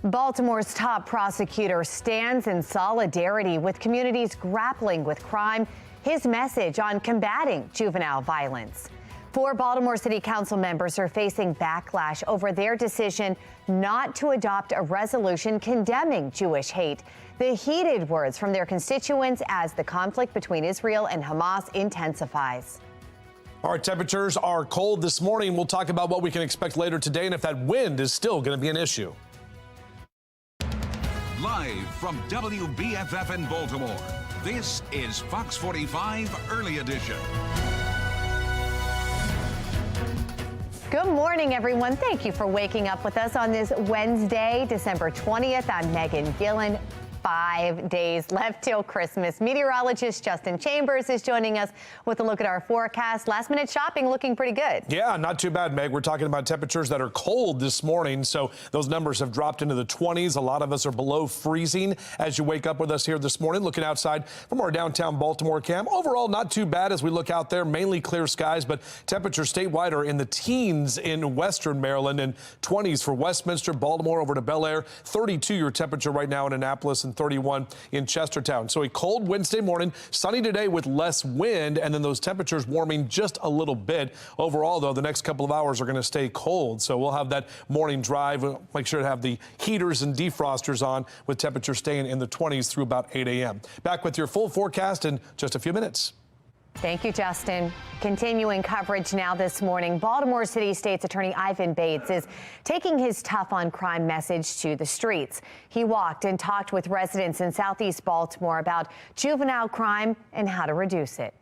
Baltimore's top prosecutor stands in solidarity with communities grappling with crime. His message on combating juvenile violence. 4 Baltimore City Council members are facing backlash over their decision not to adopt a resolution condemning Jewish hate. The heated words from their constituents as the conflict between Israel and Hamas intensifies. Our temperatures are cold this morning. We'll talk about what we can expect later today and if that wind is still going to be an issue. Live from WBFF in Baltimore, this is Fox 45 Early Edition. Good morning, everyone. Thank you for waking up with us on this Wednesday, December 20th. I'm Megan Gillen. 5 days left till Christmas. Meteorologist Justin Chambers is joining us with a look at our forecast. Last minute shopping looking pretty good. Yeah, not too bad, Meg. We're talking about temperatures that are cold this morning, so those numbers have dropped into the 20s. A lot of us are below freezing as you wake up with us here this morning. Looking outside from our downtown Baltimore cam. Overall, not too bad as we look out there. Mainly clear skies, but temperatures statewide are in the teens in western Maryland and 20s for Westminster, Baltimore over to Bel Air. 32 your temperature right now in Annapolis and 31 in Chestertown. So a cold Wednesday morning, sunny today with less wind, and then those temperatures warming just a little bit. Overall, though, the next couple of hours are going to stay cold. So we'll have that morning drive. We'll make sure to have the heaters and defrosters on with temperatures staying in the 20s through about 8 a.m. Back with your full forecast in just a few minutes. Thank you, Justin. Continuing coverage now this morning, Baltimore City State's Attorney Ivan Bates is taking his tough on crime message to the streets. He walked and talked with residents in Southeast Baltimore about juvenile crime and how to reduce it.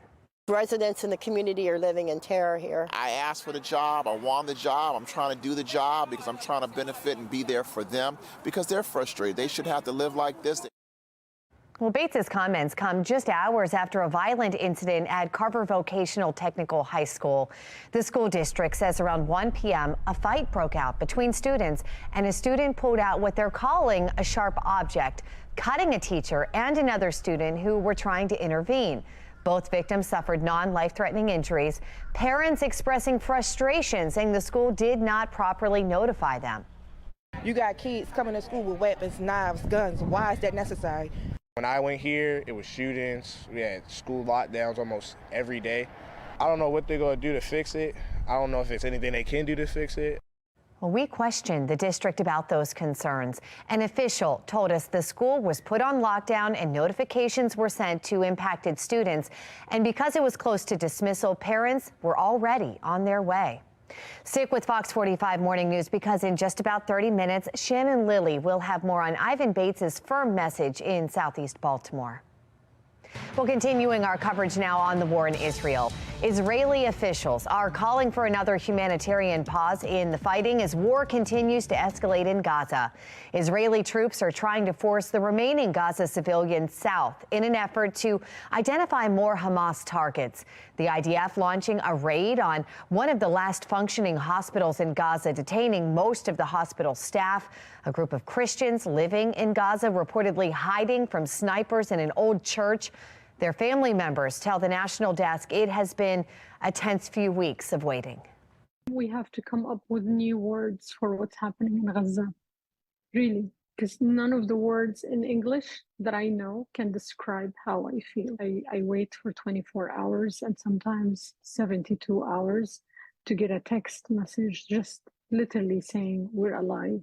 Residents in the community are living in terror here. I asked for the job. I want the job. I'm trying to do the job because I'm trying to benefit and be there for them because they're frustrated. They should have to live like this. Well, Bates's comments come just hours after a violent incident at Carver Vocational Technical High School. The school district says around 1 p.m. a fight broke out between students and a student pulled out what they're calling a sharp object, cutting a teacher and another student who were trying to intervene. Both victims suffered non-life-threatening injuries. Parents expressing frustration, saying the school did not properly notify them. You got kids coming to school with weapons, knives, guns. Why is that necessary? When I went here, it was shootings. We had school lockdowns almost every day. I don't know what they're going to do to fix it. I don't know if it's anything they can do to fix it. Well, we questioned the district about those concerns. An official told us the school was put on lockdown and notifications were sent to impacted students. And because it was close to dismissal, parents were already on their way. Stick with Fox 45 Morning News because in just about 30 minutes, Shannon Lilly will have more on Ivan Bates's firm message in Southeast Baltimore. Well, continuing our coverage now on the war in Israel. Israeli officials are calling for another humanitarian pause in the fighting as war continues to escalate in Gaza. Israeli troops are trying to force the remaining Gaza civilians south in an effort to identify more Hamas targets. The IDF launching a raid on one of the last functioning hospitals in Gaza, detaining most of the hospital staff. A group of Christians living in Gaza reportedly hiding from snipers in an old church. Their family members tell the national desk it has been a tense few weeks of waiting. We have to come up with new words for what's happening in Gaza, really, because none of the words in English that I know can describe how I feel. I wait for 24 hours and sometimes 72 hours to get a text message just literally saying we're alive.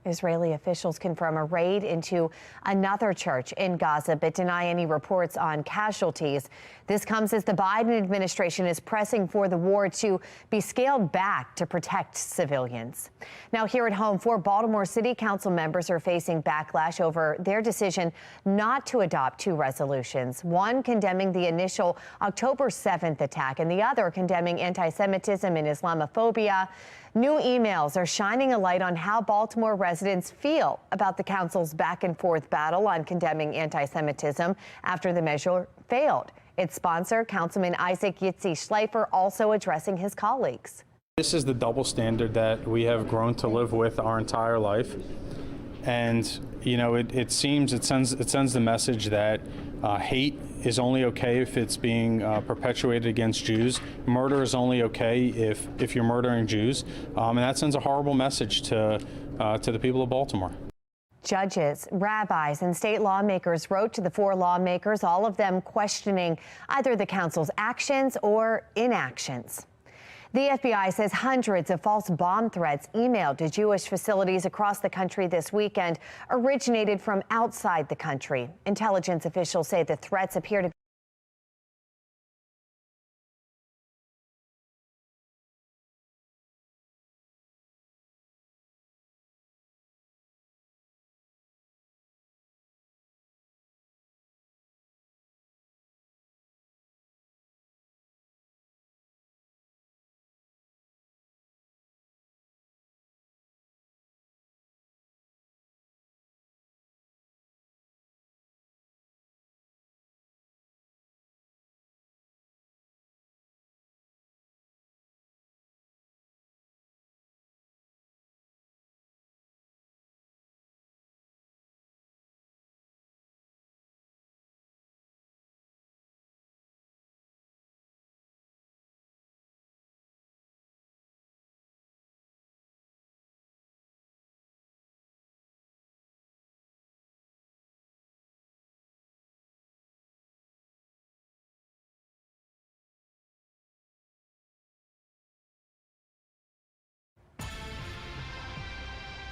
Israeli officials confirm a raid into another church in Gaza, but deny any reports on casualties. This comes as the Biden administration is pressing for the war to be scaled back to protect civilians. Now, here at home, 4 Baltimore City Council members are facing backlash over their decision not to adopt 2 resolutions, one condemning the initial October 7th attack and the other condemning anti-Semitism and Islamophobia. New emails are shining a light on how Baltimore residents feel about the council's back and forth battle on condemning anti-Semitism after the measure failed. Its sponsor, Councilman Isaac Yitzi Schleifer, also addressing his colleagues. This is the double standard that we have grown to live with our entire life. And, you know, it sends the message that hate is only okay if it's being perpetuated against Jews. Murder is only okay if you're murdering Jews. And that sends a horrible message to the people of Baltimore. Judges, rabbis, and state lawmakers wrote to the four lawmakers, all of them questioning either the council's actions or inactions. The FBI says hundreds of false bomb threats emailed to Jewish facilities across the country this weekend originated from outside the country. Intelligence officials say the threats appear to be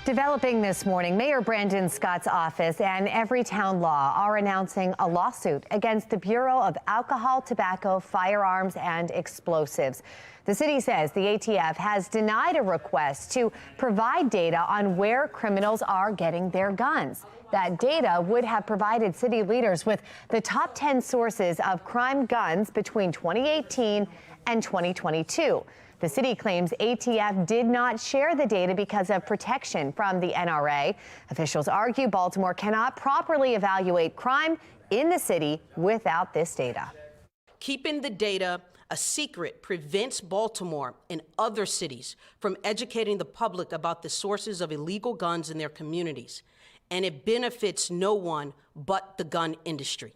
developing this morning. Mayor Brandon Scott's office and Everytown Law are announcing a lawsuit against the Bureau of Alcohol, Tobacco, Firearms, and Explosives. The city says the ATF has denied a request to provide data on where criminals are getting their guns. That data would have provided city leaders with the top 10 sources of crime guns between 2018 and 2022. The city claims ATF did not share the data because of protection from the NRA. Officials argue Baltimore cannot properly evaluate crime in the city without this data. Keeping the data a secret prevents Baltimore and other cities from educating the public about the sources of illegal guns in their communities, and it benefits no one but the gun industry.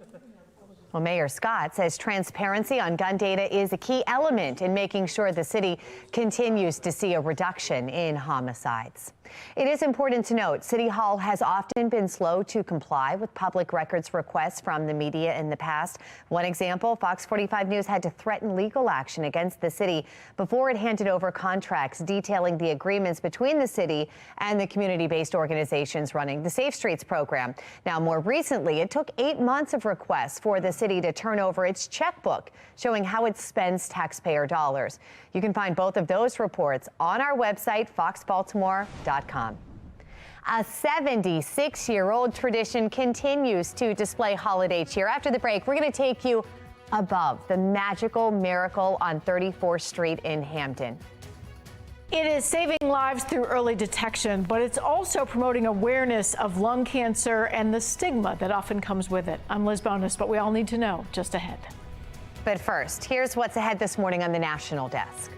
Well, Mayor Scott says transparency on gun data is a key element in making sure the city continues to see a reduction in homicides. It is important to note City Hall has often been slow to comply with public records requests from the media in the past. One example, Fox 45 News had to threaten legal action against the city before it handed over contracts detailing the agreements between the city and the community-based organizations running the Safe Streets program. Now, more recently, it took 8 months of requests for the city to turn over its checkbook, showing how it spends taxpayer dollars. You can find both of those reports on our website, foxbaltimore.com. A 76-year-old tradition continues to display holiday cheer. After the break, we're going to take you above the magical miracle on 34th Street in Hampden. It is saving lives through early detection, but it's also promoting awareness of lung cancer and the stigma that often comes with it. I'm Liz Bonus, but we all need to know just ahead. But first, here's what's ahead this morning on the National Desk.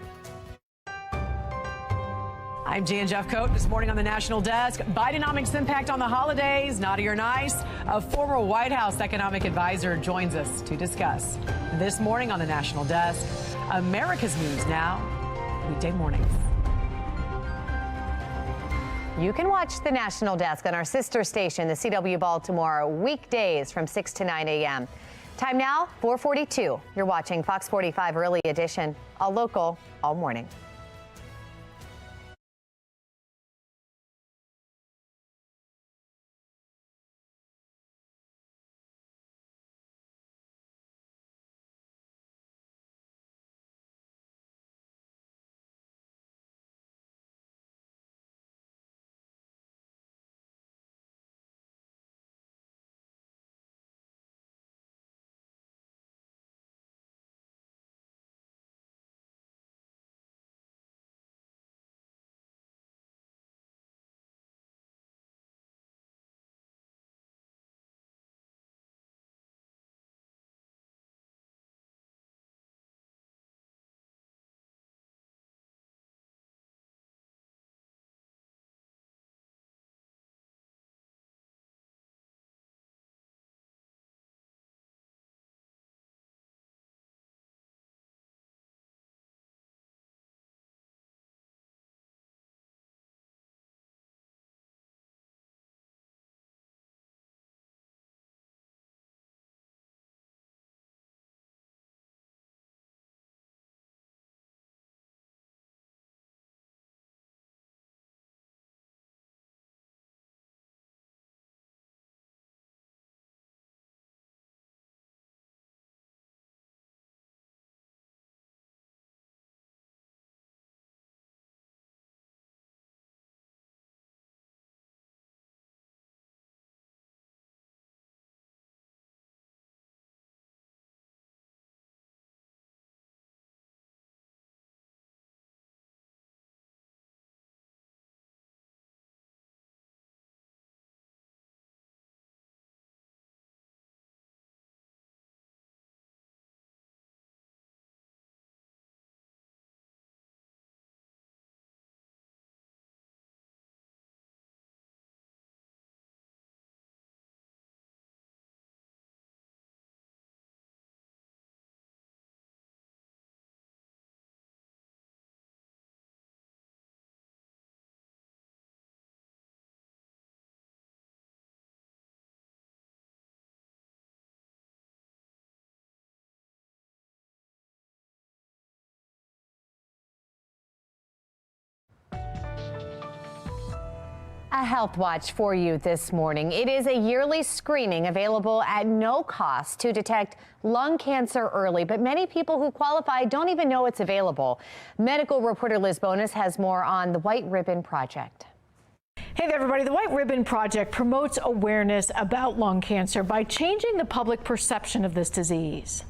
I'm Jan Jeffcoat. This morning on the National Desk, Bidenomics impact on the holidays, naughty or nice? A former White House economic advisor joins us to discuss. This morning on the National Desk, America's News Now, weekday mornings. You can watch the National Desk on our sister station, the CW Baltimore, weekdays from 6 to 9 a.m. Time now, 4:42. You're watching Fox 45 Early Edition, all local, all morning. A health watch for you this morning. It is a yearly screening available at no cost to detect lung cancer early, but many people who qualify don't even know it's available. Medical reporter Liz Bonus has more on the White Ribbon Project. Hey there, everybody. The White Ribbon Project promotes awareness about lung cancer by changing the public perception of this disease.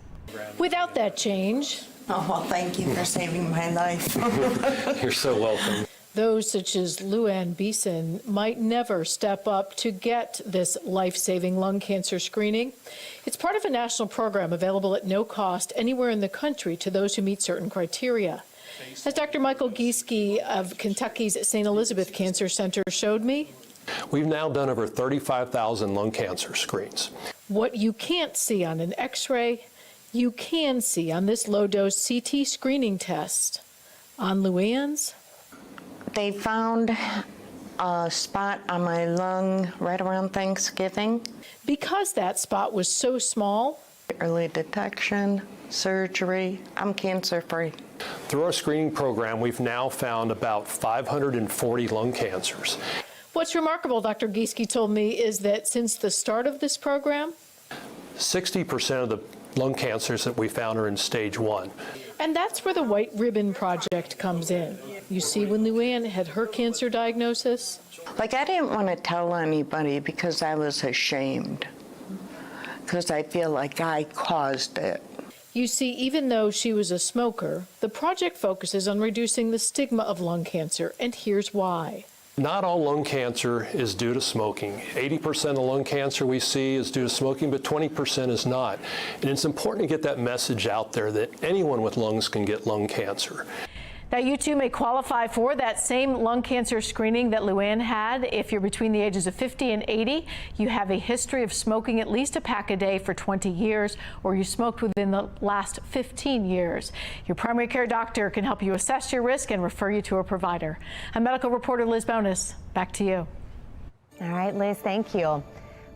Without that change, oh, well, thank you for saving my life. You're so welcome. Those such as Luann Beeson might never step up to get this life-saving lung cancer screening. It's part of a national program available at no cost anywhere in the country to those who meet certain criteria. As Dr. Michael Gieske of Kentucky's St. Elizabeth Cancer Center showed me, we've now done over 35,000 lung cancer screens. What you can't see on an X-ray, you can see on this low-dose CT screening test. On Luann's, they found a spot on my lung right around Thanksgiving. Because that spot was so small, early detection, surgery, I'm cancer-free. Through our screening program, we've now found about 540 lung cancers. What's remarkable, Dr. Gieske told me, is that since the start of this program, 60% of the lung cancers that we found are in stage 1. And that's where the White Ribbon Project comes in. You see, when Luann had her cancer diagnosis, like, I didn't want to tell anybody because I was ashamed, because I feel like I caused it. You see, even though she was a smoker, the project focuses on reducing the stigma of lung cancer, and here's why. Not all lung cancer is due to smoking. 80% of lung cancer we see is due to smoking, but 20% is not. And it's important to get that message out there that anyone with lungs can get lung cancer. Now, you too may qualify for that same lung cancer screening that Luann had. If you're between the ages of 50 and 80, you have a history of smoking at least a pack a day for 20 years, or you smoked within the last 15 years. Your primary care doctor can help you assess your risk and refer you to a provider. I'm medical reporter Liz Bonus. Back to you. All right, Liz, thank you.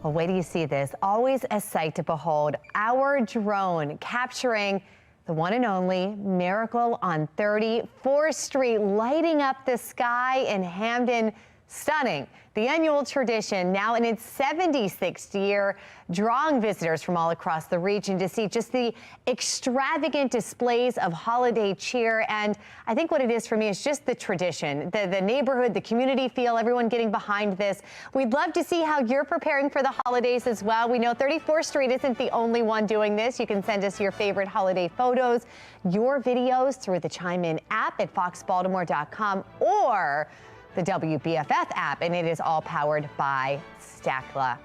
Well, wait till you see this. Always a sight to behold. Our drone capturing the one and only Miracle on 34th Street, lighting up the sky in Hamden. Stunning. The annual tradition, now in its 76th year, drawing visitors from all across the region to see just the extravagant displays of holiday cheer. And I think what it is for me is just the tradition, the neighborhood, the community feel, everyone getting behind this. We'd love to see how you're preparing for the holidays as well. We know 34th Street isn't the only one doing this. You can send us your favorite holiday photos, your videos through the Chime In app at foxbaltimore.com or the WBFF app, and it is all powered by Stackla.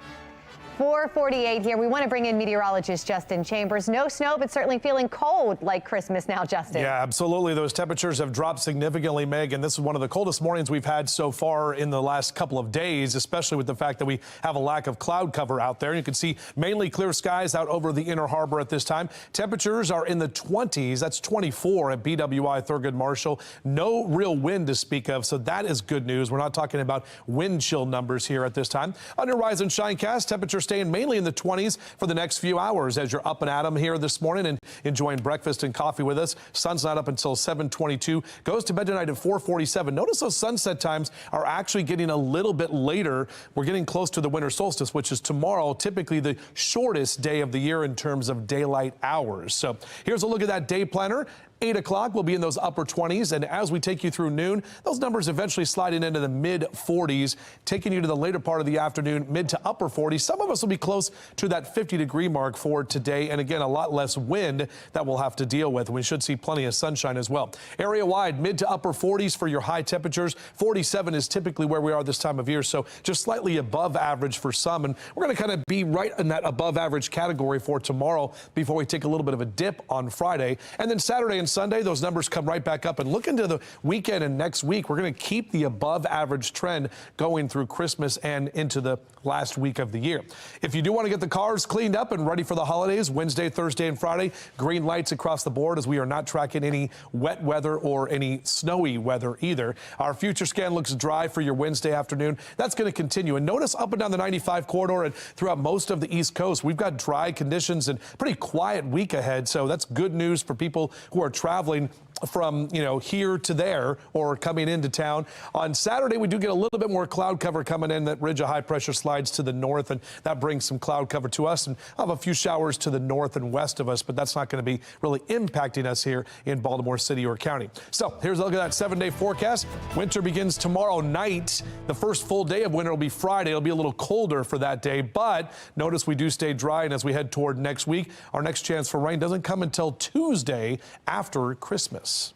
4:48 here. We want to bring in meteorologist Justin Chambers. No snow, but certainly feeling cold like Christmas now, Justin. Yeah, absolutely. Those temperatures have dropped significantly, Meg, and this is one of the coldest mornings we've had so far in the last couple of days, especially with the fact that we have a lack of cloud cover out there. You can see mainly clear skies out over the Inner Harbor at this time. Temperatures are in the 20s. That's 24 at BWI Thurgood Marshall. No real wind to speak of, so that is good news. We're not talking about wind chill numbers here at this time. On your Rise and Shinecast, temperatures staying mainly in the 20s for the next few hours as you're up and at 'em here this morning and enjoying breakfast and coffee with us. Sun's not up until 7:22, goes to bed tonight at 4:47. Notice those sunset times are actually getting a little bit later. We're getting close to the winter solstice, which is tomorrow, typically the shortest day of the year in terms of daylight hours. So here's a look at that day planner. 8 o'clock, we'll be in those upper 20s, and as we take you through noon, those numbers eventually sliding into the mid-40s, taking you to the later part of the afternoon, mid to upper 40s. Some of us will be close to that 50-degree mark for today, and again, a lot less wind that we'll have to deal with. We should see plenty of sunshine as well. Area-wide, mid to upper 40s for your high temperatures. 47 is typically where we are this time of year, so just slightly above average for some, and we're going to kind of be right in that above-average category for tomorrow before we take a little bit of a dip on Friday. And then Saturday and Sunday, those numbers come right back up. And look into the weekend and next week, we're going to keep the above average trend going through Christmas and into the last week of the year. If you do want to get the cars cleaned up and ready for the holidays, Wednesday, Thursday, and Friday, green lights across the board as we are not tracking any wet weather or any snowy weather either. Our future scan looks dry for your Wednesday afternoon. That's going to continue. And notice up and down the 95 corridor and throughout most of the East Coast, we've got dry conditions and pretty quiet week ahead. So that's good news for people who are traveling from, here to there or coming into town. On Saturday, we do get a little bit more cloud cover coming in. That ridge of high pressure slides to the north, and that brings some cloud cover to us. And I'll have a few showers to the north and west of us, but that's not going to be really impacting us here in Baltimore City or County. So here's a look at that 7-day forecast. Winter begins tomorrow night. The first full day of winter will be Friday. It'll be a little colder for that day, but notice we do stay dry. And as we head toward next week, our next chance for rain doesn't come until Tuesday after Christmas.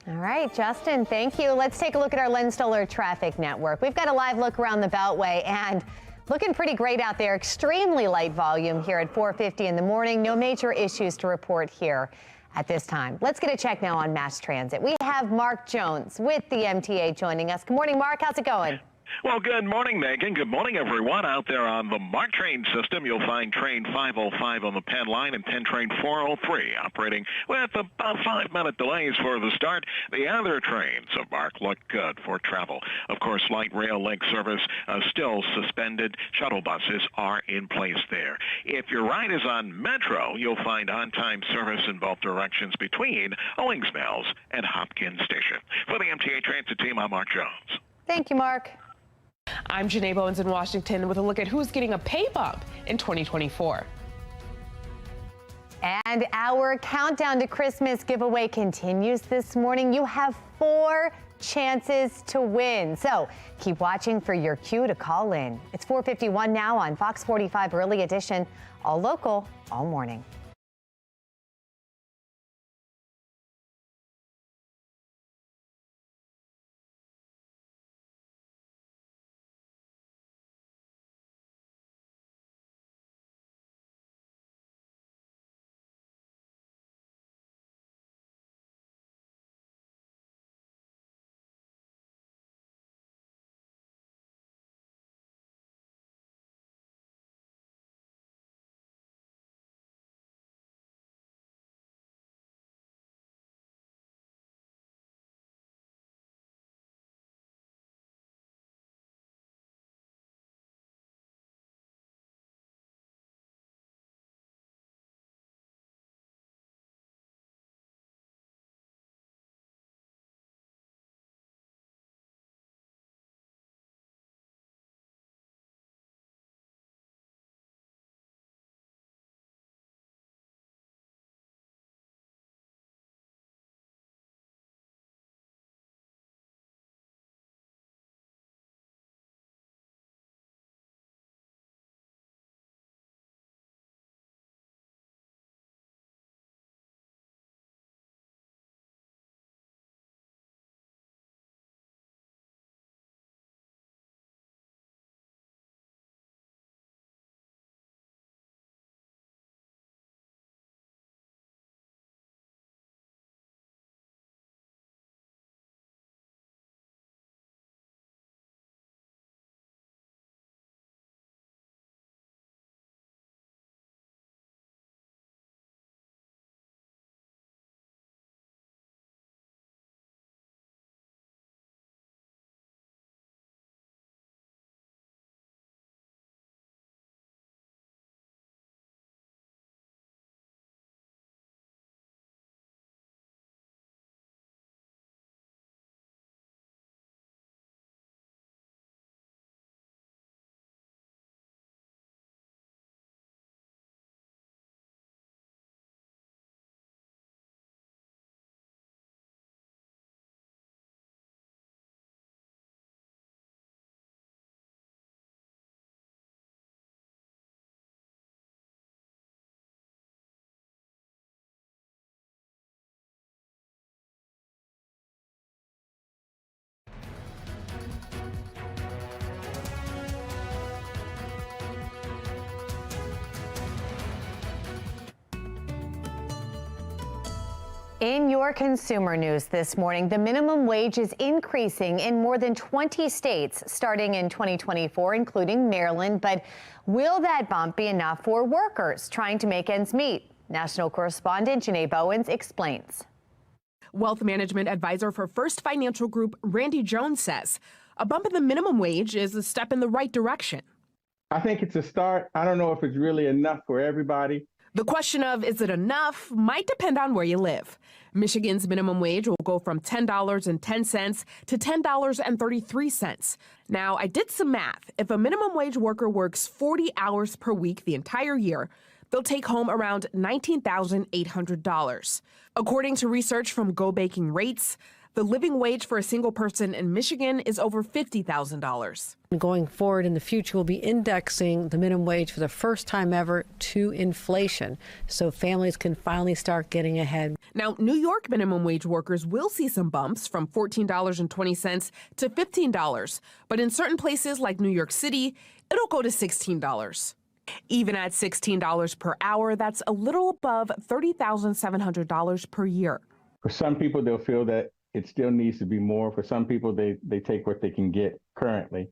All right, Justin, thank you. Let's take a look at our Len Stoller traffic network. We've got a live look around the Beltway and looking pretty great out there. Extremely light volume here at 4:50 in the morning. No major issues to report here at this time. Let's get a check now on mass transit. We have Mark Jones with the MTA joining us. Good morning, Mark. How's it going? Well, good morning, Megan. Good morning, everyone. Out there on the MARC train system, you'll find train 505 on the Penn line and Penn train 403 operating with about 5-minute delays for the start. The other trains of MARC look good for travel. Of course, light rail link service still suspended. Shuttle buses are in place there. If your ride is on Metro, you'll find on-time service in both directions between Owings Mills and Hopkins Station. For the MTA Transit team, I'm Mark Jones. Thank you, Mark. I'm Janae Bowens in Washington with a look at who's getting a pay bump in 2024. And our countdown to Christmas giveaway continues this morning. You have 4 chances to win. So keep watching for your cue to call in. It's 4:51 now on Fox 45 Early Edition. All local, all morning. In your consumer news this morning, the minimum wage is increasing in more than 20 states starting in 2024, including Maryland. But will that bump be enough for workers trying to make ends meet? National correspondent Janae Bowens explains. Wealth management advisor for First Financial Group, Randy Jones, says a bump in the minimum wage is a step in the right direction. I think it's a start. I don't know if it's really enough for everybody. The question of is it enough might depend on where you live. Michigan's minimum wage will go from $10.10 to $10.33. Now, I did some math. If a minimum wage worker works 40 hours per week the entire year, they'll take home around $19,800. According to research from Go Baking Rates, the living wage for a single person in Michigan is over $50,000. Going forward in the future, we'll be indexing the minimum wage for the first time ever to inflation, so families can finally start getting ahead. Now, New York minimum wage workers will see some bumps from $14.20 to $15, but in certain places like New York City, it'll go to $16. Even at $16 per hour, that's a little above $30,700 per year. For some people, they'll feel that it still needs to be more. For some people, they take what they can get currently.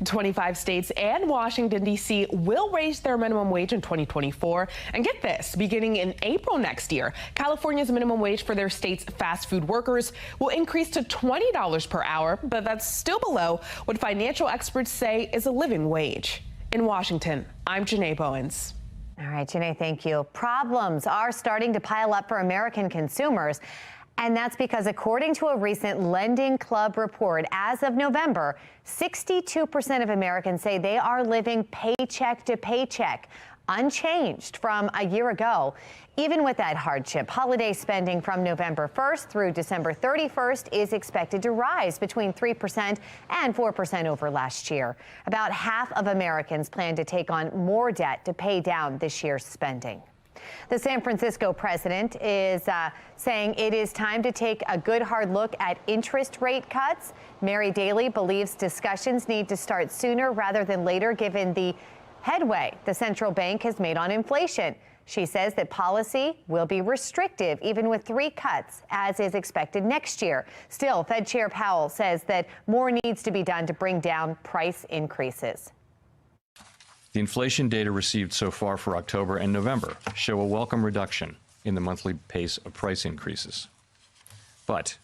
25 states and Washington, D.C. will raise their minimum wage in 2024. And get this, beginning in April next year, California's minimum wage for their state's fast food workers will increase to $20 per hour, but that's still below what financial experts say is a living wage. In Washington, I'm Janae Bowens. All right, Janae, thank you. Problems are starting to pile up for American consumers. And that's because, according to a recent Lending Club report, as of November, 62% of Americans say they are living paycheck to paycheck, unchanged from a year ago. Even with that hardship, holiday spending from November 1st through December 31st is expected to rise between 3% and 4% over last year. About half of Americans plan to take on more debt to pay down this year's spending. The San Francisco president is saying it is time to take a good hard look at interest rate cuts. Mary Daly believes discussions need to start sooner rather than later, given the headway the central bank has made on inflation. She says that policy will be restrictive even with 3 cuts, as is expected next year. Still, Fed Chair Powell says that more needs to be done to bring down price increases. The inflation data received so far for October and November show a welcome reduction in the monthly pace of price increases. But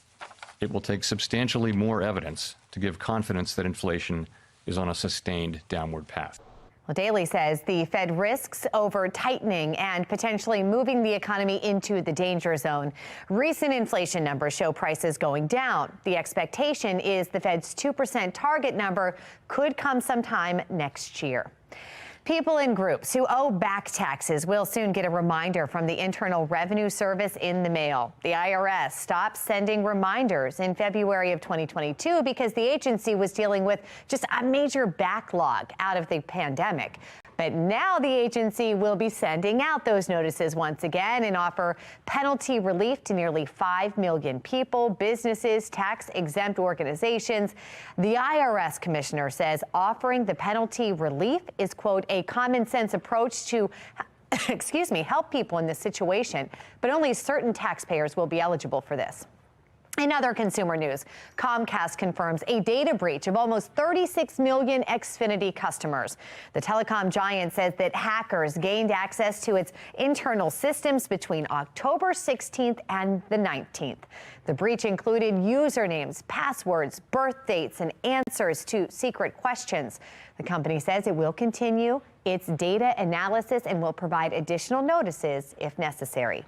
it will take substantially more evidence to give confidence that inflation is on a sustained downward path. Well, Daly says the Fed risks over tightening and potentially moving the economy into the danger zone. Recent inflation numbers show prices going down. The expectation is the Fed's 2% target number could come sometime next year. People in groups who owe back taxes will soon get a reminder from the Internal Revenue Service in the mail. The IRS stopped sending reminders in February of 2022 because the agency was dealing with just a major backlog out of the pandemic. But now the agency will be sending out those notices once again and offer penalty relief to nearly 5 million people, businesses, tax-exempt organizations. The IRS commissioner says offering the penalty relief is, quote, a common sense approach to help people in this situation, but only certain taxpayers will be eligible for this. In other consumer news, Comcast confirms a data breach of almost 36 million Xfinity customers. The telecom giant says that hackers gained access to its internal systems between October 16th and the 19th. The breach included usernames, passwords, birth dates, and answers to secret questions. The company says it will continue its data analysis and will provide additional notices if necessary.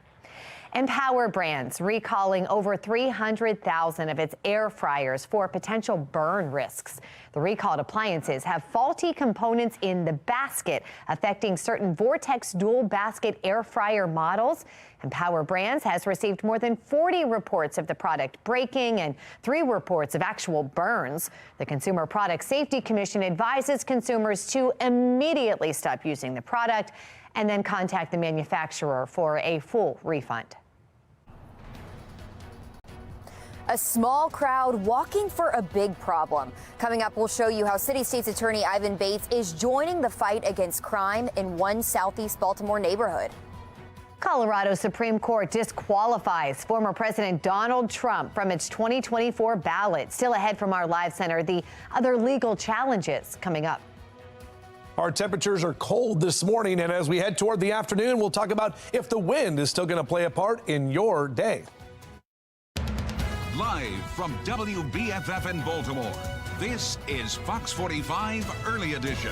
Empower Brands recalling over 300,000 of its air fryers for potential burn risks. The recalled appliances have faulty components in the basket, affecting certain Vortex dual basket air fryer models. Empower Brands has received more than 40 reports of the product breaking and 3 reports of actual burns. The Consumer Product Safety Commission advises consumers to immediately stop using the product and then contact the manufacturer for a full refund. A small crowd walking for a big problem. Coming up, we'll show you how City State's Attorney Ivan Bates is joining the fight against crime in one Southeast Baltimore neighborhood. Colorado Supreme Court disqualifies former President Donald Trump from its 2024 ballot. Still ahead from our live center, the other legal challenges coming up. Our temperatures are cold this morning, and as we head toward the afternoon, we'll talk about if the wind is still going to play a part in your day. Live from WBFF in Baltimore, this is Fox 45 Early Edition.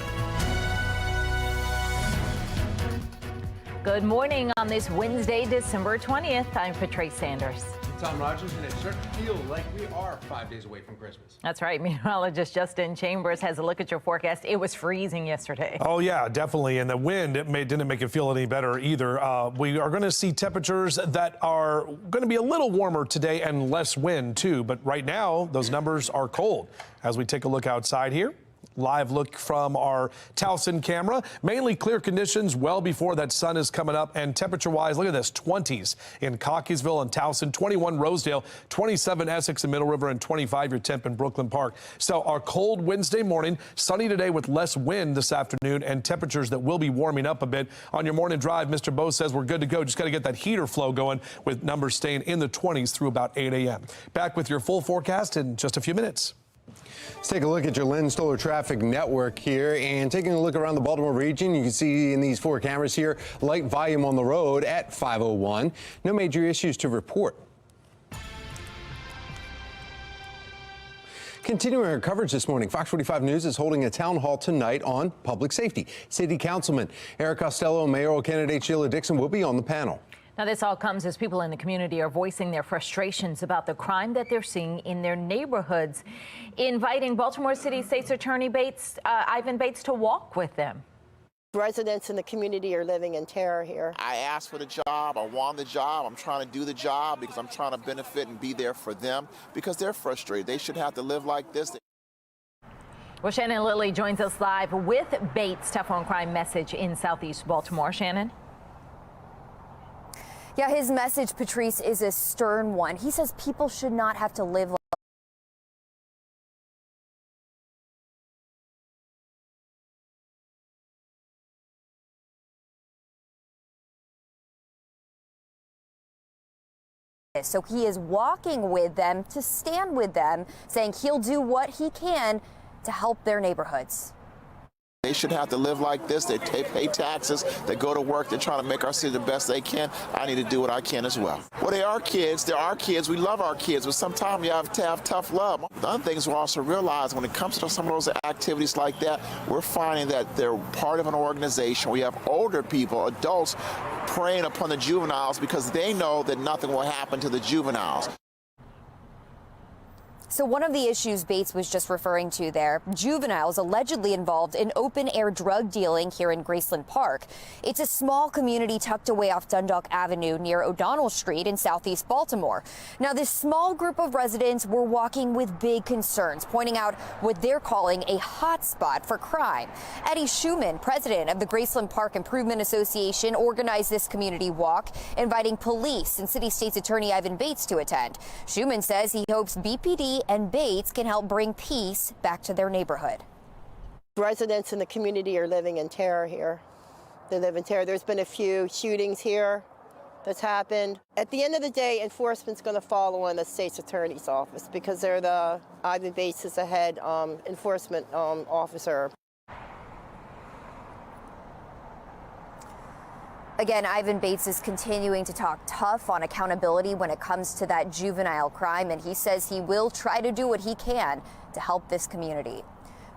Good morning on this Wednesday, December 20th. I'm Patrice Sanders. Tom Rogers, and it certainly feels like we are 5 days away from Christmas. That's right. Meteorologist Justin Chambers has a look at your forecast. It was freezing yesterday. Oh, yeah, definitely. And the wind didn't make it feel any better either. We are going to see temperatures that are going to be a little warmer today and less wind, too. But right now, those numbers are cold. As we take a look outside here. Live look from our Towson camera. Mainly clear conditions well before that sun is coming up. And temperature-wise, look at this, 20s in Cockeysville and Towson, 21 Rosedale, 27 Essex and Middle River, and 25 your temp in Brooklyn Park. So our cold Wednesday morning, sunny today with less wind this afternoon and temperatures that will be warming up a bit. On your morning drive, Mr. Bose says we're good to go. Just got to get that heater flow going with numbers staying in the 20s through about 8 a.m. Back with your full forecast in just a few minutes. Let's take a look at your Lynn Stoller traffic network here, and taking a look around the Baltimore region, you can see in these 4 cameras here, light volume on the road at 501. No major issues to report. Continuing our coverage this morning, Fox 45 News is holding a town hall tonight on public safety. City Councilman Eric Costello and mayoral candidate Sheila Dixon will be on the panel. Now, this all comes as people in the community are voicing their frustrations about the crime that they're seeing in their neighborhoods, inviting Baltimore City State's Attorney Ivan Bates to walk with them. Residents in the community are living in terror here. I asked for the job. I want the job. I'm trying to do the job because I'm trying to benefit and be there for them because they're frustrated. They should have to live like this. Well, Shannon Lilly joins us live with Bates' tough on crime message in Southeast Baltimore. Shannon? Yeah, his message, Patrice, is a stern one. He says people should not have to live like this. So he is walking with them to stand with them, saying he'll do what he can to help their neighborhoods. They should have to live like this. They pay taxes. They go to work. They're trying to make our city the best they can. I need to do what I can as well. Well, they are kids. They're our kids. We love our kids, but sometimes you have to have tough love. The other things we also realize when it comes to some of those activities like that, we're finding that they're part of an organization. We have older people, adults, preying upon the juveniles because they know that nothing will happen to the juveniles. So one of the issues Bates was just referring to there, juveniles allegedly involved in open-air drug dealing here in Graceland Park. It's a small community tucked away off Dundalk Avenue near O'Donnell Street in Southeast Baltimore. Now, this small group of residents were walking with big concerns, pointing out what they're calling a hot spot for crime. Eddie Schuman, president of the Graceland Park Improvement Association, organized this community walk, inviting police and City State's Attorney Ivan Bates to attend. Schuman says he hopes BPD and Bates can help bring peace back to their neighborhood. Residents in the community are living in terror here. They live in terror. There's been a few shootings here that's happened. At the end of the day, enforcement's going to follow on the state's attorney's office because they're Ivan Bates is the head enforcement officer. Again, Ivan Bates is continuing to talk tough on accountability when it comes to that juvenile crime, and he says he will try to do what he can to help this community.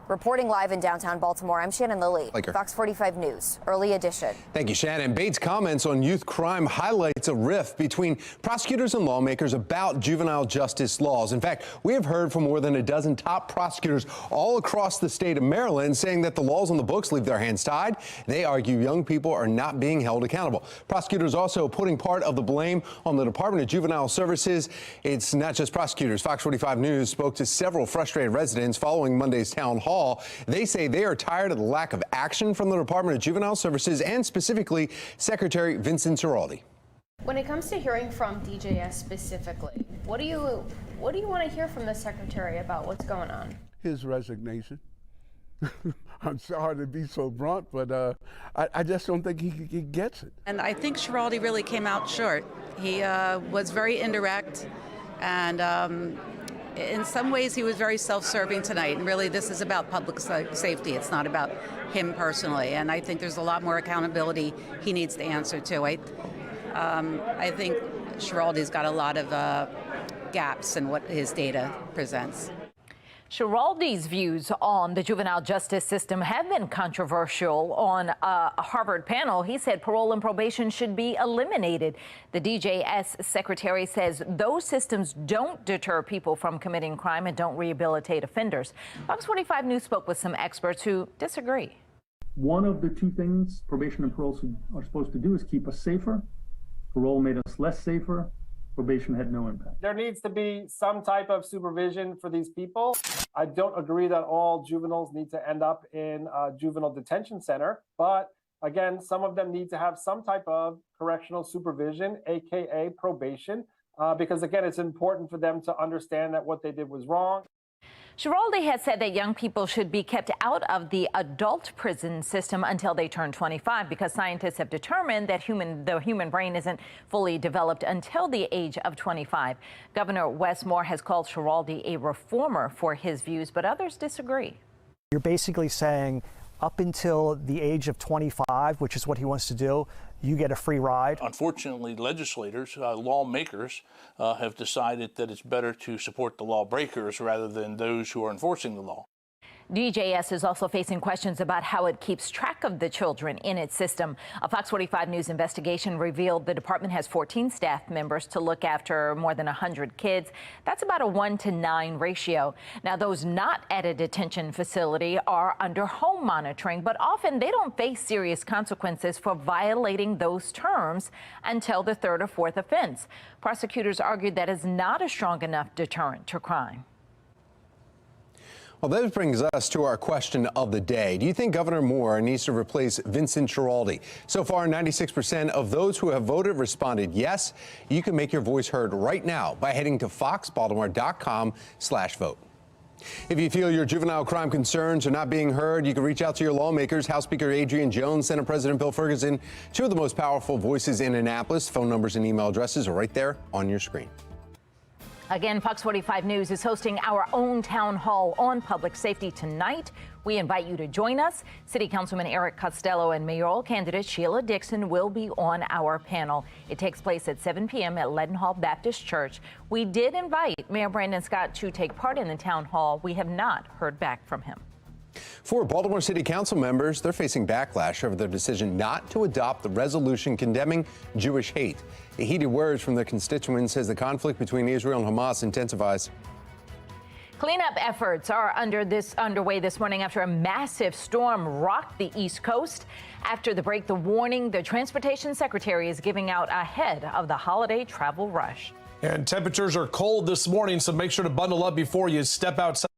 Reporting live in downtown Baltimore, I'm Shannon Lilly, Fox 45 News, early edition. Thank you, Shannon. Bates' comments on youth crime highlights a rift between prosecutors and lawmakers about juvenile justice laws. In fact, we have heard from more than a dozen top prosecutors all across the state of Maryland saying that the laws on the books leave their hands tied. They argue young people are not being held accountable. Prosecutors also putting part of the blame on the Department of Juvenile Services. It's not just prosecutors. Fox 45 News spoke to several frustrated residents following Monday's town hall. They say they are tired of the lack of action from the Department of Juvenile Services and specifically Secretary Vincent Ciraldi. When it comes to hearing from DJS specifically, what do you want to hear from the Secretary about what's going on? His resignation. I'm sorry to be so blunt, but I just don't think he gets it. And I think Ciraldi really came out short. He was very indirect, and in some ways he was very self-serving tonight. And really, this is about public safety. It's not about him personally. And I think there's a lot more accountability he needs to answer to. I think Ciraldi's got a lot of gaps in what his data presents. Schiraldi's views on the juvenile justice system have been controversial. On a Harvard panel, he said parole and probation should be eliminated. The DJS secretary says those systems don't deter people from committing crime and don't rehabilitate offenders. Fox 45 News spoke with some experts who disagree. One of the two things probation and parole are supposed to do is keep us safer. Parole made us less safer. Probation had no impact. There needs to be some type of supervision for these people. I don't agree that all juveniles need to end up in a juvenile detention center, but again, some of them need to have some type of correctional supervision, aka probation, because again, it's important for them to understand that what they did was wrong. Schiraldi has said that young people should be kept out of the adult prison system until they turn 25 because scientists have determined that the human brain isn't fully developed until the age of 25. Governor Wes Moore has called Schiraldi a reformer for his views, but others disagree. You're basically saying up until the age of 25, which is what he wants to do, you get a free ride. Unfortunately, legislators, lawmakers, have decided that it's better to support the lawbreakers rather than those who are enforcing the law. DJS is also facing questions about how it keeps track of the children in its system. A Fox 45 News investigation revealed the department has 14 staff members to look after more than 100 kids. That's about a 1-to-9 ratio. Now, those not at a detention facility are under home monitoring, but often they don't face serious consequences for violating those terms until the third or fourth offense. Prosecutors argued that is not a strong enough deterrent to crime. Well, this brings us to our question of the day. Do you think Governor Moore needs to replace Vincent Schiraldi? So far, 96% of those who have voted responded yes. You can make your voice heard right now by heading to foxbaltimore.com/vote. If you feel your juvenile crime concerns are not being heard, you can reach out to your lawmakers. House Speaker Adrian Jones, Senate President Bill Ferguson, two of the most powerful voices in Annapolis. Phone numbers and email addresses are right there on your screen. Again, Fox 45 News is hosting our own town hall on public safety tonight. We invite you to join us. City Councilman Eric Costello and mayoral candidate Sheila Dixon will be on our panel. It takes place at 7 p.m. at Leadenhall Baptist Church. We did invite Mayor Brandon Scott to take part in the town hall. We have not heard back from him. For Baltimore City Council members, they're facing backlash over their decision not to adopt the resolution condemning Jewish hate. The heated words from their constituents as the conflict between Israel and Hamas intensifies. Cleanup efforts are underway this morning after a massive storm rocked the East Coast. After the break, the warning the Transportation Secretary is giving out ahead of the holiday travel rush. And temperatures are cold this morning, so make sure to bundle up before you step outside.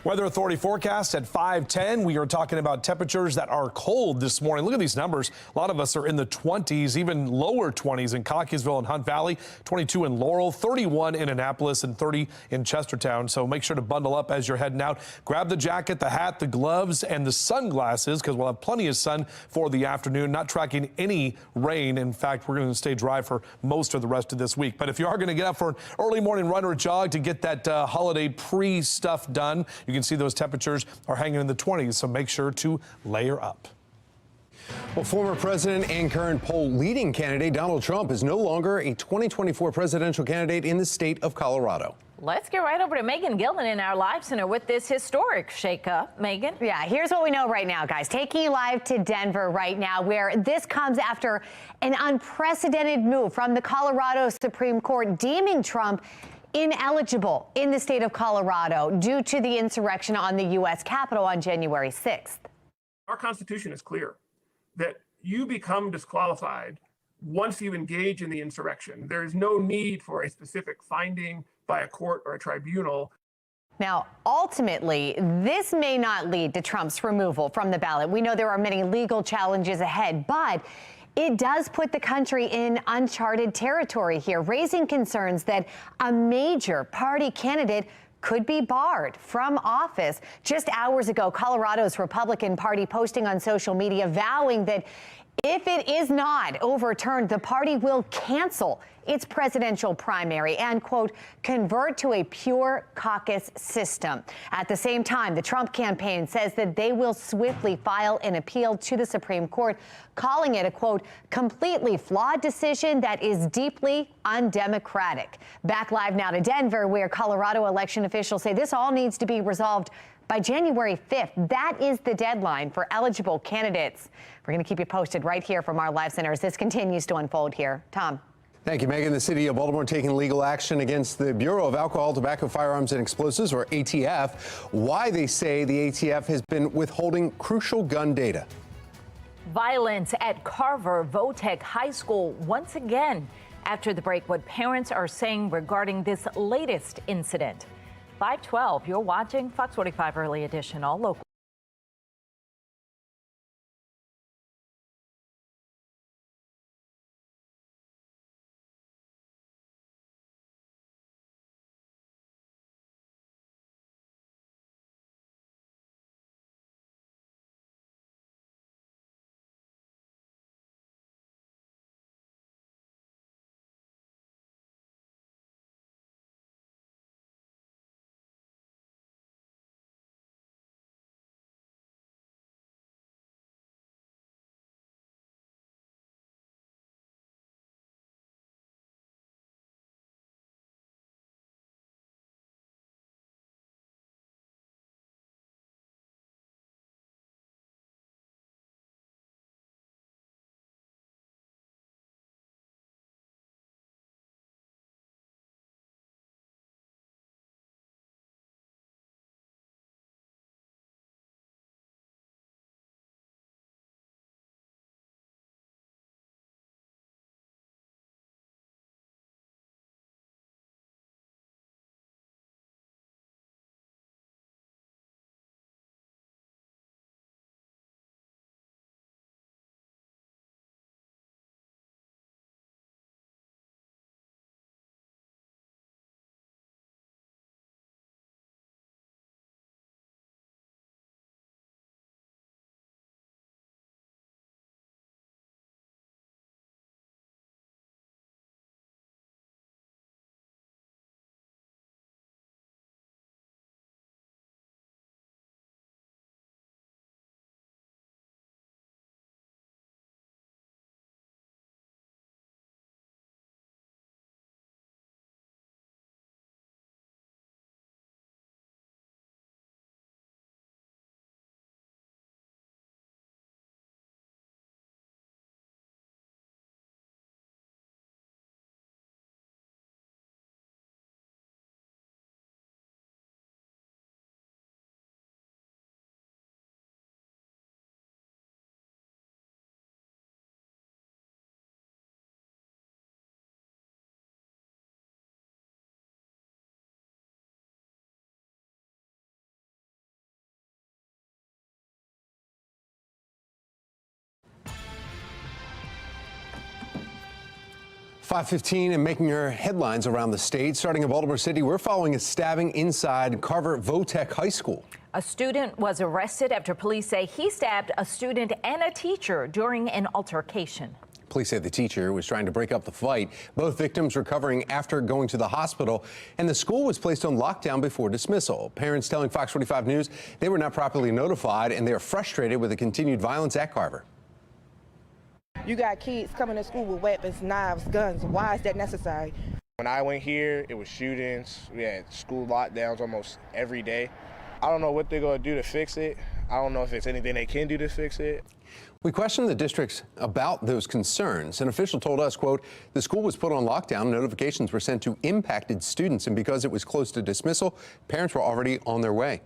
Weather Authority forecast at 5:10. We are talking about temperatures that are cold this morning. Look at these numbers. A lot of us are in the 20s, even lower 20s in Cockeysville and Hunt Valley, 22 in Laurel, 31 in Annapolis, and 30 in Chestertown. So make sure to bundle up as you're heading out. Grab the jacket, the hat, the gloves, and the sunglasses, because we'll have plenty of sun for the afternoon. Not tracking any rain. In fact, we're going to stay dry for most of the rest of this week. But if you are going to get up for an early morning run or jog to get that holiday pre-stuff done, you can see those temperatures are hanging in the 20s, so make sure to layer up. Well, former president and current poll leading candidate Donald Trump is no longer a 2024 presidential candidate in the state of Colorado. Let's get right over to Megan Gilman in our live center with this historic shakeup. Megan? Yeah, here's what we know right now, guys. Taking you live to Denver right now, where this comes after an unprecedented move from the Colorado Supreme Court deeming Trump ineligible in the state of Colorado due to the insurrection on the U.S. Capitol on January 6th. Our Constitution is clear that you become disqualified once you engage in the insurrection. There is no need for a specific finding by a court or a tribunal. Now, ultimately, this may not lead to Trump's removal from the ballot. We know there are many legal challenges ahead, but it does put the country in uncharted territory here, raising concerns that a major party candidate could be barred from office. Just hours ago, Colorado's Republican Party posting on social media vowing that if it is not overturned, the party will cancel its presidential primary and, quote, convert to a pure caucus system. At the same time, the Trump campaign says that they will swiftly file an appeal to the Supreme Court, calling it a, quote, completely flawed decision that is deeply undemocratic. Back live now to Denver, where Colorado election officials say this all needs to be resolved by January 5th. That is the deadline for eligible candidates. We're going to keep you posted right here from our live center as this continues to unfold here. Tom. Thank you, Megan. The city of Baltimore taking legal action against the Bureau of Alcohol, Tobacco, Firearms, and Explosives, or ATF. Why they say the ATF has been withholding crucial gun data. Violence at Carver Votech High School once again. After the break, what parents are saying regarding this latest incident. 5:12, you're watching Fox 45 Early Edition, all local. 5:15 and making her headlines around the state. Starting in Baltimore City, we're following a stabbing inside Carver Votech High School. A student was arrested after police say he stabbed a student and a teacher during an altercation. Police say the teacher was trying to break up the fight. Both victims recovering after going to the hospital, and the school was placed on lockdown before dismissal. Parents telling Fox 45 News they were not properly notified, and they are frustrated with the continued violence at Carver. You got kids coming to school with weapons, knives, guns. Why is that necessary? When I went here, it was shootings. We had school lockdowns almost every day. I don't know what they're going to do to fix it. I don't know if it's anything they can do to fix it. We questioned the districts about those concerns. An official told us, quote, the school was put on lockdown. Notifications were sent to impacted students, and because it was close to dismissal, parents were already on their way.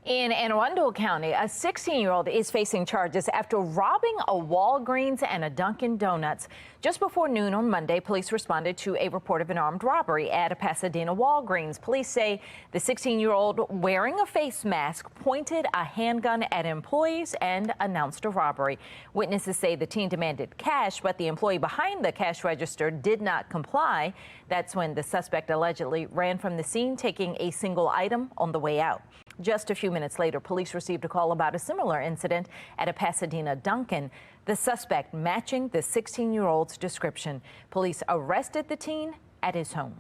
In Anne Arundel County, a 16-year-old is facing charges after robbing a Walgreens and a Dunkin' Donuts. Just before noon on Monday, police responded to a report of an armed robbery at a Pasadena Walgreens. Police say the 16-year-old, wearing a face mask, pointed a handgun at employees and announced a robbery. Witnesses say the teen demanded cash, but the employee behind the cash register did not comply. That's when the suspect allegedly ran from the scene, taking a single item on the way out. Just a few minutes later, police received a call about a similar incident at a Pasadena Dunkin', the suspect matching the 16-year-old's description. Police arrested the teen at his home.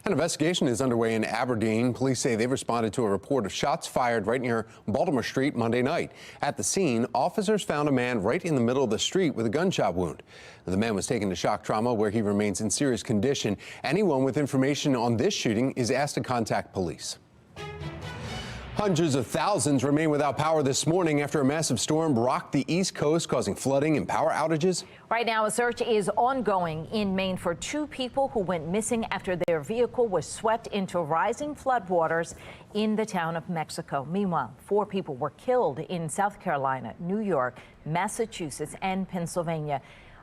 An investigation is underway in Aberdeen. Police say they responded to a report of shots fired right near Baltimore Street Monday night. At the scene, officers found a man right in the middle of the street with a gunshot wound. The man was taken to shock trauma, where he remains in serious condition. Anyone with information on this shooting is asked to contact police. Hundreds of thousands remain without power this morning after a massive storm rocked the East Coast, causing flooding and power outages. Right now, a search is ongoing in Maine for two people who went missing after their vehicle was swept into rising floodwaters in the town of Mexico. Meanwhile, 4 people were killed in South Carolina, New York, Massachusetts, and Pennsylvania.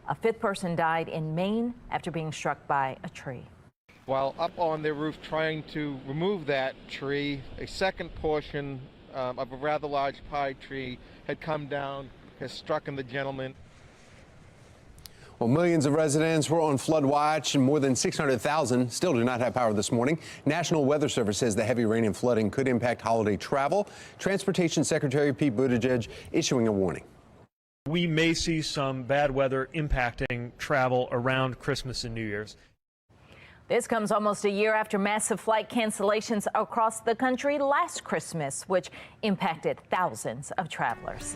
A 5th person died in Maine after being struck by a tree. While up on their roof trying to remove that tree, a second portion of a rather large pine tree had come down, has struck in the gentleman. Well, millions of residents were on flood watch, and more than 600,000 still do not have power this morning. National Weather Service says the heavy rain and flooding could impact holiday travel. Transportation Secretary Pete Buttigieg issuing a warning. We may see some bad weather impacting travel around Christmas and New Year's. This comes almost a year after massive flight cancellations across the country last Christmas, which impacted thousands of travelers.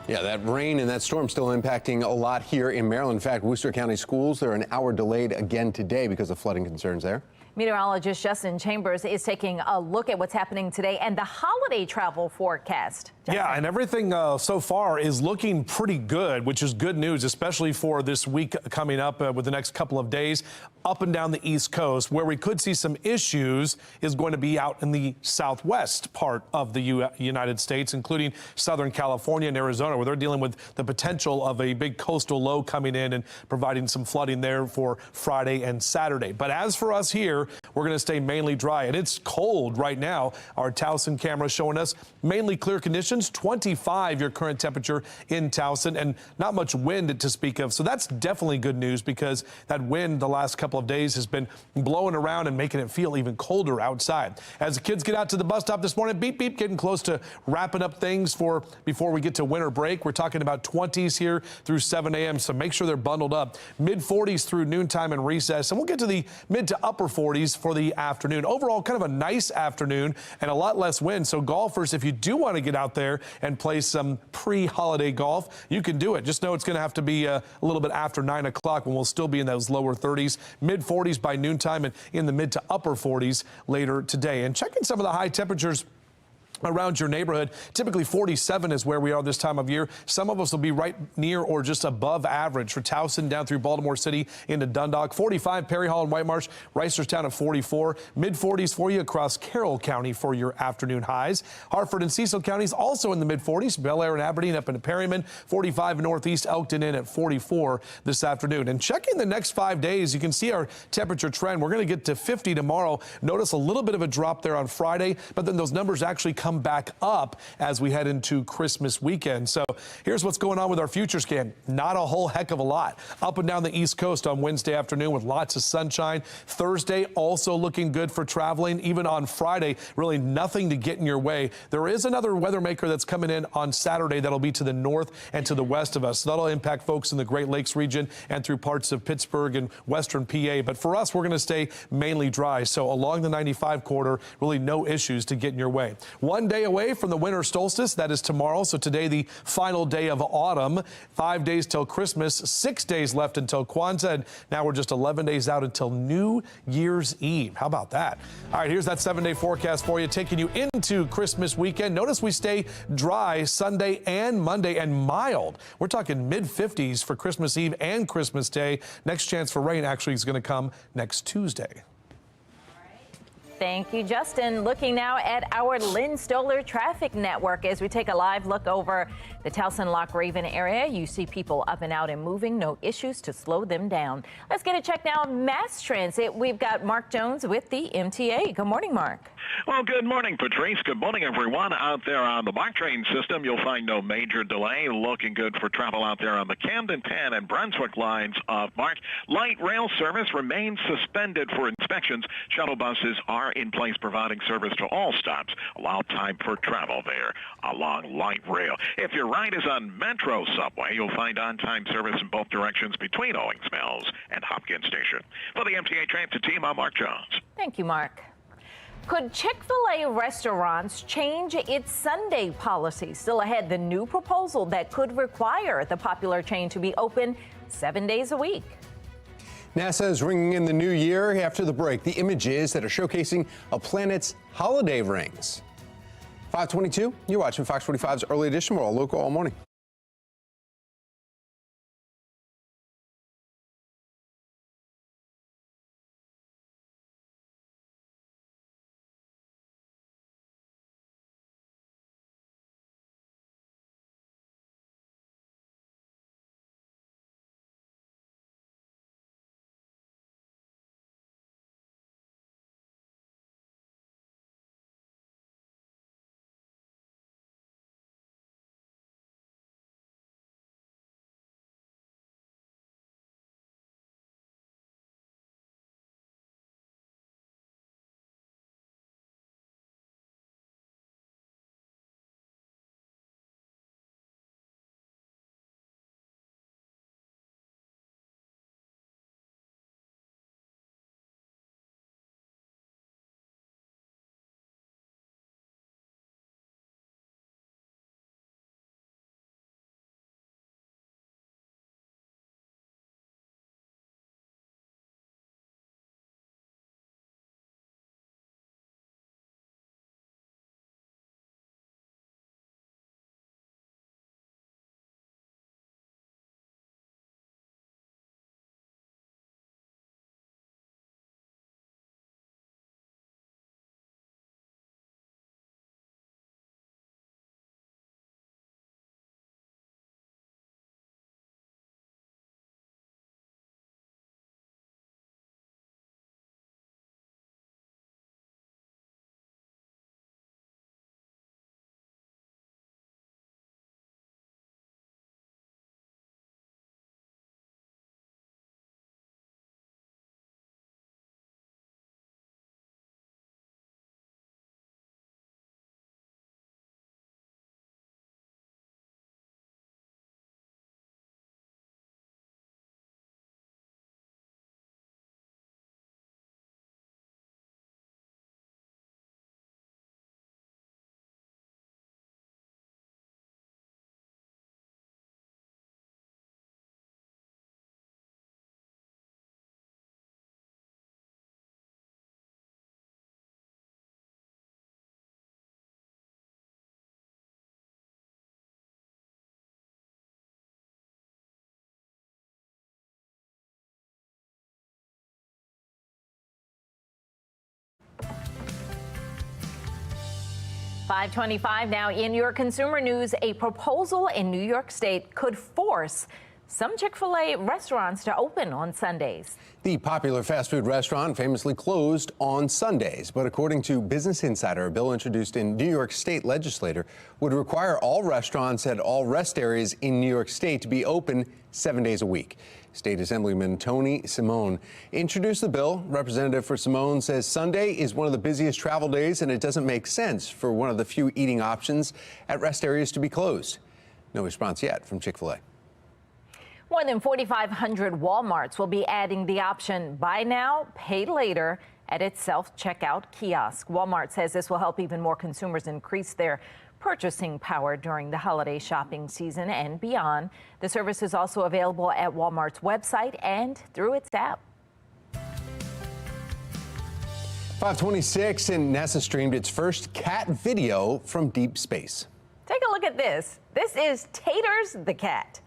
Yeah, that rain and that storm still impacting a lot here in Maryland. In fact, Worcester County schools, they're an hour delayed again today because of flooding concerns there. Meteorologist Justin Chambers is taking a look at what's happening today and the holiday travel forecast. Justin. Yeah, and everything so far is looking pretty good, which is good news, especially for this week coming up with the next couple of days up and down the East Coast. Where we could see some issues is going to be out in the southwest part of the United States, including Southern California and Arizona, where they're dealing with the potential of a big coastal low coming in and providing some flooding there for Friday and Saturday. But as for us here, we're going to stay mainly dry, and it's cold right now. Our Towson camera showing us mainly clear conditions, 25 your current temperature in Towson, and not much wind to speak of. So that's definitely good news, because that wind the last couple of days has been blowing around and making it feel even colder outside. As the kids get out to the bus stop this morning, beep, beep, getting close to wrapping up things for before we get to winter break. We're talking about 20s here through 7 a.m., so make sure they're bundled up. Mid-40s through noontime and recess, and we'll get to the mid to upper 40s for the afternoon. Overall, kind of a nice afternoon and a lot less wind. So golfers, if you do want to get out there and play some pre-holiday golf, you can do it. Just know it's going to have to be a little bit after 9 o'clock, when we'll still be in those lower 30s, mid-40s by noontime, and in the mid to upper 40s later today. And checking some of the high temperatures around your neighborhood. Typically 47 is where we are this time of year. Some of us will be right near or just above average for Towson down through Baltimore City into Dundalk. 45 Perry Hall and White Marsh, Reisterstown at 44. Mid 40s for you across Carroll County for your afternoon highs. Hartford and Cecil counties also in the mid 40s. Bel Air and Aberdeen up into Perryman. 45 in Northeast Elkton in at 44 this afternoon. And checking the next 5 days, you can see our temperature trend. We're going to get to 50 tomorrow. Notice a little bit of a drop there on Friday, but then those numbers actually come come back up as we head into Christmas weekend. So here's what's going on with our future scan. Not a whole heck of a lot. Up and down the East Coast on Wednesday afternoon with lots of sunshine. Thursday also looking good for traveling. Even on Friday, really nothing to get in your way. There is another weather maker that's coming in on Saturday that'll be to the north and to the west of us. So that'll impact folks in the Great Lakes region and through parts of Pittsburgh and western PA. But for us, we're going to stay mainly dry. So along the 95 corridor, really no issues to get in your way. One day away from the winter solstice, that is tomorrow. So today, the final day of autumn. 5 days till Christmas, 6 days left until Kwanzaa. And now we're just 11 days out until New Year's Eve. How about that? All right, here's that 7-day forecast for you, taking you into Christmas weekend. Notice we stay dry Sunday and Monday and mild. We're talking mid-50s for Christmas Eve and Christmas Day. Next chance for rain actually is going to come next Tuesday. Thank you, Justin. Looking now at our Lynn Stoller traffic network as we take a live look over the Towson Lock Raven area. You see people up and out and moving. No issues to slow them down. Let's get a check now on mass transit. We've got Mark Jones with the MTA. Good morning, Mark. Well, good morning, Patrice. Good morning, everyone. Out there on the BART train system, you'll find no major delay. Looking good for travel out there on the Camden, Penn, and Brunswick lines of BART. Light rail service remains suspended for inspections. Shuttle buses are in place providing service to all stops. Allow time for travel there along light rail. If your ride is on Metro subway, you'll find on-time service in both directions between Owings Mills and Hopkins Station. For the MTA Transit team, I'm Mark Jones. Thank you, Mark. Could Chick-fil-A restaurants change its Sunday policy? Still ahead, the new proposal that could require the popular chain to be open 7 days a week. NASA is ringing in the new year. After the break, the images that are showcasing a planet's holiday rings. 5:22, you're watching Fox 45's Early Edition. We're all local all morning. .525 now in your consumer news. A proposal in New York State could force some Chick-fil-A restaurants to open on Sundays. The popular fast food restaurant famously closed on Sundays, but according to Business Insider, a bill introduced in New York State legislature would require all restaurants at all rest areas in New York State to be open 7 days a week. State Assemblyman Tony Simone introduced the bill. Representative for Simone says Sunday is one of the busiest travel days, and it doesn't make sense for one of the few eating options at rest areas to be closed. No response yet from Chick-fil-A. More than 4,500 Walmarts will be adding the option buy now, pay later at its self-checkout kiosk. Walmart says this will help even more consumers increase their purchasing power during the holiday shopping season and beyond. The service is also available at Walmart's website and through its app. 5:26, and NASA streamed its first cat video from deep space. Take a look at this. This is Taters the cat.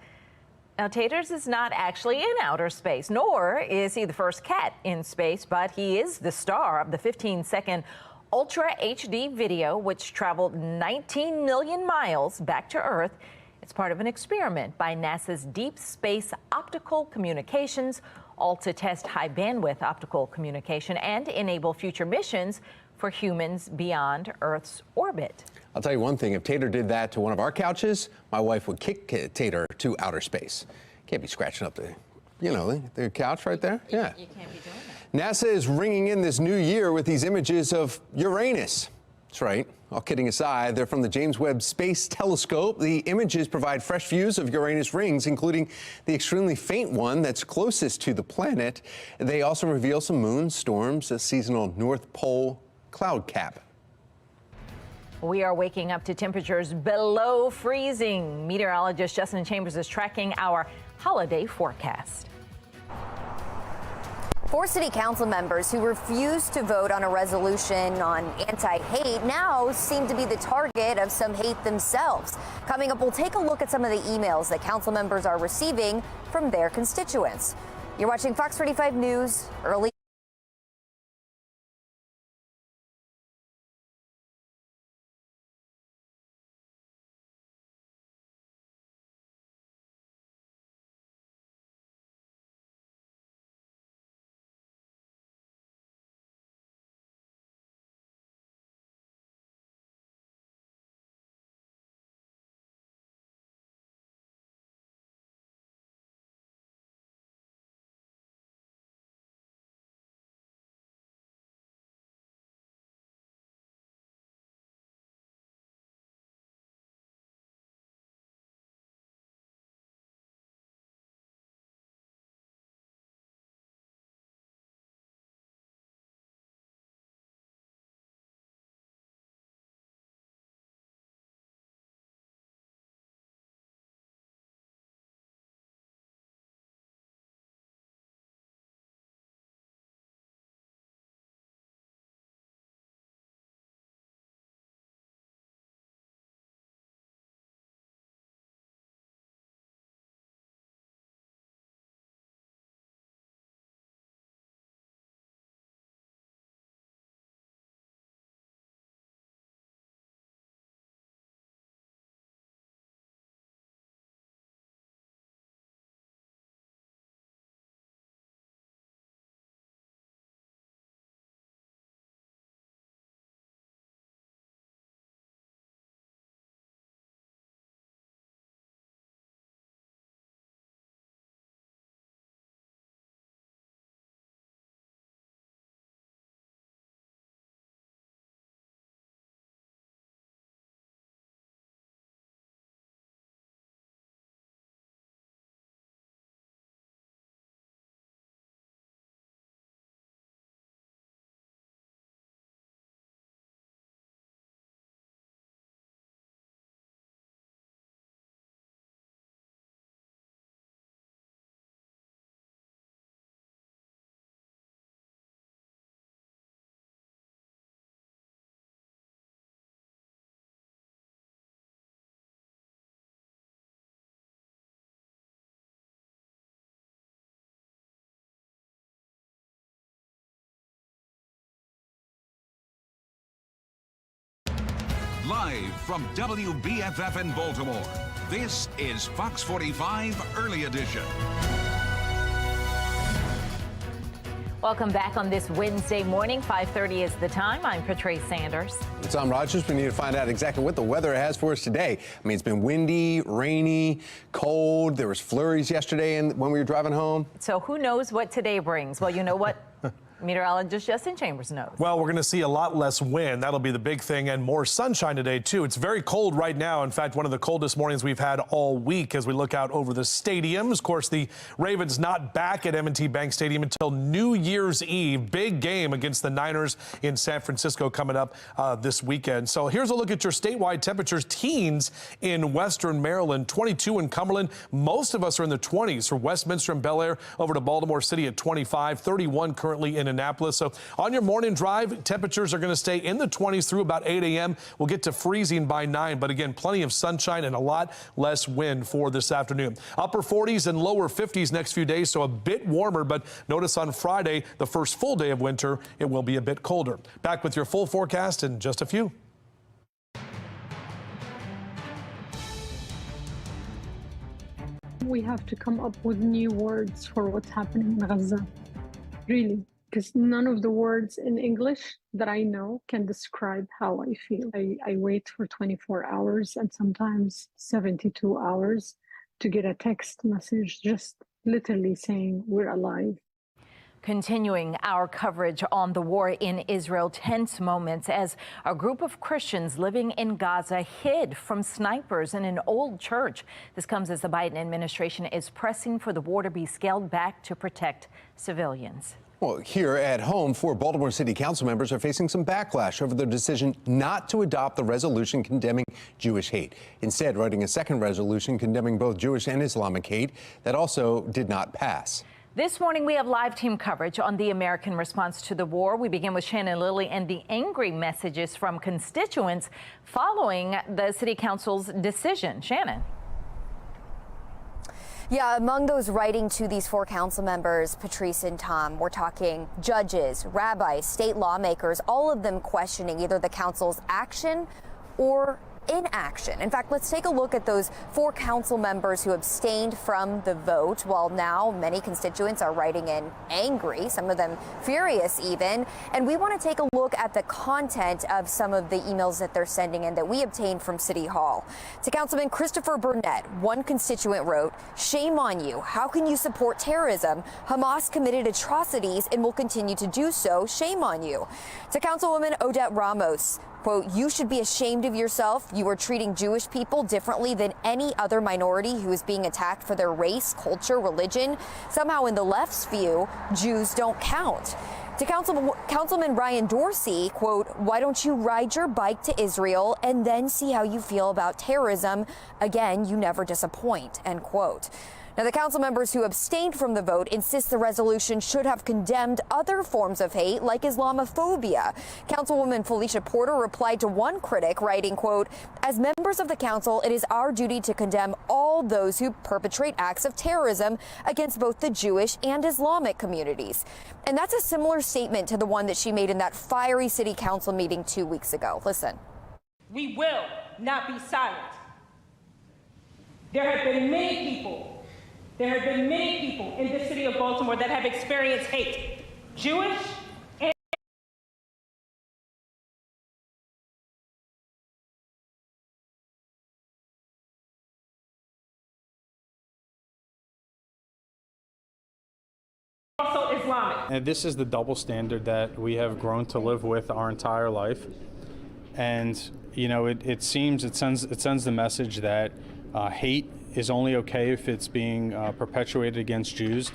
Now, Taters is not actually in outer space, nor is he the first cat in space, but he is the star of the 15-second Ultra HD video, which traveled 19 million miles back to Earth. It's part of an experiment by NASA's Deep Space Optical Communications, all to test high bandwidth optical communication and enable future missions for humans beyond Earth's orbit. I'll tell you one thing, if Tater did that to one of our couches, my wife would kick Tater to outer space. Can't be scratching up the couch right there. Yeah. You can't be doing that. NASA is ringing in this new year with these images of Uranus. That's right. All kidding aside, they're from the James Webb Space Telescope. The images provide fresh views of Uranus rings, including the extremely faint one that's closest to the planet. They also reveal some moon storms, a seasonal North Pole cloud cap. We are waking up to temperatures below freezing. Meteorologist Justin Chambers is tracking our holiday forecast. 4 city council members who refused to vote on a resolution on anti-hate now seem to be the target of some hate themselves. Coming up, we'll take a look at some of the emails that council members are receiving from their constituents. You're watching Fox 45 News early. Live from WBFF in Baltimore, This is Fox 45 Early Edition. Welcome back on this Wednesday morning. 5:30 is the time. I'm Patrice Sanders. It's Tom Rogers. We need to find out exactly what the weather has for us today. I mean, it's been windy, rainy, cold. There was flurries yesterday when we were driving home. So who knows what today brings? Well, you know what? Meteorologist Justin Chambers knows. Well, we're going to see a lot less wind. That'll be the big thing, and more sunshine today, too. It's very cold right now. In fact, one of the coldest mornings we've had all week as we look out over the stadiums. Of course, the Ravens not back at M&T Bank Stadium until New Year's Eve. Big game against the Niners in San Francisco coming up this weekend. So here's a look at your statewide temperatures. Teens in western Maryland, 22 in Cumberland. Most of us are in the 20s for Westminster and Bel Air over to Baltimore City at 25, 31 currently in Annapolis. So on your morning drive, temperatures are going to stay in the 20s through about 8 a.m. We'll get to freezing by 9, but again, plenty of sunshine and a lot less wind for this afternoon. Upper 40s and lower 50s next few days, so a bit warmer, but notice on Friday, the first full day of winter, it will be a bit colder. Back with your full forecast in just a few. We have to come up with new words for what's happening in Gaza, really. Because none of the words in English that I know can describe how I feel. I wait for 24 hours and sometimes 72 hours to get a text message just literally saying we're alive. Continuing our coverage on the war in Israel, tense moments as a group of Christians living in Gaza hid from snipers in an old church. This comes as the Biden administration is pressing for the war to be scaled back to protect civilians. Well, here at home, 4 Baltimore City Council members are facing some backlash over their decision not to adopt the resolution condemning Jewish hate. Instead, writing a second resolution condemning both Jewish and Islamic hate that also did not pass. This morning, we have live team coverage on the American response to the war. We begin with Shannon Lilly and the angry messages from constituents following the City Council's decision. Shannon. Yeah, among those writing to these 4 council members, Patrice and Tom, we're talking judges, rabbis, state lawmakers, all of them questioning either the council's action or inaction. In fact, let's take a look at those 4 council members who abstained from the vote. While now many constituents are writing in angry, some of them furious even. And we want to take a look at the content of some of the emails that they're sending in that we obtained from City Hall. To Councilman Christopher Burnett, one constituent wrote, "Shame on you. How can you support terrorism? Hamas committed atrocities and will continue to do so. Shame on you." To Councilwoman Odette Ramos, quote, "You should be ashamed of yourself. You are treating Jewish people differently than any other minority who is being attacked for their race, culture, religion. Somehow in the left's view, Jews don't count." To Councilman Ryan Dorsey, quote, "Why don't you ride your bike to Israel and then see how you feel about terrorism? Again, you never disappoint," end quote. Now, the council members who abstained from the vote insist the resolution should have condemned other forms of hate like Islamophobia. Councilwoman Felicia Porter replied to one critic, writing, quote, "As members of the council, it is our duty to condemn all those who perpetrate acts of terrorism against both the Jewish and Islamic communities." And that's a similar statement to the one that she made in that fiery city council meeting 2 weeks ago. Listen. "We will not be silent. There have been many people in the city of Baltimore that have experienced hate, Jewish and also Islamic. And this is the double standard that we have grown to live with our entire life. And, you know, it sends the message that hate is only okay if it's being perpetuated against Jews.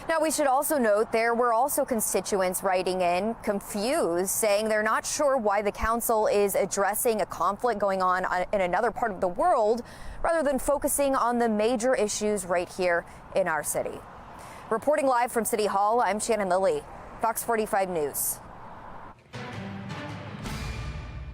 Now, we should also note there were also constituents writing in confused, saying they're not sure why the council is addressing a conflict going on in another part of the world rather than focusing on the major issues right here in our city. Reporting live from City Hall, I'm Shannon Lilly, Fox 45 News.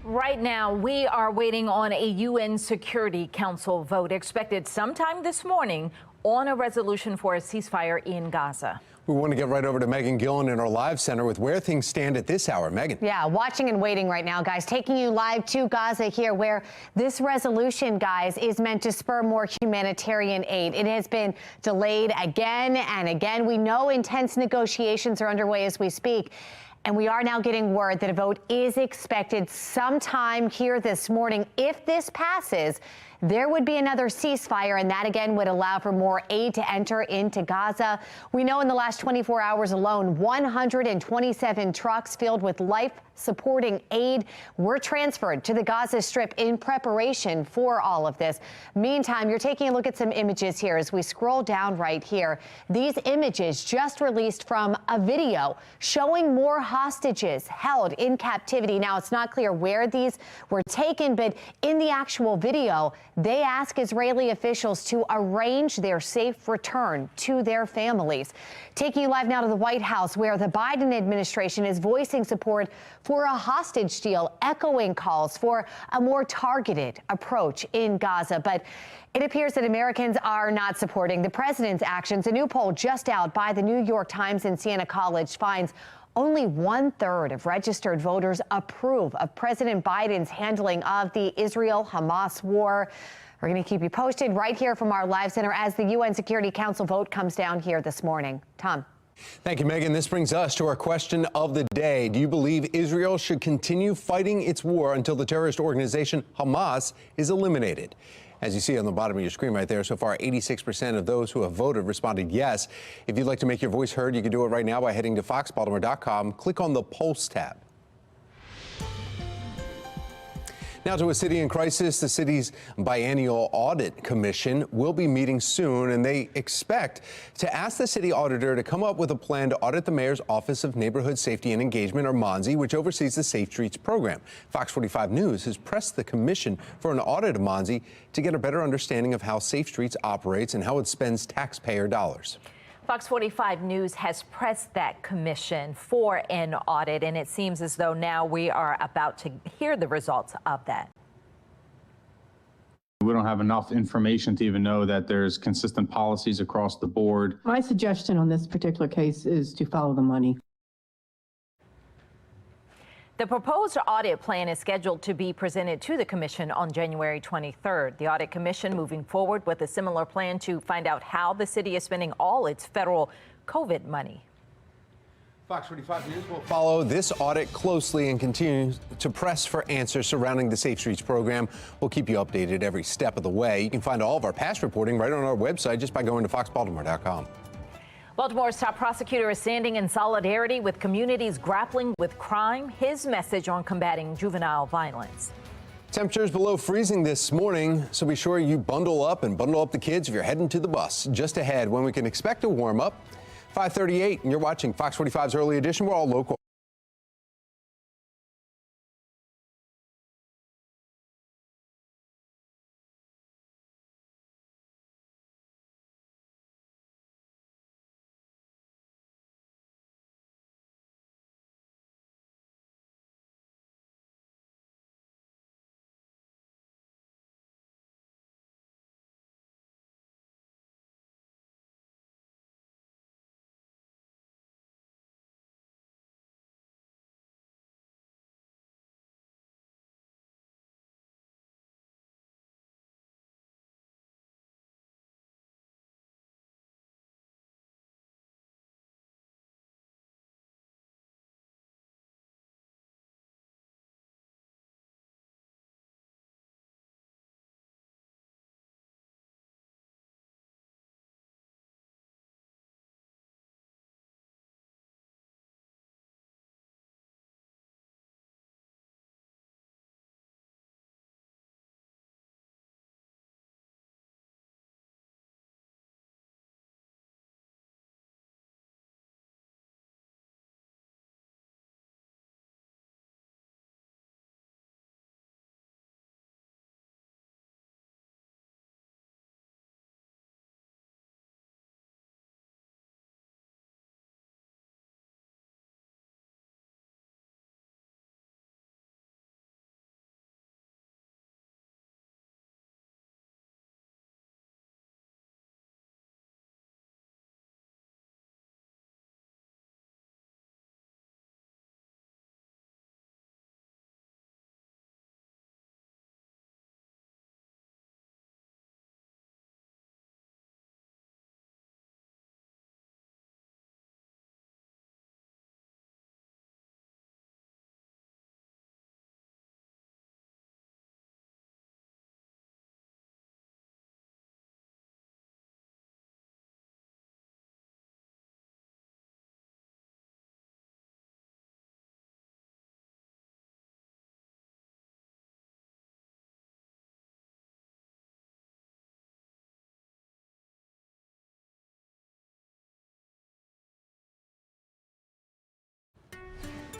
Right now, we are waiting on a UN Security Council vote expected sometime this morning on a resolution for a ceasefire in Gaza. We want to get right over to Megan Gillen in our live center with where things stand at this hour. Megan. Yeah, watching and waiting right now, guys. Taking you live to Gaza here, where this resolution, guys, is meant to spur more humanitarian aid. It has been delayed again and again. We know intense negotiations are underway as we speak. And we are now getting word that a vote is expected sometime here this morning. If this passes, there would be another ceasefire, and that again would allow for more aid to enter into Gaza. We know in the last 24 hours alone, 127 trucks filled with life-supporting aid were transferred to the Gaza Strip in preparation for all of this. Meantime, you're taking a look at some images here as we scroll down right here. These images just released from a video showing more hostages held in captivity. Now, it's not clear where these were taken, but in the actual video, they ask Israeli officials to arrange their safe return to their families. Taking you live now to the White House, where the Biden administration is voicing support for a hostage deal, echoing calls for a more targeted approach in Gaza. But it appears that Americans are not supporting the president's actions. A new poll just out by the New York Times and Siena College finds only 1/3 of registered voters approve of President Biden's handling of the Israel-Hamas war. We're going to keep you posted right here from our live center as the UN Security Council vote comes down here this morning. Tom. Thank you, Megan. This brings us to our question of the day. Do you believe Israel should continue fighting its war until the terrorist organization Hamas is eliminated? As you see on the bottom of your screen right there, so far 86% of those who have voted responded yes. If you'd like to make your voice heard, you can do it right now by heading to foxbaltimore.com. Click on the Pulse tab. Now to a city in crisis. The city's biennial audit commission will be meeting soon, and they expect to ask the city auditor to come up with a plan to audit the mayor's Office of Neighborhood Safety and Engagement, or MONSE, which oversees the Safe Streets program. Fox 45 News has pressed the commission for an audit of MONSE to get a better understanding of how Safe Streets operates and how it spends taxpayer dollars. Fox 45 News has pressed that commission for an audit, and it seems as though now we are about to hear the results of that. We don't have enough information to even know that there's consistent policies across the board. My suggestion on this particular case is to follow the money. The proposed audit plan is scheduled to be presented to the commission on January 23rd. The audit commission moving forward with a similar plan to find out how the city is spending all its federal COVID money. Fox 45 News will follow this audit closely and continue to press for answers surrounding the Safe Streets program. We'll keep you updated every step of the way. You can find all of our past reporting right on our website just by going to foxbaltimore.com. Baltimore's top prosecutor is standing in solidarity with communities grappling with crime. His message on combating juvenile violence. Temperatures below freezing this morning, so be sure you bundle up the kids if you're heading to the bus. Just ahead, when we can expect a warm up, 5:38, and you're watching Fox 45's Early Edition. We're all local.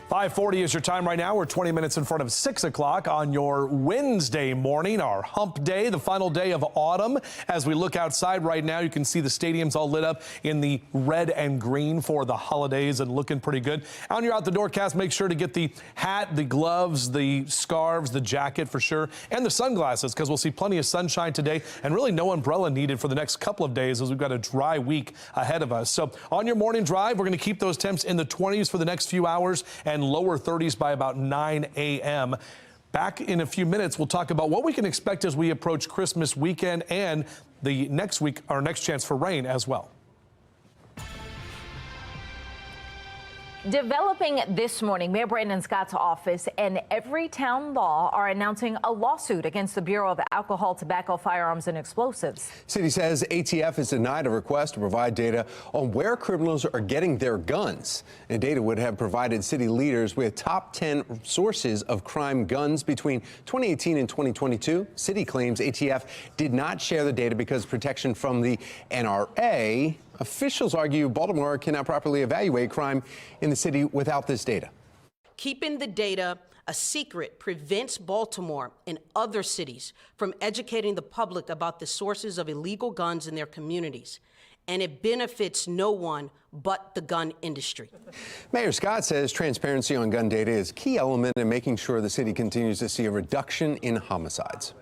5:40 is your time right now. We're 20 minutes in front of 6 o'clock on your Wednesday morning, our hump day, the final day of autumn. As we look outside right now, you can see the stadiums all lit up in the red and green for the holidays and looking pretty good. On your out the door cast, make sure to get the hat, the gloves, the scarves, the jacket for sure, and the sunglasses, because we'll see plenty of sunshine today and really no umbrella needed for the next couple of days as we've got a dry week ahead of us. So on your morning drive, we're going to keep those temps in the 20s for the next few hours and lower 30s by about 9 a.m. Back in a few minutes, we'll talk about what we can expect as we approach Christmas weekend and the next week, our next chance for rain as well. Developing this morning, Mayor Brandon Scott's office and Everytown Law are announcing a lawsuit against the Bureau of Alcohol, Tobacco, Firearms, and Explosives. City says ATF has denied a request to provide data on where criminals are getting their guns. And data would have provided city leaders with top 10 sources of crime guns between 2018 and 2022. City claims ATF did not share the data because of protection from the NRA. Officials argue Baltimore cannot properly evaluate crime in the city without this data. Keeping the data a secret prevents Baltimore and other cities from educating the public about the sources of illegal guns in their communities. And it benefits no one but the gun industry. Mayor Scott says transparency on gun data is a key element in making sure the city continues to see a reduction in homicides.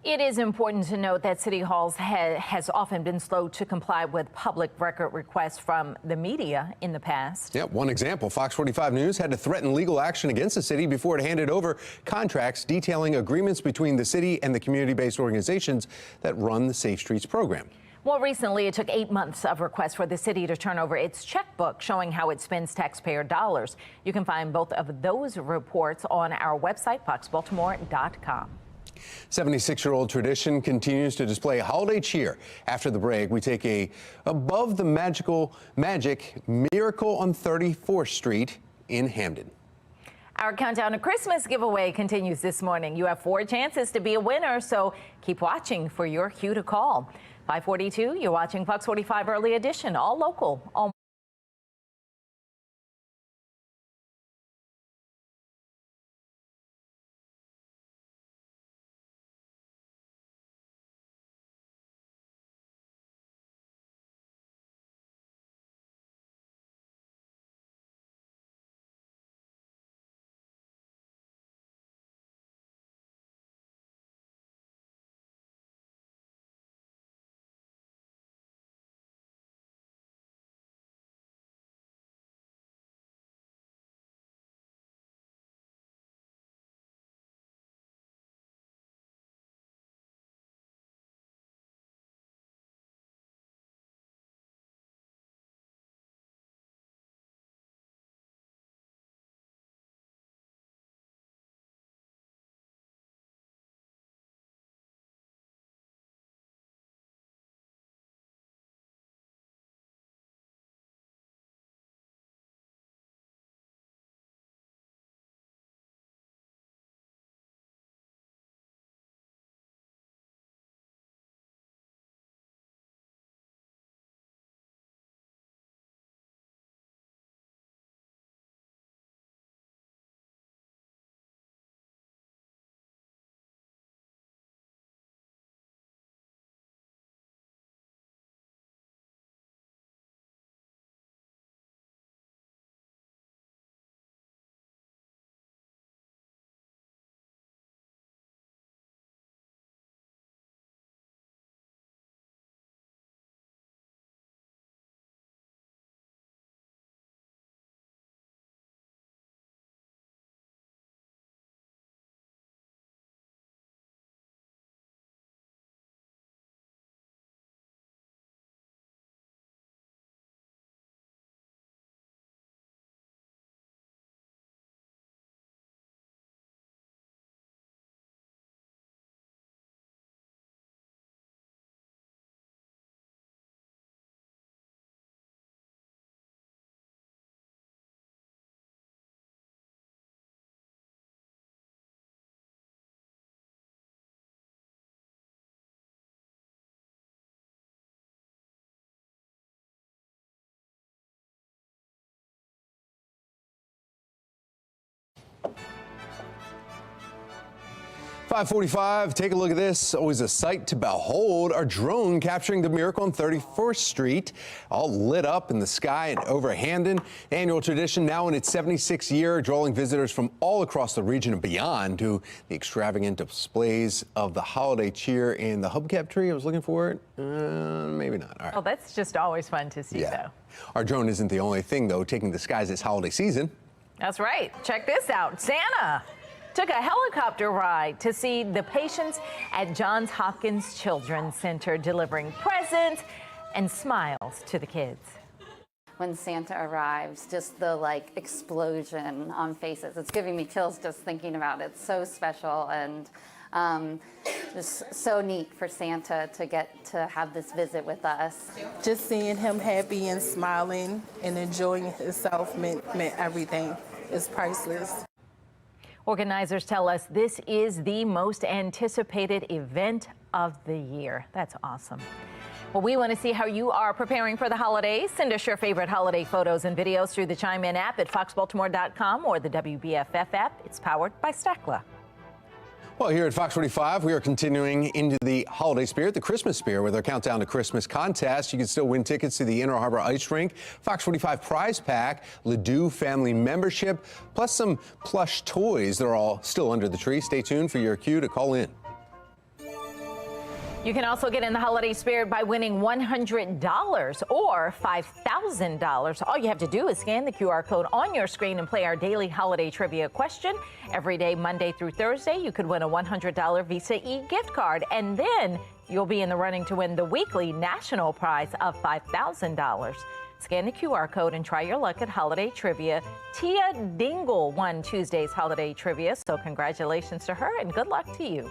It is important to note that City Hall has often been slow to comply with public record requests from the media in the past. Yeah, one example, Fox 45 News had to threaten legal action against the city before it handed over contracts detailing agreements between the city and the community-based organizations that run the Safe Streets program. More recently, it took 8 months of requests for the city to turn over its checkbook showing how it spends taxpayer dollars. You can find both of those reports on our website, foxbaltimore.com. 76-year-old tradition continues to display holiday cheer. After the break, we take a above the magic miracle on 34th Street in Hamden. Our countdown to Christmas giveaway continues this morning. You have 4 chances to be a winner, so keep watching for your cue to call. 5:42, you're watching Fox 45 Early Edition, all local, all 545, take a look at this. Always a sight to behold. Our drone capturing the miracle on 34th Street, all lit up in the sky and over Hamden. Annual tradition now in its 76th year, drawing visitors from all across the region and beyond to the extravagant displays of the holiday cheer in the hubcap tree. I was looking for it. Maybe not. All right. Well, that's just always fun to see, though. Our drone isn't the only thing, though, taking the skies this holiday season. That's right. Check this out. Santa took a helicopter ride to see the patients at Johns Hopkins Children's Center delivering presents and smiles to the kids. When Santa arrives, just the explosion on faces. It's giving me chills just thinking about it. It's so special and just so neat for Santa to get to have this visit with us. Just seeing him happy and smiling and enjoying himself meant everything. It's priceless. Organizers tell us this is the most anticipated event of the year. That's awesome. Well, we want to see how you are preparing for the holidays. Send us your favorite holiday photos and videos through the Chime In app at foxbaltimore.com or the WBFF app. It's powered by Stackla. Well, here at Fox 45, we are continuing into the holiday spirit, the Christmas spirit, with our Countdown to Christmas contest. You can still win tickets to the Inner Harbor Ice Rink, Fox 45 prize pack, Ledoux family membership, plus some plush toys that are all still under the tree. Stay tuned for your cue to call in. You can also get in the holiday spirit by winning $100 or $5,000. All you have to do is scan the QR code on your screen and play our daily holiday trivia question. Every day, Monday through Thursday, you could win a $100 Visa e-gift card, and then you'll be in the running to win the weekly national prize of $5,000. Scan the QR code and try your luck at holiday trivia. Tia Dingle won Tuesday's holiday trivia, so congratulations to her and good luck to you.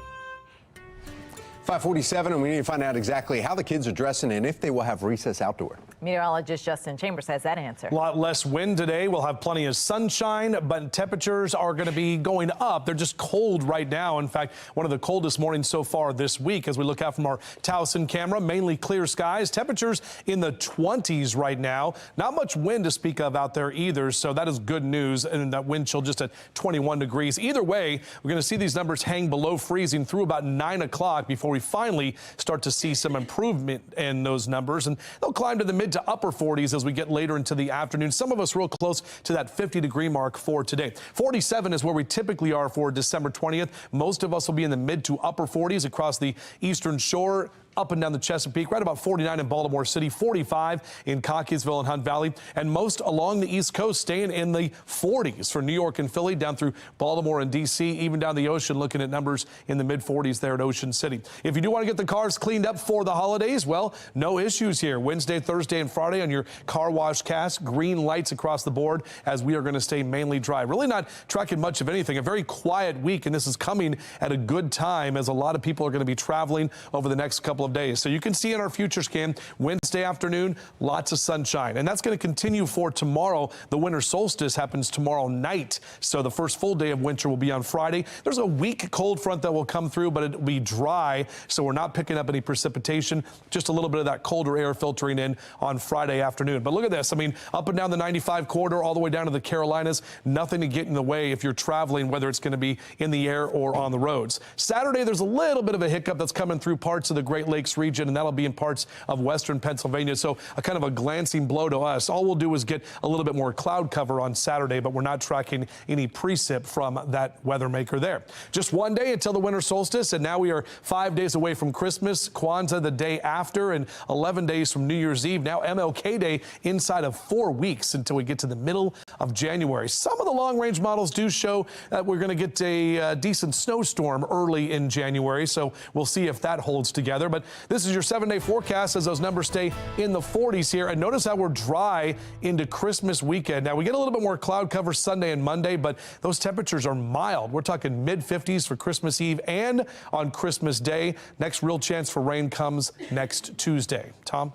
547, and we need to find out exactly how the kids are dressing and if they will have recess outdoor. Meteorologist Justin Chambers has that answer. A lot less wind today. We'll have plenty of sunshine, but temperatures are going to be going up. They're just cold right now. In fact, one of the coldest mornings so far this week as we look out from our Towson camera. Mainly clear skies. Temperatures in the 20s right now. Not much wind to speak of out there either, so that is good news. And that wind chill just at 21 degrees. Either way, we're going to see these numbers hang below freezing through about 9 o'clock before we finally start to see some improvement in those numbers. And they'll climb to the mid to upper 40s as we get later into the afternoon. Some of us real close to that 50-degree mark for today. 47 is where we typically are for December 20th. Most of us will be in the mid to upper 40s across the eastern shore, up and down the Chesapeake, right about 49 in Baltimore City, 45 in Cockeysville and Hunt Valley, and most along the East Coast staying in the 40s for New York and Philly, down through Baltimore and D.C., even down the ocean, looking at numbers in the mid-40s there at Ocean City. If you do want to get the cars cleaned up for the holidays, well, no issues here. Wednesday, Thursday, and Friday on your car wash cast, green lights across the board as we are going to stay mainly dry. Really not tracking much of anything. A very quiet week, and this is coming at a good time as a lot of people are going to be traveling over the next couple of days. So you can see in our future scan, Wednesday afternoon, lots of sunshine. And that's going to continue for tomorrow. The winter solstice happens tomorrow night. So the first full day of winter will be on Friday. There's a weak cold front that will come through, but it'll be dry. So we're not picking up any precipitation. Just a little bit of that colder air filtering in on Friday afternoon. But look at this. I mean, up and down the 95 corridor, all the way down to the Carolinas, nothing to get in the way if you're traveling, whether it's going to be in the air or on the roads. Saturday, there's a little bit of a hiccup that's coming through parts of the Great Lakes region, and that'll be in parts of western Pennsylvania. So a kind of a glancing blow to us. All we'll do is get a little bit more cloud cover on Saturday, but we're not tracking any precip from that weather maker there. Just one day until the winter solstice, and now we are 5 days away from Christmas, Kwanzaa the day after, and 11 days from New Year's Eve. Now MLK Day inside of 4 weeks until we get to the middle of January. Some of the long-range models do show that we're going to get a decent snowstorm early in January, so we'll see if that holds together. But this is your 7-day forecast as those numbers stay in the 40s here. And notice how we're dry into Christmas weekend. Now, we get a little bit more cloud cover Sunday and Monday, but those temperatures are mild. We're talking mid-50s for Christmas Eve and on Christmas Day. Next real chance for rain comes next Tuesday. Tom?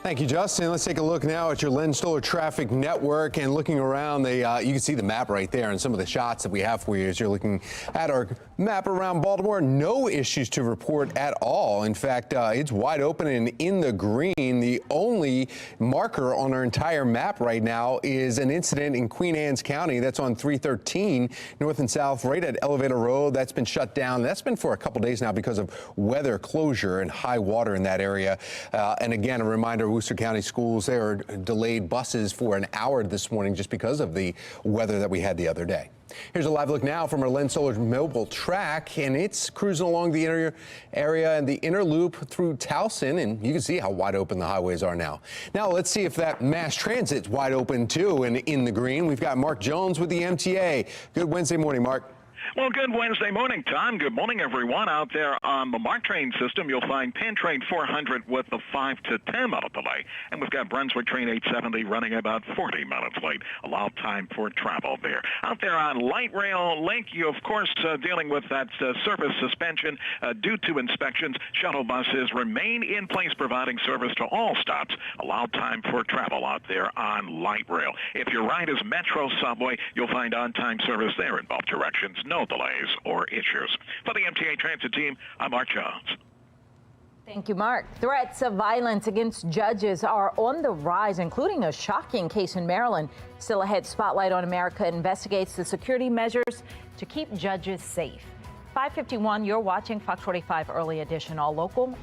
Thank you, Justin. Let's take a look now at your Len Stoller traffic network, and looking around, you can see the map right there and some of the shots that we have for you as you're looking at our map around Baltimore. No issues to report at all. In fact, it's wide open and in the green. The only marker on our entire map right now is an incident in Queen Anne's County. That's on 313 north and south right at Elevator Road. That's been shut down. That's been for a couple days now because of weather closure and high water in that area. And again, a reminder, Worcester County schools, they are delayed buses for an hour this morning just because of the weather that we had the other day. Here's a live look now from our Len Stoller mobile track, and it's cruising along the inner area and the inner loop through Towson, and you can see how wide open the highways are now. Now let's see if that mass transit's wide open too and in the green. We've got Mark Jones with the MTA. Good Wednesday morning, Mark. Well, good Wednesday morning, Tom. Good morning, everyone. Out there on the MARC train system, you'll find Penn Train 400 with the 5 to 10 minute delay. And we've got Brunswick Train 870 running about 40 minutes late. Allowed time for travel there. Out there on Light Rail Link, you, of course, dealing with that service suspension due to inspections. Shuttle buses remain in place, providing service to all stops. Allowed time for travel out there on Light Rail. If your ride is Metro Subway, you'll find on-time service there in both directions. No delays or issues. For the MTA Transit team, I'm Mark Jones. Thank you, Mark. Threats of violence against judges are on the rise, including a shocking case in Maryland. Still ahead, Spotlight on America investigates the security measures to keep judges safe. 5:51, you're watching Fox 45 Early Edition, all local.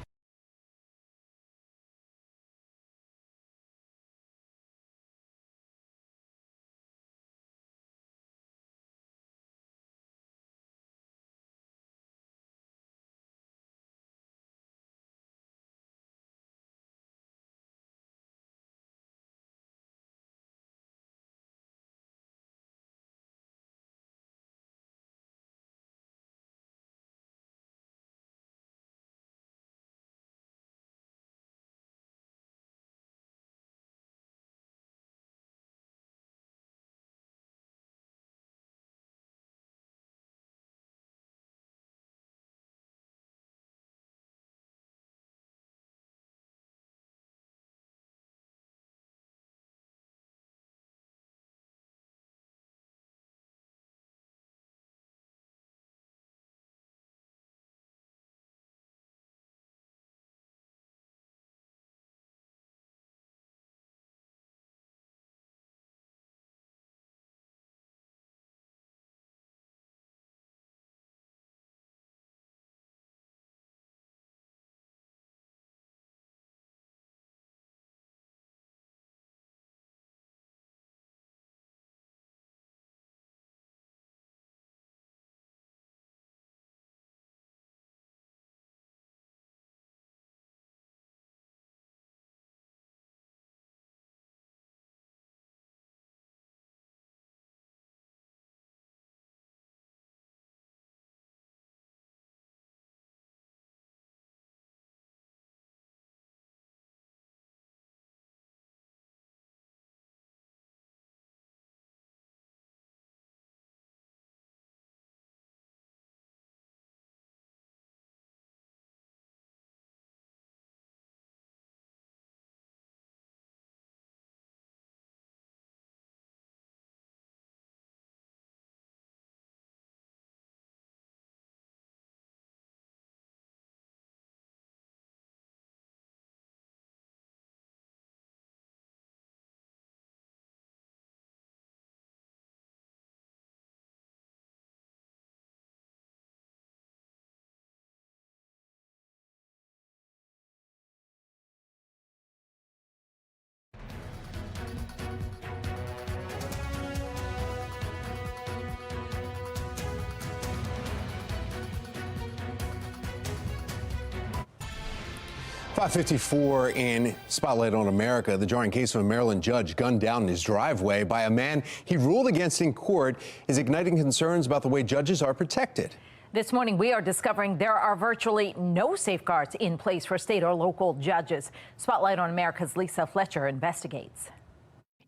.54 in Spotlight on America. The jarring case of a Maryland judge gunned down in his driveway by a man he ruled against in court is igniting concerns about the way judges are protected. This morning, we are discovering there are virtually no safeguards in place for state or local judges. Spotlight on America's Lisa Fletcher investigates.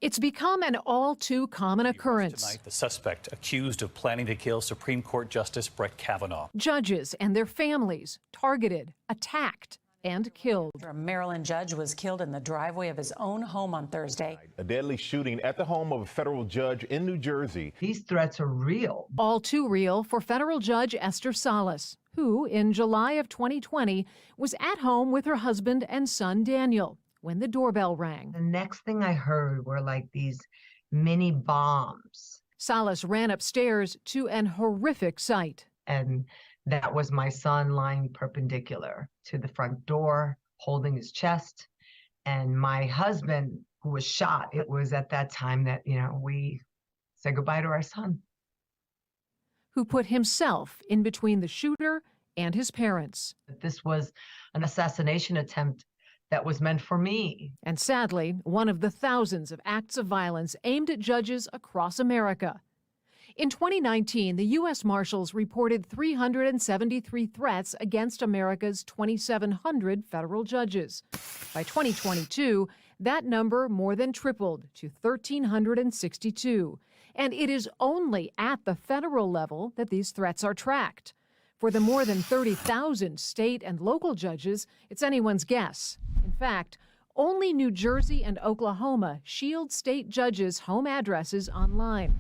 It's become an all too common occurrence. Tonight, the suspect accused of planning to kill Supreme Court Justice Brett Kavanaugh. Judges and their families targeted, attacked. and killed. A Maryland judge was killed in the driveway of his own home on Thursday. A deadly shooting at the home of a federal judge in New Jersey. These threats are real. All too real for federal judge Esther Salas, who in July of 2020 was at home with her husband and son Daniel when the doorbell rang. The next thing I heard were like these mini bombs. Salas ran upstairs to an horrific sight. And that was my son lying perpendicular to the front door, holding his chest. And my husband, who was shot, it was at that time that, we said goodbye to our son. Who put himself in between the shooter and his parents. This was an assassination attempt that was meant for me. And sadly, one of the thousands of acts of violence aimed at judges across America. In 2019, the U.S. Marshals reported 373 threats against America's 2,700 federal judges. By 2022, that number more than tripled to 1,362. And it is only at the federal level that these threats are tracked. For the more than 30,000 state and local judges, it's anyone's guess. In fact, only New Jersey and Oklahoma shield state judges' home addresses online.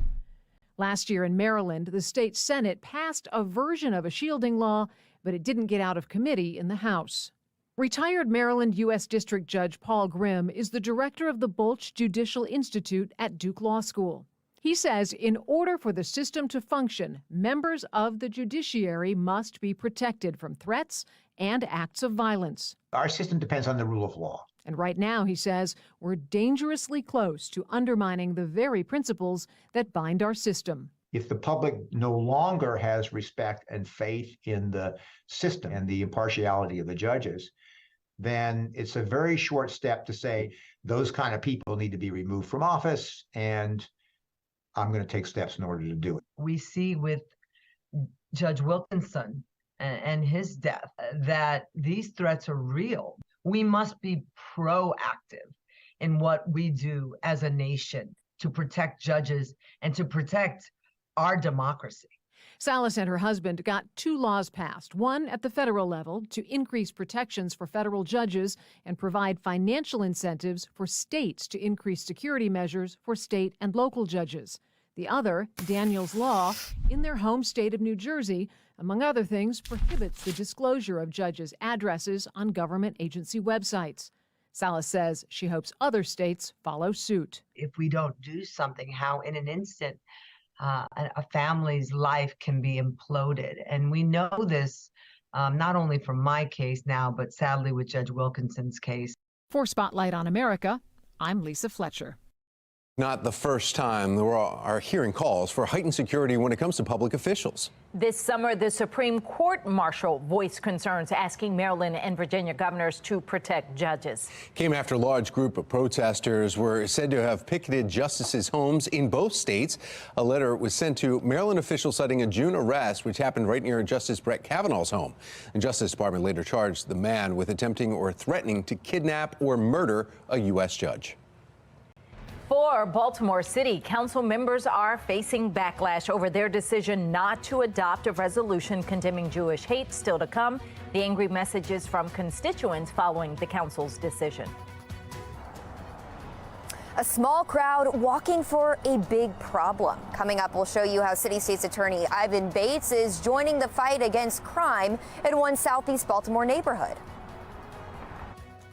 Last year in Maryland, the state Senate passed a version of a shielding law, but it didn't get out of committee in the House. Retired Maryland U.S. District Judge Paul Grimm is the director of the Bulch Judicial Institute at Duke Law School. He says in order for the system to function, members of the judiciary must be protected from threats and acts of violence. Our system depends on the rule of law. And right now, he says, we're dangerously close to undermining the very principles that bind our system. If the public no longer has respect and faith in the system and the impartiality of the judges, then it's a very short step to say those kind of people need to be removed from office, and I'm going to take steps in order to do it. We see with Judge Wilkinson and his death that these threats are real. We must be proactive in what we do as a nation to protect judges and to protect our democracy. Salas and her husband got 2 laws passed, one at the federal level to increase protections for federal judges and provide financial incentives for states to increase security measures for state and local judges. The other, Daniel's Law, in their home state of New Jersey, among other things, prohibits the disclosure of judges' addresses on government agency websites. Salas says she hopes other states follow suit. If we don't do something, how in an instant a family's life can be imploded. And we know this not only from my case now, but sadly with Judge Wilkinson's case. For Spotlight on America, I'm Lisa Fletcher. Not the first time there are hearing calls for heightened security when it comes to public officials. This summer, the Supreme Court marshal voiced concerns asking Maryland and Virginia governors to protect judges. Came after a large group of protesters were said to have picketed justices' homes in both states. A letter was sent to Maryland officials citing a June arrest, which happened right near Justice Brett Kavanaugh's home. The Justice Department later charged the man with attempting or threatening to kidnap or murder a U.S. judge. For Baltimore City, council members are facing backlash over their decision not to adopt a resolution condemning Jewish hate. Still to come, the angry messages from constituents following the council's decision. A small crowd walking for a big problem. Coming up, we'll show you how City State's Attorney Ivan Bates is joining the fight against crime in one Southeast Baltimore neighborhood.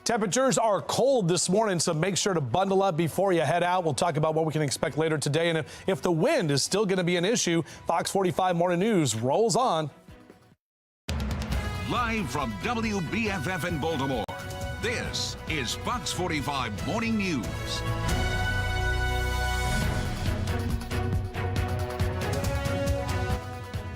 Temperatures are cold this morning, so make sure to bundle up before you head out. We'll talk about what we can expect later today. And if the wind is still going to be an issue, Fox 45 Morning News rolls on. Live from WBFF in Baltimore, this is Fox 45 Morning News.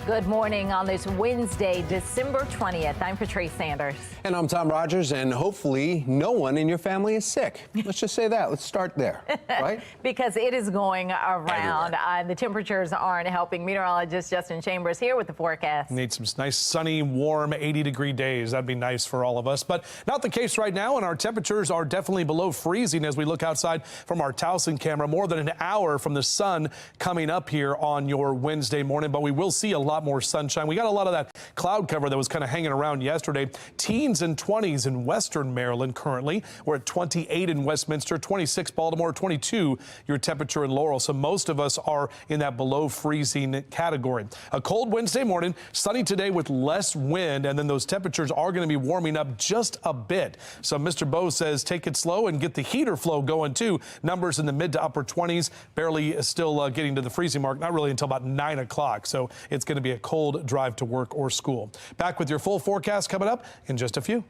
Good morning on this Wednesday, December 20th. I'm Patrice Sanders. And I'm Tom Rogers, and hopefully no one in your family is sick. Let's just say that. Let's start there, right? Because it is going around. The temperatures aren't helping. Meteorologist Justin Chambers here with the forecast. Need some nice sunny, warm 80-degree days. That'd be nice for all of us, but not the case right now, and our temperatures are definitely below freezing as we look outside from our Towson camera. More than an hour from the sun coming up here on your Wednesday morning, but we will see a lot lot more sunshine. We got a lot of that cloud cover that was kind of hanging around yesterday. Teens and 20s in western Maryland currently. We're at 28 in Westminster, 26 Baltimore, 22 your temperature in Laurel. So most of us are in that below freezing category. A cold Wednesday morning, sunny today with less wind, and then those temperatures are going to be warming up just a bit. So Mr. Bowe says take it slow and get the heater flow going too. Numbers in the mid to upper 20s, barely still getting to the freezing mark, not really until about 9 o'clock. So it's going to be a cold drive to work or school. Back with your full forecast coming up in just a few.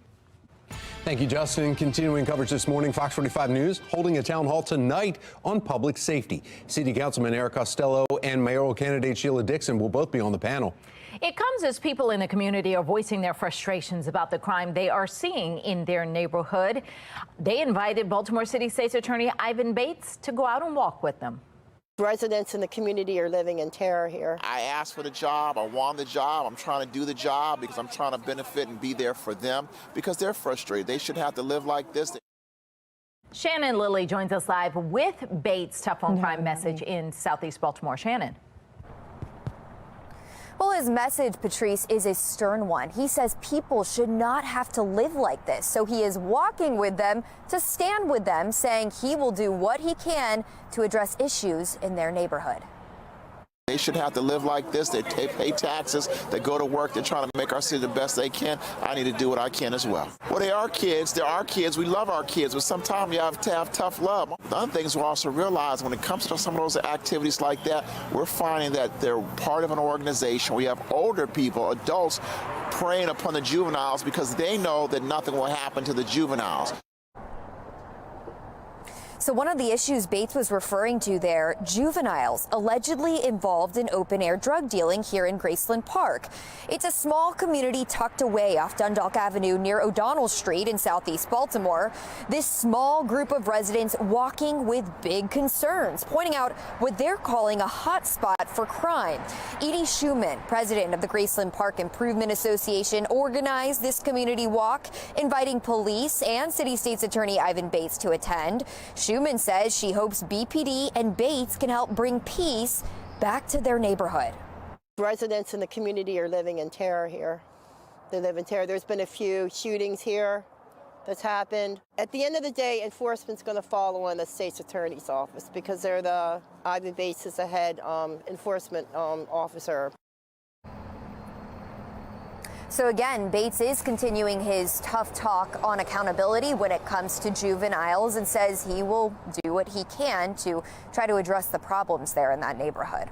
Thank you, Justin. Continuing coverage this morning, Fox 45 News holding a town hall tonight on public safety. City Councilman Eric Costello and mayoral candidate Sheila Dixon will both be on the panel. It comes as people in the community are voicing their frustrations about the crime they are seeing in their neighborhood. They invited Baltimore City State's Attorney Ivan Bates to go out and walk with them. Residents in the community are living in terror here. I asked for the job. I want the job. I'm trying to do the job because I'm trying to benefit and be there for them because they're frustrated. They should have to live like this. Shannon Lilly joins us live with Bates' tough on crime message in Southeast Baltimore. Shannon. Well, his message, Patrice, is a stern one. He says people should not have to live like this. So he is walking with them to stand with them, saying he will do what he can to address issues in their neighborhood. They should have to live like this. They pay taxes. They go to work. They're trying to make our city the best they can. I need to do what I can as well. Well, they are kids. They're our kids. We love our kids, but sometimes you have to have tough love. The other things we also realize when it comes to some of those activities like that, we're finding that they're part of an organization. We have older people, adults, preying upon the juveniles because they know that nothing will happen to the juveniles. So one of the issues Bates was referring to there, juveniles allegedly involved in open-air drug dealing here in Graceland Park. It's a small community tucked away off Dundalk Avenue near O'Donnell Street in Southeast Baltimore. This small group of residents walking with big concerns, pointing out what they're calling a hot spot for crime. Edie Schumann, president of the Graceland Park Improvement Association, organized this community walk, inviting police and City State's Attorney Ivan Bates to attend. Schumann says she hopes BPD and Bates can help bring peace back to their neighborhood. Residents in the community are living in terror here. They live in terror. There's been a few shootings here that's happened. At the end of the day, enforcement's going to follow on the state's attorney's office because they're the Ivan Bates is the head enforcement officer. So again, Bates is continuing his tough talk on accountability when it comes to juveniles and says he will do what he can to try to address the problems there in that neighborhood.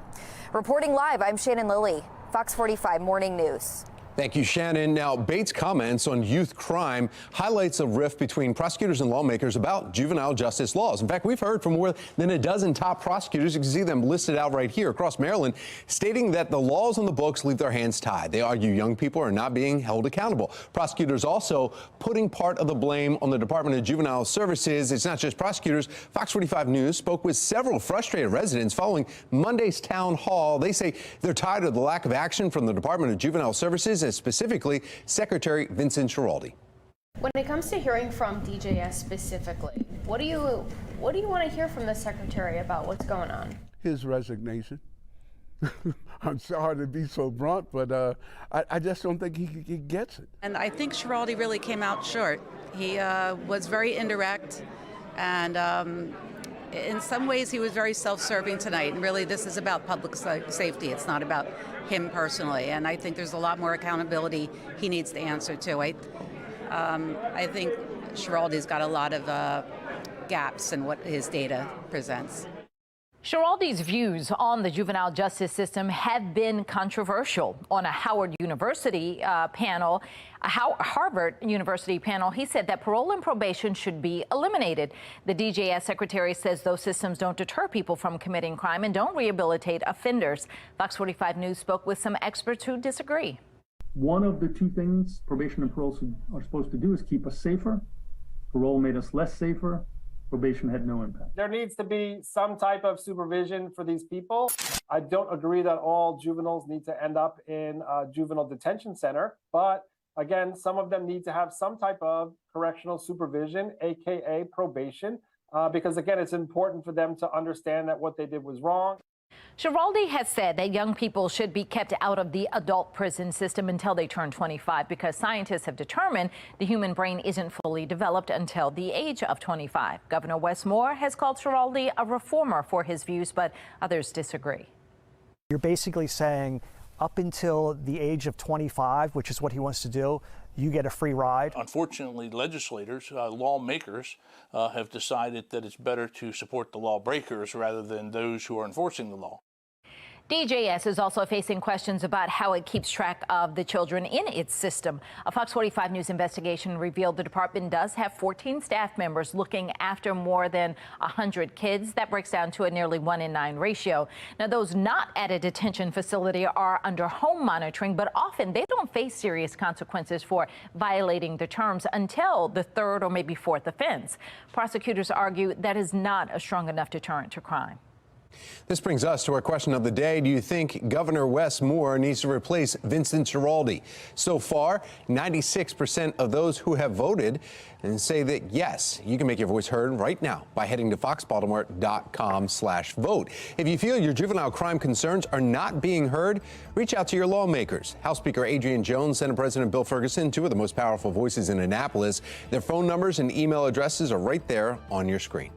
Reporting live, I'm Shannon Lilly, Fox 45 Morning News. Thank you, Shannon. Now, Bates' comments on youth crime highlights a rift between prosecutors and lawmakers about juvenile justice laws. In fact, we've heard from more than a dozen top prosecutors. You can see them listed out right here across Maryland, stating that the laws on the books leave their hands tied. They argue young people are not being held accountable. Prosecutors also putting part of the blame on the Department of Juvenile Services. It's not just prosecutors. Fox 45 News spoke with several frustrated residents following Monday's town hall. They say they're tired of the lack of action from the Department of Juvenile Services, and specifically Secretary Vincent Schiraldi. When it comes to hearing from DJS specifically, what do you want to hear from the secretary about what's going on? His resignation. I'm sorry to be so blunt, but I just don't think he gets it. And I think Schiraldi really came out short. He was very indirect, and in some ways he was very self-serving tonight. And really, this is about public safety. It's not about him personally. And I think there's a lot more accountability he needs to answer to. I think Schiraldi's got a lot of gaps in what his data presents. Schiraldi's views on the juvenile justice system have been controversial. On a Harvard University panel, he said that parole and probation should be eliminated. The DJS secretary says those systems don't deter people from committing crime and don't rehabilitate offenders. Fox 45 News spoke with some experts who disagree. One of the two things probation and parole are supposed to do is keep us safer. Parole made us less safer. Probation had no impact. There needs to be some type of supervision for these people. I don't agree that all juveniles need to end up in a juvenile detention center, but again, some of them need to have some type of correctional supervision, aka probation, because again, it's important for them to understand that what they did was wrong. Giraldi has said that young people should be kept out of the adult prison system until they turn 25 because scientists have determined the human brain isn't fully developed until the age of 25. Governor Wes Moore has called Giraldi a reformer for his views, but others disagree. You're basically saying up until the age of 25, which is what he wants to do, you get a free ride. Unfortunately, legislators, lawmakers, have decided that it's better to support the lawbreakers rather than those who are enforcing the law. DJS is also facing questions about how it keeps track of the children in its system. A Fox 45 News investigation revealed the department does have 14 staff members looking after more than 100 kids. That breaks down to a nearly 1 in 9 ratio. Now, those not at a detention facility are under home monitoring, but often they don't face serious consequences for violating the terms until the third or maybe fourth offense. Prosecutors argue that is not a strong enough deterrent to crime. This brings us to our question of the day. Do you think Governor Wes Moore needs to replace Vincent Giraldi? So far, 96% of those who have voted and say that yes. You can make your voice heard right now by heading to foxbaltimore.com/vote. If you feel your juvenile crime concerns are not being heard, reach out to your lawmakers. House Speaker Adrian Jones, Senate President Bill Ferguson, two of the most powerful voices in Annapolis. Their phone numbers and email addresses are right there on your screen.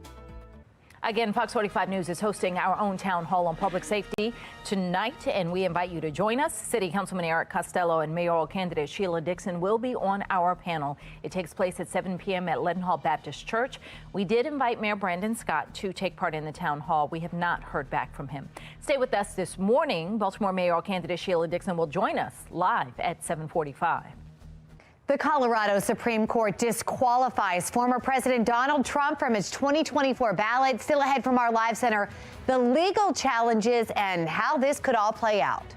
Again, Fox 45 News is hosting our own town hall on public safety tonight, and we invite you to join us. City Councilman Eric Costello and mayoral candidate Sheila Dixon will be on our panel. It takes place at 7 p.m. at Leadenhall Baptist Church. We did invite Mayor Brandon Scott to take part in the town hall. We have not heard back from him. Stay with us this morning. Baltimore mayoral candidate Sheila Dixon will join us live at 7:45. The Colorado Supreme Court disqualifies former President Donald Trump from his 2024 ballot. Still ahead from our live center, the legal challenges and how this could all play out.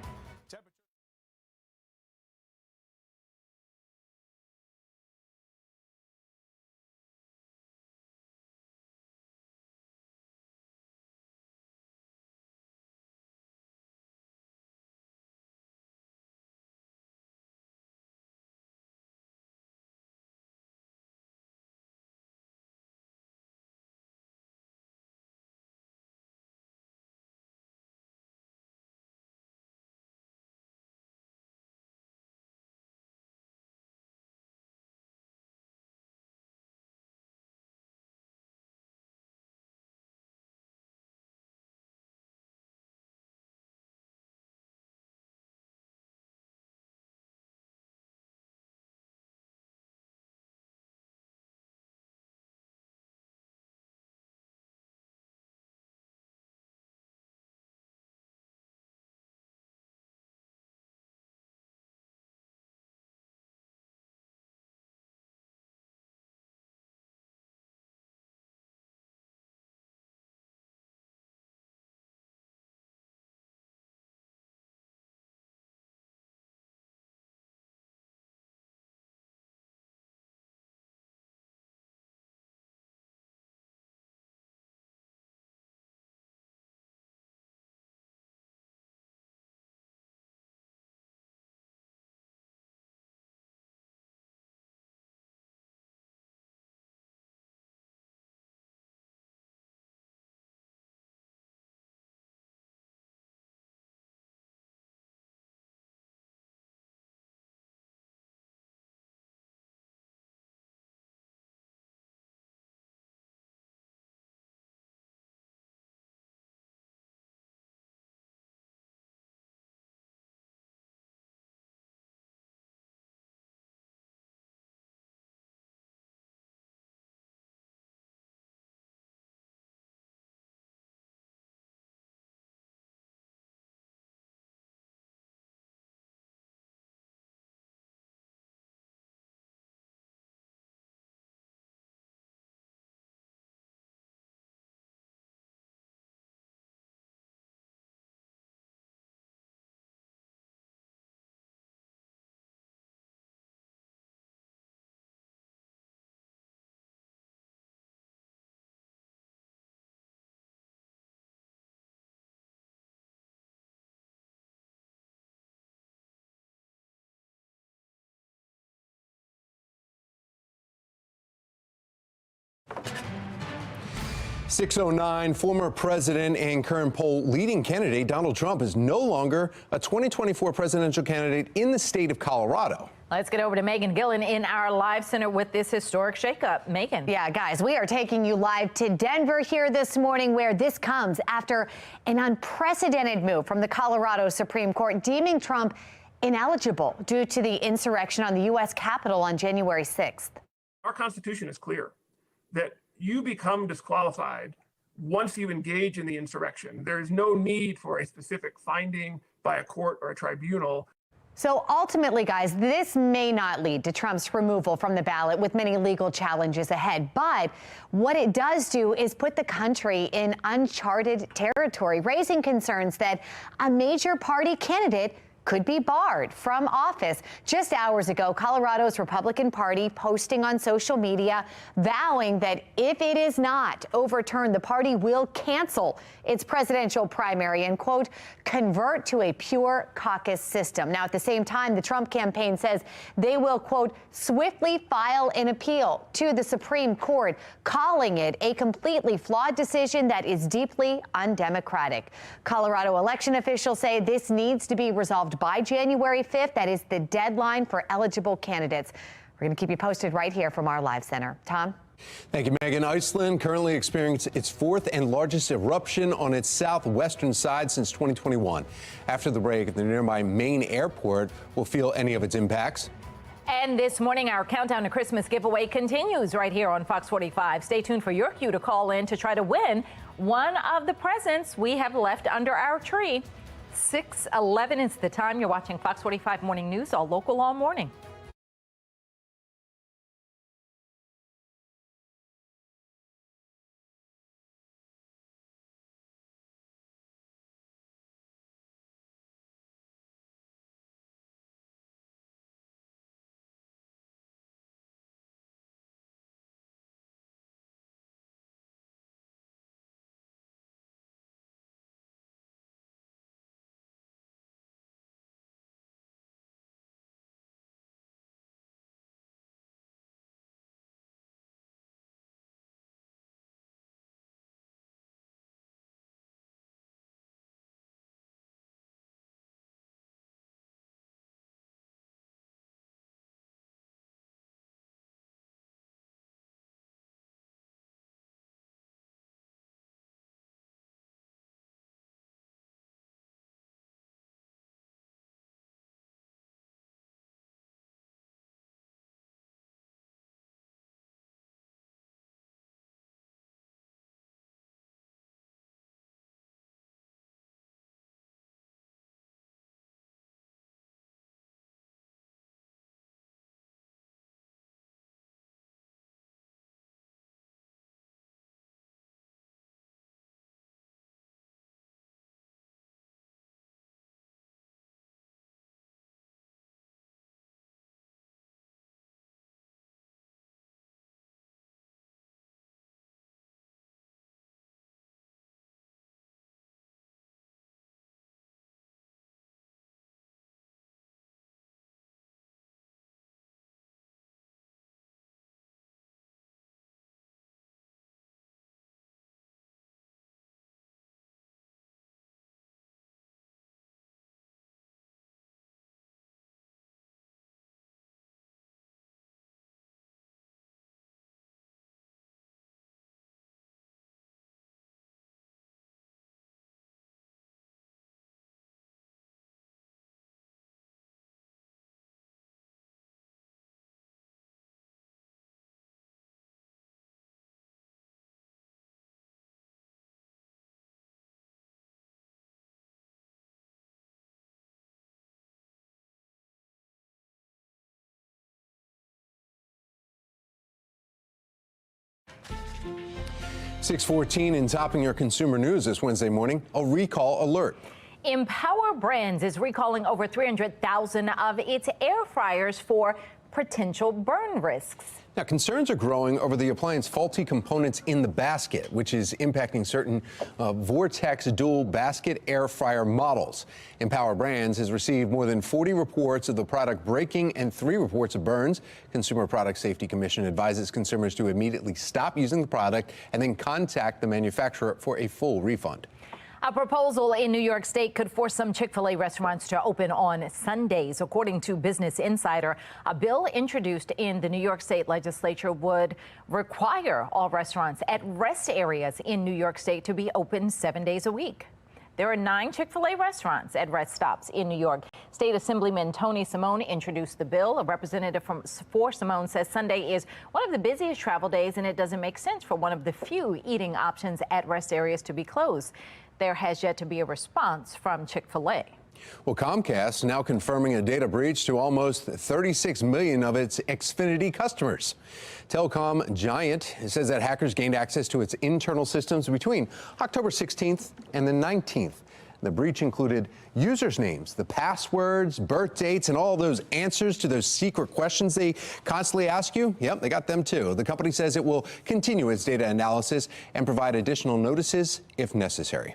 6:09, former president and current poll leading candidate Donald Trump is no longer a 2024 presidential candidate in the state of Colorado. Let's get over to Megan Gillen in our live center with this historic shakeup. Megan. Yeah, guys, we are taking you live to Denver here this morning, where this comes after an unprecedented move from the Colorado Supreme Court deeming Trump ineligible due to the insurrection on the U.S. Capitol on January 6th. Our Constitution is clear that you become disqualified once you engage in the insurrection. There is no need for a specific finding by a court or a tribunal. So ultimately, guys, this may not lead to Trump's removal from the ballot, with many legal challenges ahead. But what it does do is put the country in uncharted territory, raising concerns that a major party candidate could be barred from office. Just hours ago, Colorado's Republican Party posting on social media, vowing that if it is not overturned, the party will cancel its presidential primary and, quote, convert to a pure caucus system. Now, at the same time, the Trump campaign says they will, quote, swiftly file an appeal to the Supreme Court, calling it a completely flawed decision that is deeply undemocratic. Colorado election officials say this needs to be resolved by January 5th. That is the deadline for eligible candidates. We're going to keep you posted right here from our live center. Tom? Thank you, Megan. Iceland currently experiencing its fourth and largest eruption on its southwestern side since 2021. After the break, the nearby Maine airport will feel any of its impacts. And this morning, our countdown to Christmas giveaway continues right here on Fox 45. Stay tuned for your cue to call in to try to win one of the presents we have left under our tree. 6:11 is the time. You're watching Fox 45 Morning News, all local, all morning. .614 in topping your consumer news this Wednesday morning, a recall alert. Empower Brands is recalling over 300,000 of its air fryers for potential burn risks. Now, concerns are growing over the appliance's faulty components in the basket, which is impacting certain Vortex dual basket air fryer models. Empower Brands has received more than 40 reports of the product breaking and 3 reports of burns. Consumer Product Safety Commission advises consumers to immediately stop using the product and then contact the manufacturer for a full refund. A proposal in New York State could force some Chick-fil-A restaurants to open on Sundays. According to Business Insider, a bill introduced in the New York State legislature would require all restaurants at rest areas in New York State to be open 7 days a week. There are 9 Chick-fil-A restaurants at rest stops in New York. State Assemblyman Tony Simone introduced the bill. A representative for Simone says Sunday is one of the busiest travel days, and it doesn't make sense for one of the few eating options at rest areas to be closed. There has yet to be a response from Chick-fil-A. Well, Comcast now confirming a data breach to almost 36 million of its Xfinity customers. Telecom giant says that hackers gained access to its internal systems between October 16th and the 19th. The breach included users' names, the passwords, birth dates, and all those answers to those secret questions they constantly ask you. Yep, they got them too. The company says it will continue its data analysis and provide additional notices if necessary.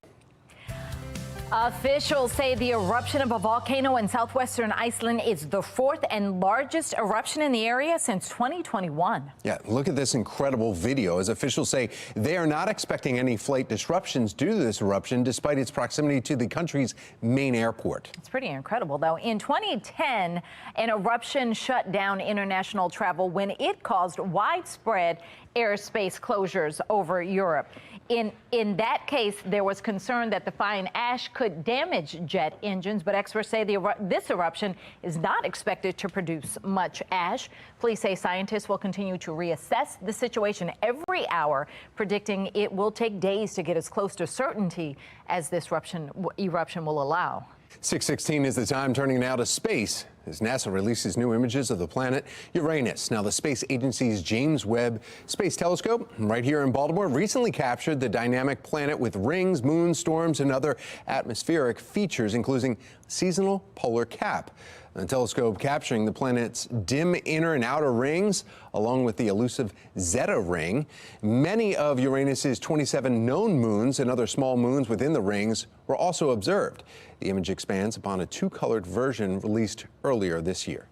Officials say the eruption of a volcano in southwestern Iceland is the 4th and largest eruption in the area since 2021. Yeah, look at this incredible video as officials say they are not expecting any flight disruptions due to this eruption despite its proximity to the country's main airport. It's pretty incredible, though. In 2010, an eruption shut down international travel when it caused widespread airspace closures over Europe. In that case, there was concern that the fine ash could damage jet engines, but experts say this eruption is not expected to produce much ash. Police say scientists will continue to reassess the situation every hour, predicting it will take days to get as close to certainty as this eruption will allow. 6:16 is the time. Turning now to space as NASA releases new images of the planet Uranus. Now, the space agency's James Webb Space Telescope right here in Baltimore recently captured the dynamic planet with rings, moons, storms, and other atmospheric features, including seasonal polar cap. The telescope capturing the planet's dim inner and outer rings, along with the elusive Zeta ring. Many of Uranus's 27 known moons and other small moons within the rings were also observed. The image expands upon a 2-colored version released earlier this year.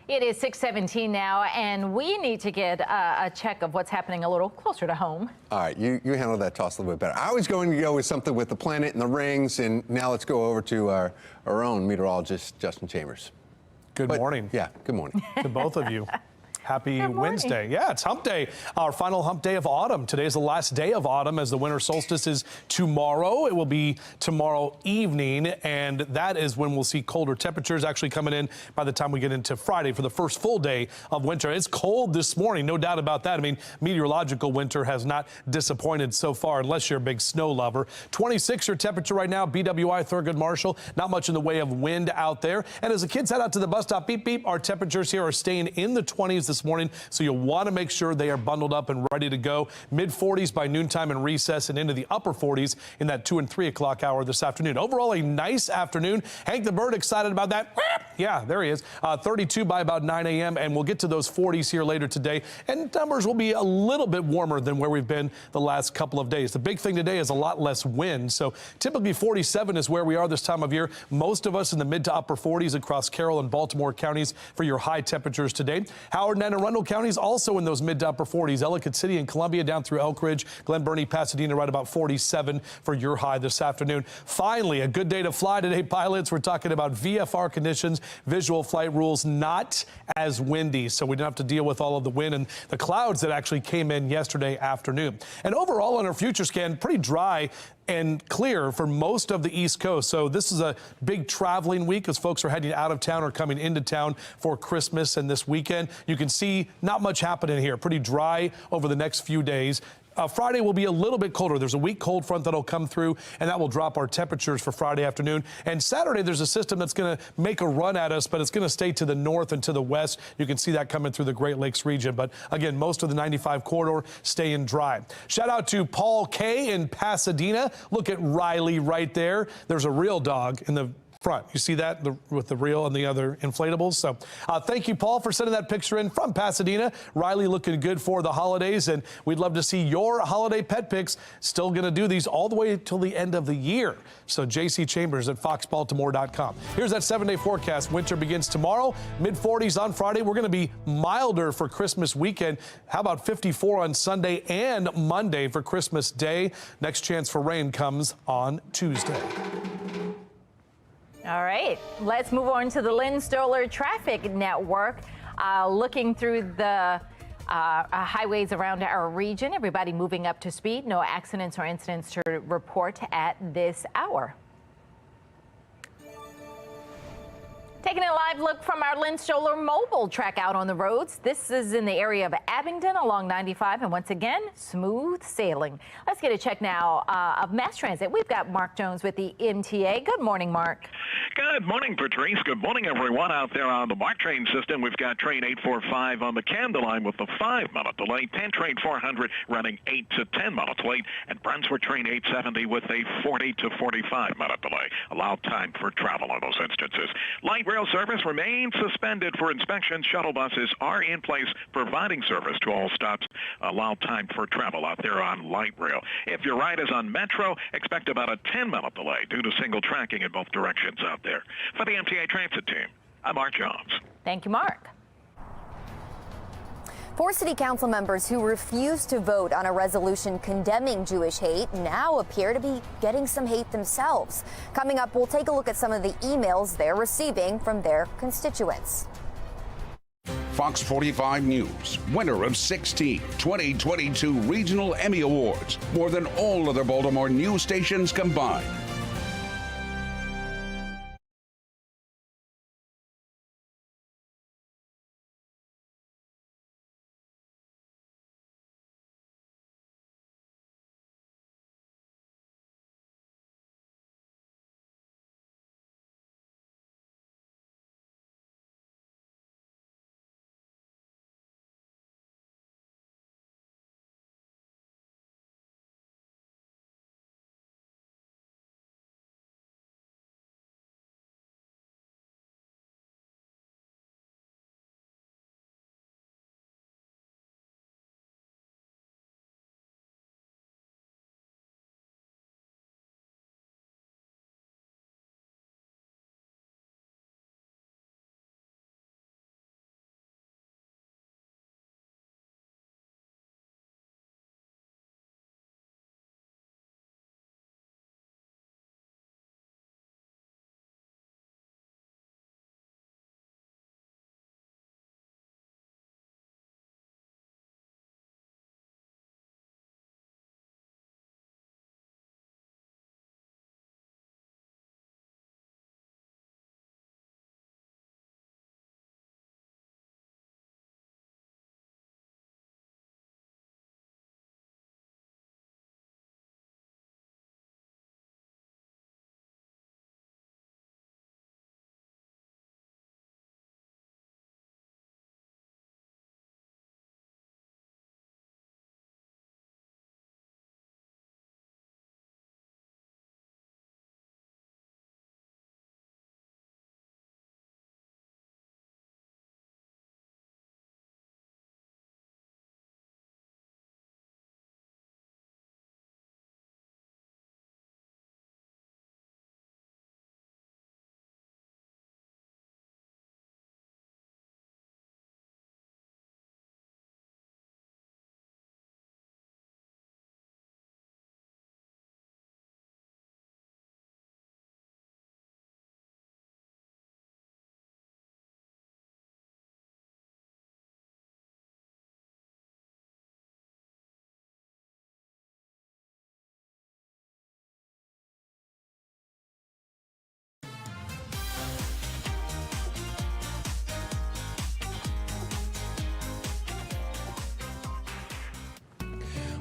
It is 6:17 now, and we need to get a check of what's happening a little closer to home. All right, you handle that toss a little bit better. I was going to go with something with the planet and the rings, and now let's go over to our own meteorologist, Justin Chambers. Good morning. Yeah, good morning. To both of you. Happy Wednesday. Yeah, it's hump day, our final hump day of autumn. Today is the last day of autumn as the winter solstice is tomorrow. It will be tomorrow evening, and that is when we'll see colder temperatures actually coming in by the time we get into Friday for the first full day of winter. It's cold this morning, no doubt about that. I mean, meteorological winter has not disappointed so far, unless you're a big snow lover. 26 your temperature right now, BWI, Thurgood Marshall. Not much in the way of wind out there. And as the kids head out to the bus stop, beep, beep, our temperatures here are staying in the 20s this morning, so you'll want to make sure they are bundled up and ready to go. Mid-40s by noontime and recess, and into the upper 40s in that 2 and 3 o'clock hour this afternoon. Overall, a nice afternoon. Hank the Bird excited about that. Yeah, there he is. 32 by about 9 a.m., and we'll get to those 40s here later today. And numbers will be a little bit warmer than where we've been the last couple of days. The big thing today is a lot less wind, so typically 47 is where we are this time of year. Most of us in the mid to upper 40s across Carroll and Baltimore counties for your high temperatures today. Howard and Anne Arundel counties also in those mid to upper 40s. Ellicott City and Columbia down through Elk Ridge, Glen Burnie, Pasadena right about 47 for your high this afternoon. Finally, a good day to fly today, pilots. We're talking about VFR conditions, visual flight rules, not as windy, so we don't have to deal with all of the wind and the clouds that actually came in yesterday afternoon. And overall on our future scan, pretty dry and clear for most of the East Coast. So this is a big traveling week as folks are heading out of town or coming into town for Christmas and this weekend. You can see not much happening here. Pretty dry over the next few days. Friday will be a little bit colder. There's a weak cold front that'll come through, and that will drop our temperatures for Friday afternoon. And Saturday, there's a system that's going to make a run at us, but it's going to stay to the north and to the west. You can see that coming through the Great Lakes region. But again, most of the 95 corridor staying dry. Shout out to Paul K in Pasadena. Look at Riley right there. There's a real dog in the front. You see that with the real and the other inflatables. So thank you, Paul, for sending that picture in from Pasadena. Riley looking good for the holidays, and we'd love to see your holiday pet pics. Still going to do these all the way till the end of the year. So JC Chambers at foxbaltimore.com. Here's that 7-day forecast. Winter begins tomorrow, mid-40s on Friday. We're going to be milder for Christmas weekend. How about 54 on Sunday and Monday for Christmas Day? Next chance for rain comes on Tuesday. All right, let's move on to the Lynn Stoller Traffic Network. Looking through the highways around our region, everybody moving up to speed. No accidents or incidents to report at this hour. Taking a live look from our Lynn Stoller mobile track out on the roads. This is in the area of Abingdon along 95, and once again, smooth sailing. Let's get a check now of mass transit. We've got Mark Jones with the MTA. Good morning, Mark. Good morning, Patrice. Good morning, everyone out there on the MARC train system. We've got train 845 on the Camden line with a 5-minute delay. 10 train 400 running 8 to 10 minutes late. And Brunswick train 870 with a 40 to 45-minute delay. Allow time for travel in those instances. Light rail service remains suspended for inspection. Shuttle buses are in place providing service to all stops. Allow time for travel out there on light rail. If your ride is on Metro, expect about a 10-minute delay due to single tracking in both directions out there. For the MTA Transit team, I'm Mark Jones. Thank you, Mark. 4 city council members who refused to vote on a resolution condemning Jewish hate now appear to be getting some hate themselves. Coming up, we'll take a look at some of the emails they're receiving from their constituents. Fox 45 News, winner of 16 2022 Regional Emmy Awards, more than all other Baltimore news stations combined.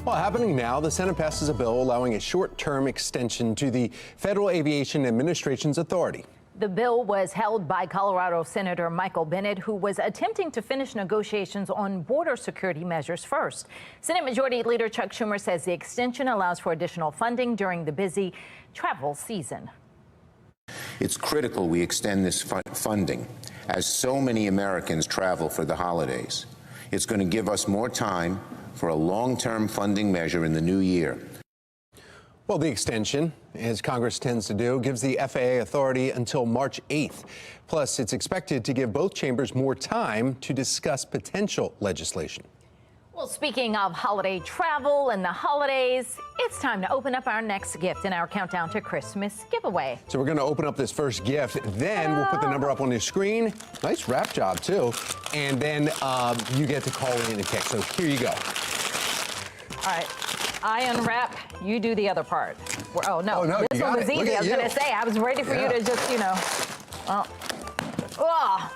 Well, happening now, the Senate passes a bill allowing a short-term extension to the Federal Aviation Administration's authority. The bill was held by Colorado Senator Michael Bennet, who was attempting to finish negotiations on border security measures first. Senate Majority Leader Chuck Schumer says the extension allows for additional funding during the busy travel season. It's critical we extend this funding as so many Americans travel for the holidays. It's going to give us more time for a long-term funding measure in the new year. Well, the extension, as Congress tends to do, gives the FAA authority until March 8th. Plus, it's expected to give both chambers more time to discuss potential legislation. Well, speaking of holiday travel and the holidays, it's time to open up our next gift in our countdown to Christmas giveaway. So we're going to open up this first gift, then we'll put the number up on your screen. Nice wrap job, too. And then you get to call in and text. So here you go. All right. I unwrap, you do the other part. Oh, no, this one was easy. I was going to say, I was ready for you to just, you know. Oh,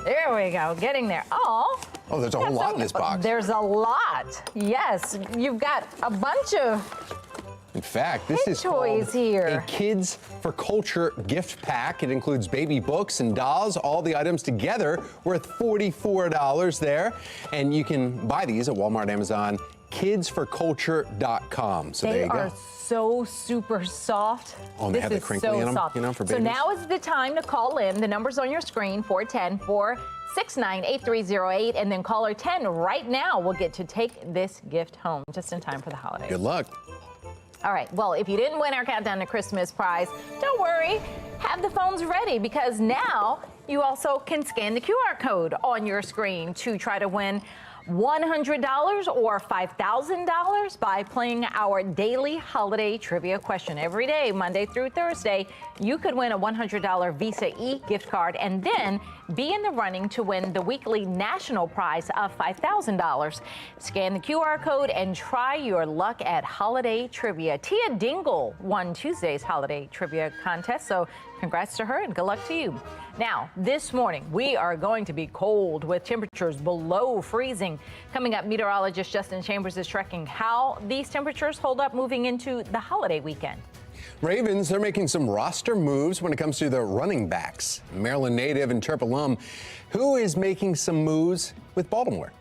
there we go, getting there. Oh, there's a whole lot in this box. There's a lot. Yes, you've got a bunch of In fact, this is toys here. A Kids for Culture gift pack. It includes baby books and dolls, all the items together worth $44 there. And you can buy these at Walmart, Amazon, kidsforculture.com. So there you go. They are so super soft. Oh, and they have the crinkly in them, you know, for babies. So now is the time to call in. The number's on your screen, 410-469-8308, and then caller 10 right now will get to take this gift home just in time for the holidays. Good luck. All right, well, if you didn't win our Countdown to Christmas prize, don't worry. Have the phones ready because now you also can scan the QR code on your screen to try to win $100 or $5,000 by playing our daily holiday trivia question. Every day, Monday through Thursday, you could win a $100 Visa gift card and then be in the running to win the weekly national prize of $5,000. Scan the QR code and try your luck at holiday trivia. Tia Dingle won Tuesday's holiday trivia contest, so congrats to her and good luck to you. Now, this morning, we are going to be cold with temperatures below freezing. Coming up, meteorologist Justin Chambers is tracking how these temperatures hold up moving into the holiday weekend. Ravens, they're making some roster moves when it comes to their running backs. Maryland native and Terp alum, who is making some moves with Baltimore.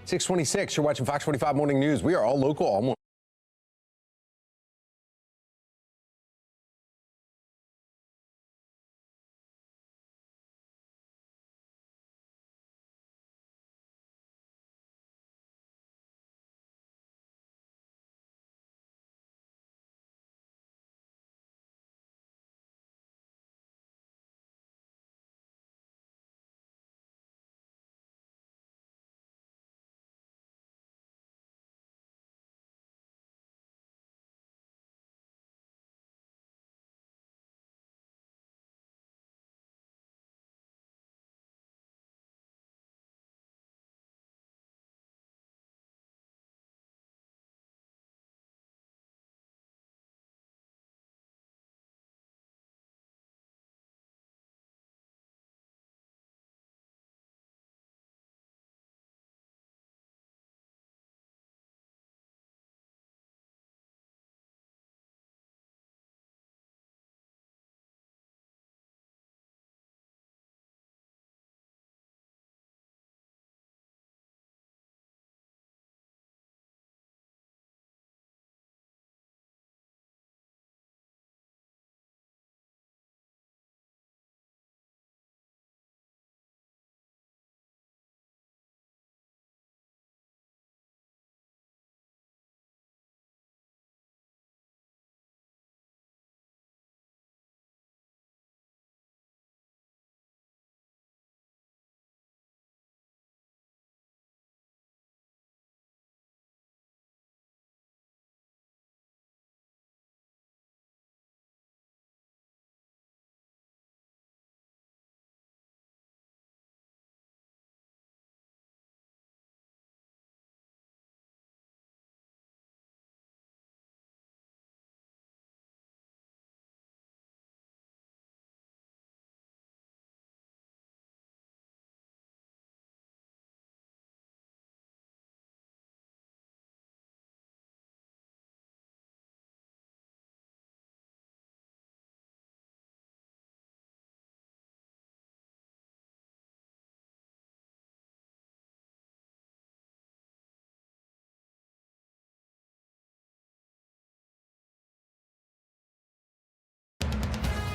626, you're watching Fox 45 Morning News. We are all local, all morning.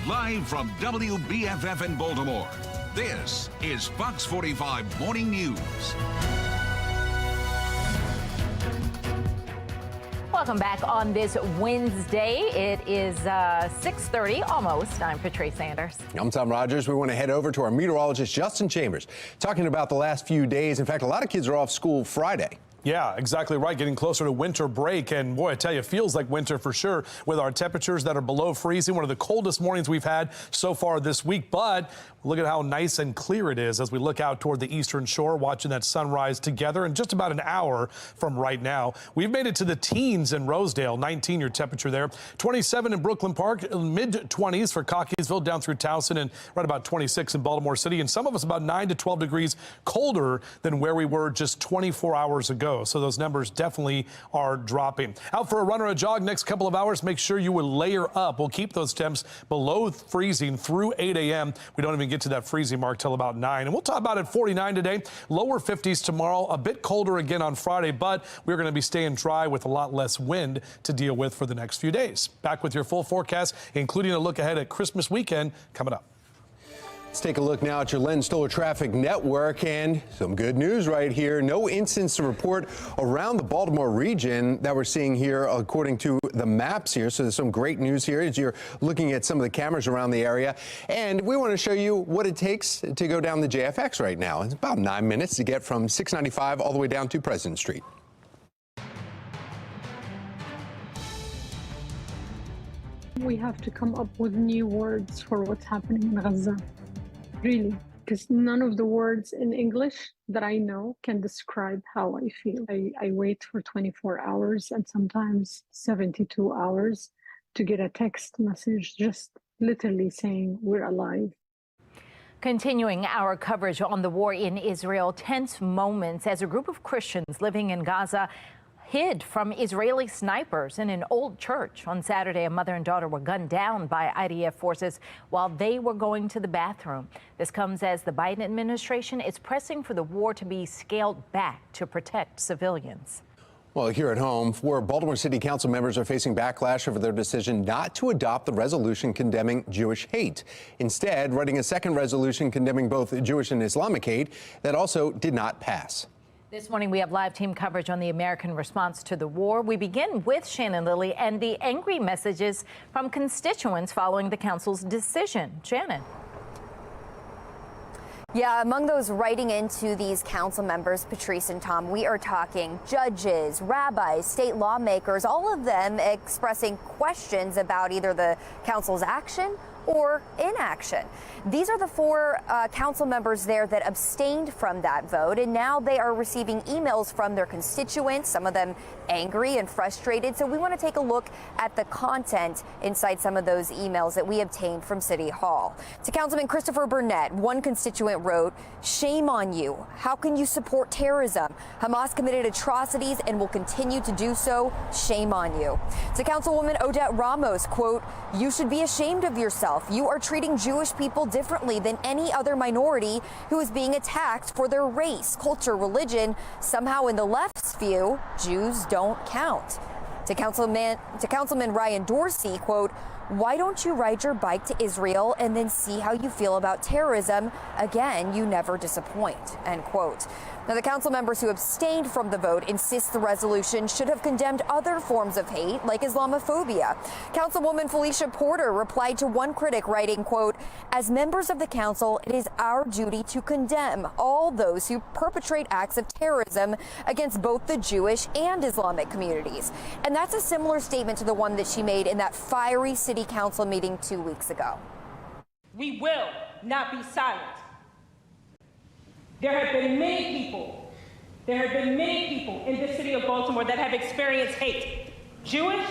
Live from WBFF in Baltimore, this is Fox 45 Morning News. Welcome back on this Wednesday. It is 6:30, almost. I'm Patrice Sanders. I'm Tom Rogers. We want to head over to our meteorologist, Justin Chambers, talking about the last few days. In fact, a lot of kids are off school Friday. Yeah, exactly right. Getting closer to winter break. And boy, I tell you, it feels like winter for sure with our temperatures that are below freezing. One of the coldest mornings we've had so far this week. But look at how nice and clear it is as we look out toward the eastern shore, watching that sunrise together in just about an hour from right now. We've made it to the teens in Rosedale, 19 your temperature there, 27 in Brooklyn Park, mid-20s for Cockeysville down through Towson, and right about 26 in Baltimore City. And some of us about 9 to 12 degrees colder than where we were just 24 hours ago. So those numbers definitely are dropping. Out for a run or a jog next couple of hours, make sure you will layer up. We'll keep those temps below freezing through 8 a.m. We don't even get to that freezing mark till about 9. And we'll talk about it 49 today, lower 50s tomorrow, a bit colder again on Friday, but we're going to be staying dry with a lot less wind to deal with for the next few days. Back with your full forecast, including a look ahead at Christmas weekend coming up. Let's take a look now at your Len Stoller traffic network, and some good news right here. No incidents to report around the Baltimore region that we're seeing here according to the maps here. So there's some great news here as you're looking at some of the cameras around the area. And we want to show you what it takes to go down the JFX right now. It's about 9 minutes to get from 695 all the way down to President Street. We have to come up with new words for what's happening in Gaza. Really, because none of the words in English that I know can describe how I feel. I wait for 24 hours and sometimes 72 hours to get a text message just literally saying we're alive. Continuing our coverage on the war in Israel, tense moments as a group of Christians living in Gaza hid from Israeli snipers in an old church. On Saturday, a mother and daughter were gunned down by IDF forces while they were going to the bathroom. This comes as the Biden administration is pressing for the war to be scaled back to protect civilians. Well, here at home, 4 Baltimore City Council members are facing backlash over their decision not to adopt the resolution condemning Jewish hate. Instead, writing a second resolution condemning both Jewish and Islamic hate that also did not pass. This morning, we have live team coverage on the American response to the war. We begin with Shannon Lilly and the angry messages from constituents following the council's decision. Shannon. Yeah, among those writing into these council members, Patrice and Tom, we are talking judges, rabbis, state lawmakers, all of them expressing questions about either the council's action or inaction. These are the 4 council members there that abstained from that vote, and now they are receiving emails from their constituents, some of them angry and frustrated. So we want to take a look at the content inside some of those emails that we obtained from City Hall. To Councilman Christopher Burnett, one constituent wrote, "Shame on you. How can you support terrorism? Hamas committed atrocities and will continue to do so. Shame on you." To Councilwoman Odette Ramos, quote, "You should be ashamed of yourself. You are treating Jewish people differently than any other minority who is being attacked for their race, culture, religion. Somehow in the left's view, Jews don't count." To Councilman Ryan Dorsey, quote, "Why don't you ride your bike to Israel and then see how you feel about terrorism? Again, you never disappoint," end quote. Now, the council members who abstained from the vote insist the resolution should have condemned other forms of hate, like Islamophobia. Councilwoman Felicia Porter replied to one critic, writing, quote, "As members of the council, it is our duty to condemn all those who perpetrate acts of terrorism against both the Jewish and Islamic communities." And that's a similar statement to the one that she made in that fiery city council meeting 2 weeks ago. We will not be silent. There have been many people in the city of Baltimore that have experienced hate, Jewish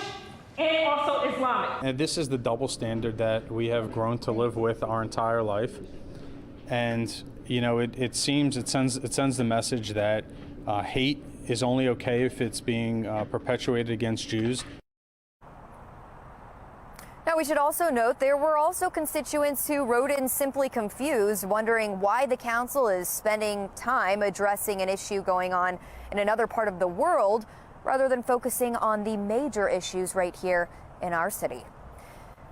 and also Islamic. And this is the double standard that we have grown to live with our entire life. And, you know, it sends the message that hate is only okay if it's being perpetuated against Jews. Now, we should also note there were also constituents who wrote in simply confused, wondering why the council is spending time addressing an issue going on in another part of the world rather than focusing on the major issues right here in our city.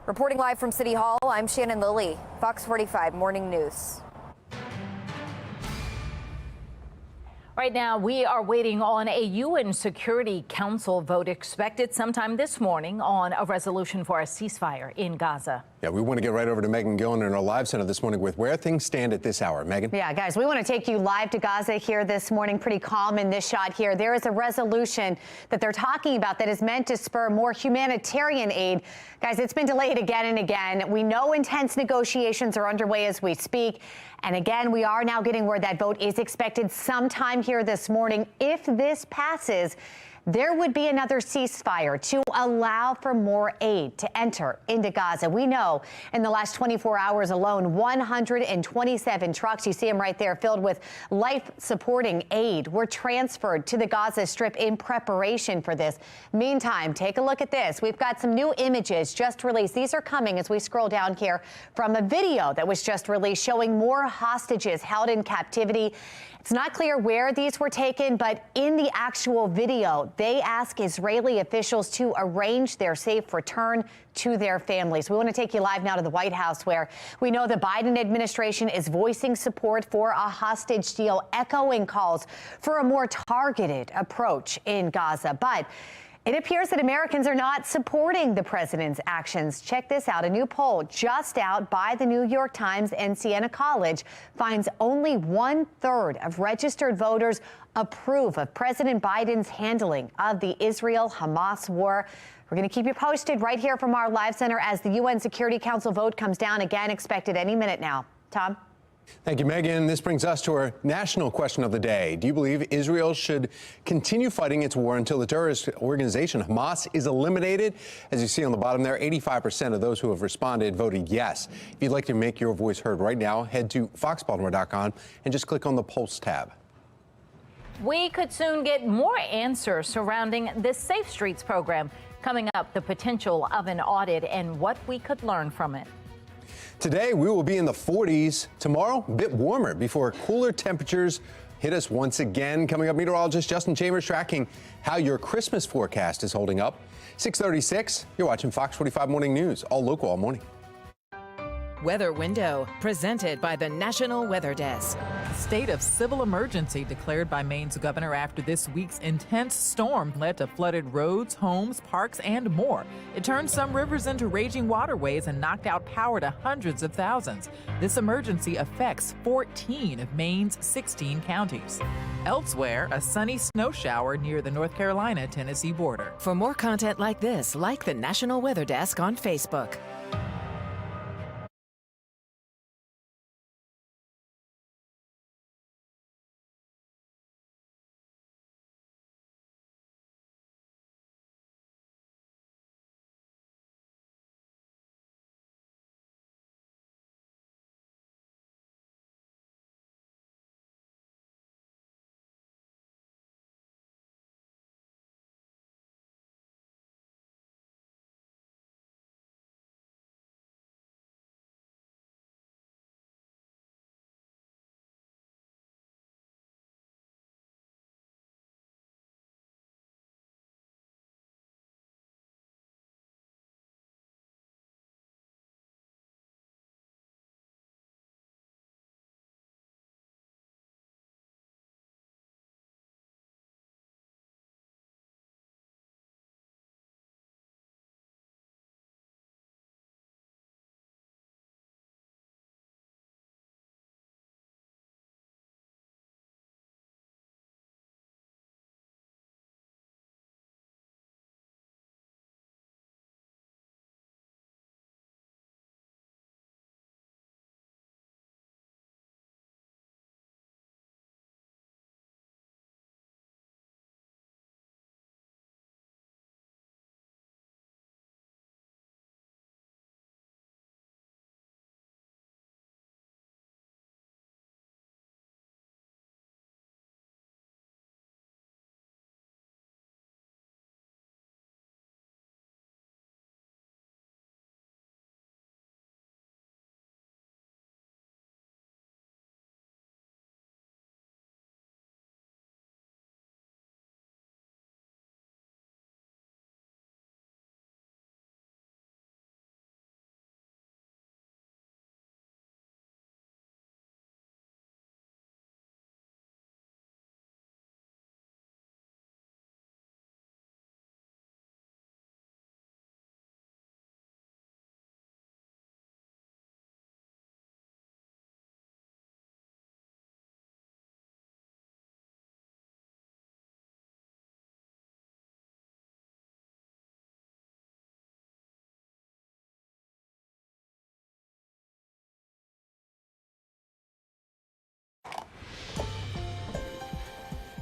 Reporting live from City Hall, I'm Shannon Lilly, Fox 45 Morning News. Right now, we are waiting on a UN Security Council vote expected sometime this morning on a resolution for a ceasefire in Gaza. Yeah, we want to get right over to Megan Gillen in our live center this morning with where things stand at this hour. Megan? Yeah, guys, we want to take you live to Gaza here this morning. Pretty calm in this shot here. There is a resolution that they're talking about that is meant to spur more humanitarian aid. Guys, it's been delayed again and again. We know intense negotiations are underway as we speak. And again, we are now getting word that vote is expected sometime here this morning. If this passes, there would be another ceasefire to allow for more aid to enter into Gaza. We know in the last 24 hours alone, 127 trucks, you see them right there, filled with life-supporting aid were transferred to the Gaza Strip in preparation for this. Meantime, take a look at this. We've got some new images just released. These are coming as we scroll down here from a video that was just released showing more hostages held in captivity. It's not clear where these were taken, but in the actual video, they ask Israeli officials to arrange their safe return to their families. We want to take you live now to the White House, where we know the Biden administration is voicing support for a hostage deal, echoing calls for a more targeted approach in Gaza. But it appears that Americans are not supporting the president's actions. Check this out. A new poll just out by the New York Times and Siena College finds only 1/3 of registered voters approve of President Biden's handling of the Israel-Hamas war. We're going to keep you posted right here from our live center as the UN Security Council vote comes down again, expected any minute now. Tom? Thank you, Megan. This brings us to our national question of the day. Do you believe Israel should continue fighting its war until the terrorist organization Hamas is eliminated? As you see on the bottom there, 85% of those who have responded voted yes. If you'd like to make your voice heard right now, head to foxbaltimore.com and just click on the Pulse tab. We could soon get more answers surrounding this Safe Streets program. Coming up, the potential of an audit and what we could learn from it. Today, we will be in the 40s. Tomorrow, a bit warmer before cooler temperatures hit us once again. Coming up, meteorologist Justin Chambers tracking how your Christmas forecast is holding up. 6:36, you're watching Fox 45 Morning News, all local all morning. Weather Window, presented by the National Weather Desk. State of civil emergency declared by Maine's governor after this week's intense storm led to flooded roads, homes, parks, and more. It turned some rivers into raging waterways and knocked out power to hundreds of thousands. This emergency affects 14 of Maine's 16 counties. Elsewhere, a sunny snow shower near the North Carolina-Tennessee border. For more content like this, like the National Weather Desk on Facebook.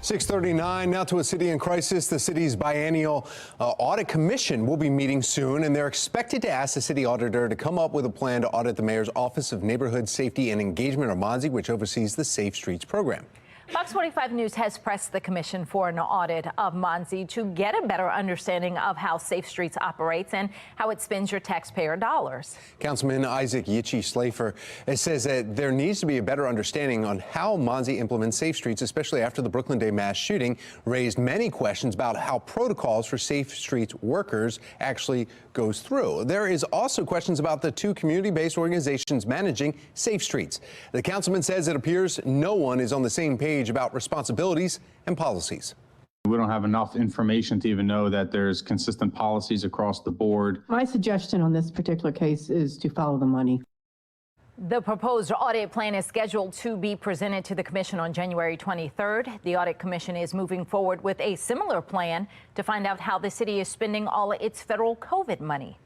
6:39 now to a city in crisis. The city's biennial audit commission will be meeting soon, and they're expected to ask the city auditor to come up with a plan to audit the mayor's Office of Neighborhood Safety and Engagement, or MONSE, which oversees the Safe Streets program. Fox 45 News has pressed the commission for an audit of MONSE to get a better understanding of how Safe Streets operates and how it spends your taxpayer dollars. Councilman Isaac Yichie-Slafer says that there needs to be a better understanding on how MONSE implements Safe Streets, especially after the Brooklyn Day mass shooting raised many questions about how protocols for Safe Streets workers actually goes through. There is also questions about the two community-based organizations managing Safe Streets. The councilman says it appears no one is on the same page about responsibilities and policies. We don't have enough information to even know that there's consistent policies across the board. My suggestion on this particular case is to follow the money. The proposed audit plan is scheduled to be presented to the commission on January 23rd. The audit commission is moving forward with a similar plan to find out how the city is spending all its federal COVID money.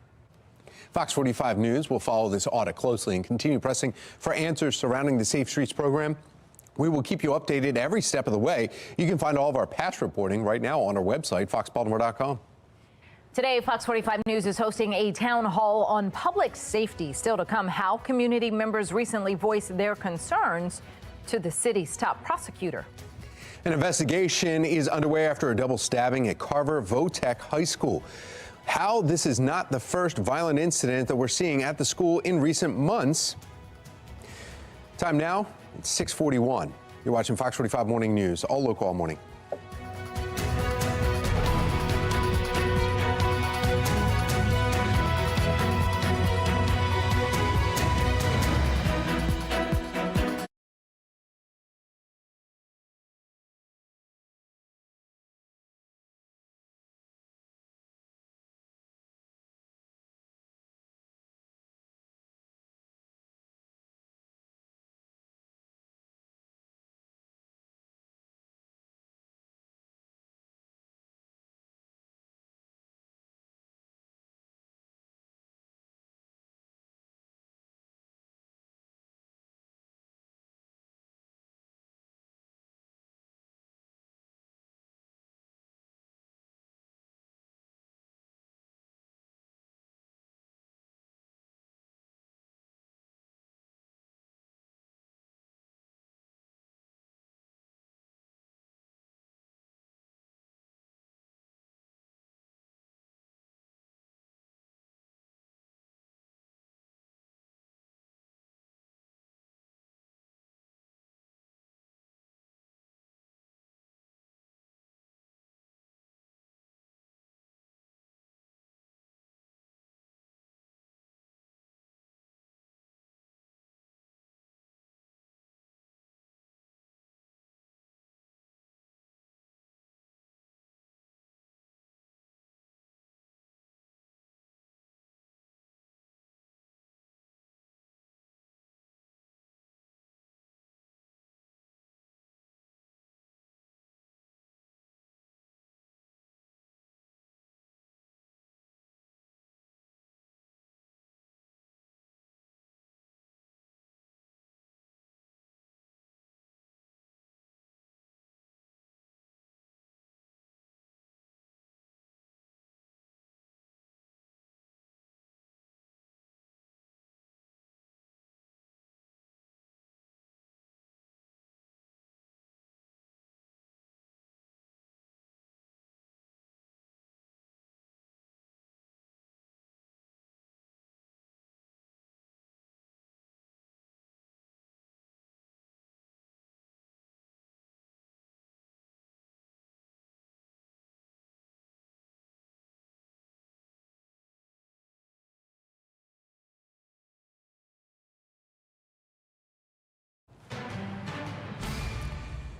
Fox 45 News will follow this audit closely and continue pressing for answers surrounding the Safe Streets program. We will keep you updated every step of the way. You can find all of our past reporting right now on our website, foxbaltimore.com. Today, Fox 45 News is hosting a town hall on public safety. Still to come, how community members recently voiced their concerns to the city's top prosecutor. An investigation is underway after a double stabbing at Carver Votech High School. How this is not the first violent incident that we're seeing at the school in recent months. Time now, it's 6:41. You're watching Fox 45 Morning News, all local all morning.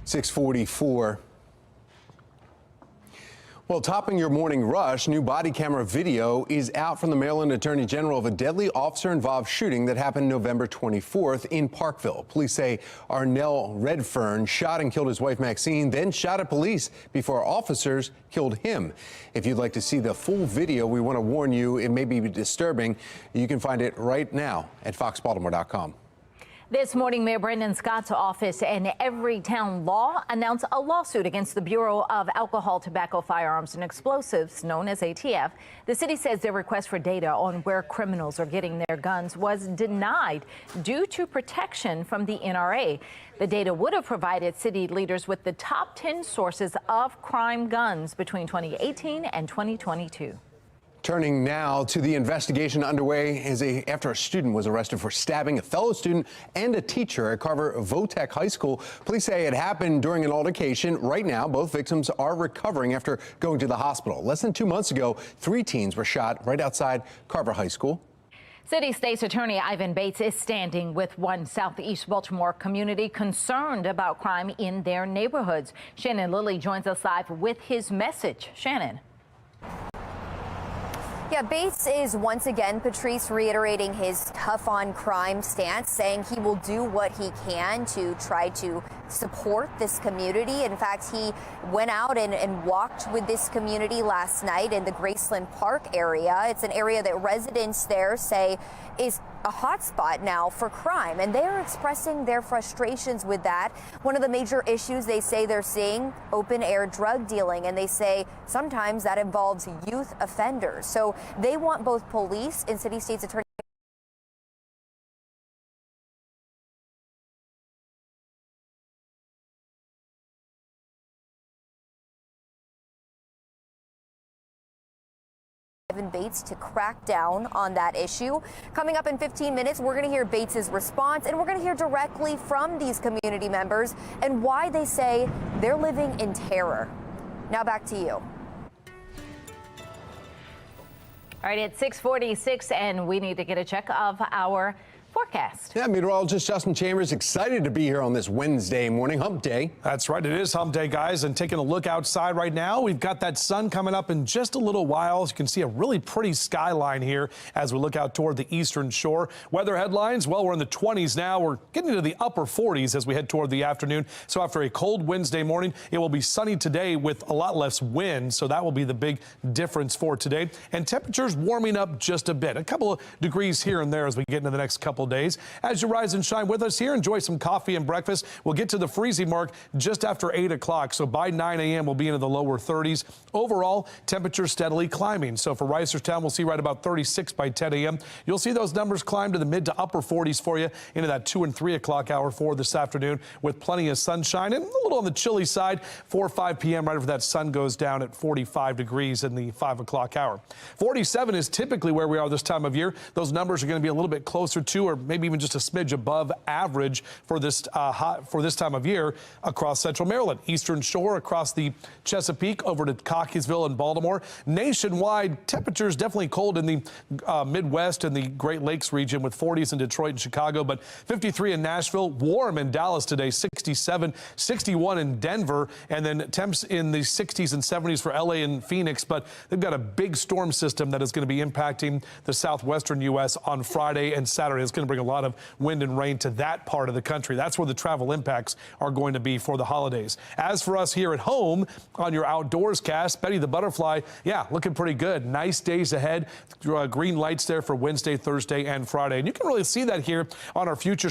.44. Well, topping your morning rush, new body camera video is out from the Maryland Attorney General of a deadly officer-involved shooting that happened November 24th in Parkville. Police say Arnell Redfern shot and killed his wife Maxine, then shot at police before officers killed him. If you'd like to see the full video, we want to warn you it may be disturbing. You can find it right now at foxbaltimore.com. This morning, Mayor Brandon Scott's office and Everytown Law announced a lawsuit against the Bureau of Alcohol, Tobacco, Firearms, and Explosives, known as ATF. The city says their request for data on where criminals are getting their guns was denied due to protection from the NRA. The data would have provided city leaders with the top 10 sources of crime guns between 2018 and 2022. Turning now to the investigation underway after a student was arrested for stabbing a fellow student and a teacher at Carver Votech High School. Police say it happened during an altercation. Right now, both victims are recovering after going to the hospital. Less than 2 months ago, 3 teens were shot right outside Carver High School. City State's Attorney Ivan Bates is standing with one Southeast Baltimore community concerned about crime in their neighborhoods. Shannon Lilly joins us live with his message. Shannon. Yeah, Bates is once again, Patrice, reiterating his tough on crime stance, saying he will do what he can to try to support this community. In fact, he went out and walked with this community last night in the Graceland Park area. It's an area that residents there say is a hotspot now for crime, and they're expressing their frustrations with that. One of the major issues they say they're seeing, open air drug dealing, and they say sometimes that involves youth offenders. So they want both police and city state's attorney Ivan Bates to crack down on that issue. Coming up in 15 minutes, we're going to hear Bates's response, and we're going to hear directly from these community members and why they say they're living in terror. Now back to you. All right, it's 6:46, and we need to get a check of our forecast. Yeah, meteorologist Justin Chambers excited to be here on this Wednesday morning, hump day. That's right. It is hump day, guys. And taking a look outside right now, we've got that sun coming up in just a little while. As you can see, a really pretty skyline here as we look out toward the eastern shore. Weather headlines, well, we're in the 20s now. We're getting into the upper 40s as we head toward the afternoon. So after a cold Wednesday morning, it will be sunny today with a lot less wind. So that will be the big difference for today. And temperatures warming up just a bit, a couple of degrees here and there as we get into the next couple days. As you rise and shine with us here, enjoy some coffee and breakfast. We'll get to the freezing mark just after 8 o'clock. So by 9 a.m. we'll be into the lower 30s. Overall, temperatures steadily climbing. So for Reisterstown, we'll see right about 36 by 10 a.m. You'll see those numbers climb to the mid to upper 40s for you into that 2 and 3 o'clock hour for this afternoon with plenty of sunshine and a little on the chilly side. 4 or 5 p.m. right after that sun goes down at 45 degrees in the 5 o'clock hour. 47 is typically where we are this time of year. Those numbers are going to be a little bit closer to, or maybe even just a smidge above average for this time of year across central Maryland, eastern shore, across the Chesapeake, over to Cockeysville and Baltimore. Nationwide, temperatures definitely cold in the Midwest and the Great Lakes region with 40s in Detroit and Chicago, but 53 in Nashville, warm in Dallas today, 67, 61 in Denver, and then temps in the 60s and 70s for LA and Phoenix. But they've got a big storm system that is going to be impacting the southwestern U.S. on Friday and Saturday. It's going to bring a lot of wind and rain to that part of the country. That's where the travel impacts are going to be for the holidays. As for us here at home on your outdoors cast, Betty the Butterfly, yeah, looking pretty good. Nice days ahead. Green lights there for Wednesday, Thursday, and Friday. And you can really see that here on our future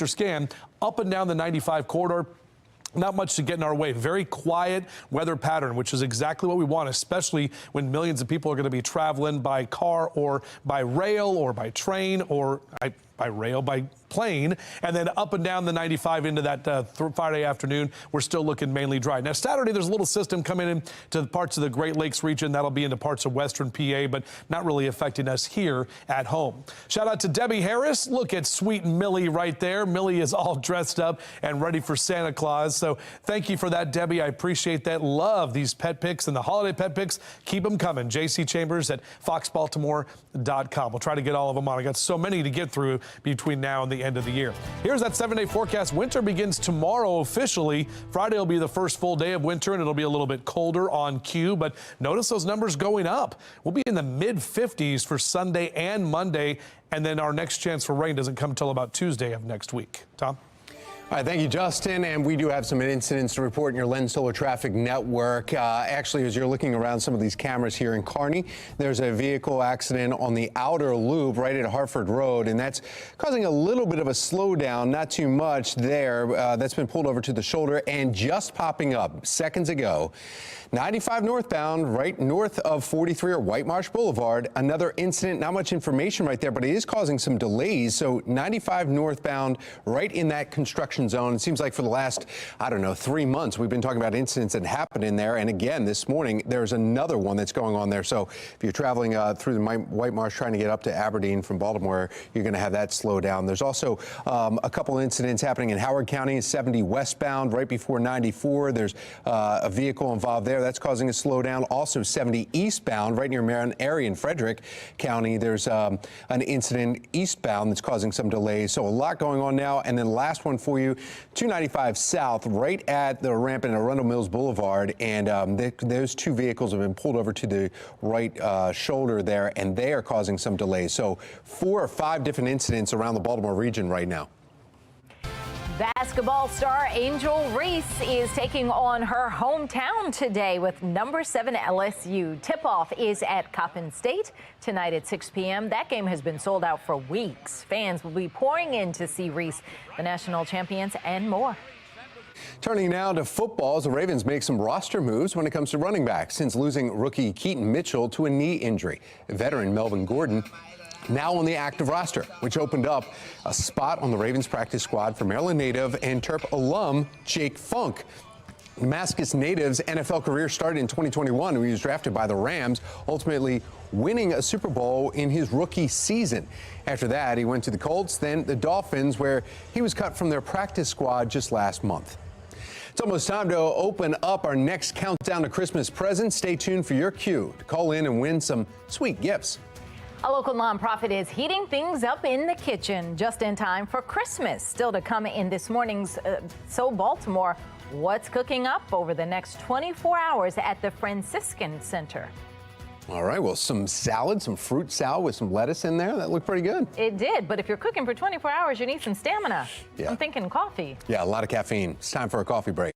scan up and down the 95 corridor. Not much to get in our way. Very quiet weather pattern, which is exactly what we want, especially when millions of people are going to be traveling by car or by rail or by train or by plane, and then up and down the 95 into that Friday afternoon. We're still looking mainly dry. Now, Saturday, there's a little system coming in to parts of the Great Lakes region. That'll be into parts of western PA, but not really affecting us here at home. Shout out to Debbie Harris. Look at sweet Millie right there. Millie is all dressed up and ready for Santa Claus. So thank you for that, Debbie. I appreciate that. Love these pet pics and the holiday pet pics. Keep them coming. JC Chambers at FOX45.com. We'll try to get all of them on. I got so many to get through between now and the end of the year. Here's that 7-day forecast. Winter begins tomorrow officially. Friday will be the first full day of winter, and it'll be a little bit colder on cue, but notice those numbers going up. We'll be in the mid 50s for Sunday and Monday, and then our next chance for rain doesn't come until about Tuesday of next week. Tom? All right, thank you, Justin. And we do have some incidents to report in your Lens Solar Traffic Network. Actually, as you're looking around some of these cameras here in Kearney, there's a vehicle accident on the outer loop right at Hartford Road, and that's causing a little bit of a slowdown, not too much there. That's been pulled over to the shoulder and just popping up seconds ago. 95 northbound, right north of 43 or White Marsh Boulevard. Another incident, not much information right there, but it is causing some delays. So 95 northbound, right in that construction zone. It seems like for the last, I don't know, 3 months, we've been talking about incidents that happened in there. And again, this morning, there's another one that's going on there. So if you're traveling through the White Marsh trying to get up to Aberdeen from Baltimore, you're going to have that slow down. There's also a couple incidents happening in Howard County, 70 westbound, right before 94. There's a vehicle involved there. That's causing a slowdown. Also 70 eastbound, right near Marion area in Frederick County. There's an incident eastbound that's causing some delays. So a lot going on now. And then last one for you, 295 south, right at the ramp in Arundel Mills Boulevard. And those two vehicles have been pulled over to the right shoulder there, and they are causing some delays. So 4 or 5 different incidents around the Baltimore region right now. Basketball star Angel Reese is taking on her hometown today with number 7 LSU. Tip-off is at Coppin State tonight at 6 p.m. That game has been sold out for weeks. Fans will be pouring in to see Reese, the national champions, and more. Turning now to football, as the Ravens make some roster moves when it comes to running backs since losing rookie Keaton Mitchell to a knee injury. Veteran Melvin Gordon now on the active roster, which opened up a spot on the Ravens practice squad for Maryland native and Terp alum Jake Funk. Damascus native's NFL career started in 2021 when he was drafted by the Rams, ultimately winning a Super Bowl in his rookie season. After that, he went to the Colts, then the Dolphins, where he was cut from their practice squad just last month. It's almost time to open up our next countdown to Christmas presents. Stay tuned for your cue to call in and win some sweet gifts. A local nonprofit is heating things up in the kitchen just in time for Christmas. Still to come in this morning's So Baltimore, what's cooking up over the next 24 hours at the Franciscan Center? All right, well, some salad, some fruit salad with some lettuce in there. That looked pretty good. It did, but if you're cooking for 24 hours, you need some stamina. Yeah. I'm thinking coffee. Yeah, a lot of caffeine. It's time for a coffee break.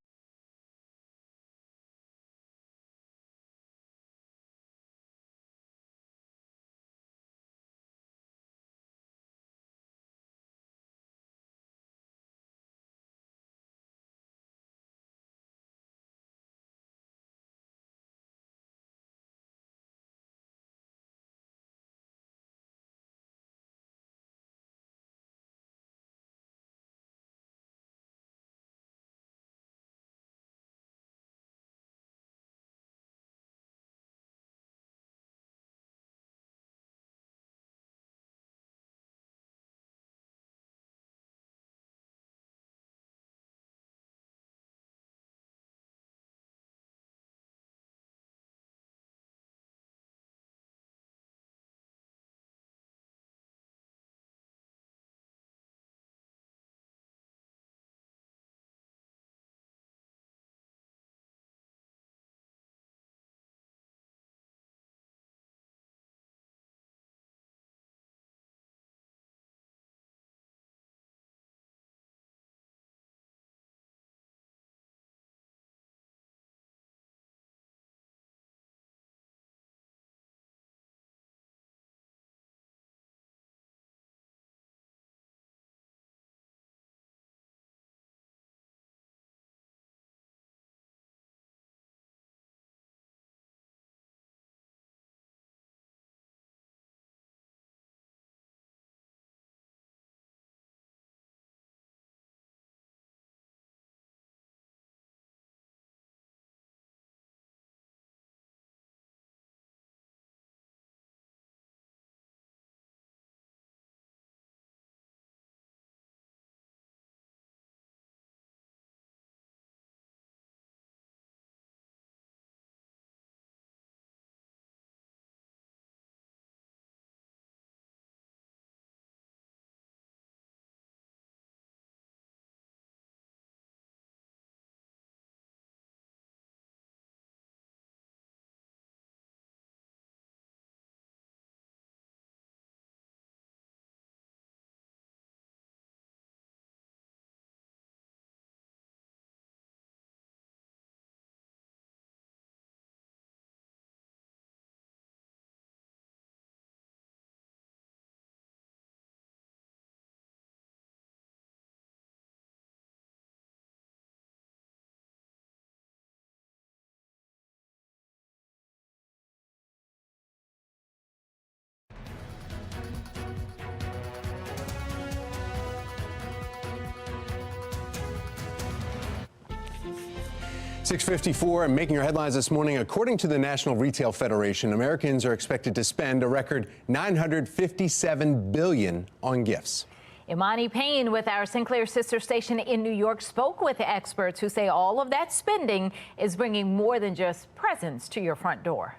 6:54 and making your headlines this morning. According to the National Retail Federation, Americans are expected to spend a record $957 billion on gifts. Imani Payne with our Sinclair sister station in New York spoke with experts who say all of that spending is bringing more than just presents to your front door.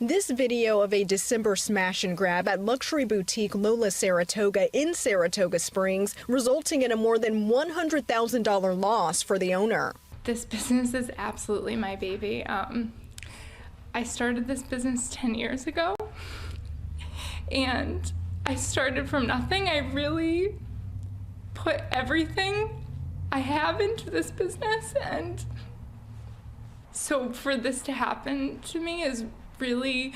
This video of a December smash and grab at luxury boutique Lola Saratoga in Saratoga Springs, resulting in a more than $100,000 loss for the owner. This business is absolutely my baby. I started this business 10 years ago, and I started from nothing. I really put everything I have into this business, and so for this to happen to me is really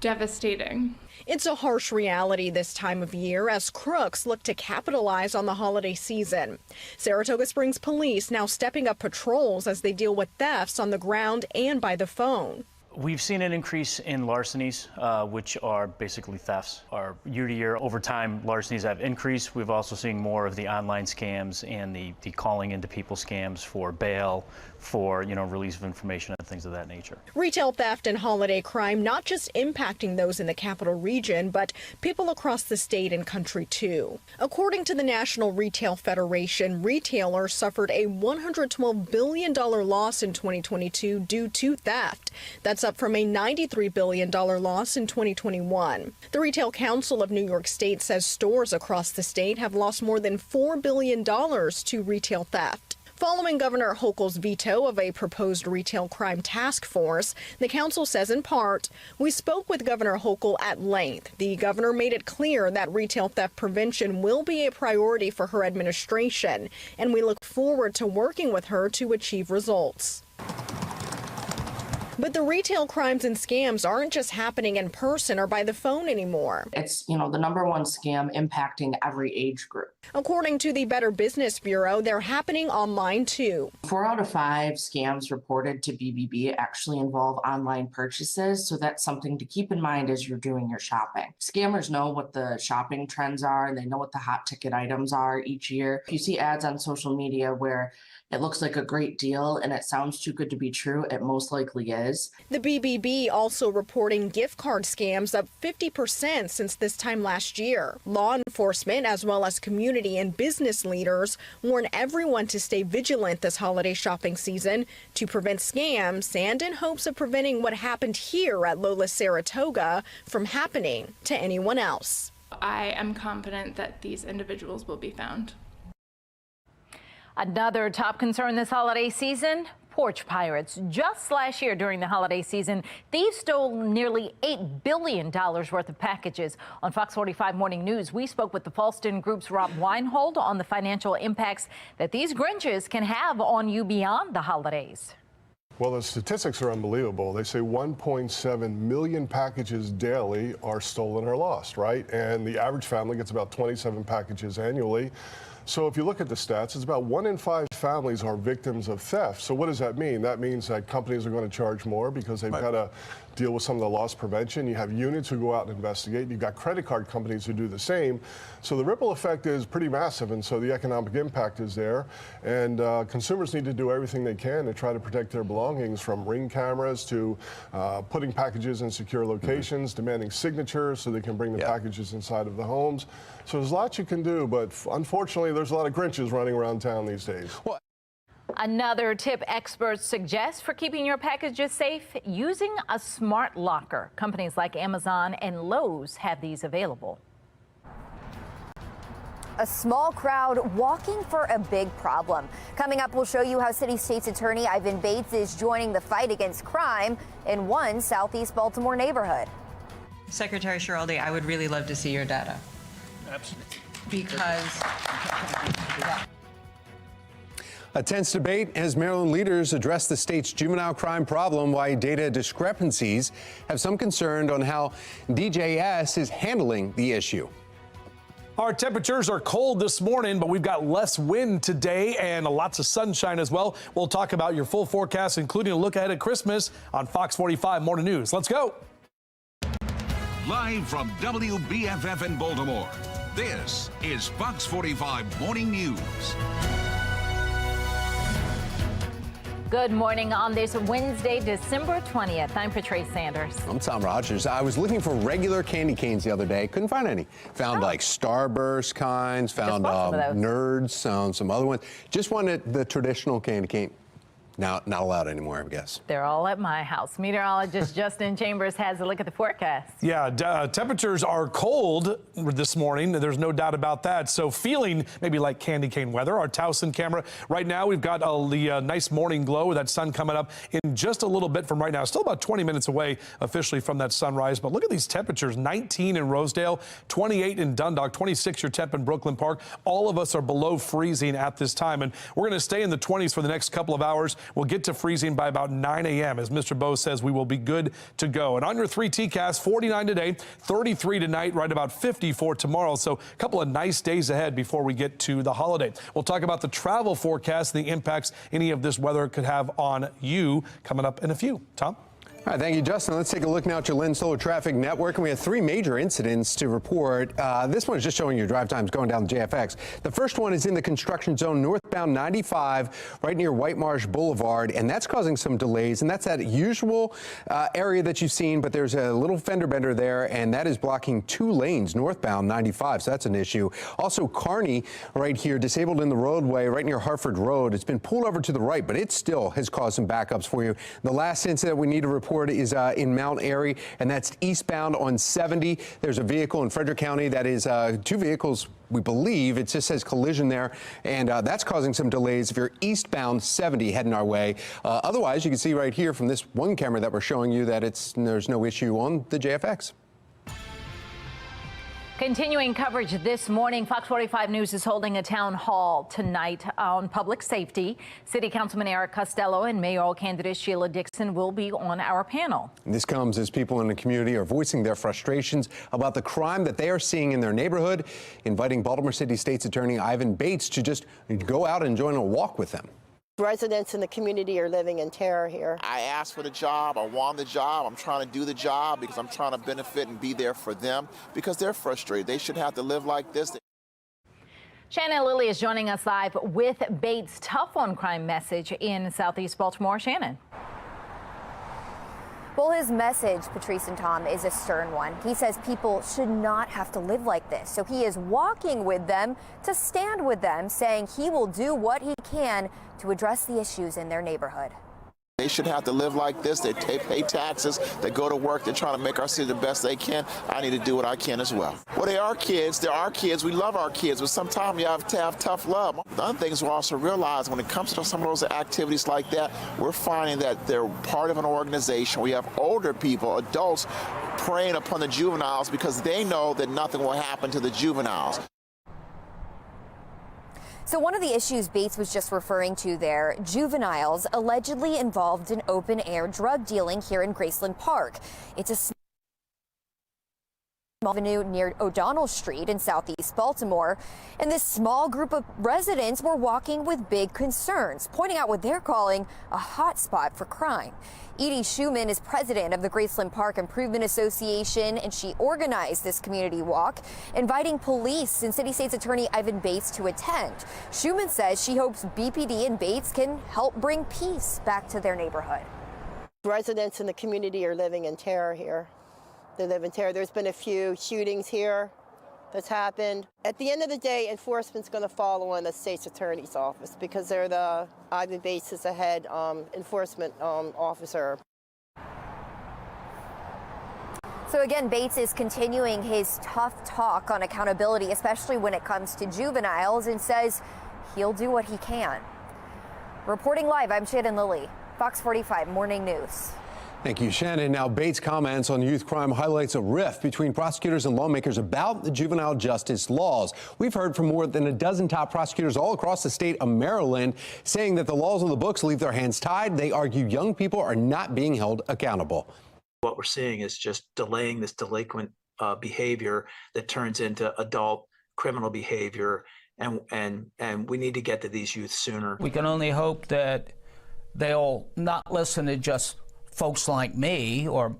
devastating. It's a harsh reality this time of year as crooks look to capitalize on the holiday season. Saratoga Springs police now stepping up patrols as they deal with thefts on the ground and by the phone. We've seen an increase in larcenies, which are basically thefts. Our year-to-year over time, larcenies have increased. We've also seen more of the online scams and the calling into people scams for bail, for release of information and things of that nature. Retail theft and holiday crime not just impacting those in the capital region, but people across the state and country too. According to the National Retail Federation, retailers suffered a $112 billion loss in 2022 due to theft. That's up from a $93 billion loss in 2021. The Retail Council of New York State says stores across the state have lost more than $4 billion to retail theft. Following Governor Hochul's veto of a proposed retail crime task force, the council says in part, "We spoke with Governor Hochul at length. The governor made it clear that retail theft prevention will be a priority for her administration, and we look forward to working with her to achieve results." But the retail crimes and scams aren't just happening in person or by the phone anymore. It's, the #1 scam impacting every age group. According to the Better Business Bureau, they're happening online too. 4 out of 5 scams reported to BBB actually involve online purchases, so that's something to keep in mind as you're doing your shopping. Scammers know what the shopping trends are, and they know what the hot ticket items are each year. If you see ads on social media where it looks like a great deal and it sounds too good to be true, it most likely is. The BBB also reporting gift card scams up 50% since this time last year. Law enforcement, as well as community and business leaders, warn everyone to stay vigilant this holiday shopping season to prevent scams and in hopes of preventing what happened here at Lola Saratoga from happening to anyone else. I am confident that these individuals will be found. Another top concern this holiday season, porch pirates. Just last year during the holiday season, thieves stole nearly $8 billion worth of packages. On Fox 45 Morning News, we spoke with the Falston Group's Rob Weinhold on the financial impacts that these Grinches can have on you beyond the holidays. Well, the statistics are unbelievable. They say 1.7 million packages daily are stolen or lost, right? And the average family gets about 27 packages annually. So if you look at the stats, it's about 1 in 5 families are victims of theft. So what does that mean? That means that companies are going to charge more because they've got to deal with some of the loss prevention. You have units who go out and investigate. You've got credit card companies who do the same. So the ripple effect is pretty massive, and so the economic impact is there. And consumers need to do everything they can to try to protect their belongings, from Ring cameras to putting packages in secure locations, demanding signatures so they can bring the packages inside of the homes. So there's lots you can do, but unfortunately, there's a lot of Grinches running around town these days. Another tip experts suggest for keeping your packages safe, using a smart locker. Companies like Amazon and Lowe's have these available. A small crowd walking for a big problem. Coming up, we'll show you how City State's Attorney Ivan Bates is joining the fight against crime in one Southeast Baltimore neighborhood. Secretary Schiraldi, I would really love to see your data. Absolutely. Because... A tense debate as Maryland leaders address the state's juvenile crime problem, why data discrepancies have some concern on how DJS is handling the issue. Our temperatures are cold this morning, but we've got less wind today and lots of sunshine as well. We'll talk about your full forecast, including a look ahead at Christmas on Fox 45 Morning News. Let's go. Live from WBFF in Baltimore, this is Fox 45 Morning News. Good morning on this Wednesday, December 20th. I'm Patrice Sanders. I'm Tom Rogers. I was looking for regular candy canes the other day. Couldn't find any. Found like Starburst kinds, found Nerds, some other ones. Just wanted the traditional candy cane. Now, not allowed anymore, I guess. They're all at my house. Meteorologist Justin Chambers has a look at the forecast. Yeah, temperatures are cold this morning. There's no doubt about that. So feeling maybe like candy cane weather. Our Towson camera right now, we've got the nice morning glow with that sun coming up in just a little bit from right now. Still about 20 minutes away officially from that sunrise. But look at these temperatures. 19 in Rosedale, 28 in Dundalk, 26 your temp in Brooklyn Park. All of us are below freezing at this time. And we're going to stay in the 20s for the next couple of hours. We'll get to freezing by about 9 a.m. As Mr. Bose says, we will be good to go. And on your 3 TCAS, 49 today, 33 tonight, right about 50 for tomorrow. So a couple of nice days ahead before we get to the holiday. We'll talk about the travel forecast, the impacts any of this weather could have on you coming up in a few. Tom? All right, thank you, Justin. Let's take a look now at your Lynn Solar Traffic Network, and we have 3 major incidents to report. This one is just showing your drive times going down the JFX. The first one is in the construction zone northbound 95, right near White Marsh Boulevard, and that's causing some delays, and that's that usual area that you've seen, but there's a little fender bender there, and that is blocking 2 lanes northbound 95, so that's an issue. Also, Kearney right here, disabled in the roadway right near Hartford Road. It's been pulled over to the right, but it still has caused some backups for you. The last incident we need to report is in Mount Airy, and that's eastbound on 70. There's a vehicle in Frederick County that is 2 vehicles, we believe. It just says collision there, and that's causing some delays if you're eastbound 70 heading our way. Otherwise, you can see right here from this one camera that we're showing you that there's no issue on the JFX. Continuing coverage this morning, Fox 45 News is holding a town hall tonight on public safety. City Councilman Eric Costello and mayoral candidate Sheila Dixon will be on our panel. And this comes as people in the community are voicing their frustrations about the crime that they are seeing in their neighborhood, inviting Baltimore City State's Attorney Ivan Bates to just go out and join a walk with them. Residents in the community are living in terror here. I asked for the job. I want the job. I'm trying to do the job because I'm trying to benefit and be there for them because they're frustrated. They shouldn't have to live like this. Shannon Lilly is joining us live with Bates' tough on crime message in Southeast Baltimore. Shannon. Well, his message, Patrice and Tom, is a stern one. He says people should not have to live like this. So he is walking with them to stand with them, saying he will do what he can to address the issues in their neighborhood. They should have to live like this. They pay taxes. They go to work. They're trying to make our city the best they can. I need to do what I can as well. Well, they are kids. They're our kids. We love our kids, but sometimes you have to have tough love. The other things we also realize when it comes to some of those activities like that, we're finding that they're part of an organization. We have older people, adults, preying upon the juveniles because they know that nothing will happen to the juveniles. So one of the issues Bates was just referring to there, juveniles allegedly involved in open-air drug dealing here in Graceland Park. It's a small avenue near O'Donnell Street in Southeast Baltimore, and this small group of residents were walking with big concerns, pointing out what they're calling a hot spot for crime. Edie Schumann is president of the Graceland Park Improvement Association, and she organized this community walk, inviting police and City State's Attorney Ivan Bates to attend. Schumann says she hopes BPD and Bates can help bring peace back to their neighborhood. Residents in the community are living in terror here. They live in terror. There's been a few shootings here that's happened. At the end of the day, enforcement's going to follow on the state's attorney's office because they're Ivan Bates is the head enforcement officer. So again, Bates is continuing his tough talk on accountability, especially when it comes to juveniles, and says he'll do what he can. Reporting live, I'm Shannon Lilly, Fox 45 Morning News. Thank you, Shannon. Now, Bates' comments on youth crime highlights a rift between prosecutors and lawmakers about the juvenile justice laws. We've heard from more than a dozen top prosecutors all across the state of Maryland saying that the laws on the books leave their hands tied. They argue young people are not being held accountable. What we're seeing is just delaying this delinquent behavior that turns into adult criminal behavior, and we need to get to these youth sooner. We can only hope that they'll not listen to just folks like me or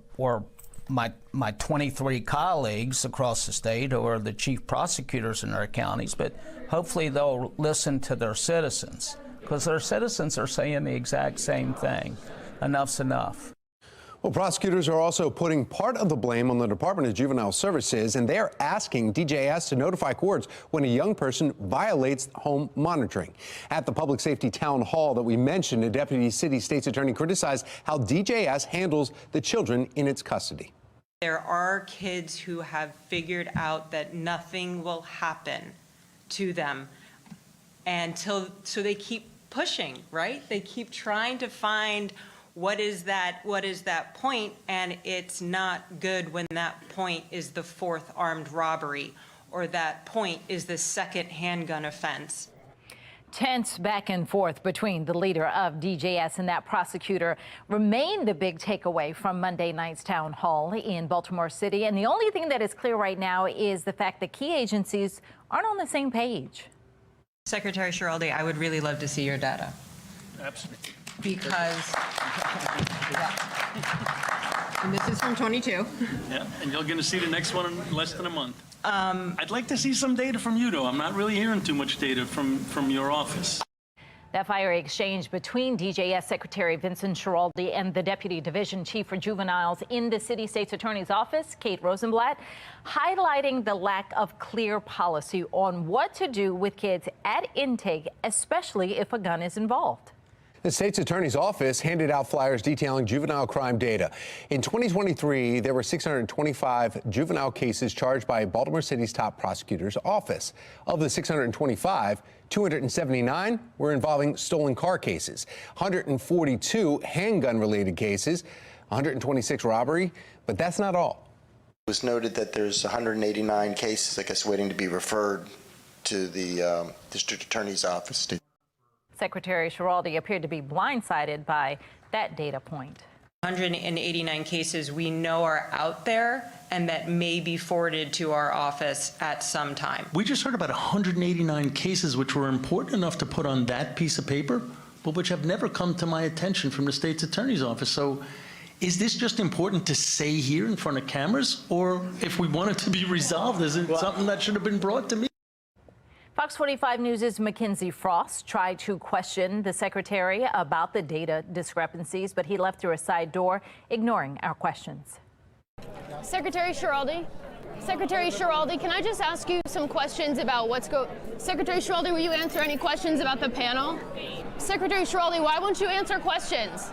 my 23 colleagues across the state or the chief prosecutors in our counties, but hopefully they'll listen to their citizens. because our citizens are saying the exact same thing. Enough's enough. Well, prosecutors are also putting part of the blame on the Department of Juvenile Services, and they're asking DJS to notify courts when a young person violates home monitoring. At the public safety town hall that we mentioned, a deputy city state's attorney criticized how DJS handles the children in its custody. There are kids who have figured out that nothing will happen to them so they keep pushing, right? They keep trying to find what is that point, and it's not good when that point is the 4th armed robbery or that point is the 2nd handgun offense. Tense back and forth between the leader of DJS and that prosecutor remain the big takeaway from Monday night's town hall in Baltimore City. And the only thing that is clear right now is the fact that key agencies aren't on the same page. Secretary Schiraldi, I would really love to see your data. Absolutely. Because, And this is from 22. Yeah, and you're going to see the next one in less than a month. I'd like to see some data from you, though. I'm not really hearing too much data from your office. That fiery exchange between DJS Secretary Vincent Schiraldi and the Deputy Division Chief for Juveniles in the City State's Attorney's Office, Kate Rosenblatt, highlighting the lack of clear policy on what to do with kids at intake, especially if a gun is involved. The state's attorney's office handed out flyers detailing juvenile crime data. In 2023, there were 625 juvenile cases charged by Baltimore City's top prosecutor's office. Of the 625, 279 were involving stolen car cases, 142 handgun-related cases, 126 robbery, but that's not all. It was noted that there's 189 cases, I guess, waiting to be referred to the district attorney's office. Secretary Schiraldi appeared to be blindsided by that data point. 189 cases we know are out there and that may be forwarded to our office at some time. We just heard about 189 cases which were important enough to put on that piece of paper, but which have never come to my attention from the state's attorney's office. So is this just important to say here in front of cameras? Or if we want it to be resolved, is it something that should have been brought to me? Fox 45 News' Mackenzie Frost tried to question the secretary about the data discrepancies, but he left through a side door, ignoring our questions. Secretary Schiraldi, can I just ask you some questions about Secretary Schiraldi, will you answer any questions about the panel? Secretary Schiraldi, why won't you answer questions?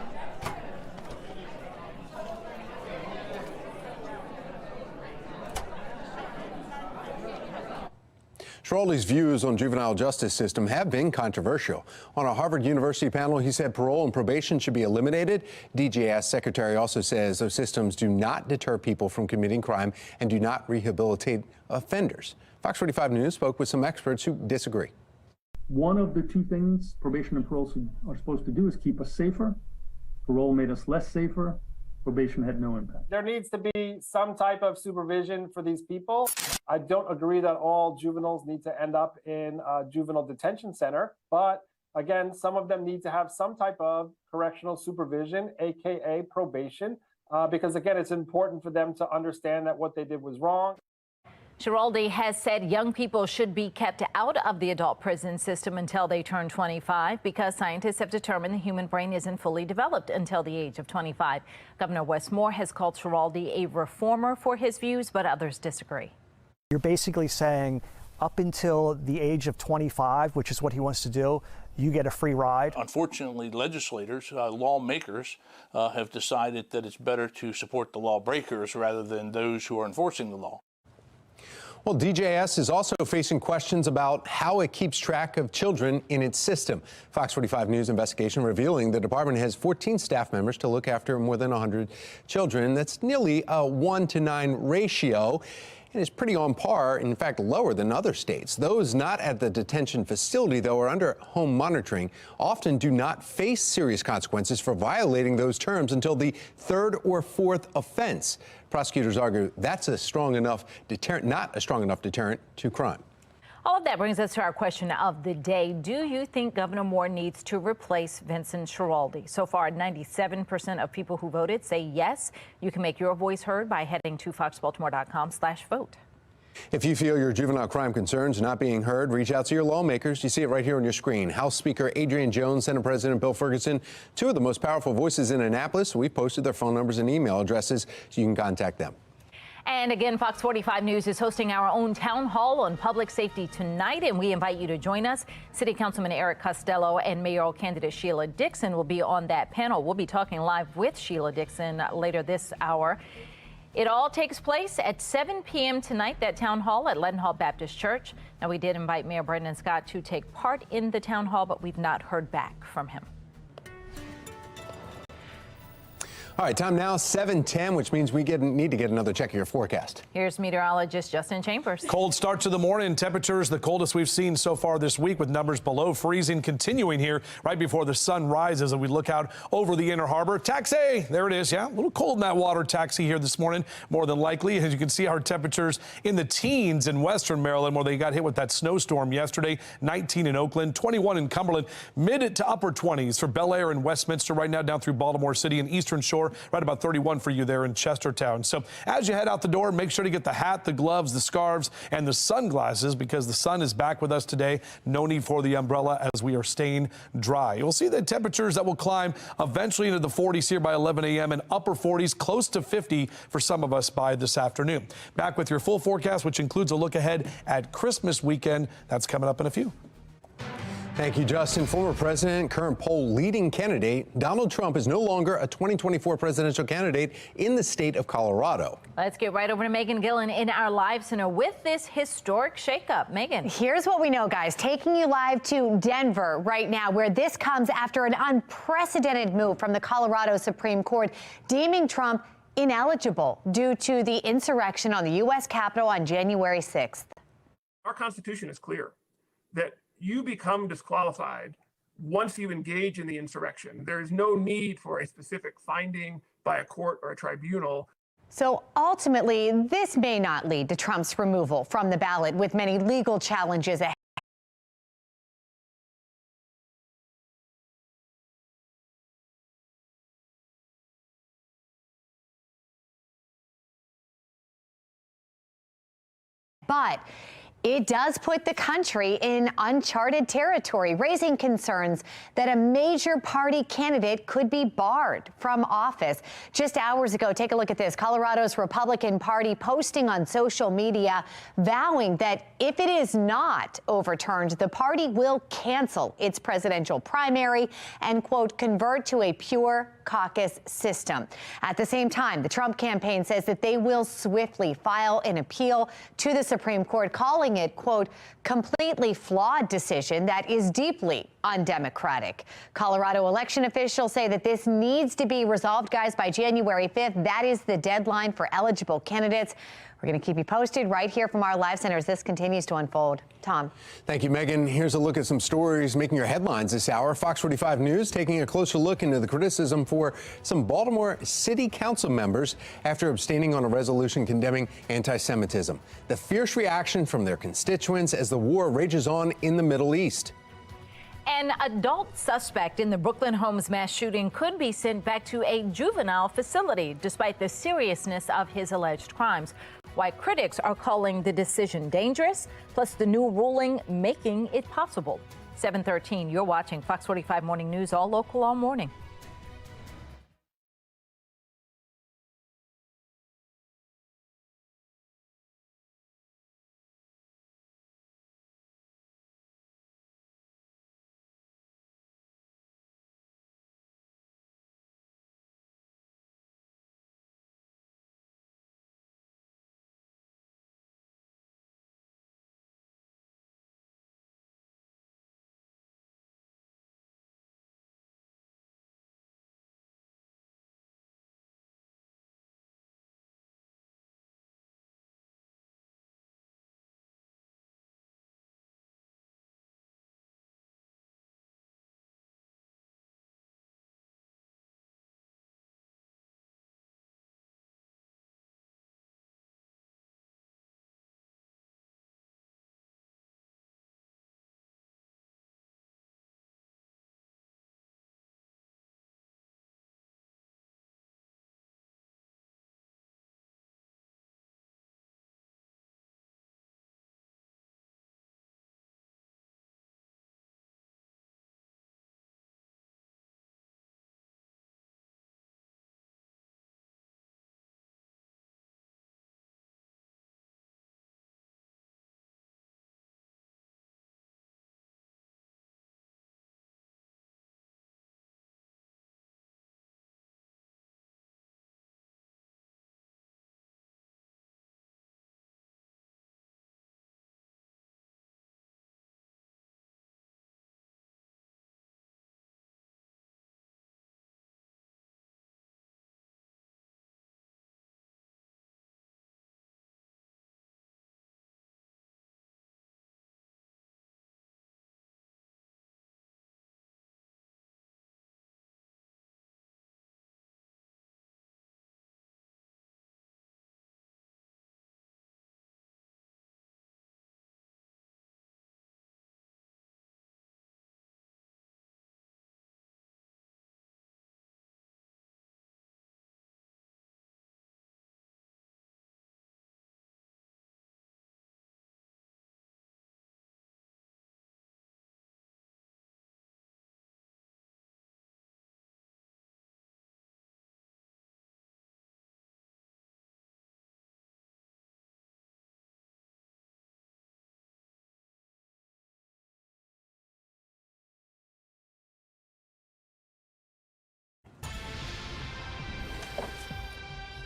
Schiraldi's views on juvenile justice system have been controversial. On a Harvard University panel, he said parole and probation should be eliminated. DJS Secretary also says those systems do not deter people from committing crime and do not rehabilitate offenders. Fox 45 News spoke with some experts who disagree. One of the two things probation and parole are supposed to do is keep us safer. Parole made us less safer. Probation had no impact. There needs to be some type of supervision for these people. I don't agree that all juveniles need to end up in a juvenile detention center, but again, some of them need to have some type of correctional supervision, aka probation, because again, it's important for them to understand that what they did was wrong. Schiraldi has said young people should be kept out of the adult prison system until they turn 25 because scientists have determined the human brain isn't fully developed until the age of 25. Governor Wes Moore has called Schiraldi a reformer for his views, but others disagree. You're basically saying up until the age of 25, which is what he wants to do, you get a free ride. Unfortunately, legislators, lawmakers, have decided that it's better to support the lawbreakers rather than those who are enforcing the law. Well, DJS is also facing questions about how it keeps track of children in its system. Fox 45 News investigation revealing the department has 14 staff members to look after more than 100 children. That's nearly a 1-to-9 ratio. And is pretty on par, in fact, lower than other states. Those not at the detention facility, though, or under home monitoring, often do not face serious consequences for violating those terms until the third or fourth offense. Prosecutors argue that's not a strong enough deterrent to crime. All of that brings us to our question of the day. Do you think Governor Moore needs to replace Vincent Schiraldi? So far, 97% of people who voted say yes. You can make your voice heard by heading to foxbaltimore.com/vote. If you feel your juvenile crime concerns are not being heard, reach out to your lawmakers. You see it right here on your screen. House Speaker Adrian Jones, Senate President Bill Ferguson, two of the most powerful voices in Annapolis. We've posted their phone numbers and email addresses so you can contact them. And again, Fox 45 News is hosting our own town hall on public safety tonight, and we invite you to join us. City Councilman Eric Costello and mayoral candidate Sheila Dixon will be on that panel. We'll be talking live with Sheila Dixon later this hour. It all takes place at 7 p.m. tonight, that town hall at Leadenhall Baptist Church. Now, we did invite Mayor Brendan Scott to take part in the town hall, but we've not heard back from him. All right, time now 7:10, which means we need to get another check of your forecast. Here's meteorologist Justin Chambers. Cold start to the morning. Temperatures the coldest we've seen so far this week, with numbers below freezing continuing here right before the sun rises as we look out over the Inner Harbor. Taxi, there it is. Yeah, a little cold in that water taxi here this morning, more than likely. As you can see, our temperatures in the teens in western Maryland, where they got hit with that snowstorm yesterday. 19 in Oakland, 21 in Cumberland, mid to upper 20s for Bel Air and Westminster right now, down through Baltimore City and Eastern Shore. Right about 31 for you there in Chestertown. So as you head out the door, make sure to get the hat, the gloves, the scarves, and the sunglasses, because the sun is back with us today. No need for the umbrella as we are staying dry. You'll see the temperatures that will climb eventually into the 40s here by 11 a.m. and upper 40s, close to 50 for some of us by this afternoon. Back with your full forecast, which includes a look ahead at Christmas weekend. That's coming up in a few. Thank you, Justin. Former president, current poll leading candidate, Donald Trump is no longer a 2024 presidential candidate in the state of Colorado. Let's get right over to Megan Gillen in our live center with this historic shakeup. Megan. Here's what we know, guys. Taking you live to Denver right now, where this comes after an unprecedented move from the Colorado Supreme Court, deeming Trump ineligible due to the insurrection on the U.S. Capitol on January 6th. Our Constitution is clear that you become disqualified once you engage in the insurrection. There is no need for a specific finding by a court or a tribunal. So ultimately, this may not lead to Trump's removal from the ballot, with many legal challenges ahead. But it does put the country in uncharted territory, raising concerns that a major party candidate could be barred from office. Just hours ago, take a look at this. Colorado's Republican Party posting on social media, vowing that if it is not overturned, the party will cancel its presidential primary and, quote, convert to a pure caucus system. At the same time, the Trump campaign says that they will swiftly file an appeal to the Supreme Court, calling it, quote, completely flawed decision that is deeply undemocratic. Colorado election officials say that this needs to be resolved, guys, by January 5th. That is the deadline for eligible candidates. We're going to keep you posted right here from our live center as this continues to unfold. Tom. Thank you, Megan. Here's a look at some stories making your headlines this hour. Fox 45 News taking a closer look into the criticism for some Baltimore City Council members after abstaining on a resolution condemning anti-Semitism. The fierce reaction from their constituents as the war rages on in the Middle East. An adult suspect in the Brooklyn Homes mass shooting could be sent back to a juvenile facility despite the seriousness of his alleged crimes. Why critics are calling the decision dangerous, plus the new ruling making it possible. 7:13, you're watching Fox 45 Morning News, all local, all morning.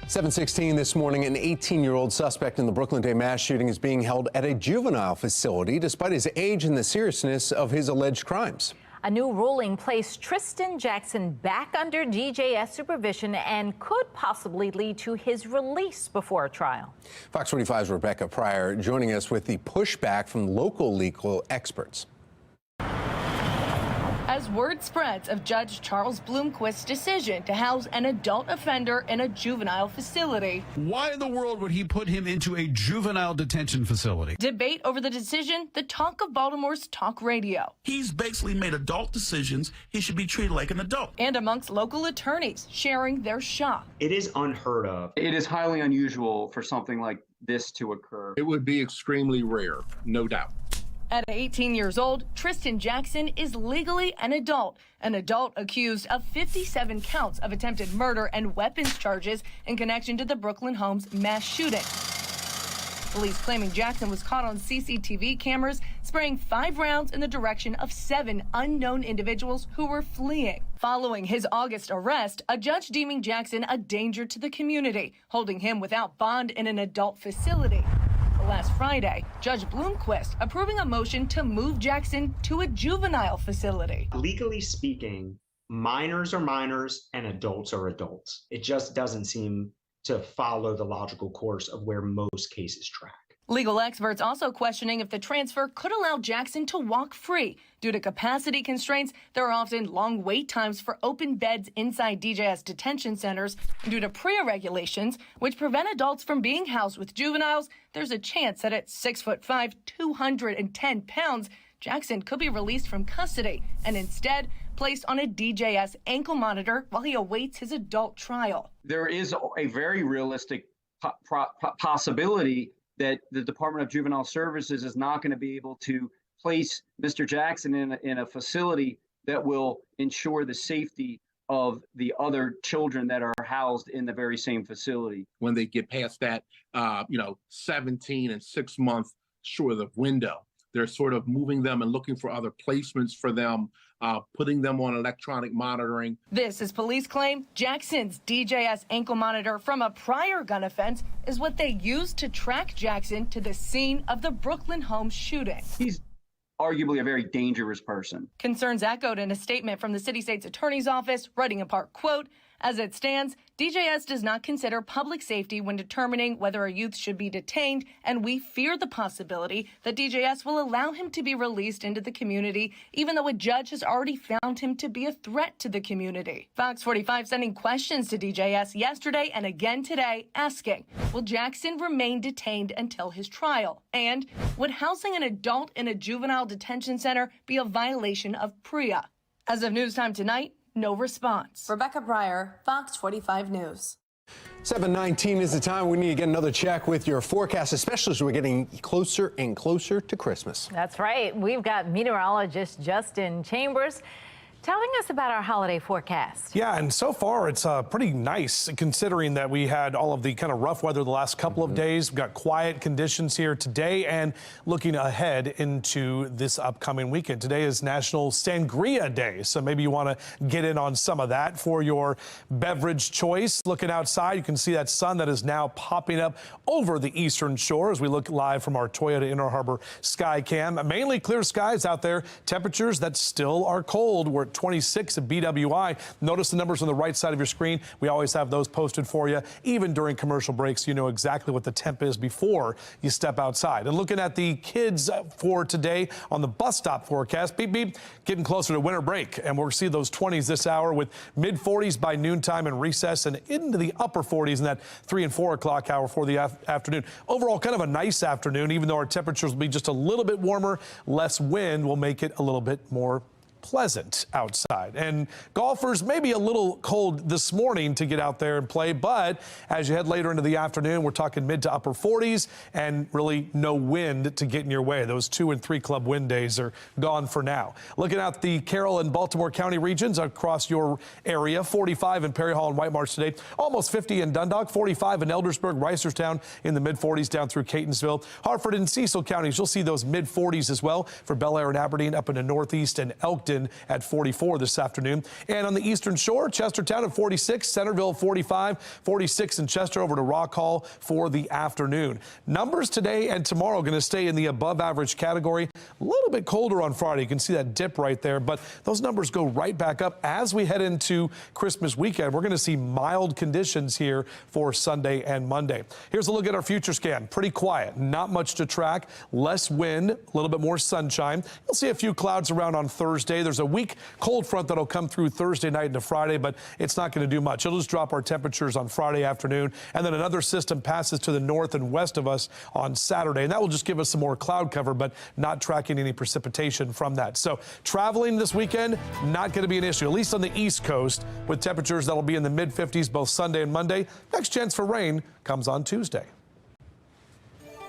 7:16 this morning, an 18-year-old suspect in the Brooklyn Day mass shooting is being held at a juvenile facility despite his age and the seriousness of his alleged crimes. A new ruling placed Tristan Jackson back under DJS supervision and could possibly lead to his release before a trial. Fox 45's Rebecca Pryor joining us with the pushback from local legal experts. As word spreads of Judge Charles Bloomquist's decision to house an adult offender in a juvenile facility. Why in the world would he put him into a juvenile detention facility? Debate over the decision, the talk of Baltimore's talk radio. He's basically made adult decisions. He should be treated like an adult. And amongst local attorneys sharing their shock. It is unheard of. It is highly unusual for something like this to occur. It would be extremely rare, no doubt. At 18 years old, Tristan Jackson is legally an adult accused of 57 counts of attempted murder and weapons charges in connection to the Brooklyn Homes mass shooting. Police claiming Jackson was caught on CCTV cameras spraying 5 rounds in the direction of 7 unknown individuals who were fleeing. Following his August arrest, a judge deeming Jackson a danger to the community, holding him without bond in an adult facility. Last Friday, Judge Bloomquist approving a motion to move Jackson to a juvenile facility. Legally speaking, minors are minors and adults are adults. It just doesn't seem to follow the logical course of where most cases track. Legal experts also questioning if the transfer could allow Jackson to walk free. Due to capacity constraints, there are often long wait times for open beds inside DJS detention centers. And due to PREA regulations, which prevent adults from being housed with juveniles, there's a chance that at 6'5", 210 pounds, Jackson could be released from custody and instead placed on a DJS ankle monitor while he awaits his adult trial. There is a very realistic possibility that the Department of Juvenile Services is not going to be able to place Mr. Jackson in a facility that will ensure the safety of the other children that are housed in the very same facility. When they get past that, 17 and 6 month sort of window, they're sort of moving them and looking for other placements for them, putting them on electronic monitoring. This is police claim Jackson's DJS ankle monitor from a prior gun offense is what they used to track Jackson to the scene of the Brooklyn Homes shooting. He's arguably a very dangerous person. Concerns echoed in a statement from the city state's attorney's office, writing a part, quote, "As it stands, DJS does not consider public safety when determining whether a youth should be detained, and we fear the possibility that DJS will allow him to be released into the community, even though a judge has already found him to be a threat to the community." Fox 45 sending questions to DJS yesterday and again today, asking, will Jackson remain detained until his trial? And would housing an adult in a juvenile detention center be a violation of PREA? As of news time tonight, no response. Rebecca Pryor, Fox 45 News. 7:19 is the time we need to get another check with your forecast, especially as we're getting closer and closer to Christmas. That's right. We've got meteorologist Justin Chambers telling us about our holiday forecast. Yeah, and so far it's pretty nice considering that we had all of the kind of rough weather the last couple of days. We've got quiet conditions here today and looking ahead into this upcoming weekend. Today is National Sangria Day, so maybe you want to get in on some of that for your beverage choice. Looking outside, you can see that sun that is now popping up over the eastern shore as we look live from our Toyota Inner Harbor Sky Cam. Mainly clear skies out there, temperatures that still are cold. We're at 26 at BWI. Notice the numbers on the right side of your screen. We always have those posted for you, even during commercial breaks. You know exactly what the temp is before you step outside. And looking at the kids for today on the bus stop forecast, beep, beep, getting closer to winter break. And we'll see those 20s this hour with mid-40s by noontime and recess and into the upper 40s in that 3 and 4 o'clock hour for the afternoon. Overall, kind of a nice afternoon, even though our temperatures will be just a little bit warmer. Less wind will make it a little bit more pleasant outside. And golfers may be a little cold this morning to get out there and play, but as you head later into the afternoon, we're talking mid to upper 40s and really no wind to get in your way. Those 2 and 3 club wind days are gone for now. Looking at the Carroll and Baltimore County regions across your area, 45 in Perry Hall and White Marsh today, almost 50 in Dundalk, 45 in Eldersburg, Reisterstown in the mid 40s down through Catonsville. Hartford and Cecil counties, you'll see those mid 40s as well for Bel Air and Aberdeen up in the northeast and Elkton Clifton at 44 this afternoon. And on the Eastern Shore, Chestertown at 46, Centerville 45, 46 in Chester, over to Rock Hall for the afternoon. Numbers today and tomorrow going to stay in the above average category. A little bit colder on Friday. You can see that dip right there, but those numbers go right back up as we head into Christmas weekend. We're going to see mild conditions here for Sunday and Monday. Here's a look at our future scan. Pretty quiet, not much to track, less wind, a little bit more sunshine. You'll see a few clouds around on Thursday. There's a weak cold front that'll come through Thursday night into Friday, but it's not going to do much. It'll just drop our temperatures on Friday afternoon, and then another system passes to the north and west of us on Saturday, and that will just give us some more cloud cover, but not tracking any precipitation from that. So traveling this weekend, not going to be an issue, at least on the East Coast, with temperatures that'll be in the mid-50s both Sunday and Monday. Next chance for rain comes on Tuesday.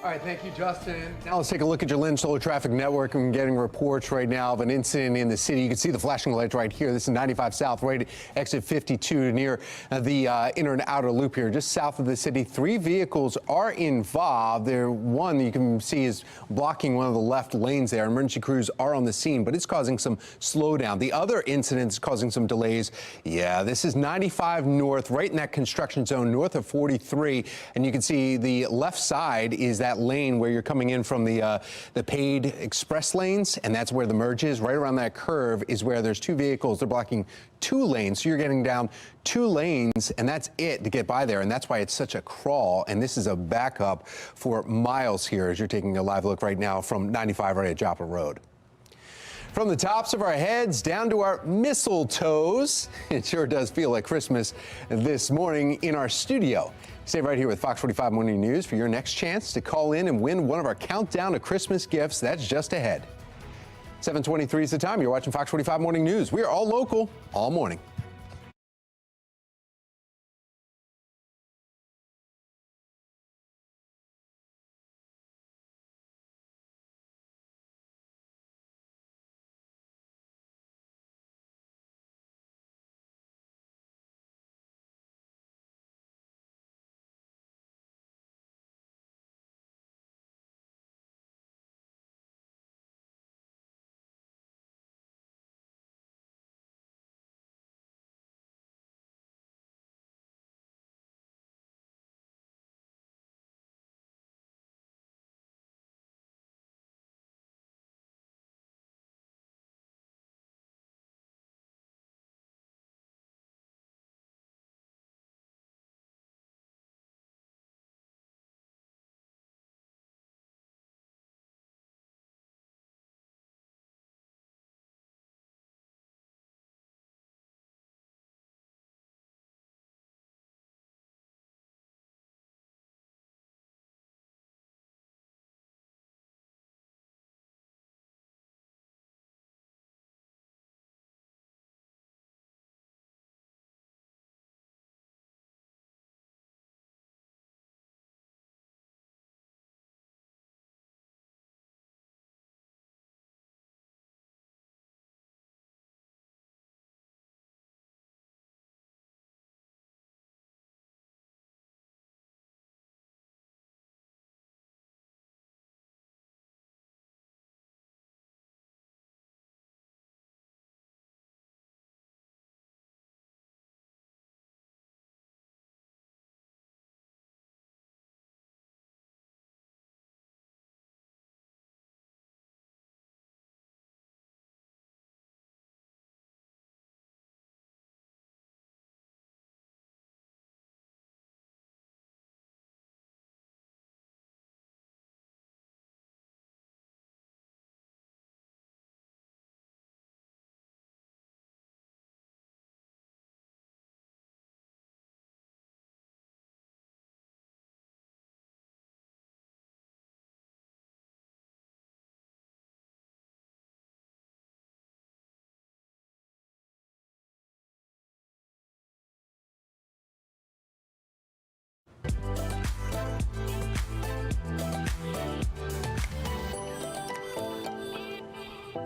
All right, thank you, Justin. Now let's take a look at your Lynn Solar Traffic Network. I'm getting reports right now of an incident in the city. You can see the flashing lights right here. This is 95 South, right at exit 52 near the inner and outer loop here, just south of the city. 3 vehicles are involved. One you can see is blocking one of the left lanes there. Emergency crews are on the scene, but it's causing some slowdown. The other incident is causing some delays. Yeah, this is 95 North, right in that construction zone north of 43. And you can see the left side is that lane where you're coming in from the paid express lanes, and that's where the merge is. Right around that curve is where there's 2 vehicles. They're blocking 2 lanes, so you're getting down 2 lanes, and that's it to get by there, and that's why it's such a crawl. And this is a backup for miles here as you're taking a live look right now from 95 right at Joppa Road. From the tops of our heads down to our mistletoes, it sure does feel like Christmas this morning in our studio. Stay right here with Fox 45 Morning News for your next chance to call in and win one of our countdown to Christmas gifts. That's just ahead. 7:23 is the time. You're watching Fox 45 Morning News. We are all local, all morning.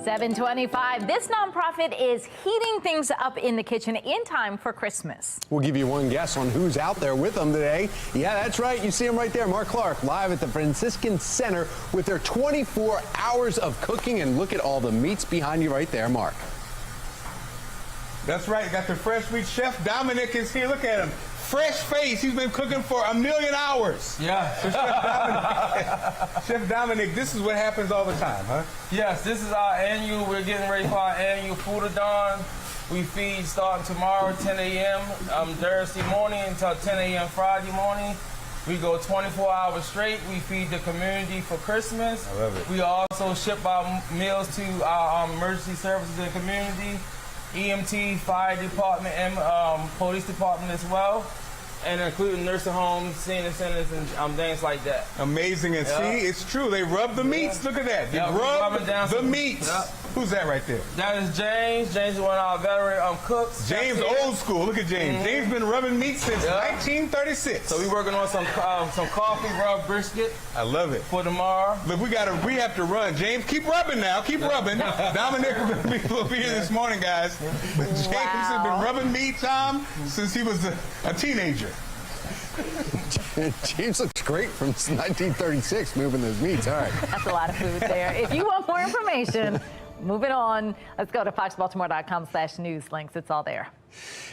$7.25. This nonprofit is heating things up in the kitchen in time for Christmas. We'll give you one guess on who's out there with them today. Yeah, that's right. You see him right there. Mark Clark live at the Franciscan Center with their 24 hours of cooking. And look at all the meats behind you right there, Mark. That's right. Got the fresh meat. Chef Dominic is here. Look at him. Fresh face. He's been cooking for 1,000,000 hours. Yeah. So Chef Dominic, this is what happens all the time, huh? Yes, this is our annual. We're getting ready for our annual Food-a-thon. We feed starting tomorrow, 10 a.m. Thursday morning until 10 a.m. Friday morning. We go 24 hours straight. We feed the community for Christmas. I love it. We also ship our meals to our emergency services in the community, EMT, fire department, and police department as well, and including nursing homes, senior centers, and things like that. Amazing. And see, it's true. They rub the meats. Look at that. They rub the meats. Who's that right there? That is James. James is one of our veteran cooks. James, old school. Look at James. James been rubbing meat since 1936. So we're working on some coffee rub brisket. I love it. For tomorrow. Look, we have to run. James, keep rubbing now. Keep rubbing. Dominic will be here this morning, guys. But James has been rubbing meat, Tom, since he was a teenager. James looks great from 1936, moving those meats. All right. That's a lot of food there. If you want more information, moving on, let's go to foxbaltimore.com/news links. It's all there.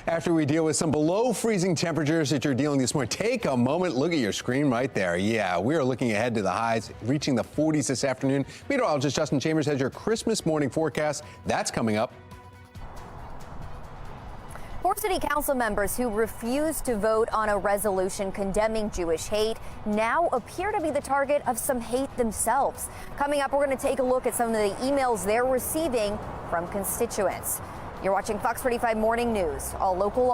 After we deal with some below freezing temperatures that you're dealing this morning, take a moment, look at your screen right there. Yeah, we are looking ahead to the highs, reaching the 40s this afternoon. Meteorologist Justin Chambers has your Christmas morning forecast. That's coming up. 4 city council members who refused to vote on a resolution condemning Jewish hate now appear to be the target of some hate themselves. Coming up, we're going to take a look at some of the emails they're receiving from constituents. You're watching Fox 45 Morning News, all local.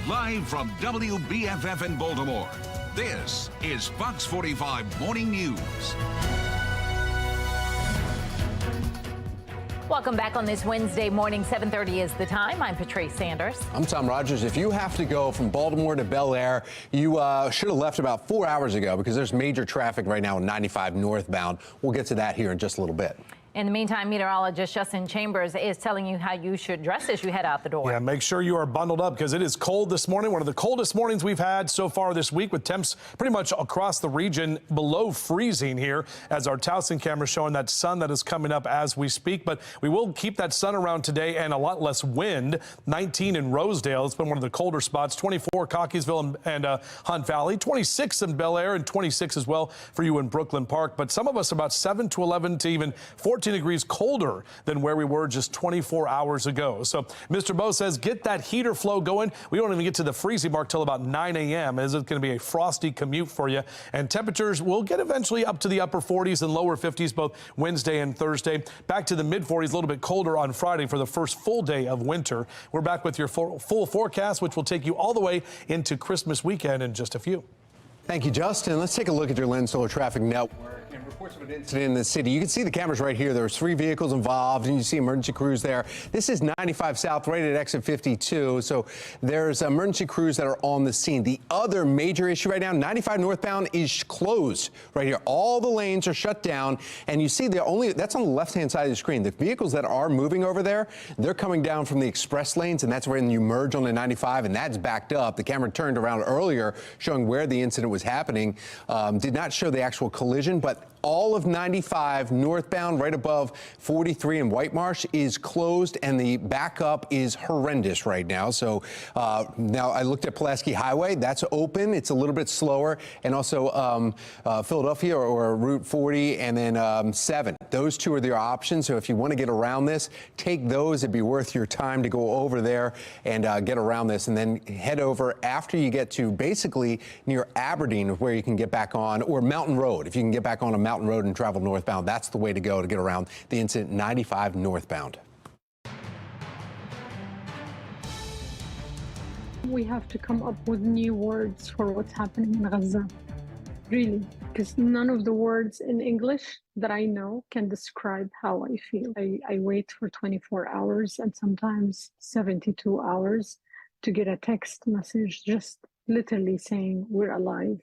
Live from WBFF in Baltimore, this is Fox 45 Morning News. Welcome back on this Wednesday morning. 7:30 is the time. I'm Patrice Sanders. I'm Tom Rogers. If you have to go from Baltimore to Bel Air, you should have left about 4 hours ago because there's major traffic right now on 95 northbound. We'll get to that here in just a little bit. In the meantime, meteorologist Justin Chambers is telling you how you should dress as you head out the door. Yeah, make sure you are bundled up because it is cold this morning. One of the coldest mornings we've had so far this week, with temps pretty much across the region below freezing here, as our Towson camera showing that sun that is coming up as we speak. But we will keep that sun around today and a lot less wind. 19 in Rosedale. It's been one of the colder spots. 24 Cockeysville and Hunt Valley. 26 in Bel Air and 26 as well for you in Brooklyn Park. But some of us about 7 to 11 to even 14 degrees colder than where we were just 24 hours ago. So Mr. Bo says get that heater flow going. We won't even get to the freezing mark till about 9 a.m. as it's going to be a frosty commute for you. And temperatures will get eventually up to the upper 40s and lower 50s both Wednesday and Thursday. Back to the mid 40s, a little bit colder on Friday for the first full day of winter. We're back with your full forecast, which will take you all the way into Christmas weekend in just a few. Thank you, Justin. Let's take a look at your Lens Solar traffic network and reports of an incident in the city. You can see the cameras right here. There was 3 vehicles involved, and you see emergency crews there. This is 95 South, right at exit 52. So there's emergency crews that are on the scene. The other major issue right now, 95 northbound is closed right here. All the lanes are shut down, and you see that's on the left-hand side of the screen. The vehicles that are moving over there, they're coming down from the express lanes, and that's when you merge on the 95, and that's backed up. The camera turned around earlier, showing where the incident was happening. Did not show the actual collision, but all of 95 northbound right above 43 in White Marsh is closed, and the backup is horrendous right now. So now I looked at Pulaski Highway. That's open. It's a little bit slower. And also Philadelphia or Route 40 and then 7. Those two are their options. So if you want to get around this, take those. It'd be worth your time to go over there and get around this, and then head over after you get to basically near Aberdeen, where you can get back on, or Mountain Road. If you can get back on a Mountain Road and travel northbound, that's the way to go to get around the incident. 95 northbound. We have to come up with new words for what's happening in Gaza, really, because none of the words in English that I know can describe how I feel. I wait for 24 hours and sometimes 72 hours to get a text message just literally saying we're alive.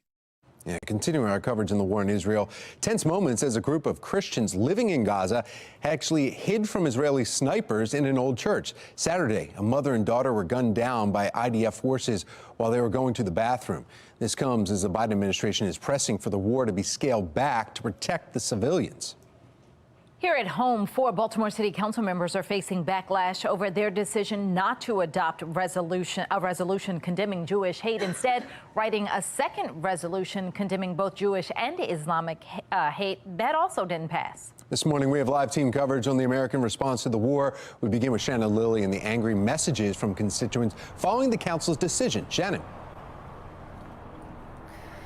Yeah, continuing our coverage in the war in Israel, tense moments as a group of Christians living in Gaza actually hid from Israeli snipers in an old church. Saturday, a mother and daughter were gunned down by IDF forces while they were going to the bathroom. This comes as the Biden administration is pressing for the war to be scaled back to protect the civilians. Here at home, 4 Baltimore City Council members are facing backlash over their decision not to adopt a resolution condemning Jewish hate, instead writing a second resolution condemning both Jewish and Islamic hate. That also didn't pass. This morning, we have live team coverage on the American response to the war. We begin with Shannon Lilly and the angry messages from constituents following the council's decision. Shannon.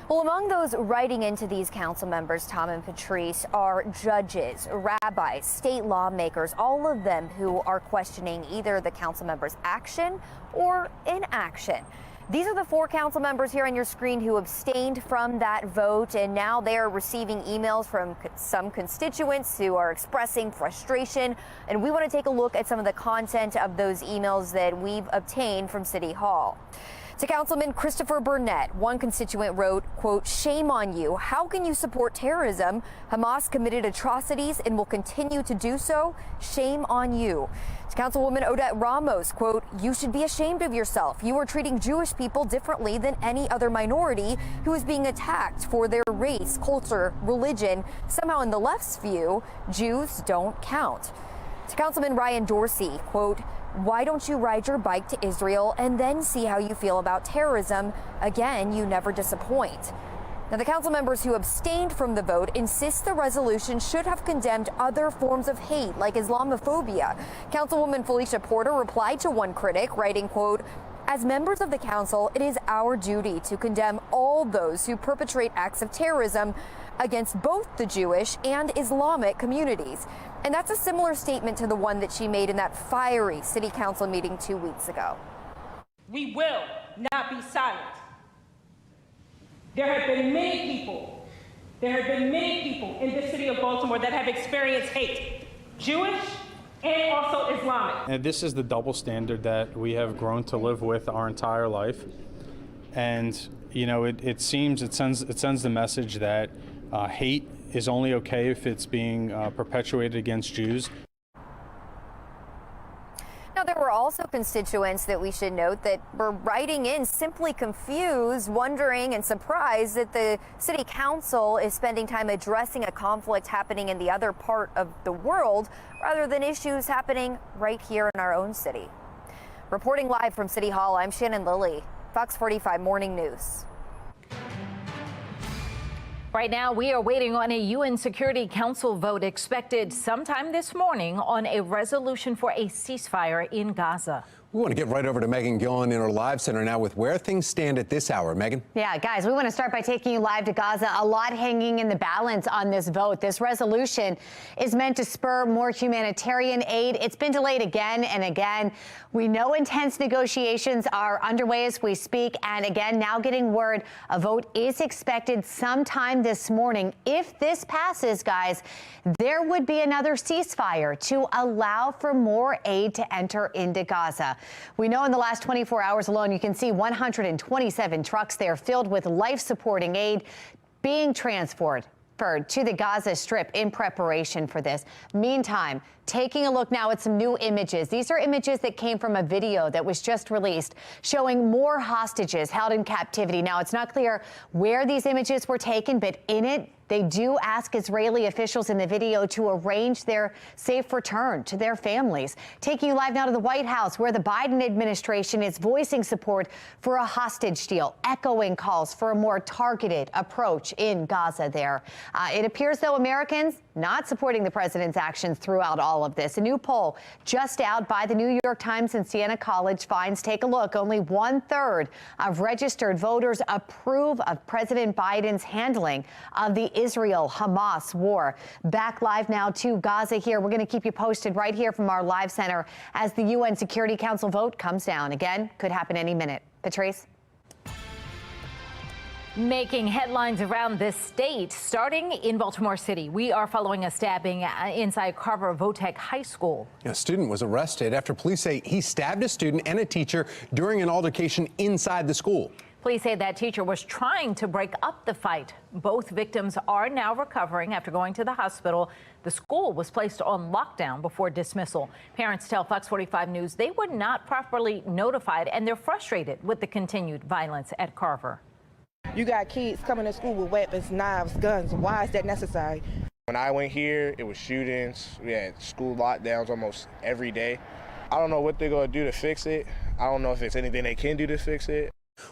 Well, among those writing into these council members, Tom and Patrice, are judges, rabbis, state lawmakers, all of them who are questioning either the council members' action or inaction. These are the 4 council members here on your screen who abstained from that vote, and now they're receiving emails from some constituents who are expressing frustration. And we want to take a look at some of the content of those emails that we've obtained from City Hall. To Councilman Christopher Burnett, one constituent wrote, quote, "Shame on you. How can you support terrorism? Hamas committed atrocities and will continue to do so. Shame on you." To Councilwoman Odette Ramos, quote, "You should be ashamed of yourself. You are treating Jewish people differently than any other minority who is being attacked for their race, culture, religion. Somehow in the left's view, Jews don't count." To Councilman Ryan Dorsey, quote, "Why don't you ride your bike to Israel and then see how you feel about terrorism? Again, you never disappoint." Now, the council members who abstained from the vote insist the resolution should have condemned other forms of hate like Islamophobia. Councilwoman Felicia Porter replied to one critic, writing, quote, "As members of the council, it is our duty to condemn all those who perpetrate acts of terrorism against both the Jewish and Islamic communities." And that's a similar statement to the one that she made in that fiery city council meeting 2 weeks ago. We will not be silent. There have been many people in the city of Baltimore that have experienced hate, Jewish and also Islamic. And this is the double standard that we have grown to live with our entire life. And, you know, it sends the message that hate is only okay if it's being perpetuated against Jews. Now, there were also constituents that we should note that were writing in simply confused, wondering and surprised that the city council is spending time addressing a conflict happening in the other part of the world rather than issues happening right here in our own city. Reporting live from City Hall, I'm Shannon Lilly, Fox 45 Morning News. Right now, we are waiting on a UN Security Council vote expected sometime this morning on a resolution for a ceasefire in Gaza. We want to get right over to Megan Gillen in our live center now with where things stand at this hour. Megan? Yeah, guys, we want to start by taking you live to Gaza. A lot hanging in the balance on this vote. This resolution is meant to spur more humanitarian aid. It's been delayed again and again. We know intense negotiations are underway as we speak. And again, now getting word a vote is expected sometime this morning. If this passes, guys, there would be another ceasefire to allow for more aid to enter into Gaza. We know in the last 24 hours alone, you can see 127 trucks there filled with life-supporting aid being transferred to the Gaza Strip in preparation for this. Meantime, taking a look now at some new images. These are images that came from a video that was just released showing more hostages held in captivity. Now, it's not clear where these images were taken, but in it, they do ask Israeli officials in the video to arrange their safe return to their families. Taking you live now to the White House, where the Biden administration is voicing support for a hostage deal, echoing calls for a more targeted approach in Gaza there. It appears, though, Americans not supporting the president's actions throughout all of this. A new poll just out by the New York Times and Siena College finds, take a look, only 1/3 of registered voters approve of President Biden's handling of the Israel-Hamas war. Back live now to Gaza here. We're going to keep you posted right here from our live center as the UN Security Council vote comes down. Again, could happen any minute. Patrice? Making headlines around this state, starting in Baltimore City. We are following a stabbing inside Carver Votech High School. A student was arrested after police say he stabbed a student and a teacher during an altercation inside the school. Police say that teacher was trying to break up the fight. Both victims are now recovering after going to the hospital. The school was placed on lockdown before dismissal. Parents tell Fox 45 News they were not properly notified, and they're frustrated with the continued violence at Carver. You got kids coming to school with weapons, knives, guns. Why is that necessary? When I went here, it was shootings. We had school lockdowns almost every day. I don't know what they're going to do to fix it. I don't know if it's anything they can do to fix it.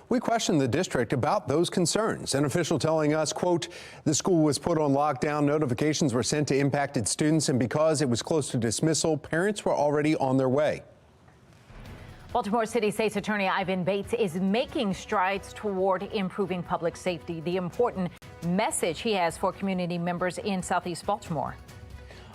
We questioned the district about those concerns. An official telling us, quote, the school was put on lockdown. Notifications were sent to impacted students, and because it was close to dismissal, parents were already on their way. Baltimore City State's Attorney Ivan Bates is making strides toward improving public safety, the important message he has for community members in Southeast Baltimore.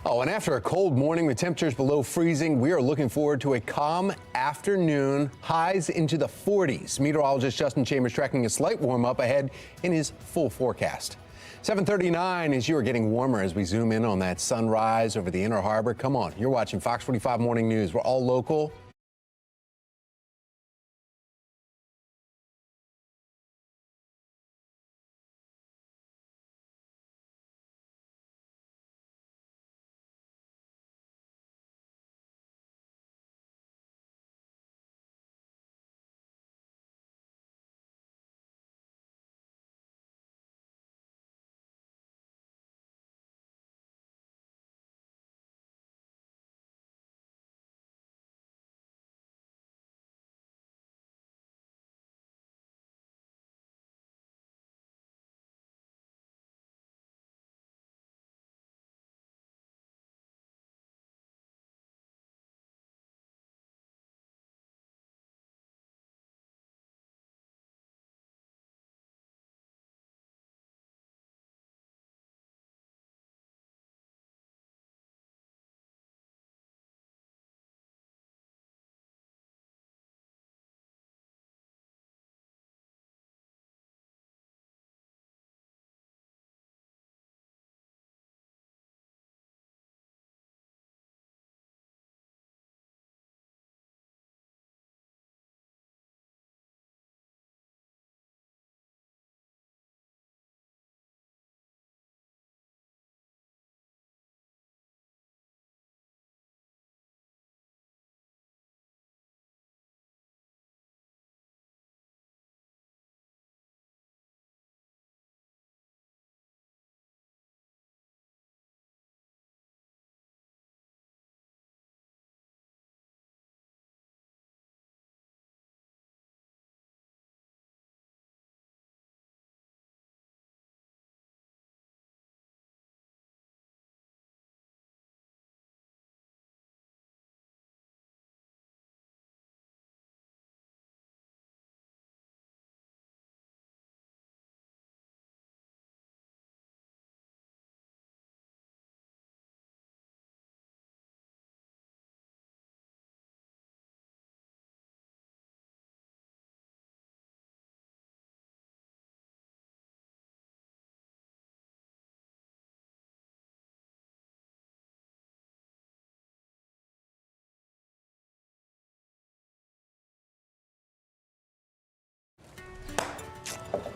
Oh, and after a cold morning with temperatures below freezing, we are looking forward to a calm afternoon, highs into the 40s. Meteorologist Justin Chambers tracking a slight warm up ahead in his full forecast. 7:39 as you are getting warmer as we zoom in on that sunrise over the Inner Harbor. Come on, you're watching Fox 45 Morning News. We're all local.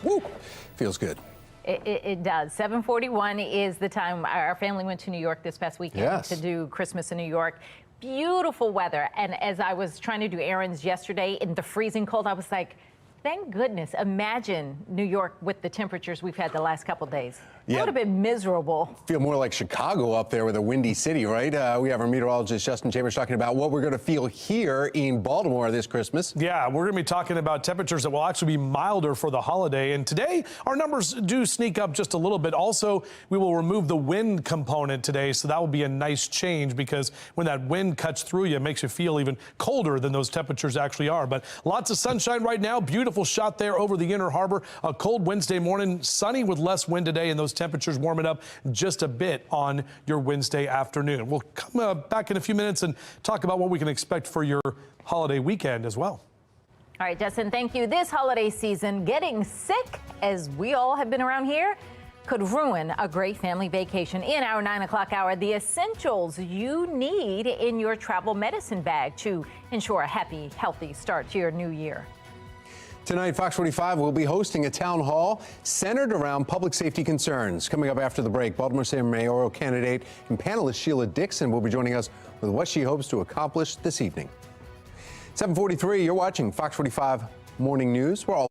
Woo! Feels good. It does. 7:41 is the time. Our family went to New York this past weekend to do Christmas in New York. Beautiful weather. And as I was trying to do errands yesterday in the freezing cold, I was like, thank goodness. Imagine New York with the temperatures we've had the last couple of days. That would have been miserable. Feel more like Chicago up there with a windy city, right? We have our meteorologist Justin Chambers talking about what we're going to feel here in Baltimore this Christmas. Yeah, we're going to be talking about temperatures that will actually be milder for the holiday. And today, our numbers do sneak up just a little bit. Also, we will remove the wind component today, so that will be a nice change because when that wind cuts through you, it makes you feel even colder than those temperatures actually are. But lots of sunshine right now. Beautiful shot there over the Inner Harbor. A cold Wednesday morning, sunny with less wind today, and those temperatures warming up just a bit on your Wednesday afternoon. We'll come back in a few minutes and talk about what we can expect for your holiday weekend as well. All right, Justin, thank you. This holiday season, getting sick, as we all have been around here, could ruin a great family vacation. In our 9 o'clock hour, the essentials you need in your travel medicine bag to ensure a happy, healthy start to your new year. Tonight, Fox 45 will be hosting a town hall centered around public safety concerns. Coming up after the break, Baltimore City mayoral candidate and panelist Sheila Dixon will be joining us with what she hopes to accomplish this evening. 7:43, you're watching Fox 45 Morning News. We're all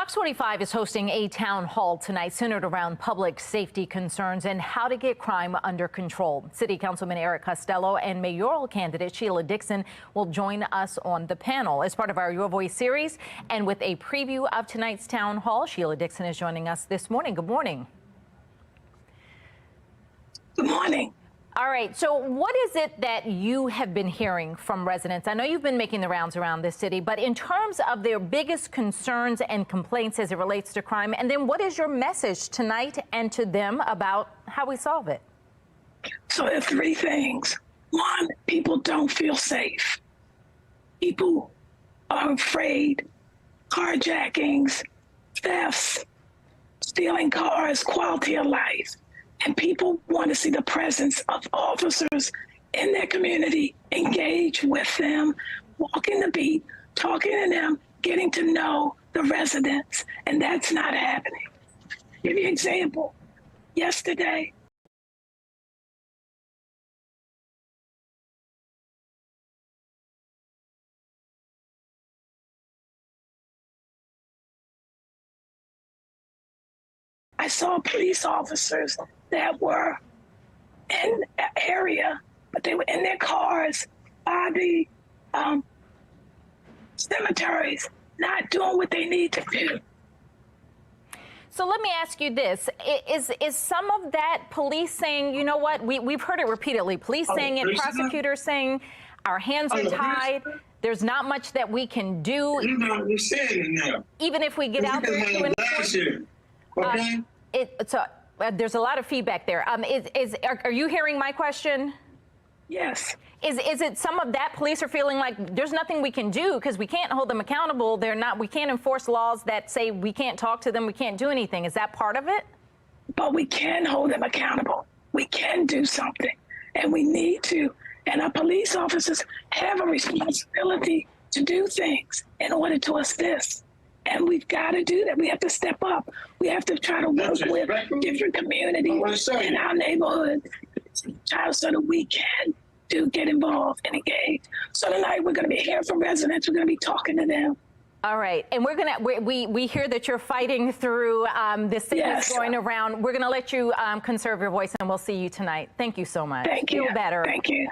Fox 45 is hosting a town hall tonight centered around public safety concerns and how to get crime under control. City Councilman Eric Costello and mayoral candidate Sheila Dixon will join us on the panel as part of our Your Voice series. And with a preview of tonight's town hall, Sheila Dixon is joining us this morning. Good morning. Good morning. All right. So what is it that you have been hearing from residents? I know you've been making the rounds around this city, but in terms of their biggest concerns and complaints as it relates to crime, and then what is your message tonight and to them about how we solve it? So there are three things. One, people don't feel safe. People are afraid. Carjackings, thefts, stealing cars, quality of life. And people want to see the presence of officers in their community, engage with them, walking the beat, talking to them, getting to know the residents, and that's not happening. Give you an example. Yesterday, I saw police officers that were in an area, but they were in their cars by the cemeteries, not doing what they need to do. So let me ask you this. Is some of that police saying, you know what, we've heard it repeatedly, police saying it, prosecutors saying our hands are tied, there's not much that we can do, even if we get out there to enforce? There's a lot of feedback there. Are you hearing my question? Yes. Is it some of that police are feeling like there's nothing we can do because we can't hold them accountable? We can't enforce laws that say we can't talk to them, we can't do anything. Is that part of it? But we can hold them accountable. We can do something, and we need to. And our police officers have a responsibility to do things in order to assist. And we've got to do that. We have to step up. We have to try to work with different communities in our neighborhood so that we can get involved and engage. So tonight we're going to be hearing from residents. We're going to be talking to them. All right, and we hear that you're fighting through this sickness going around. We're going to let you conserve your voice, and we'll see you tonight. Thank you so much. Thank you. Feel better. Thank you.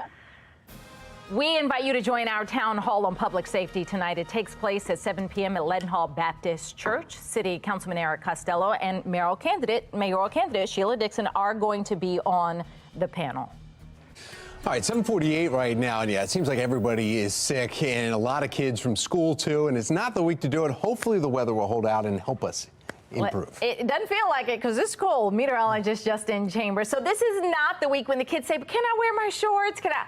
We invite you to join our town hall on public safety tonight. It takes place at 7 p.m. at Leadenhall Baptist Church. City Councilman Eric Costello and mayoral candidate Sheila Dixon are going to be on the panel. All right, 7:48 right now, and yeah, it seems like everybody is sick and a lot of kids from school too, and it's not the week to do it. Hopefully the weather will hold out and help us improve. It doesn't feel like it because it's cold. Meteorologist Justin Chambers. So this is not the week when the kids say, but can I wear my shorts? Can I?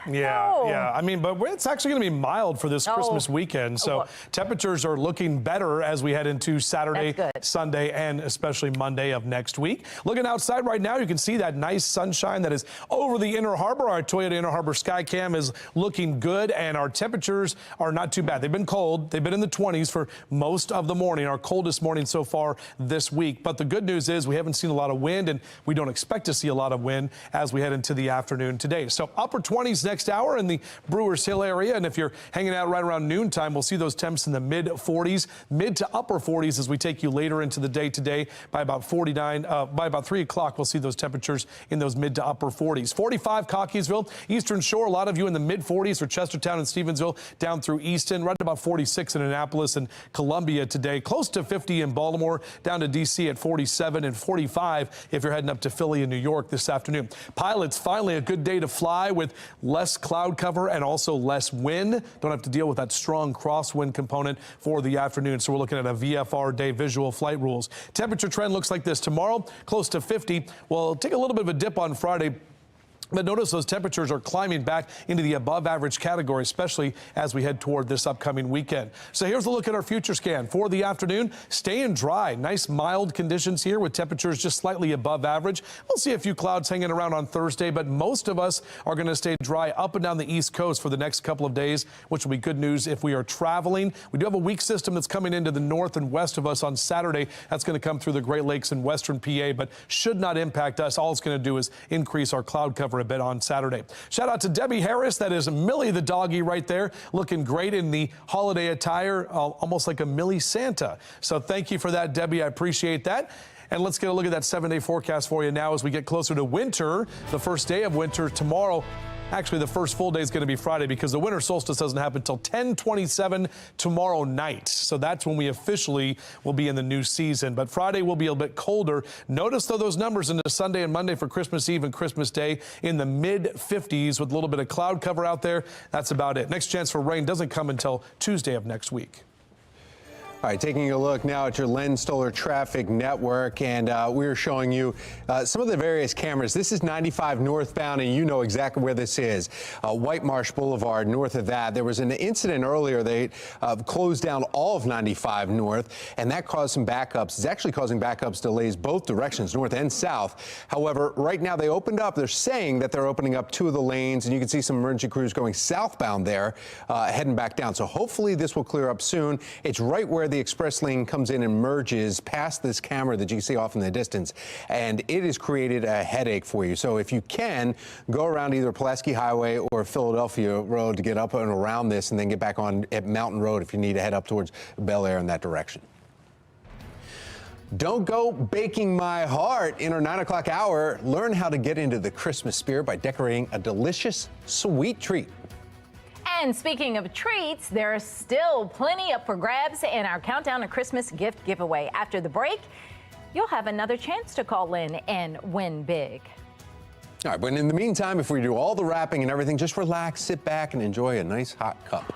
Yeah. I mean, but it's actually going to be mild for this Christmas weekend. So temperatures are looking better as we head into Saturday, Sunday, and especially Monday of next week. Looking outside right now, you can see that nice sunshine that is over the Inner Harbor. Our Toyota Inner Harbor Skycam is looking good, and our temperatures are not too bad. They've been cold. They've been in the 20s for most of the morning, our coldest morning so far this week. But the good news is we haven't seen a lot of wind, and we don't expect to see a lot of wind as we head into the afternoon today. So upper 20s next hour in the Brewers Hill area, and if you're hanging out right around noontime, we'll see those temps in the mid 40s, mid to upper 40s as we take you later into the day today. By about 3 o'clock, we'll see those temperatures in those mid to upper 40s. 45 Cockeysville, Eastern Shore, a lot of you in the mid 40s for Chestertown and Stevensville, down through Easton, right about 46 in Annapolis and Columbia today, close to 50 in Baltimore, down to D.C. at 47 and 45 if you're heading up to Philly and New York this afternoon. Pilots, finally a good day to fly with less cloud cover and also less wind. Don't have to deal with that strong crosswind component for the afternoon. So we're looking at a VFR day visual flight rules. Temperature trend looks like this. Tomorrow, close to 50. We'll take a little bit of a dip on Friday. But notice those temperatures are climbing back into the above average category, especially as we head toward this upcoming weekend. So here's a look at our future scan for the afternoon. Staying dry, nice mild conditions here with temperatures just slightly above average. We'll see a few clouds hanging around on Thursday, but most of us are going to stay dry up and down the East Coast for the next couple of days, which will be good news if we are traveling. We do have a weak system that's coming into the north and west of us on Saturday. That's going to come through the Great Lakes and western PA, but should not impact us. All it's going to do is increase our cloud cover a bit on Saturday. Shout out to Debbie Harris. That is Millie the doggy right there, looking great in the holiday attire, almost like a Millie Santa. So thank you for that, Debbie. I appreciate that. And let's get a look at that 7-day forecast for you now as we get closer to winter. The first day of winter tomorrow. Actually, the first full day is going to be Friday because the winter solstice doesn't happen until 10/27 tomorrow night. So that's when we officially will be in the new season. But Friday will be a bit colder. Notice, though, those numbers into Sunday and Monday for Christmas Eve and Christmas Day in the mid-50s with a little bit of cloud cover out there. That's about it. Next chance for rain doesn't come until Tuesday of next week. All right, taking a look now at your Len Stoller traffic network, and we're showing you some of the various cameras. This is 95 northbound, and you know exactly where this is. White Marsh Boulevard, north of that. There was an incident earlier. They closed down all of 95 north, and that caused some backups. It's actually causing backups, delays both directions, north and south. However, right now they opened up. They're saying that they're opening up 2 of the lanes, and you can see some emergency crews going southbound there, heading back down. So hopefully this will clear up soon. It's right where the express lane comes in and merges past this camera that you see off in the distance, and it has created a headache for you. So if you can, go around either Pulaski Highway or Philadelphia Road to get up and around this, and then get back on at Mountain Road if you need to head up towards Bel Air in that direction. Don't go baking my heart. In our 9 o'clock hour, learn how to get into the Christmas spirit by decorating a delicious sweet treat. And speaking of treats, there are still plenty up for grabs in our Countdown to Christmas gift giveaway. After the break, you'll have another chance to call in and win big. All right, but in the meantime, if we do all the wrapping and everything, just relax, sit back, and enjoy a nice hot cup.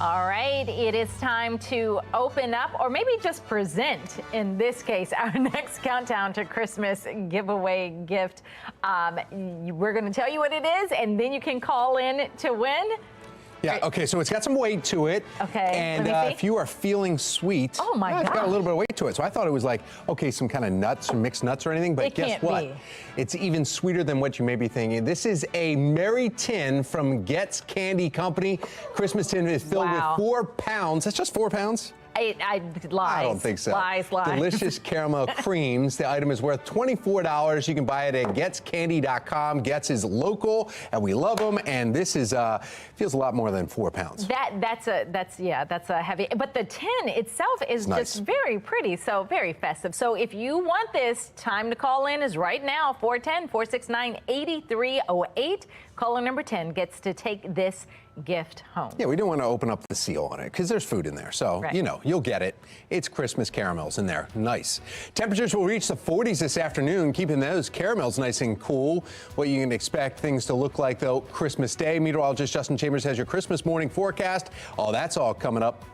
All right, it is time to open up, or maybe just present, in this case, our next Countdown to Christmas giveaway gift. We're going to tell you what it is, and then you can call in to win. Yeah, okay, so it's got some weight to it. Okay, and if you are feeling sweet, oh my it's got a little bit of weight to it. So I thought it was like, okay, some kind of nuts or mixed nuts or anything, but guess what? It's even sweeter than what you may be thinking. This is a Merry Tin from Getz Candy Company. Christmas tin is filled with 4 pounds. That's just 4 pounds. Lies. I don't think so. Lies. Delicious caramel creams. The item is worth $24. You can buy it at getscandy.com. Gets is local, and we love them. And this is feels a lot more than 4 pounds. That's a heavy. But the tin itself is nice. just very pretty, so very festive. So if you want this, time to call in is right now. 410-469-8308. Caller number 10 gets to take this gift home. Yeah, we don't want to open up the seal on it because there's food in there. So, right. You know, you'll get it. It's Christmas caramels in there. Nice. Temperatures will reach the 40s this afternoon, keeping those caramels nice and cool. What you can expect things to look like, though, Christmas Day. Meteorologist Justin Chambers has your Christmas morning forecast. Oh, that's all coming up.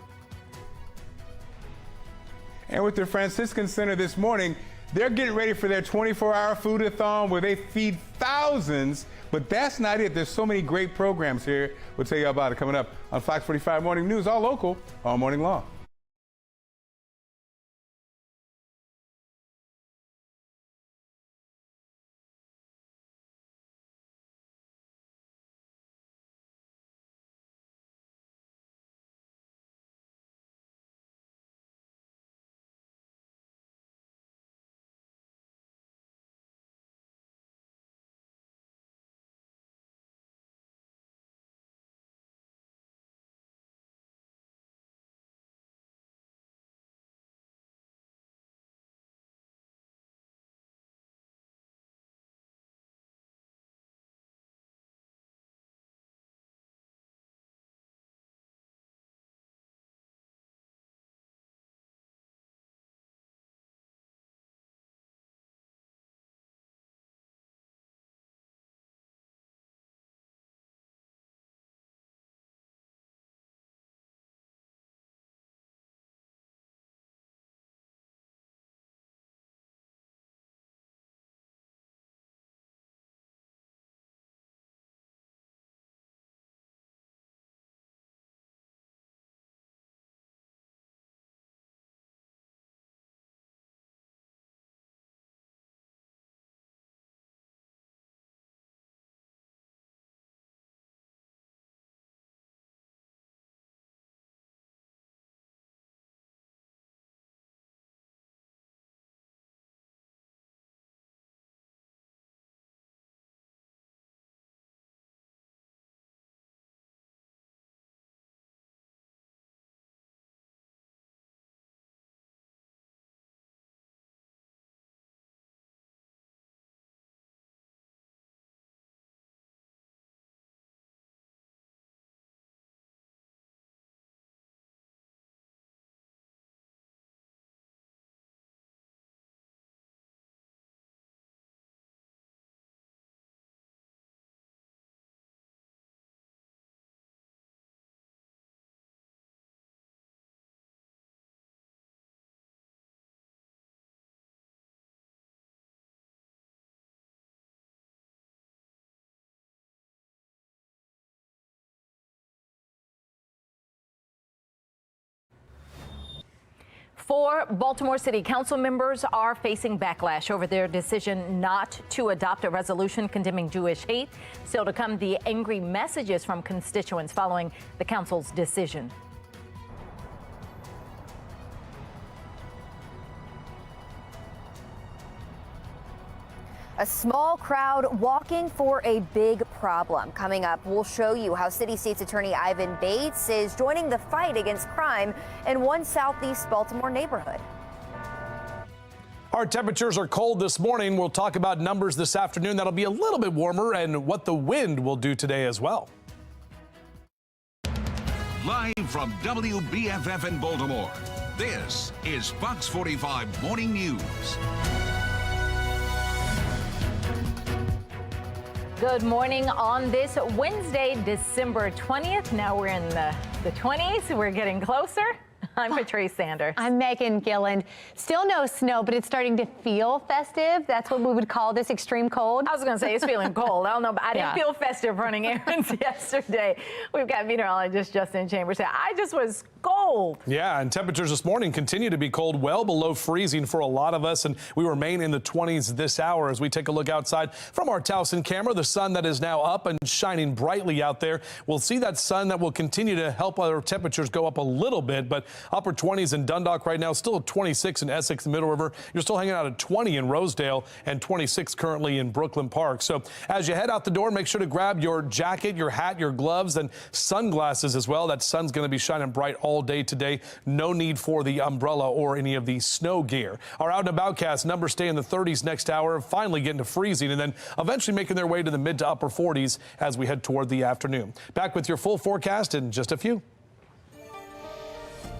And with the Franciscan Center this morning, they're getting ready for their 24-hour food-a-thon where they feed thousands. But that's not it. There's so many great programs here. We'll tell you about it coming up on Fox 45 Morning News, all local, all morning long. Four Baltimore City Council members are facing backlash over their decision not to adopt a resolution condemning Jewish hate. Still to come, the angry messages from constituents following the council's decision. A small crowd walking for a big problem. Coming up, we'll show you how City State's Attorney Ivan Bates is joining the fight against crime in one Southeast Baltimore neighborhood. Our temperatures are cold this morning. We'll talk about numbers this afternoon that'll be a little bit warmer and what the wind will do today as well. Live from WBFF in Baltimore, this is Fox 45 Morning News. Good morning on this Wednesday, December 20th. Now we're in the 20s. We're getting closer. I'm Patrice Sanders. I'm Megan Gilland. Still no snow, but it's starting to feel festive. That's what we would call this extreme cold. I was going to say it's feeling cold. I don't know, but I didn't feel festive running errands yesterday. We've got meteorologist Justin Chambers. I just was cold. Yeah, and temperatures this morning continue to be cold, well below freezing for a lot of us, and we remain in the 20s this hour as we take a look outside from our Towson camera. The sun that is now up and shining brightly out there. We'll see that sun that will continue to help our temperatures go up a little bit, but Upper 20s in Dundalk right now, still at 26 in Essex and Middle River. You're still hanging out at 20 in Rosedale and 26 currently in Brooklyn Park. So as you head out the door, make sure to grab your jacket, your hat, your gloves, and sunglasses as well. That sun's going to be shining bright all day today. No need for the umbrella or any of the snow gear. Our out and about cast numbers stay in the 30s next hour, finally getting to freezing, and then eventually making their way to the mid to upper 40s as we head toward the afternoon. Back with your full forecast in just a few.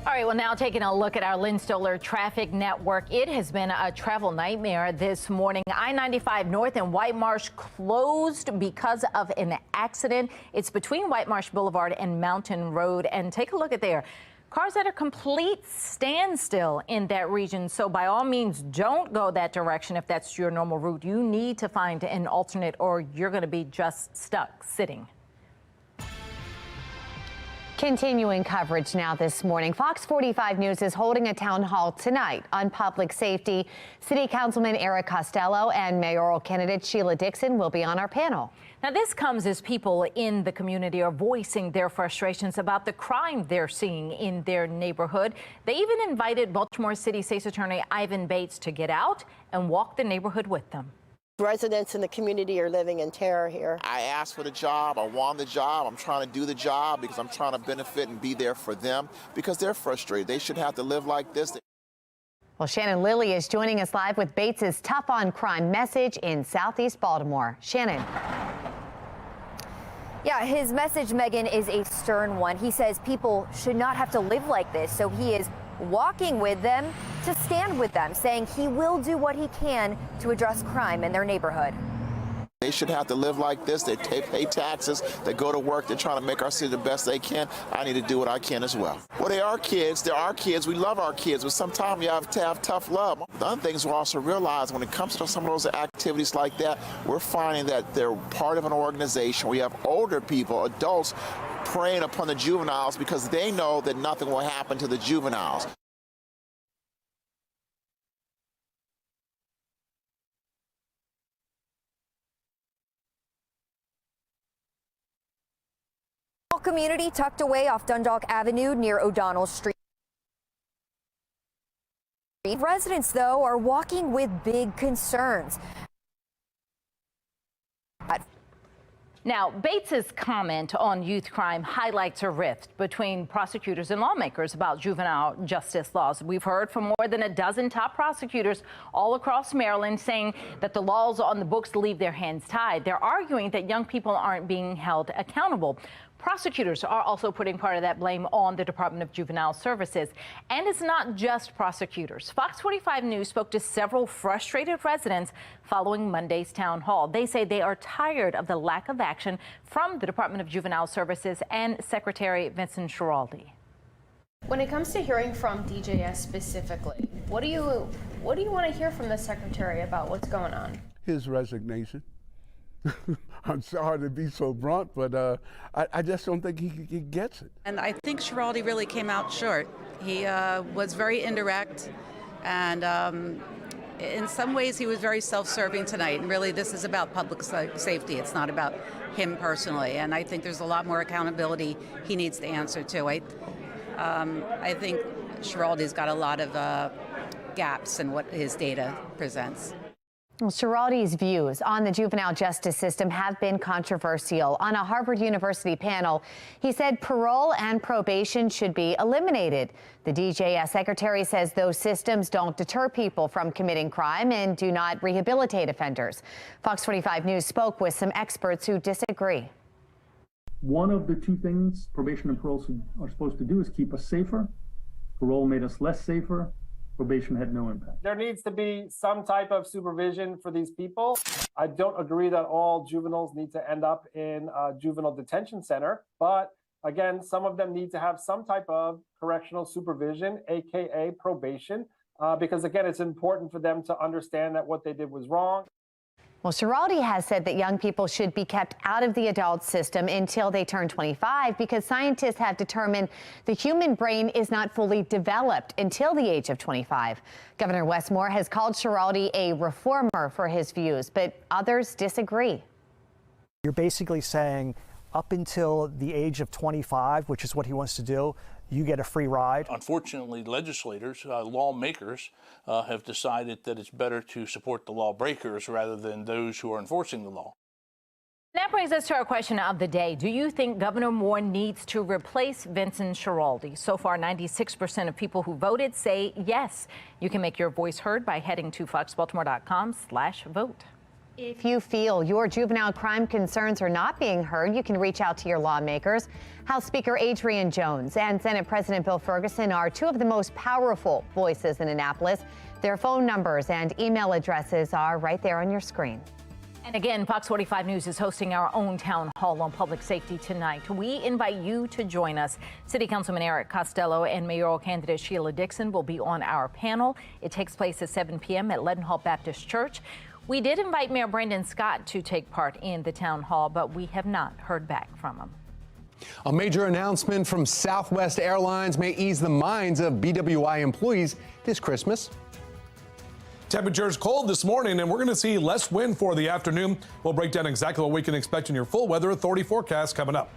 All right, well, now taking a look at our Lynn Stoller traffic network. It has been a travel nightmare this morning. I-95 North and White Marsh closed because of an accident. It's between White Marsh Boulevard and Mountain Road. And take a look at there. Cars at a complete standstill in that region. So by all means, don't go that direction if that's your normal route. You need to find an alternate or you're going to be just stuck sitting. Continuing coverage now this morning. Fox 45 News is holding a town hall tonight on public safety. City Councilman Eric Costello and mayoral candidate Sheila Dixon will be on our panel. Now, this comes as people in the community are voicing their frustrations about the crime they're seeing in their neighborhood. They even invited Baltimore City State's Attorney Ivan Bates to get out and walk the neighborhood with them. Residents in the community are living in terror here. I asked for the job. I want the job. I'm trying to do the job because I'm trying to benefit and be there for them because they're frustrated. They shouldn't have to live like this. Well, Shannon Lilly is joining us live with Bates's tough on crime message in Southeast Baltimore. Shannon. Yeah, his message, Megan, is a stern one. He says people should not have to live like this, so he is walking with them to stand with them, saying he will do what he can to address crime in their neighborhood. They should have to live like this. They pay taxes. They go to work. They're trying to make our city the best they can. I need to do what I can as well. Well, they are kids. There are kids. We love our kids, but sometimes you have to have tough love. The other things we also realize when it comes to some of those activities like that, we're finding that they're part of an organization. We have older people, adults, preying upon the juveniles because they know that nothing will happen to the juveniles. Community tucked away off Dundalk Avenue near O'Donnell Street. Residents, though, are walking with big concerns. Now, Bates's comment on youth crime highlights a rift between prosecutors and lawmakers about juvenile justice laws. We've heard from more than a dozen top prosecutors all across Maryland saying that the laws on the books leave their hands tied. They're arguing that young people aren't being held accountable. Prosecutors are also putting part of that blame on the Department of Juvenile Services. And it's not just prosecutors. Fox 45 News spoke to several frustrated residents following Monday's town hall. They say they are tired of the lack of action from the Department of Juvenile Services and Secretary Vincent Schiraldi. When it comes to hearing from DJS specifically, what do you want to hear from the Secretary about what's going on? His resignation. I'm sorry to be so blunt, but I just don't think he gets it. And I think Schiraldi really came out short. He was very indirect, and in some ways he was very self-serving tonight. And really, this is about public safety. It's not about him personally. And I think there's a lot more accountability he needs to answer to. I think Schiraldi's got a lot of gaps in what his data presents. Well, Schiraldi's views on the juvenile justice system have been controversial. On a Harvard University panel, he said parole and probation should be eliminated. The DJS secretary says those systems don't deter people from committing crime and do not rehabilitate offenders. Fox 45 News spoke with some experts who disagree. One of the two things probation and parole are supposed to do is keep us safer. Parole made us less safer. Probation had no impact. There needs to be some type of supervision for these people. I don't agree that all juveniles need to end up in a juvenile detention center, but again, some of them need to have some type of correctional supervision, aka probation, because again, it's important for them to understand that what they did was wrong. Well, Schiraldi has said that young people should be kept out of the adult system until they turn 25 because scientists have determined the human brain is not fully developed until the age of 25. Governor Wes Moore has called Schiraldi a reformer for his views, but others disagree. You're basically saying up until the age of 25, which is what he wants to do, you get a free ride. Unfortunately, legislators, lawmakers, have decided that it's better to support the lawbreakers rather than those who are enforcing the law. That brings us to our question of the day. Do you think Governor Moore needs to replace Vincent Schiraldi? So far, 96% of people who voted say yes. You can make your voice heard by heading to foxbaltimore.com/vote. If you feel your juvenile crime concerns are not being heard, you can reach out to your lawmakers. House Speaker Adrian Jones and Senate President Bill Ferguson are two of the most powerful voices in Annapolis. Their phone numbers and email addresses are right there on your screen. And again, Fox 45 News is hosting our own town hall on public safety tonight. We invite you to join us. City Councilman Eric Costello and mayoral candidate Sheila Dixon will be on our panel. It takes place at 7 p.m. at Leadenhall Baptist Church. We did invite Mayor Brandon Scott to take part in the town hall, but we have not heard back from him. A major announcement from Southwest Airlines may ease the minds of BWI employees this Christmas. Temperatures cold this morning, and we're going to see less wind for the afternoon. We'll break down exactly what we can expect in your full weather authority forecast coming up.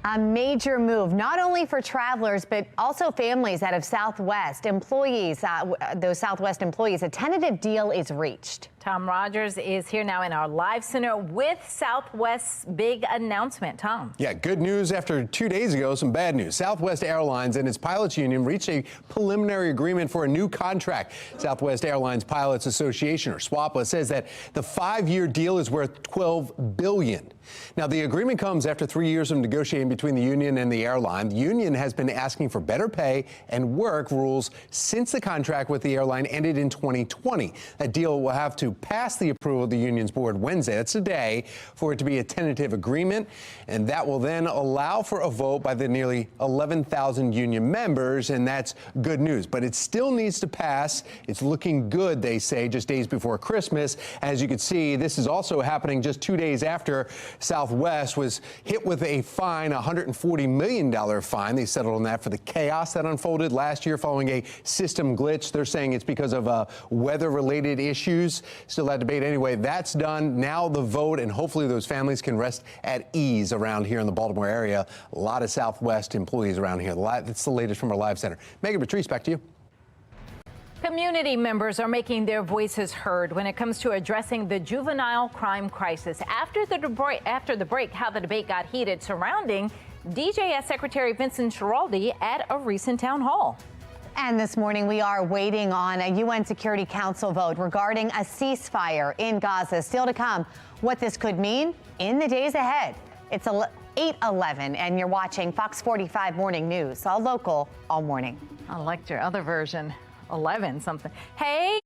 A major move, not only for travelers, but also families out of Southwest employees, those Southwest employees. A tentative deal is reached. Tom Rogers is here now in our live center with Southwest's big announcement. Tom. Yeah, good news after 2 days ago, some bad news. Southwest Airlines and its pilots union reached a preliminary agreement for a new contract. Southwest Airlines Pilots Association, or SWAPA, says that the 5-year deal is worth $12 billion. Now, the agreement comes after 3 years of negotiating between the union and the airline. The union has been asking for better pay and work rules since the contract with the airline ended in 2020. That deal will have to pass the approval of the union's board Wednesday. That's today, for it to be a tentative agreement, and that will then allow for a vote by the nearly 11,000 union members, and that's good news. But it still needs to pass. It's looking good, they say, just days before Christmas. As you can see, this is also happening just 2 days after Southwest was hit with a fine, a $140 million fine. They settled on that for the chaos that unfolded last year following a system glitch. They're saying it's because of weather-related issues. Still that debate anyway. That's done. Now the vote, and hopefully those families can rest at ease around here in the Baltimore area. A lot of Southwest employees around here. That's the latest from our live center. Megan Patrice, back to you. Community members are making their voices heard when it comes to addressing the juvenile crime crisis. After the break, how the debate got heated surrounding DJS Secretary Vincent Schiraldi at a recent town hall. And this morning, we are waiting on a UN Security Council vote regarding a ceasefire in Gaza. Still to come, what this could mean in the days ahead. It's 8:11, and you're watching Fox 45 Morning News, all local, all morning. I liked your other version, 11 something. Hey.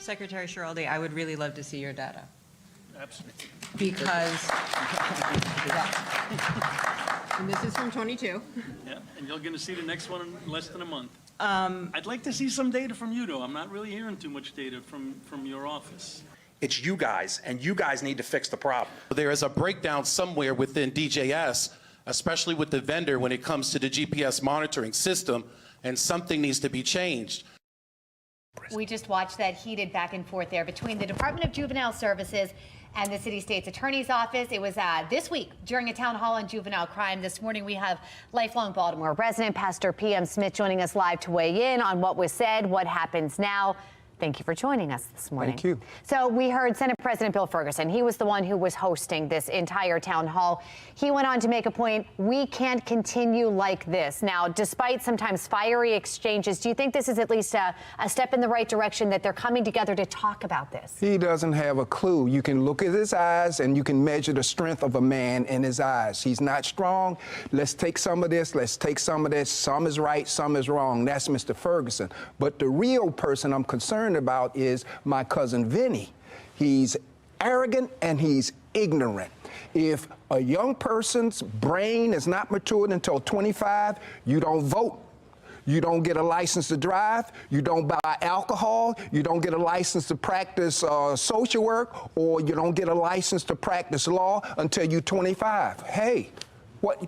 Secretary Schiraldi, I would really love to see your data. Absolutely. Because, and this is from 22. Yeah, and you're going to see the next one in less than a month. I'd like to see some data from you, though. I'm not really hearing too much data from your office. It's you guys, and you guys need to fix the problem. There is a breakdown somewhere within DJS, especially with the vendor when it comes to the GPS monitoring system, and something needs to be changed. We just watched that heated back and forth there between the Department of Juvenile Services and the City State's Attorney's Office. It was this week during a town hall on juvenile crime. This morning we have lifelong Baltimore resident Pastor P.M. Smith joining us live to weigh in on what was said, what happens now. Thank you for joining us this morning. Thank you. So we heard Senate President Bill Ferguson. He was the one who was hosting this entire town hall. He went on to make a point. We can't continue like this. Now, despite sometimes fiery exchanges, do you think this is at least a step in the right direction, that they're coming together to talk about this? He doesn't have a clue. You can look at his eyes and you can measure the strength of a man in his eyes. He's not strong. Let's take some of this. Let's take some of this. Some is right, some is wrong. That's Mr. Ferguson. But the real person I'm concerned about is my cousin Vinny. He's arrogant and he's ignorant. If a young person's brain is not matured until 25, you don't vote. You don't get a license to drive. You don't buy alcohol. You don't get a license to practice social work, or you don't get a license to practice law until you're 25. Hey.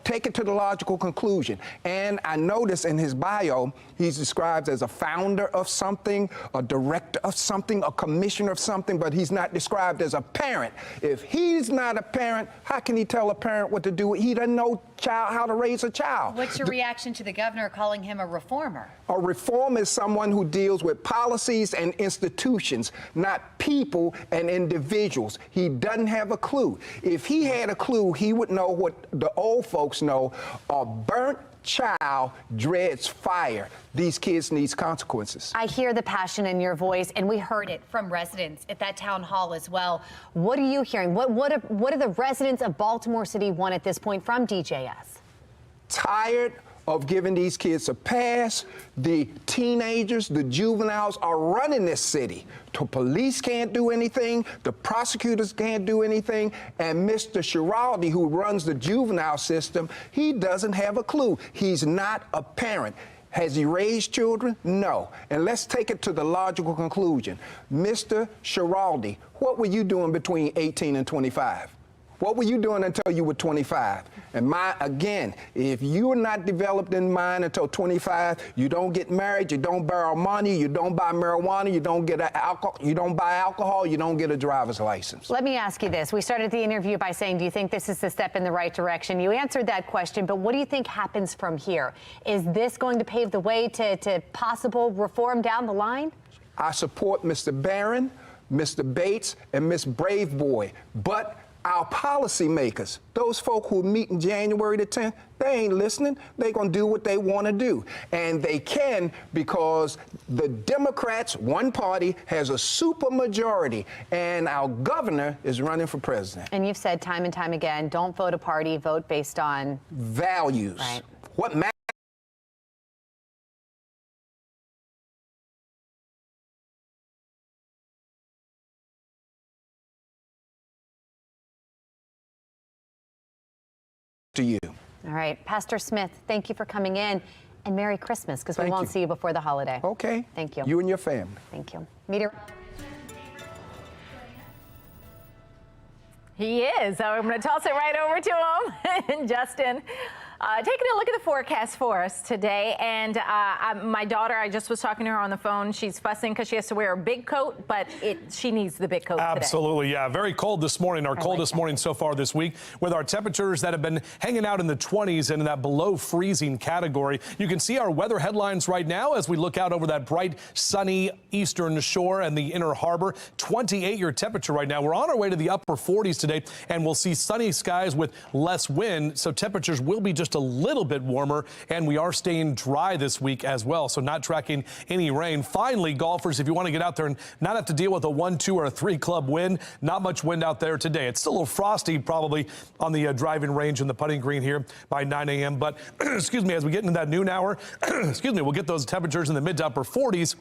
Take it to the logical conclusion. And I notice in his bio, he's described as a founder of something, a director of something, a commissioner of something, but he's not described as a parent. If he's not a parent, how can he tell a parent what to do? He doesn't know how to raise a child. What's your reaction to the governor calling him a reformer? A reformer is someone who deals with policies and institutions, not people and individuals. He doesn't have a clue. If he had a clue, he would know what the old folks know: a burnt child dreads fire. These kids need consequences. I hear the passion in your voice, and we heard it from residents at that town hall as well. What are you hearing? What do the residents of Baltimore City want at this point from DJS? Tired of giving these kids a pass. The teenagers, the juveniles are running this city. The police can't do anything. The prosecutors can't do anything. And Mr. Schiraldi, who runs the juvenile system, he doesn't have a clue. He's not a parent. Has he raised children? No. And let's take it to the logical conclusion. Mr. Schiraldi, what were you doing between 18 and 25? What were you doing until you were 25? And again, if you are not developed in mind until 25, you don't get married, you don't borrow money, you don't buy marijuana, you don't get alcohol, you don't buy alcohol, you don't get a driver's license. Let me ask you this. We started the interview by saying, do you think this is a step in the right direction? You answered that question, but what do you think happens from here? Is this going to pave the way to possible reform down the line? I support Mr. Barron, Mr. Bates, and Ms. Braveboy, but our policymakers, those folk who meet in January the 10th, they ain't listening. They're going to do what they want to do. And they can, because the Democrats, one party, has a super majority, and our governor is running for president. And you've said time and time again, don't vote a party, vote based on values. Right. What matters to you. All right. Pastor Smith, thank you for coming in, and Merry Christmas, because we won't see you before the holiday. Okay. Thank you. You and your family. Thank you. Meteor. He is. So I'm going to toss it right over to him. Justin, taking a look at the forecast for us today. And my daughter, I just was talking to her on the phone. She's fussing because she has to wear a big coat, but she needs the big coat today. Absolutely, yeah. Very cold this morning. Our coldest morning so far this week, with our temperatures that have been hanging out in the 20s and in that below freezing category. You can see our weather headlines right now as we look out over that bright, sunny eastern shore and the inner harbor. 28-year temperature right now. We're on our way to the upper 40s today, and we'll see sunny skies with less wind, so temperatures will be just a little bit warmer, and we are staying dry this week as well, so not tracking any rain. Finally, golfers, if you want to get out there and not have to deal with a 1, 2, or a 3 club wind, not much wind out there today. It's still a little frosty probably on the driving range and the putting green here by 9 a.m. But excuse me, as we get into that noon hour, excuse me, we'll get those temperatures in the mid to upper 40s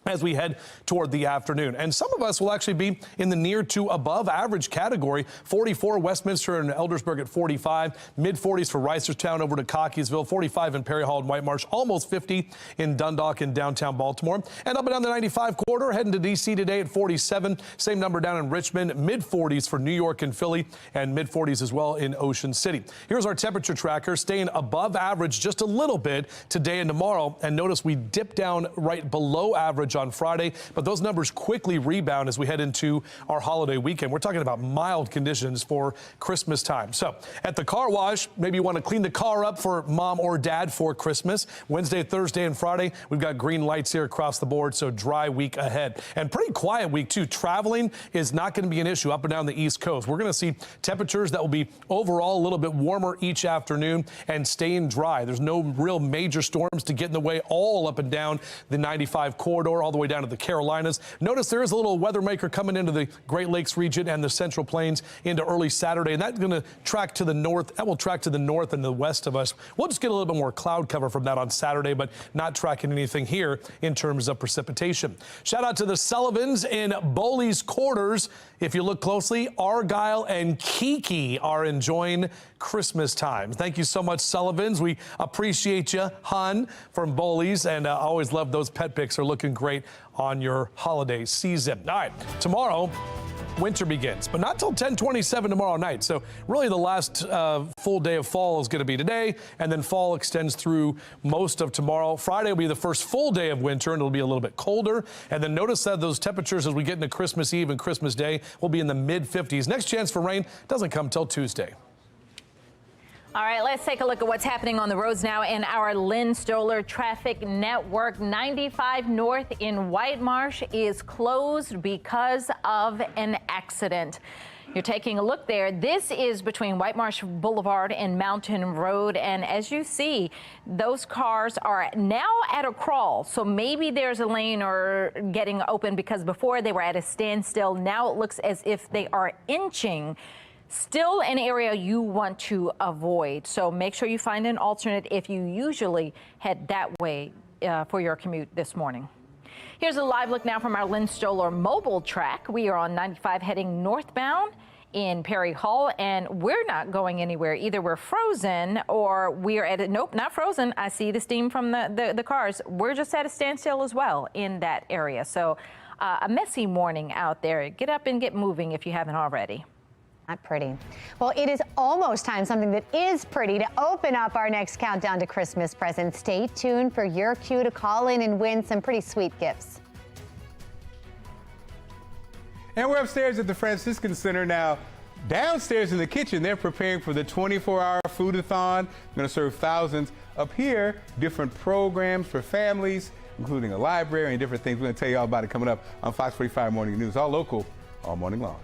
as we head toward the afternoon. And some of us will actually be in the near to above average category. 44 Westminster and Eldersburg at 45, mid 40s for Reisterstown over to Cockeysville, 45 in Perry Hall and White Marsh, almost 50 in Dundalk and downtown Baltimore. And up and down the 95 corridor, heading to D.C. today at 47. Same number down in Richmond, mid 40s for New York and Philly, and mid 40s as well in Ocean City. Here's our temperature tracker, staying above average just a little bit today and tomorrow. And notice we dip down right below average average on Friday, but those numbers quickly rebound as we head into our holiday weekend. We're talking about mild conditions for Christmas time. So at the car wash, maybe you want to clean the car up for mom or dad for Christmas. Wednesday, Thursday, and Friday, we've got green lights here across the board, so dry week ahead. And pretty quiet week, too. Traveling is not going to be an issue up and down the East Coast. We're going to see temperatures that will be overall a little bit warmer each afternoon and staying dry. There's no real major storms to get in the way all up and down the 95 corridor, all the way down to the Carolinas. Notice there is a little weather maker coming into the Great Lakes region and the Central Plains into early Saturday, and that's going to track to the north. That will track to the north and the west of us. We'll just get a little bit more cloud cover from that on Saturday, but not tracking anything here in terms of precipitation. Shout out to the Sullivans in Bowley's Quarters. If you look closely, Argyle and Kiki are enjoying Christmas time. Thank you so much, Sullivans. We appreciate you, hun, from Bowley's, and always love those pet pics. Are looking great on your holiday season. All right, tomorrow, winter begins, but not till 10:27 tomorrow night. So really the last full day of fall is going to be today, and then fall extends through most of tomorrow. Friday will be the first full day of winter, and it'll be a little bit colder. And then notice that those temperatures as we get into Christmas Eve and Christmas Day will be in the mid-50s. Next chance for rain doesn't come till Tuesday. All right, let's take a look at what's happening on the roads now in our Lynn Stoller traffic network. 95 North in White Marsh is closed because of an accident. You're taking a look there. This is between White Marsh Boulevard and Mountain Road. And as you see, those cars are now at a crawl. So maybe there's a lane or getting open, because before they were at a standstill. Now it looks as if they are inching. Still an area you want to avoid. So make sure you find an alternate if you usually head that way for your commute this morning. Here's a live look now from our Lynn Stoller mobile track. We are on 95 heading northbound in Perry Hall, and we're not going anywhere. Either we're frozen or we're at a, nope, not frozen. I see the steam from the cars. We're just at a standstill as well in that area. So a messy morning out there. Get up and get moving if you haven't already. Not pretty. Well, it is almost time, something that is pretty, to open up our next countdown to Christmas presents. Stay tuned for your cue to call in and win some pretty sweet gifts. And we're upstairs at the Franciscan Center now. Downstairs in the kitchen, they're preparing for the 24-hour food-a-thon. They're going to serve thousands. Up here, different programs for families, including a library and different things. We're going to tell you all about it coming up on Fox 45 Morning News. All local, all morning long.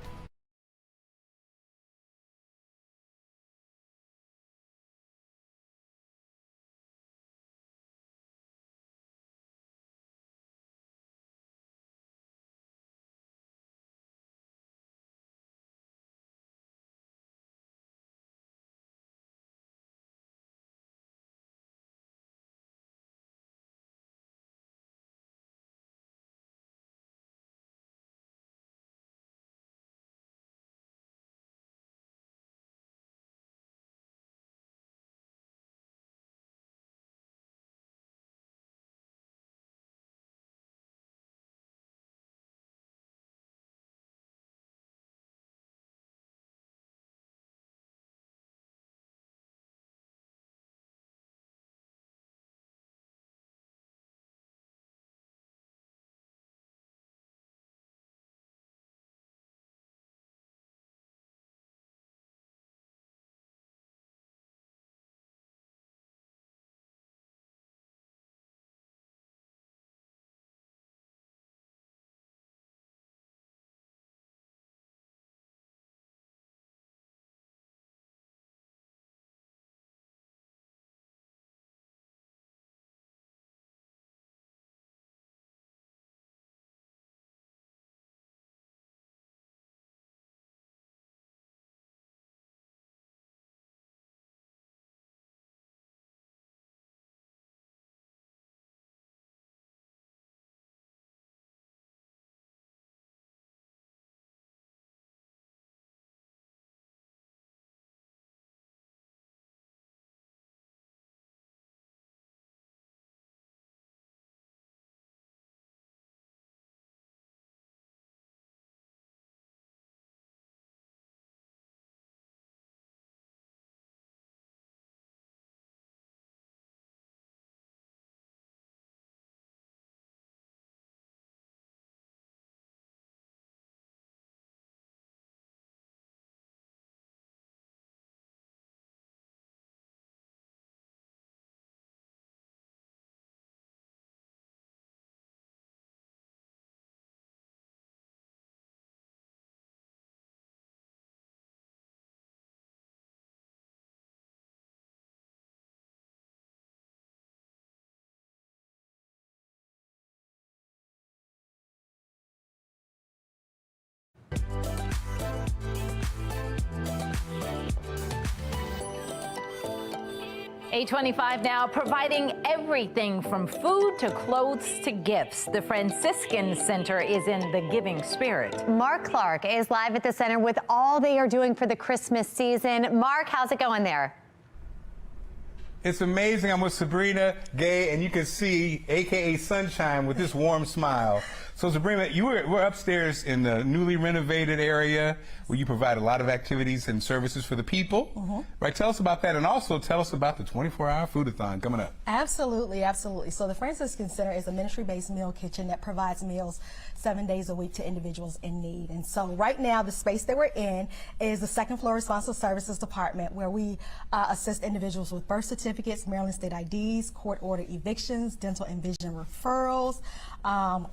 8:25 now, providing everything from food to clothes to gifts. The Franciscan Center is in the giving spirit. Mark Clark is live at the center with all they are doing for the Christmas season. Mark, how's it going there? It's amazing. I'm with Sabrina Gay, and you can see AKA Sunshine with this warm smile. So Sabrina, we're upstairs in the newly renovated area where you provide a lot of activities and services for the people. Right? Tell us about that, and also tell us about the 24-hour food-a-thon coming up. Absolutely, absolutely. So the Franciscan Center is a ministry-based meal kitchen that provides meals 7 days a week to individuals in need. And so right now, the space that we're in is the second floor responsive services department, where we assist individuals with birth certificates, Maryland state IDs, court-ordered evictions, dental and vision referrals,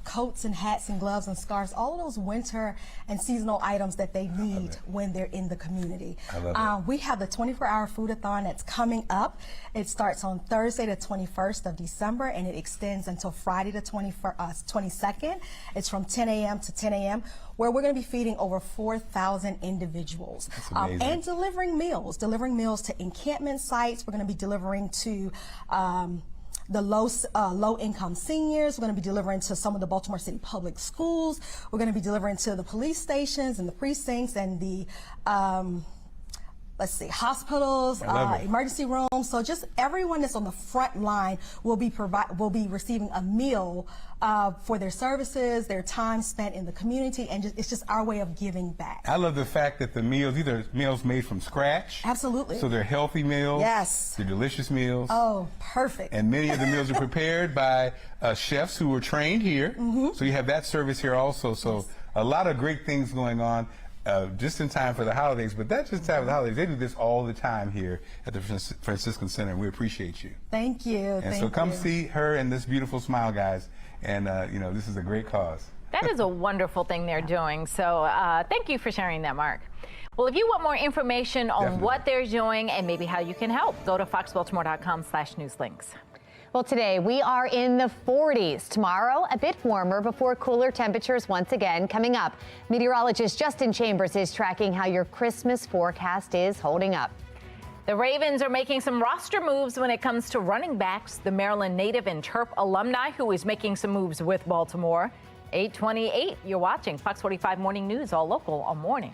coats and hats and gloves and scarves, all of those winter and seasonal items that they need when they're in the community. I love it. We have the 24-hour food-a-thon that's coming up. It starts on Thursday, the 21st of December, and it extends until Friday, the 22nd. It's from 10 a.m. to 10 a.m., where we're going to be feeding over 4,000 individuals and delivering meals to encampment sites. We're going to be delivering to the low-income seniors. We're going to be delivering to some of the Baltimore City public schools. We're going to be delivering to the police stations and the precincts and the hospitals, emergency rooms. So just everyone that's on the front line will be receiving a meal for their services, their time spent in the community, and it's just our way of giving back. I love the fact that these are meals made from scratch. Absolutely. So they're healthy meals. Yes. They're delicious meals. Oh, perfect. And many of the meals are prepared by chefs who were trained here. So you have that service here also. So a lot of great things going on. Just in time for the holidays, but that's just in time for the holidays. They do this all the time here at the Franciscan Center, and we appreciate you. Thank you. And so come see her and this beautiful smile, guys. And, this is a great cause. That is a wonderful thing they're doing. So thank you for sharing that, Mark. Well, if you want more information on what they're doing and maybe how you can help, go to foxbaltimore.com/newslinks. Well, today we are in the 40s. Tomorrow, a bit warmer before cooler temperatures once again. Coming up, meteorologist Justin Chambers is tracking how your Christmas forecast is holding up. The Ravens are making some roster moves when it comes to running backs. The Maryland native and Terp alumni who is making some moves with Baltimore. 8:28, you're watching Fox 45 Morning News, all local, all morning.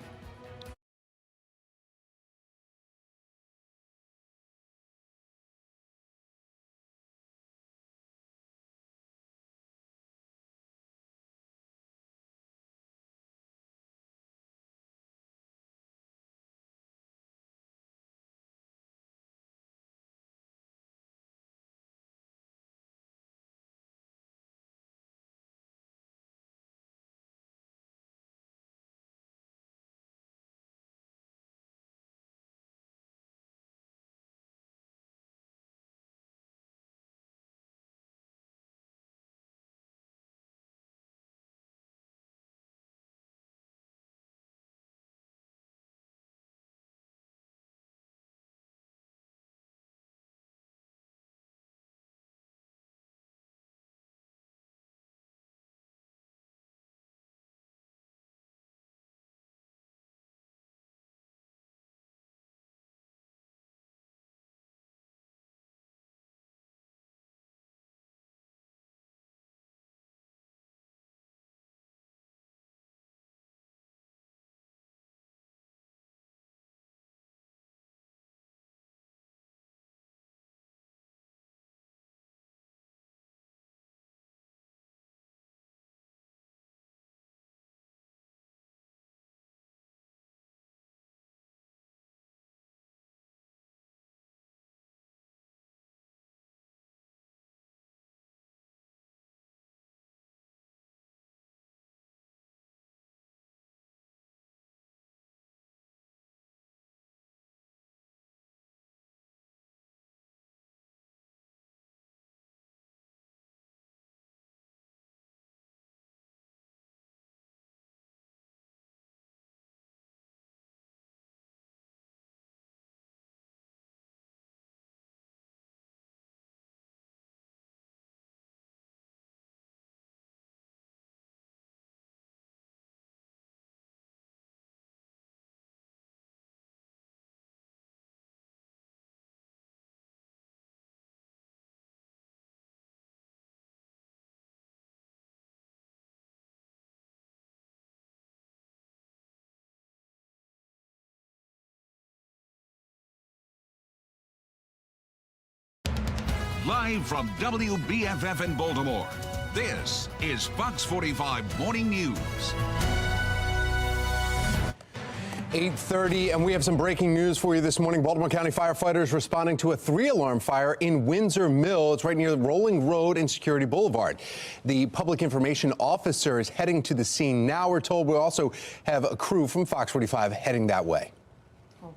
Live from WBFF in Baltimore, this is Fox 45 Morning News. 8:30, and we have some breaking news for you this morning. Baltimore County firefighters responding to a 3-alarm fire in Windsor Mill. It's right near the Rolling Road and Security Boulevard. The public information officer is heading to the scene now. We're told we'll also have a crew from Fox 45 heading that way.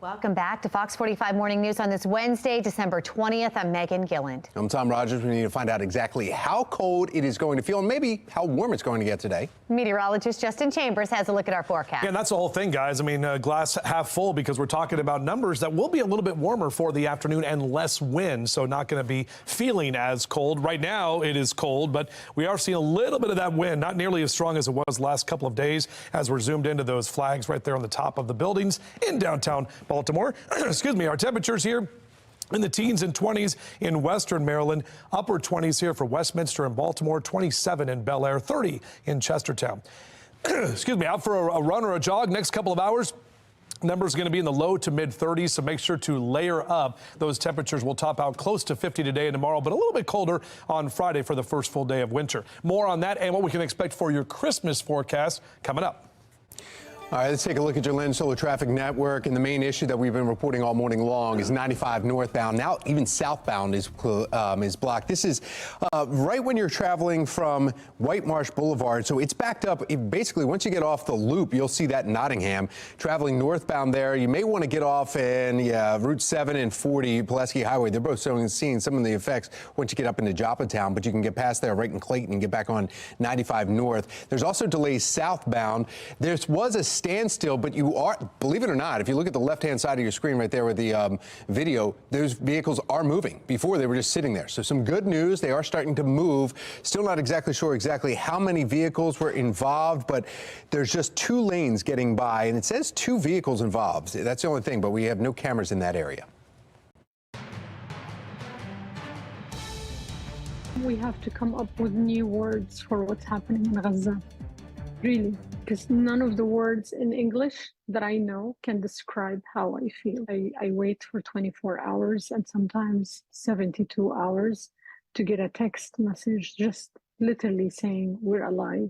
Welcome back to Fox 45 Morning News on this Wednesday, December 20th. I'm Megan Gilland. I'm Tom Rogers. We need to find out exactly how cold it is going to feel and maybe how warm it's going to get today. Meteorologist Justin Chambers has a look at our forecast. Yeah, and that's the whole thing, guys. I mean, glass half full, because we're talking about numbers that will be a little bit warmer for the afternoon and less wind, so not going to be feeling as cold. Right now, it is cold, but we are seeing a little bit of that wind, not nearly as strong as it was the last couple of days, as we're zoomed into those flags right there on the top of the buildings in downtown Baltimore. Excuse me, our temperatures here in the teens and 20s in western Maryland, upper 20s here for Westminster and Baltimore, 27 in Bel Air, 30 in Chestertown. Excuse me, out for a run or a jog next couple of hours. Numbers going to be in the low to mid 30s, so make sure to layer up. Those temperatures will top out close to 50 today and tomorrow, but a little bit colder on Friday for the first full day of winter. More on that and what we can expect for your Christmas forecast coming up. All right, let's take a look at your Lens Solar Traffic Network. And the main issue that we've been reporting all morning long is 95 northbound. Now even southbound is blocked. This is right when you're traveling from White Marsh Boulevard. So it's backed up. Basically, once you get off the loop, you'll see that in Nottingham. Traveling northbound there, you may want to get off in Route 7 and 40, Pulaski Highway. They're both seeing some of the effects once you get up into Joppatown, but you can get past there right in Clayton and get back on 95 north. There's also delays southbound. There was a standstill, but you are, believe it or not, if you look at the left-hand side of your screen right there with the video, those vehicles are moving. Before, they were just sitting there. So some good news. They are starting to move. Still not exactly sure exactly how many vehicles were involved, but there's just 2 lanes getting by, and it says 2 vehicles involved. That's the only thing, but we have no cameras in that area. We have to come up with new words for what's happening in Gaza. Really, because none of the words in English that I know can describe how I feel. I wait for 24 hours and sometimes 72 hours to get a text message just literally saying we're alive.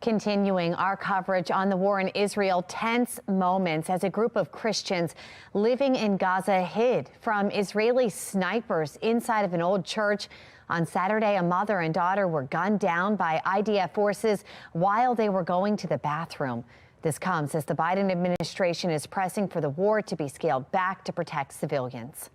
Continuing our coverage on the war in Israel, tense moments as a group of Christians living in Gaza hid from Israeli snipers inside of an old church. On Saturday, a mother and daughter were gunned down by IDF forces while they were going to the bathroom. This comes as the Biden administration is pressing for the war to be scaled back to protect civilians.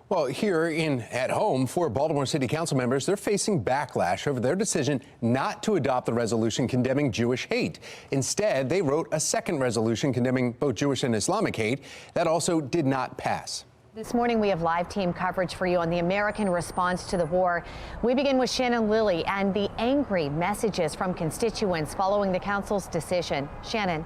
Well, here at home, 4 Baltimore City Council members, they're facing backlash over their decision not to adopt the resolution condemning Jewish hate. Instead, they wrote a second resolution condemning both Jewish and Islamic hate that also did not pass. This morning, we have live team coverage for you on the American response to the war. We begin with Shannon Lilly and the angry messages from constituents following the council's decision. Shannon.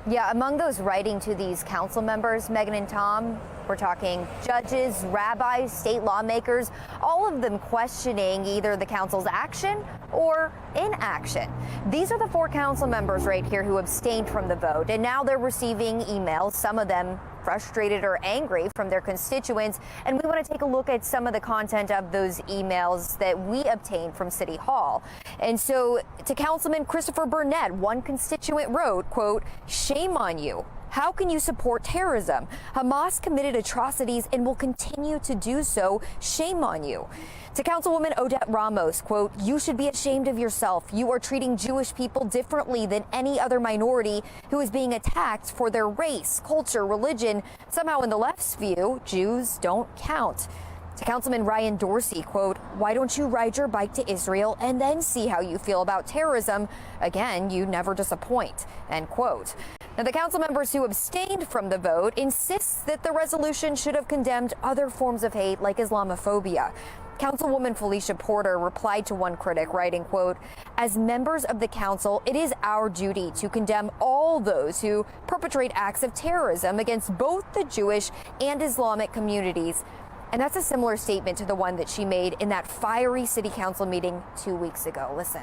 Yeah, among those writing to these council members, Megan and Tom, we're talking judges, rabbis, state lawmakers, all of them questioning either the council's action or inaction. These are the 4 council members right here who abstained from the vote, and now they're receiving emails, some of them frustrated or angry from their constituents. And we want to take a look at some of the content of those emails that we obtained from City Hall. And so to Councilman Christopher Burnett, one constituent wrote, quote, "Shame on you. How can you support terrorism? Hamas committed atrocities and will continue to do so. Shame on you." To Councilwoman Odette Ramos, quote, "You should be ashamed of yourself. You are treating Jewish people differently than any other minority who is being attacked for their race, culture, religion. Somehow in the left's view, Jews don't count." To Councilman Ryan Dorsey, quote, "Why don't you ride your bike to Israel and then see how you feel about terrorism? Again, you never disappoint," end quote. Now, the council members who abstained from the vote insist that the resolution should have condemned other forms of hate like Islamophobia. Councilwoman Felicia Porter replied to one critic, writing, quote, "As members of the council, it is our duty to condemn all those who perpetrate acts of terrorism against both the Jewish and Islamic communities." And that's a similar statement to the one that she made in that fiery city council meeting 2 weeks ago. Listen.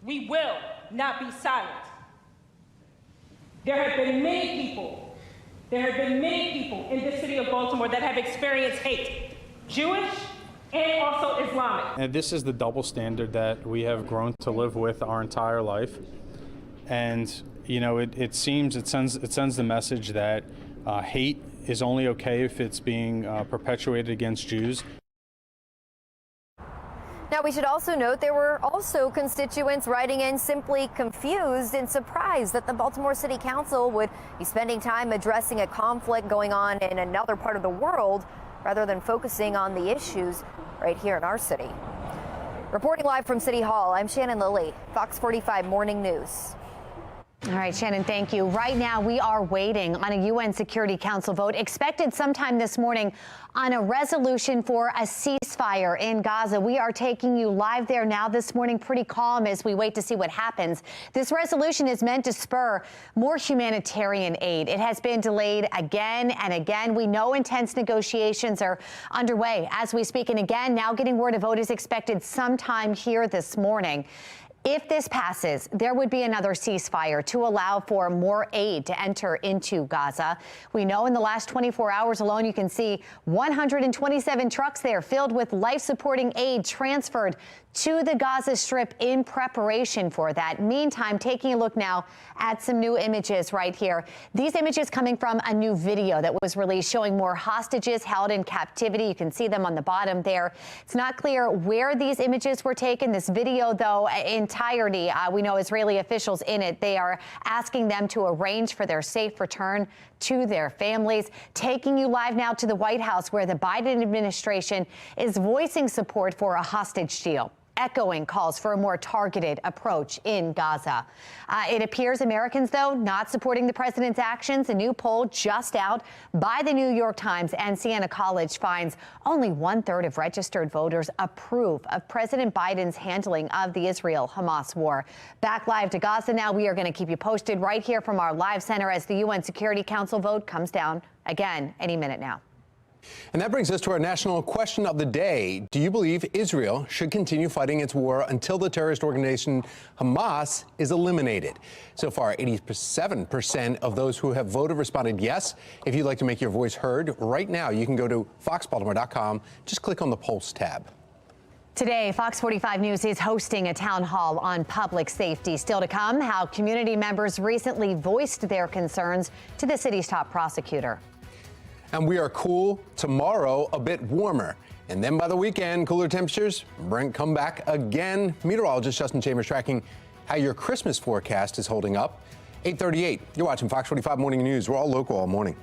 We will not be silent. There have been many people in the city of Baltimore that have experienced hate. Jewish, and also Islamic. And this is the double standard that we have grown to live with our entire life. And, you know, it sends the message that hate is only okay if it's being perpetuated against Jews. Now, we should also note there were also constituents writing in simply confused and surprised that the Baltimore City Council would be spending time addressing a conflict going on in another part of the world rather than focusing on the issues right here in our city. Reporting live from City Hall, I'm Shannon Lilly, Fox 45 Morning News. All right, Shannon, thank you. Right now, we are waiting on a UN Security Council vote expected sometime this morning on a resolution for a ceasefire in Gaza. We are taking you live there now this morning, pretty calm as we wait to see what happens. This resolution is meant to spur more humanitarian aid. It has been delayed again and again. We know intense negotiations are underway as we speak. And again, now getting word a vote is expected sometime here this morning. If this passes, there would be another ceasefire to allow for more aid to enter into Gaza. We know in the last 24 hours alone, you can see 127 trucks there filled with life-supporting aid transferred to the Gaza Strip in preparation for that. Meantime, taking a look now at some new images right here. These images coming from a new video that was released showing more hostages held in captivity. You can see them on the bottom there. It's not clear where these images were taken. This video, though, entirety, we know Israeli officials in it. They are asking them to arrange for their safe return to their families. Taking you live now to the White House, where the Biden administration is voicing support for a hostage deal, echoing calls for a more targeted approach in Gaza. It appears Americans, though, not supporting the president's actions. A new poll just out by the New York Times and Siena College finds only 1/3 of registered voters approve of President Biden's handling of the Israel-Hamas war. Back live to Gaza now. We are going to keep you posted right here from our live center as the UN Security Council vote comes down again any minute now. And that brings us to our national question of the day. Do you believe Israel should continue fighting its war until the terrorist organization Hamas is eliminated? So far, 87% of those who have voted responded yes. If you'd like to make your voice heard right now, you can go to foxbaltimore.com. Just click on the Pulse tab. Today, Fox 45 News is hosting a town hall on public safety. Still to come, how community members recently voiced their concerns to the city's top prosecutor. And we are cool tomorrow, a bit warmer. And then by the weekend, cooler temperatures come back again. Meteorologist Justin Chambers tracking how your Christmas forecast is holding up. 8:38, you're watching Fox 45 Morning News. We're all local all morning.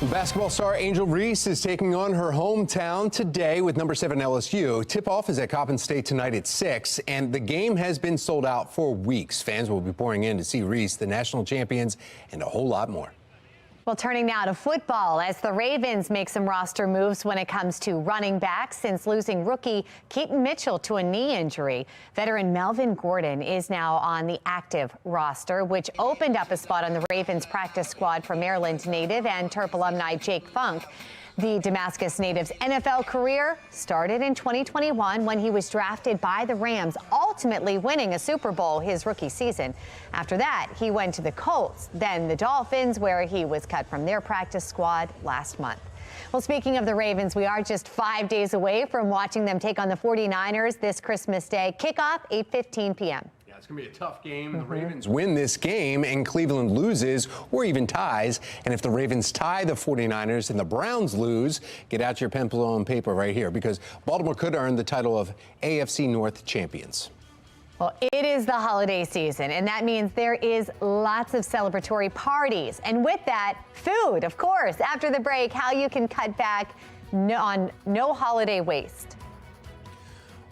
Basketball star Angel Reese is taking on her hometown today with number 7 LSU. Tip-off is at Coppin State tonight at 6, and the game has been sold out for weeks. Fans will be pouring in to see Reese, the national champions, and a whole lot more. Well, turning now to football as the Ravens make some roster moves when it comes to running backs since losing rookie Keaton Mitchell to a knee injury. Veteran Melvin Gordon is now on the active roster, which opened up a spot on the Ravens practice squad for Maryland native and Terp alumni Jake Funk. The Damascus native's NFL career started in 2021 when he was drafted by the Rams, ultimately winning a Super Bowl his rookie season. After that, he went to the Colts, then the Dolphins, where he was cut from their practice squad last month. Well, speaking of the Ravens, we are just 5 days away from watching them take on the 49ers this Christmas Day. Kickoff, 8:15 p.m. It's going to be a tough game. The Ravens win this game and Cleveland loses or even ties. And if the Ravens tie the 49ers and the Browns lose, get out your pencil and paper right here, because Baltimore could earn the title of AFC North champions. Well, it is the holiday season, and that means there is lots of celebratory parties. And with that, food, of course. After the break, how you can cut back on no holiday waste.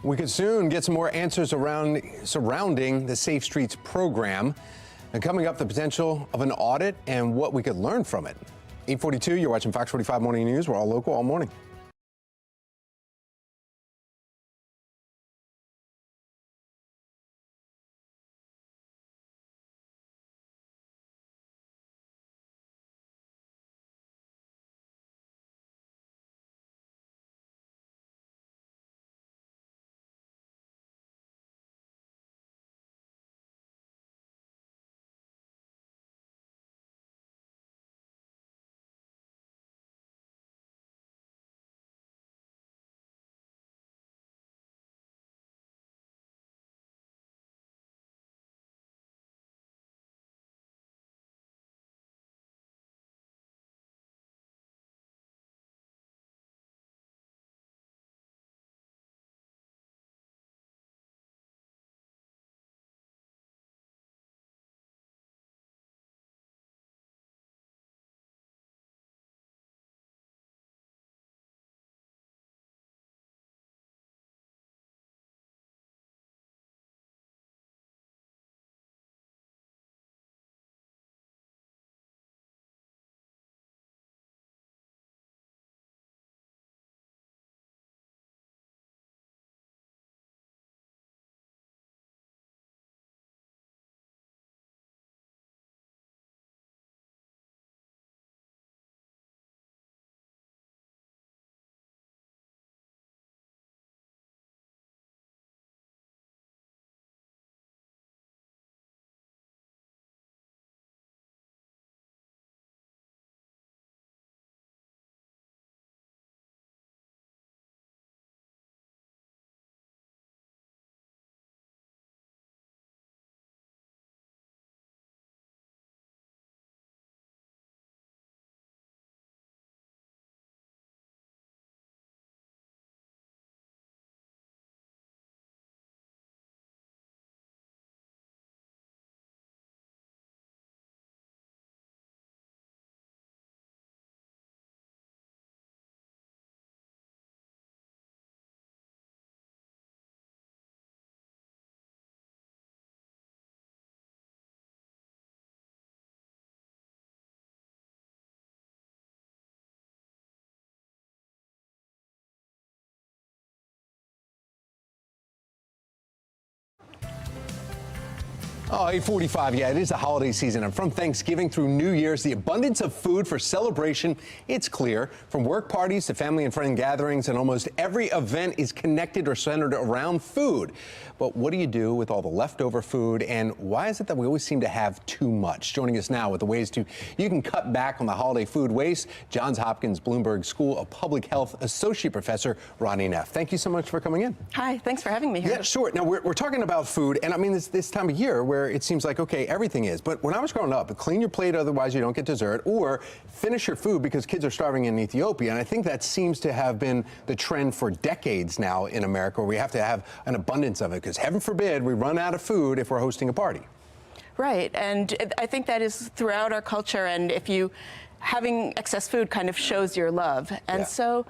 We could soon get some more answers surrounding the Safe Streets program. And coming up, the potential of an audit and what we could learn from it. 8:42, you're watching Fox 45 Morning News. We're all local all morning. Oh, 8:45, yeah, it is the holiday season, and from Thanksgiving through New Year's, the abundance of food for celebration, it's clear. From work parties to family and friend gatherings, and almost every event is connected or centered around food. But what do you do with all the leftover food, and why is it that we always seem to have too much? Joining us now with the ways you can cut back on the holiday food waste, Johns Hopkins Bloomberg School of Public Health Associate Professor Ronnie Neff. Thank you so much for coming in. Hi, thanks for having me here. Yeah, sure. Now, we're talking about food, and I mean, this time of year where it seems like, okay, everything is. But when I was growing up, clean your plate, otherwise you don't get dessert, or finish your food because kids are starving in Ethiopia. And I think that seems to have been the trend for decades now in America, where we have to have an abundance of it, because heaven forbid we run out of food if we're hosting a party. Right, and I think that is throughout our culture, and if you having excess food kind of shows your love. And so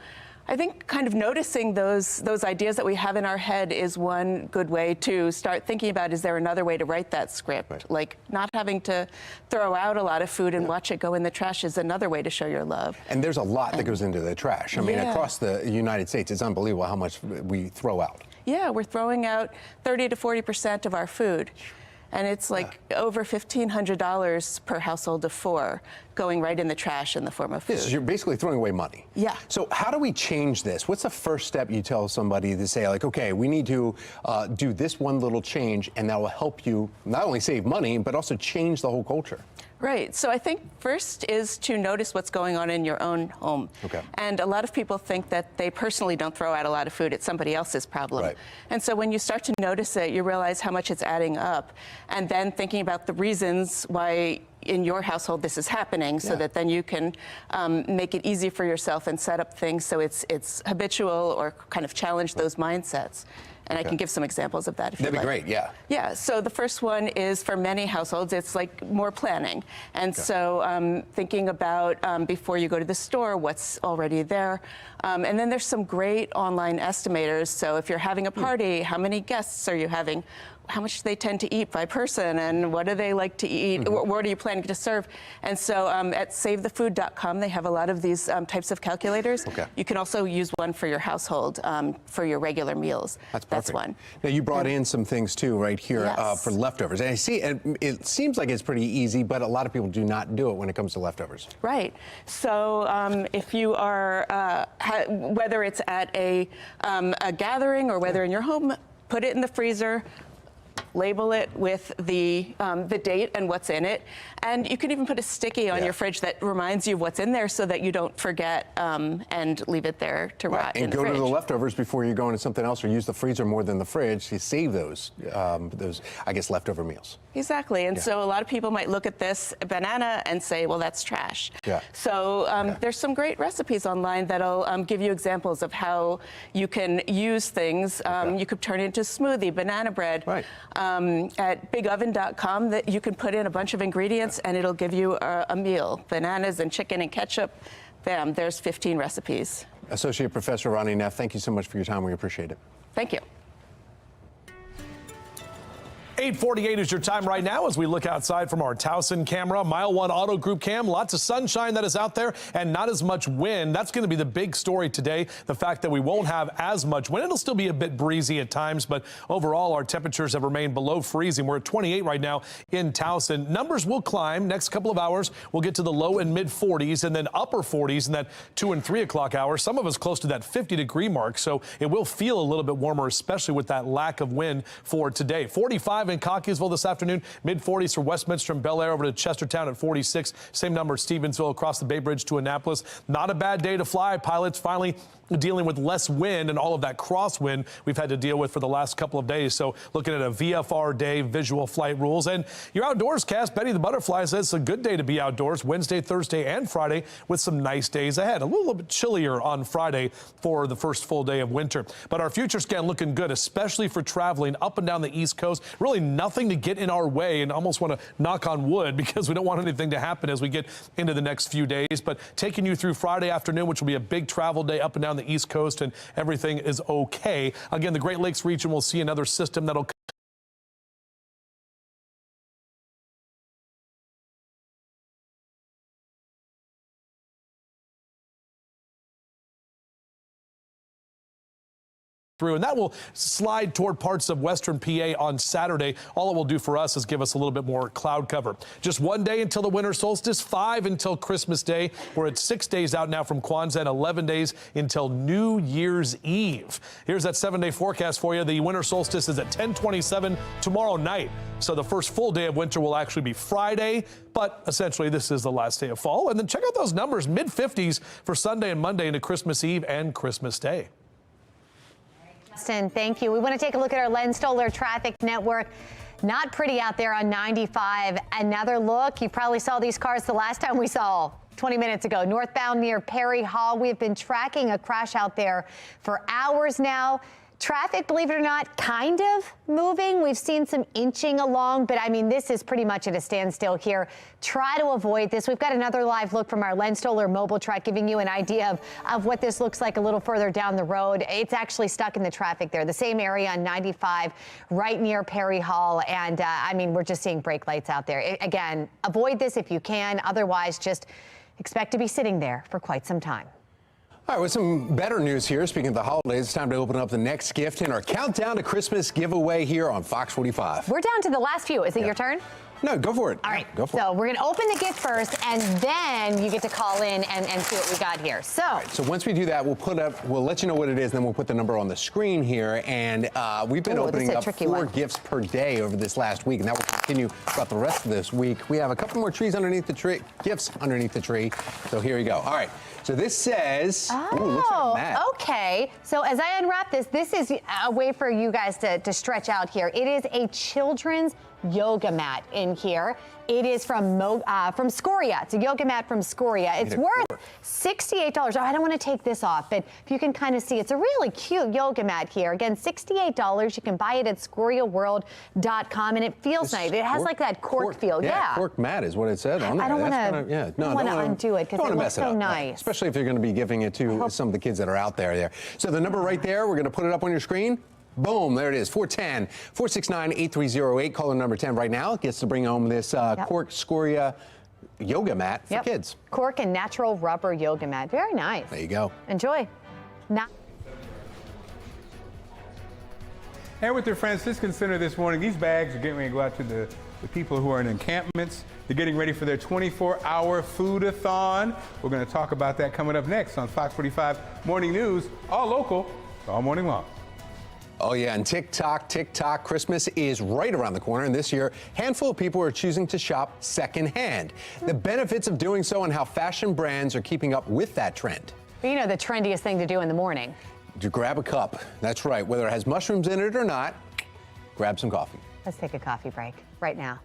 I think kind of noticing those ideas that we have in our head is one good way to start thinking about, is there another way to write that script? Like not having to throw out a lot of food and watch it go in the trash is another way to show your love. And there's a lot that goes into the trash. I mean, across the United States, it's unbelievable how much we throw out. Yeah, we're throwing out 30 to 40% of our food. And it's like over $1,500 per household of 4 going right in the trash in the form of food. You're basically throwing away money. Yeah. So how do we change this? What's the first step you tell somebody to say, like, okay, we need to do this one little change, and that will help you not only save money, but also change the whole culture? Right. So I think first is to notice what's going on in your own home. Okay. And a lot of people think that they personally don't throw out a lot of food. It's somebody else's problem. Right. And so when you start to notice it, you realize how much it's adding up. And then thinking about the reasons why in your household this is happening, so that then you can make it easy for yourself and set up things so it's habitual or kind of challenge those mindsets. And I can give some examples of that if you'd like. That'd be great, yeah. Yeah, so the first one is for many households, it's like more planning. And so thinking about before you go to the store, what's already there. And then there's some great online estimators. So if you're having a party, how many guests are you having? How much do they tend to eat by person, and what do they like to eat? What are you planning to serve? And so at savethefood.com, they have a lot of these types of calculators. Okay. You can also use one for your household for your regular meals. That's one. Now, you brought in some things, too, right here Yes. for leftovers. And I see it seems like it's pretty easy, but a lot of people do not do it when it comes to leftovers. Right. So if you are, whether it's at a gathering or whether in your home, put it in the freezer. Label it with the date and what's in it. And you can even put a sticky on your fridge that reminds you of what's in there so that you don't forget and leave it there to rot in the fridge. And go to the leftovers before you go into something else, or use the freezer more than the fridge to save those I guess, leftover meals. Exactly. And so a lot of people might look at this banana and say, well, that's trash. Yeah. So there's some great recipes online that'll give you examples of how you can use things. You could turn it into a smoothie, banana bread. Right. At bigoven.com, that you can put in a bunch of ingredients and it'll give you a meal. Bananas and chicken and ketchup. Bam, there's 15 recipes. Associate Professor Ronnie Neff, thank you so much for your time. We appreciate it. Thank you. 8:48 is your time right now as we look outside from our Towson camera. Mile 1 Auto Group cam, lots of sunshine that is out there and not as much wind. That's going to be the big story today, the fact that we won't have as much wind. It'll still be a bit breezy at times, but overall our temperatures have remained below freezing. We're at 28 right now in Towson. Numbers will climb. Next couple of hours, we'll get to the low and mid 40s and then upper 40s in that 2 and 3 o'clock hours. Some of us close to that 50-degree mark, so it will feel a little bit warmer, especially with that lack of wind for today. 45 in Cockeysville this afternoon, mid-40s for Westminster and Bel Air over to Chestertown at 46. Same number at Stevensville across the Bay Bridge to Annapolis. Not a bad day to fly. Pilots finally dealing with less wind and all of that crosswind we've had to deal with for the last couple of days. So looking at a VFR day, visual flight rules. And your outdoors cast, Betty the Butterfly says it's a good day to be outdoors Wednesday, Thursday, and Friday with some nice days ahead. A little bit chillier on Friday for the first full day of winter. But our future scan looking good, especially for traveling up and down the East Coast. Really nothing to get in our way, and almost want to knock on wood because we don't want anything to happen as we get into the next few days. But taking you through Friday afternoon, which will be a big travel day up and down the East Coast, and everything is okay. Again, the Great Lakes region will see another system that'll through, and that will slide toward parts of western PA on Saturday. All it will do for us is give us a little bit more cloud cover. Just one day until the winter solstice, 5 until Christmas Day. We're at 6 days out now from Kwanzaa and 11 days until New Year's Eve. Here's that 7-day forecast for you. The winter solstice is at 10:27 tomorrow night. So the first full day of winter will actually be Friday, but essentially this is the last day of fall. And then check out those numbers, mid-50s for Sunday and Monday into Christmas Eve and Christmas Day. Justin, thank you. We want to take a look at our Len Stoller traffic network. Not pretty out there on 95. Another look. You probably saw these cars the last time we saw 20 minutes ago. Northbound near Perry Hall. We have been tracking a crash out there for hours now. Traffic, believe it or not, kind of moving. We've seen some inching along, but I mean, this is pretty much at a standstill here. Try to avoid this. We've got another live look from our Len Stoller mobile truck giving you an idea of what this looks like a little further down the road. It's actually stuck in the traffic there. The same area on 95 right near Perry Hall. And I mean, we're just seeing brake lights out there. Again, avoid this if you can. Otherwise, just expect to be sitting there for quite some time. All right, with some better news here. Speaking of the holidays, it's time to open up the next gift in our Countdown to Christmas giveaway here on Fox 45. We're down to the last few. Is it your turn? No, go for it. All right, go for so we're going to open the gift first, and then you get to call in and see what we got here. So, So once we do that, we'll let you know what it is, and then we'll put the number on the screen here. And we've been opening up 4 gifts per day over this last week, and that will continue throughout the rest of this week. We have a couple more trees underneath the tree, gifts underneath the tree. So here we go. All right. So this says, ooh, looks like a mat. Okay. So as I unwrap this is a way for you guys to stretch out here. It is a children's yoga mat in here. It is from Scoria. It's a yoga mat from Scoria. It's worth $68. Oh, I don't want to take this off, but if you can kind of see, it's a really cute yoga mat here. Again, $68. You can buy it at scoriaworld.com, and it feels nice. It has like that cork feel. Yeah, cork mat is what it said on there. I don't want to undo it because it looks so nice. Especially if you're going to be giving it to some of the kids that are out there. So the number right there, we're going to put it up on your screen. Boom, there it is, 410-469-8308. Caller number 10 right now gets to bring home this cork Scoria yoga mat for kids. Cork and natural rubber yoga mat. Very nice. There you go. Enjoy. Now. And with the Franciscan Center this morning, these bags are getting ready to go out to the people who are in encampments. They're getting ready for their 24-hour food-a-thon. We're going to talk about that coming up next on Fox 45 Morning News, all local, all morning long. Oh, yeah, and tick-tock, Christmas is right around the corner, and this year, a handful of people are choosing to shop secondhand. The benefits of doing so and how fashion brands are keeping up with that trend. You know, the trendiest thing to do in the morning. To grab a cup. That's right. Whether it has mushrooms in it or not, grab some coffee. Let's take a coffee break right now.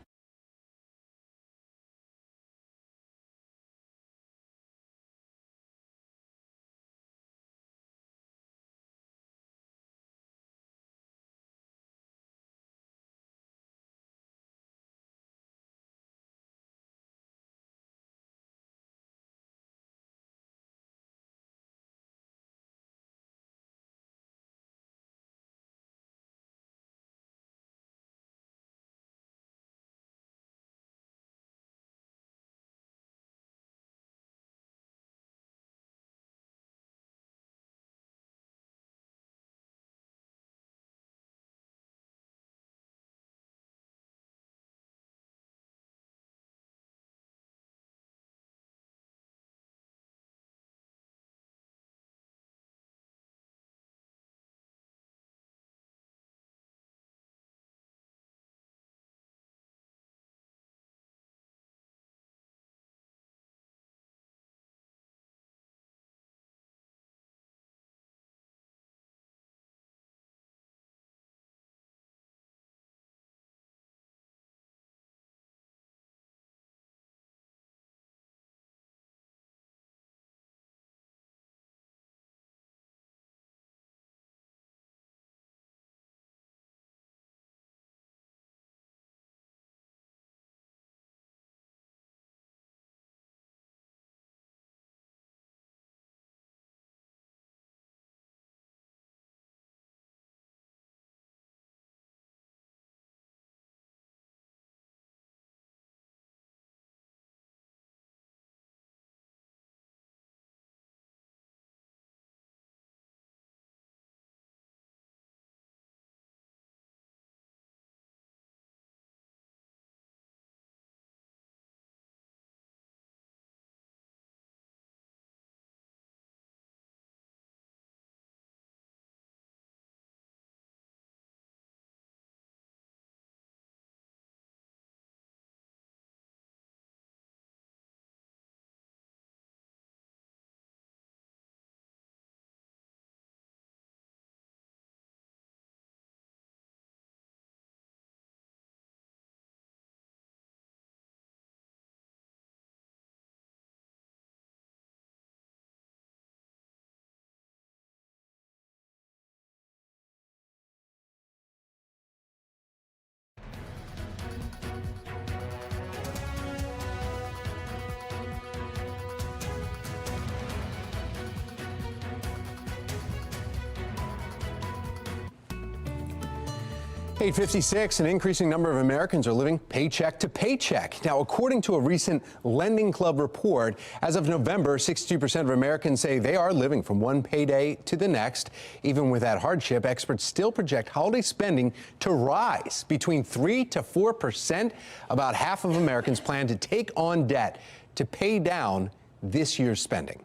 8:56, an increasing number of Americans are living paycheck to paycheck. Now, according to a recent Lending Club report, as of November, 62% of Americans say they are living from one payday to the next. Even with that hardship, experts still project holiday spending to rise between 3 to 4%. About half of Americans plan to take on debt to pay down this year's spending.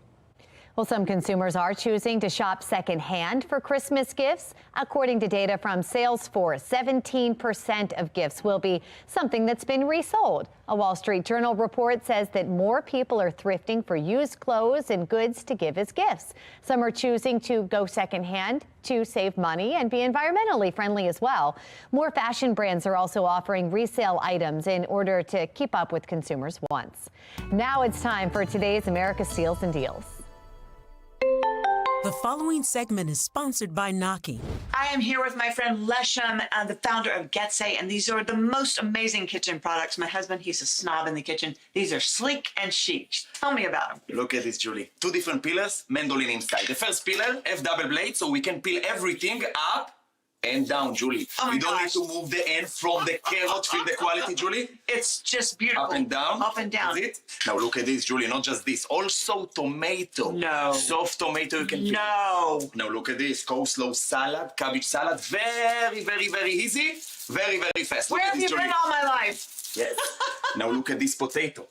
Well, some consumers are choosing to shop secondhand for Christmas gifts. According to data from Salesforce, 17% of gifts will be something that's been resold. A Wall Street Journal report says that more people are thrifting for used clothes and goods to give as gifts. Some are choosing to go secondhand to save money and be environmentally friendly as well. More fashion brands are also offering resale items in order to keep up with consumers' wants. Now it's time for today's America Steals and Deals. The following segment is sponsored by Naki. I am here with my friend Leshem, the founder of Getsay, and these are the most amazing kitchen products. My husband, he's a snob in the kitchen. These are sleek and chic. Tell me about them. Look at this, Julie. 2 different pillars, mandolin inside. The first pillar have double blades, so we can peel everything up and down, Julie. Oh you don't need to move the end from the carrot. Feel the quality, Julie? It's just beautiful. Up and down. Up and down. That's it. Now look at this, Julie. Not just this. Also tomato. No. Soft tomato you can peel. No. Now look at this. Coleslaw salad, cabbage salad. Very, very, very easy. Very, very fast. Where have you been all my life? Yes. Now look at this potato.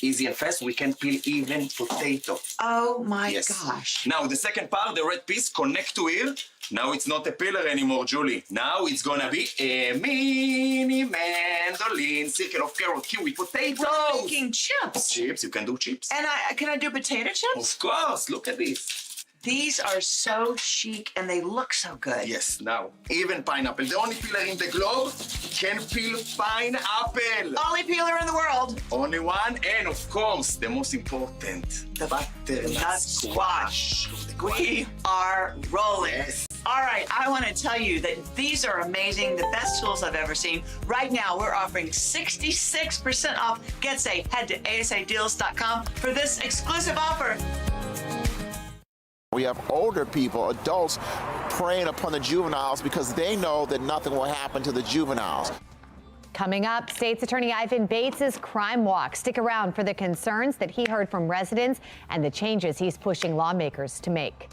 Easy and fast, we can peel even potato. Oh my Yes. gosh. Now the second part, the red piece, connect to here. Now it's not a pillar anymore, Julie. Now it's gonna be a mini mandolin, circle of carrot, kiwi, potatoes. We're making chips. Chips, you can do chips. And can I do potato chips? Of course, look at this. These are so chic and they look so good. Yes, now, even pineapple. The only peeler in the globe can peel pineapple. Only peeler in the world. Only one, and of course, the most important, the butternut squash. We are rolling. Yes. All right, I want to tell you that these are amazing, the best tools I've ever seen. Right now, we're offering 66% off Getsay. Head to asadeals.com for this exclusive offer. We have older people, adults, preying upon the juveniles because they know that nothing will happen to the juveniles. Coming up, State's Attorney Ivan Bates's crime walk. Stick around for the concerns that he heard from residents and the changes he's pushing lawmakers to make.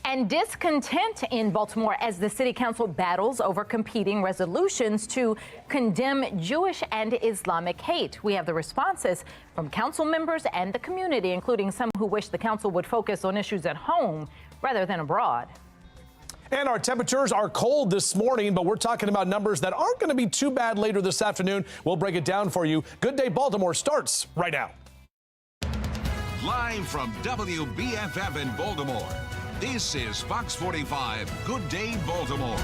And discontent in Baltimore as the city council battles over competing resolutions to condemn Jewish and Islamic hate. We have the responses from council members and the community, including some who wish the council would focus on issues at home rather than abroad. And our temperatures are cold this morning, but we're talking about numbers that aren't going to be too bad later this afternoon. We'll break it down for you. Good Day Baltimore starts right now. Live from WBFF in Baltimore, this is Fox 45 Good Day Baltimore.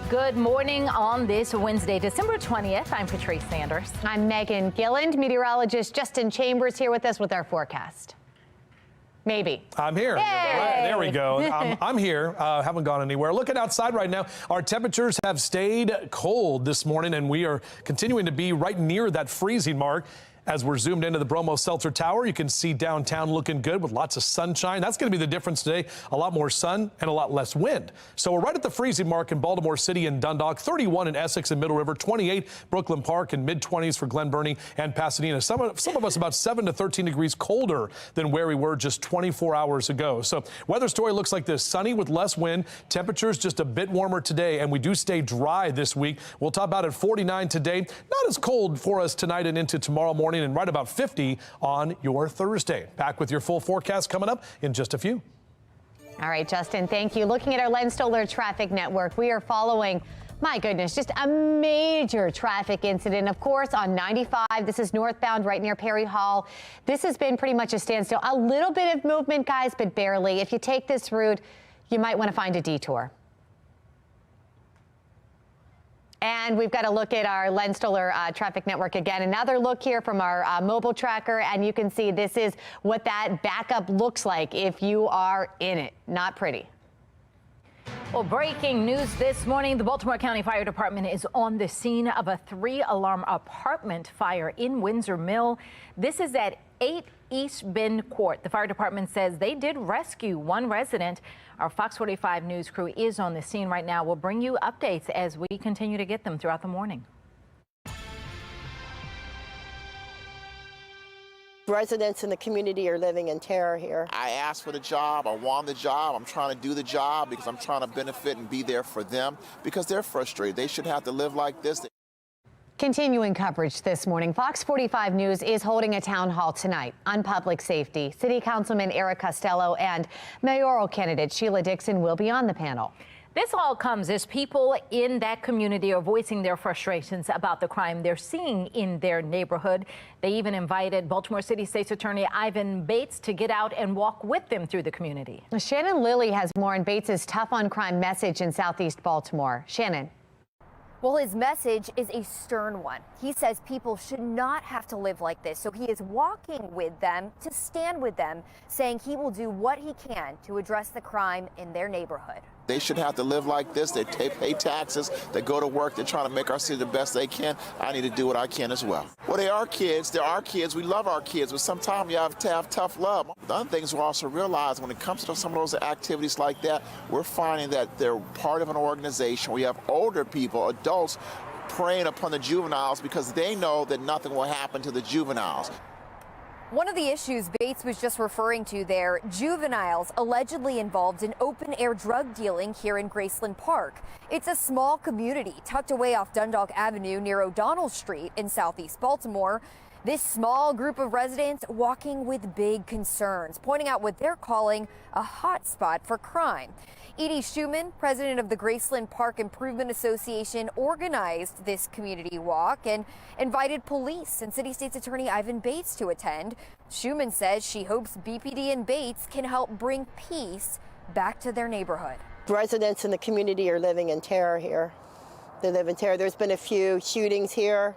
Good morning on this Wednesday, December 20th. I'm Patrice Sanders. I'm Megan Gilland. Meteorologist Justin Chambers here with us with our forecast. Maybe. I'm here. Right, there we go. I'm here. Haven't gone anywhere. Looking outside right now, our temperatures have stayed cold this morning, and we are continuing to be right near that freezing mark. As we're zoomed into the Bromo Seltzer Tower, you can see downtown looking good with lots of sunshine. That's going to be the difference today. A lot more sun and a lot less wind. So we're right at the freezing mark in Baltimore City and Dundalk, 31 in Essex and Middle River, 28 Brooklyn Park, and mid-20s for Glen Burnie and Pasadena. Some of us about 7 to 13 degrees colder than where we were just 24 hours ago. So weather story looks like this: sunny with less wind, temperatures just a bit warmer today, and we do stay dry this week. We'll top out at 49 today. Not as cold for us tonight and into tomorrow morning, and right about 50 on your Thursday. Back with your full forecast coming up in just a few. All right, Justin, thank you. Looking at our Len Stoller traffic network, we are following, my goodness, just a major traffic incident, of course, on 95. This is northbound right near Perry Hall. This has been pretty much a standstill. A little bit of movement, guys, but barely. If you take this route, you might want to find a detour. And we've got to look at our Len Stoller traffic network again. Another look here from our mobile tracker, and you can see this is what that backup looks like if you are in it. Not pretty. Well, breaking news this morning, the Baltimore County Fire Department is on the scene of a 3-alarm apartment fire in Windsor Mill. This is at 8 East Bend Court. The fire department says they did rescue one resident. Our Fox 45 news crew is on the scene right now. We'll bring you updates as we continue to get them throughout the morning. Residents in the community are living in terror here. I asked for the job. I want the job. I'm trying to do the job because I'm trying to benefit and be there for them because they're frustrated. They should have to live like this. Continuing coverage this morning, Fox 45 News is holding a town hall tonight on public safety. City Councilman Eric Costello and mayoral candidate Sheila Dixon will be on the panel. This all comes as people in that community are voicing their frustrations about the crime they're seeing in their neighborhood. They even invited Baltimore City State's Attorney Ivan Bates to get out and walk with them through the community. Shannon Lilly has more on Bates's tough on crime message in Southeast Baltimore. Shannon. Well, his message is a stern one. He says people should not have to live like this, so he is walking with them to stand with them, saying he will do what he can to address the crime in their neighborhood. They should have to live like this. They pay taxes. They go to work. They're trying to make our city the best they can. I need to do what I can as well. Well, they are kids. They're our kids. We love our kids, but sometimes you have to have tough love. The other things we also realize when it comes to some of those activities like that, we're finding that they're part of an organization. We have older people, adults, preying upon the juveniles because they know that nothing will happen to the juveniles. One of the issues Bates was just referring to there, juveniles allegedly involved in open-air drug dealing here in Graceland Park. It's a small community tucked away off Dundalk Avenue near O'Donnell Street in Southeast Baltimore. This small group of residents walking with big concerns, pointing out what they're calling a hot spot for crime. Edie Schumann, president of the Graceland Park Improvement Association, organized this community walk and invited police and City State's Attorney Ivan Bates to attend. Schumann says she hopes BPD and Bates can help bring peace back to their neighborhood. Residents in the community are living in terror here. They live in terror. There's been a few shootings here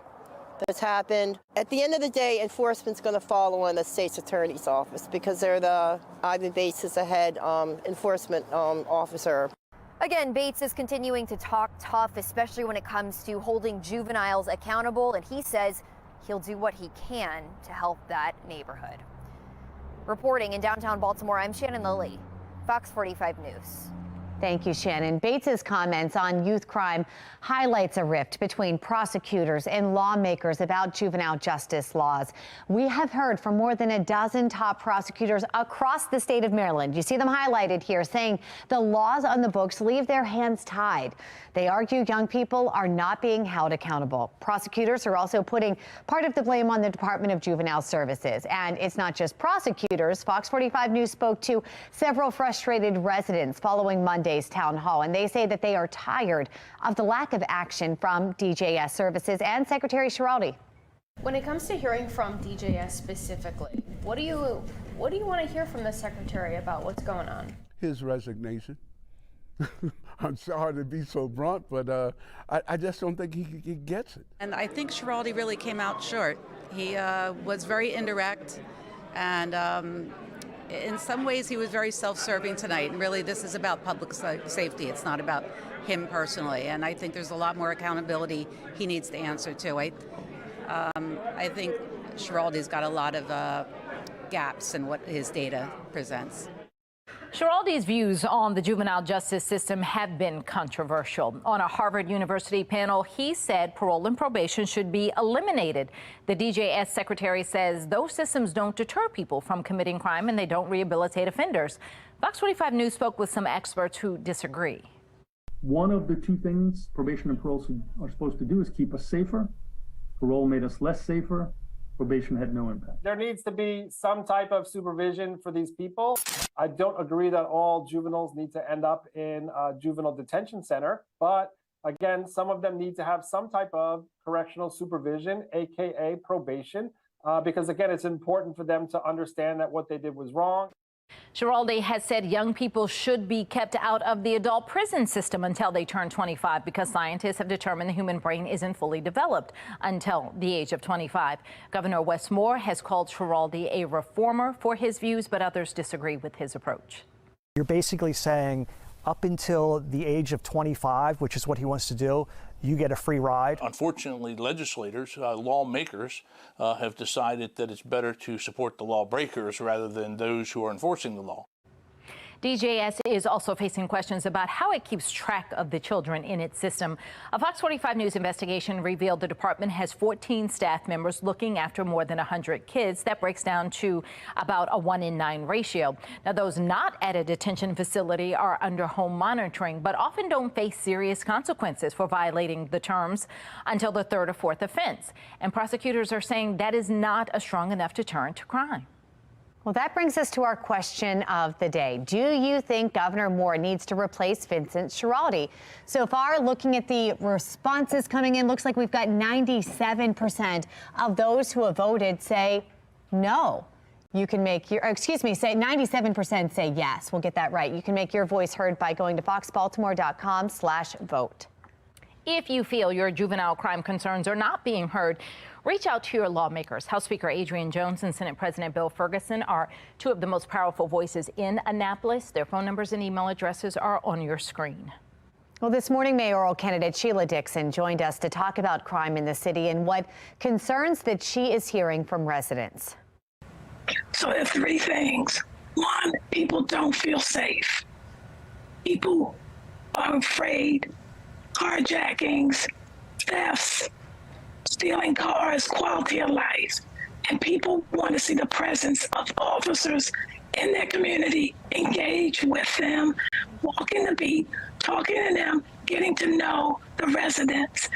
that's happened. At the end of the day, enforcement's going to follow on the state's attorney's office because they're Ivan Bates is the head enforcement officer. Again, Bates is continuing to talk tough, especially when it comes to holding juveniles accountable, and he says he'll do what he can to help that neighborhood. Reporting in downtown Baltimore, I'm Shannon Lilly, Fox 45 News. Thank you, Shannon. Bates's comments on youth crime highlights a rift between prosecutors and lawmakers about juvenile justice laws. We have heard from more than a dozen top prosecutors across the state of Maryland. You see them highlighted here, saying the laws on the books leave their hands tied. They argue young people are not being held accountable. Prosecutors are also putting part of the blame on the Department of Juvenile Services. And it's not just prosecutors. Fox 45 News spoke to several frustrated residents following Monday's town hall, and they say that they are tired of the lack of action from DJS Services and Secretary Schiraldi. When it comes to hearing from DJS specifically, what do you want to hear from the Secretary about what's going on? His resignation. I'm sorry to be so blunt, but I just don't think he gets it. And I think Schiraldi really came out short. He was very indirect, and in some ways he was very self-serving tonight. And really, this is about public safety. It's not about him personally. And I think there's a lot more accountability he needs to answer to. I think Schiraldi's got a lot of gaps in what his data presents. Schiraldi's views on the juvenile justice system have been controversial. On a Harvard University panel, he said parole and probation should be eliminated. The DJS secretary says those systems don't deter people from committing crime and they don't rehabilitate offenders. Fox 45 News spoke with some experts who disagree. One of the two things probation and parole are supposed to do is keep us safer. Parole made us less safer. Probation had no impact. There needs to be some type of supervision for these people. I don't agree that all juveniles need to end up in a juvenile detention center, but again, some of them need to have some type of correctional supervision, aka probation, because again, it's important for them to understand that what they did was wrong. Schiraldi has said young people should be kept out of the adult prison system until they turn 25 because scientists have determined the human brain isn't fully developed until the age of 25. Governor Wes Moore has called Schiraldi a reformer for his views, but others disagree with his approach. You're basically saying up until the age of 25, which is what he wants to do, you get a free ride. Unfortunately, legislators, lawmakers, have decided that it's better to support the lawbreakers rather than those who are enforcing the law. DJS is also facing questions about how it keeps track of the children in its system. A Fox 45 News investigation revealed the department has 14 staff members looking after more than 100 kids. That breaks down to about a 1 in 9 ratio. Now, those not at a detention facility are under home monitoring, but often don't face serious consequences for violating the terms until the 3rd or 4th offense. And prosecutors are saying that is not a strong enough deterrent to crime. Well, that brings us to our question of the day. Do you think Governor Moore needs to replace Vincent Schiraldi? So far, looking at the responses coming in, looks like we've got 97% of those who have voted say no. You can make your, say 97% say yes. We'll get that right. You can make your voice heard by going to foxbaltimore.com/vote. If you feel your juvenile crime concerns are not being heard, reach out to your lawmakers. House Speaker Adrian Jones and Senate President Bill Ferguson are two of the most powerful voices in Annapolis. Their phone numbers and email addresses are on your screen. Well, this morning, mayoral candidate Sheila Dixon joined us to talk about crime in the city and what concerns that she is hearing from residents. So there are 3 things. 1, people don't feel safe. People are afraid. Carjackings, thefts, stealing cars, quality of life. And people want to see the presence of officers in their community, engage with them, walking the beat, talking to them, getting to know the residents.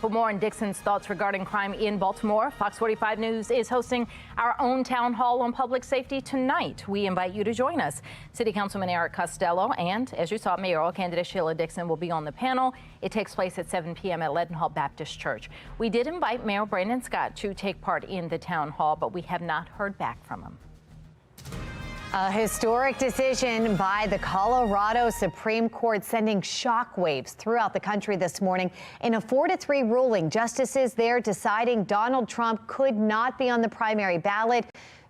For more on Dixon's thoughts regarding crime in Baltimore, Fox 45 News is hosting our own town hall on public safety tonight. We invite you to join us. City Councilman Eric Costello and, as you saw, mayoral candidate Sheila Dixon will be on the panel. It takes place at 7 p.m. at Leadenhall Baptist Church. We did invite Mayor Brandon Scott to take part in the town hall, but we have not heard back from him. A historic decision by the Colorado Supreme Court sending shockwaves throughout the country this morning. In a 4-3 ruling, justices there deciding Donald Trump could not be on the primary ballot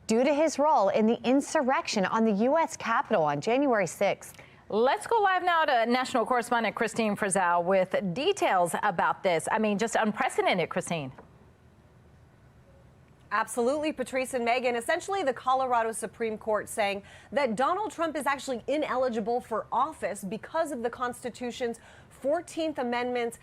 due to his role in the insurrection on the U.S. Capitol on January 6th. Let's go live now to national correspondent Christine Frizzell with details about this. I mean, just unprecedented, Christine. Absolutely, Patrice and Megan. Essentially, the Colorado Supreme Court saying that Donald Trump is actually ineligible for office because of the Constitution's 14th Amendment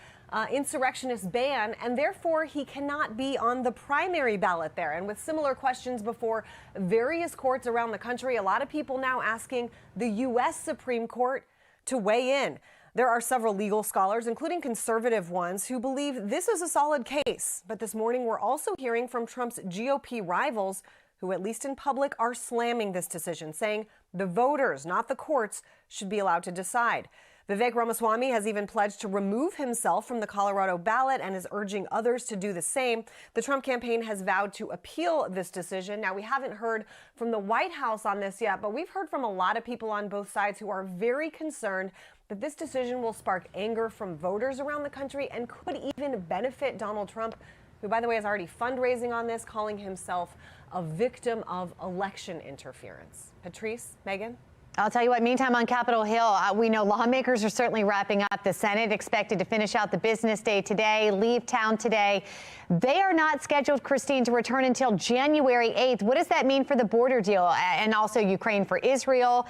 insurrectionist ban, and therefore he cannot be on the primary ballot there. And with similar questions before various courts around the country, a lot of people now asking the U.S. Supreme Court to weigh in. There are several legal scholars, including conservative ones, who believe this is a solid case. But this morning, we're also hearing from Trump's GOP rivals, who, at least in public, are slamming this decision, saying the voters, not the courts, should be allowed to decide. Vivek Ramaswamy has even pledged to remove himself from the Colorado ballot and is urging others to do the same. The Trump campaign has vowed to appeal this decision. Now, we haven't heard from the White House on this yet, but we've heard from a lot of people on both sides who are very concerned that this decision will spark anger from voters around the country and could even benefit Donald Trump, who, by the way, is already fundraising on this, calling himself a victim of election interference. Patrice, Megan? I'll tell you what, meantime on Capitol Hill, we know lawmakers are certainly wrapping up. The Senate expected to finish out the business day today, leave town today. They are not scheduled, Christine, to return until January 8th. What does that mean for the border deal and also Ukraine for Israel?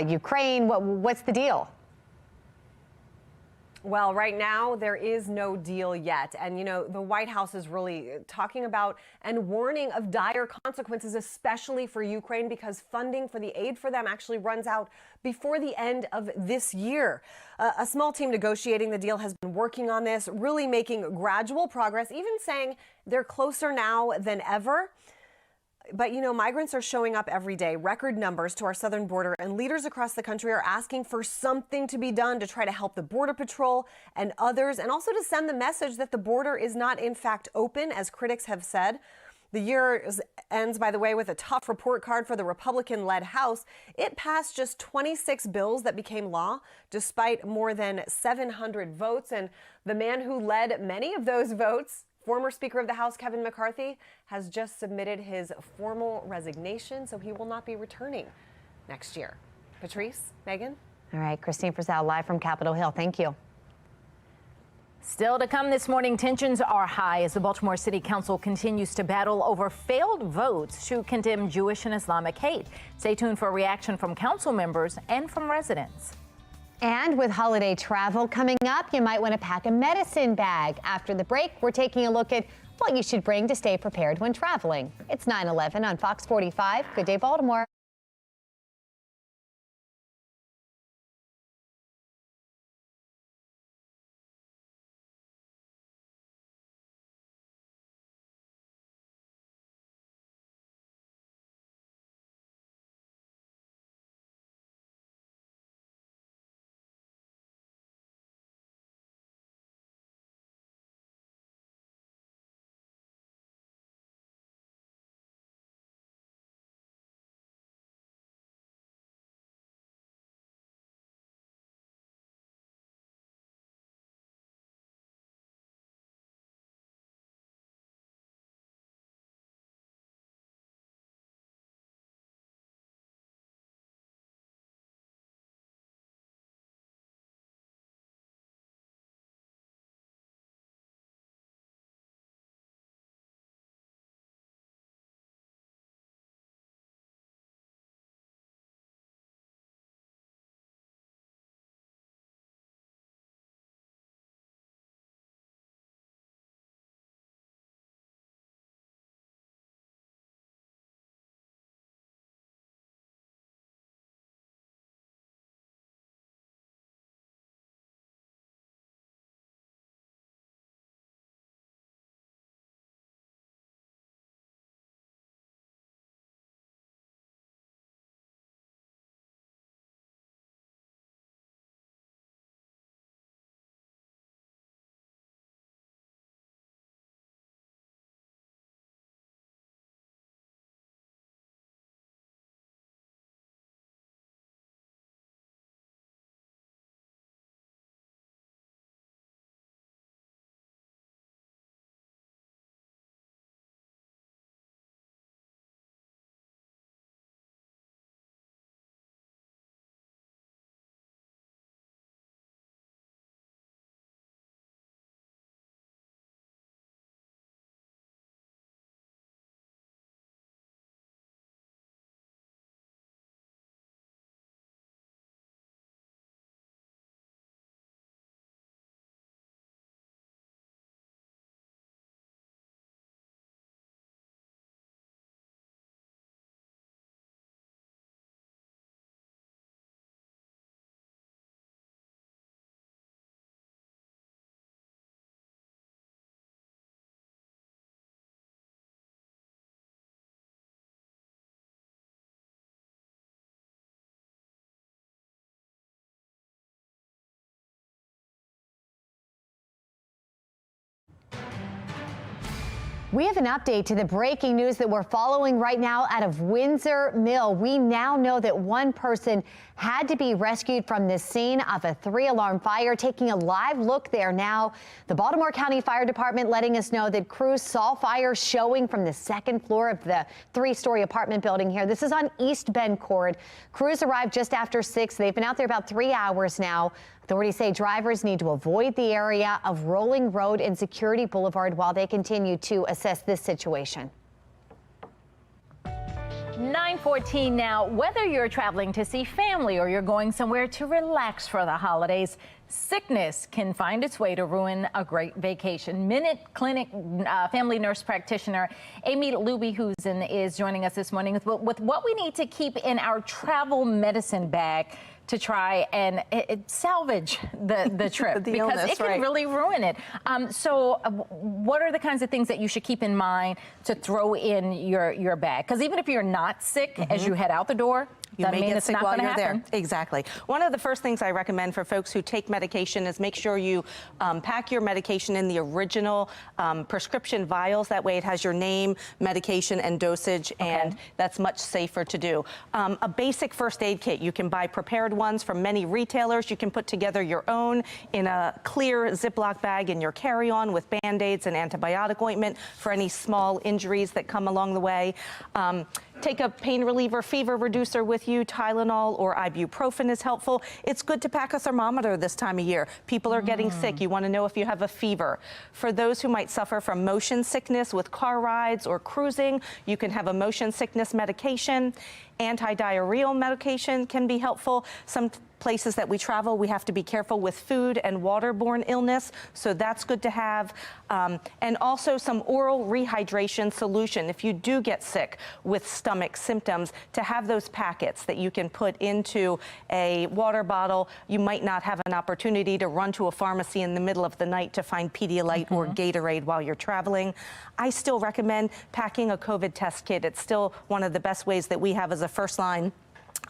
Ukraine, what's the deal? Well, right now, there is no deal yet. And, you know, the White House is really talking about and warning of dire consequences, especially for Ukraine, because funding for the aid for them actually runs out before the end of this year. A small team negotiating the deal has been working on this, really making gradual progress, even saying they're closer now than ever. But, you know, migrants are showing up every day, record numbers to our southern border, and leaders across the country are asking for something to be done to try to help the Border Patrol and others, and also to send the message that the border is not, in fact, open, as critics have said. The year ends, by the way, with a tough report card for the Republican-led House. It passed just 26 bills that became law, despite more than 700 votes, and the man who led many of those votes, former Speaker of the House Kevin McCarthy, has just submitted his formal resignation, so he will not be returning next year. Patrice, Megan? All right, Christine Frizzell live from Capitol Hill. Thank you. Still to come this morning, tensions are high as the Baltimore City Council continues to battle over failed votes to condemn Jewish and Islamic hate. Stay tuned for a reaction from council members and from residents. And with holiday travel coming up, you might want to pack a medicine bag. After the break, we're taking a look at what you should bring to stay prepared when traveling. It's 9/11 on Fox 45. Good day, Baltimore. We have an update to the breaking news that we're following right now out of Windsor Mill. We now know that one person had to be rescued from the scene of a 3-alarm fire. Taking a live look there now, the Baltimore County Fire Department letting us know that crews saw fire showing from the second floor of the 3-story apartment building here. This is on East Bend Court. Crews arrived just after 6. They've been out there about 3 hours now. Authorities say drivers need to avoid the area of Rolling Road and Security Boulevard while they continue to assess this situation. 9:14 now. Whether you're traveling to see family or you're going somewhere to relax for the holidays, sickness can find its way to ruin a great vacation. Minute Clinic family nurse practitioner Amy Luby-Husen is joining us this morning with what we need to keep in our travel medicine bag to try and salvage the trip the because illness, it can right. really ruin it. So what are the kinds of things that you should keep in mind to throw in your bag? Because even if you're not sick as you head out the door, You that may means get it's sick not while going to you're happen. there. Exactly. One of the first things I recommend for folks who take medication is make sure you pack your medication in the original prescription vials. That way it has your name, medication, and dosage, and that's much safer to do. A basic first aid kit. You can buy prepared ones from many retailers. You can put together your own in a clear Ziploc bag in your carry-on with Band-Aids and antibiotic ointment for any small injuries that come along the way. take a pain reliever, fever reducer with you. Tylenol or ibuprofen is helpful. It's good to pack a thermometer this time of year. People are getting sick. You want to know if you have a fever. For those who might suffer from motion sickness with car rides or cruising, you can have a motion sickness medication. Anti-diarrheal medication can be helpful. Some places that we travel, we have to be careful with food and waterborne illness, so that's good to have. And also some oral rehydration solution. If you do get sick with stomach symptoms, to have those packets that you can put into a water bottle. You might not have an opportunity to run to a pharmacy in the middle of the night to find Pedialyte or Gatorade while you're traveling. I still recommend packing a COVID test kit. It's still one of the best ways that we have as a first line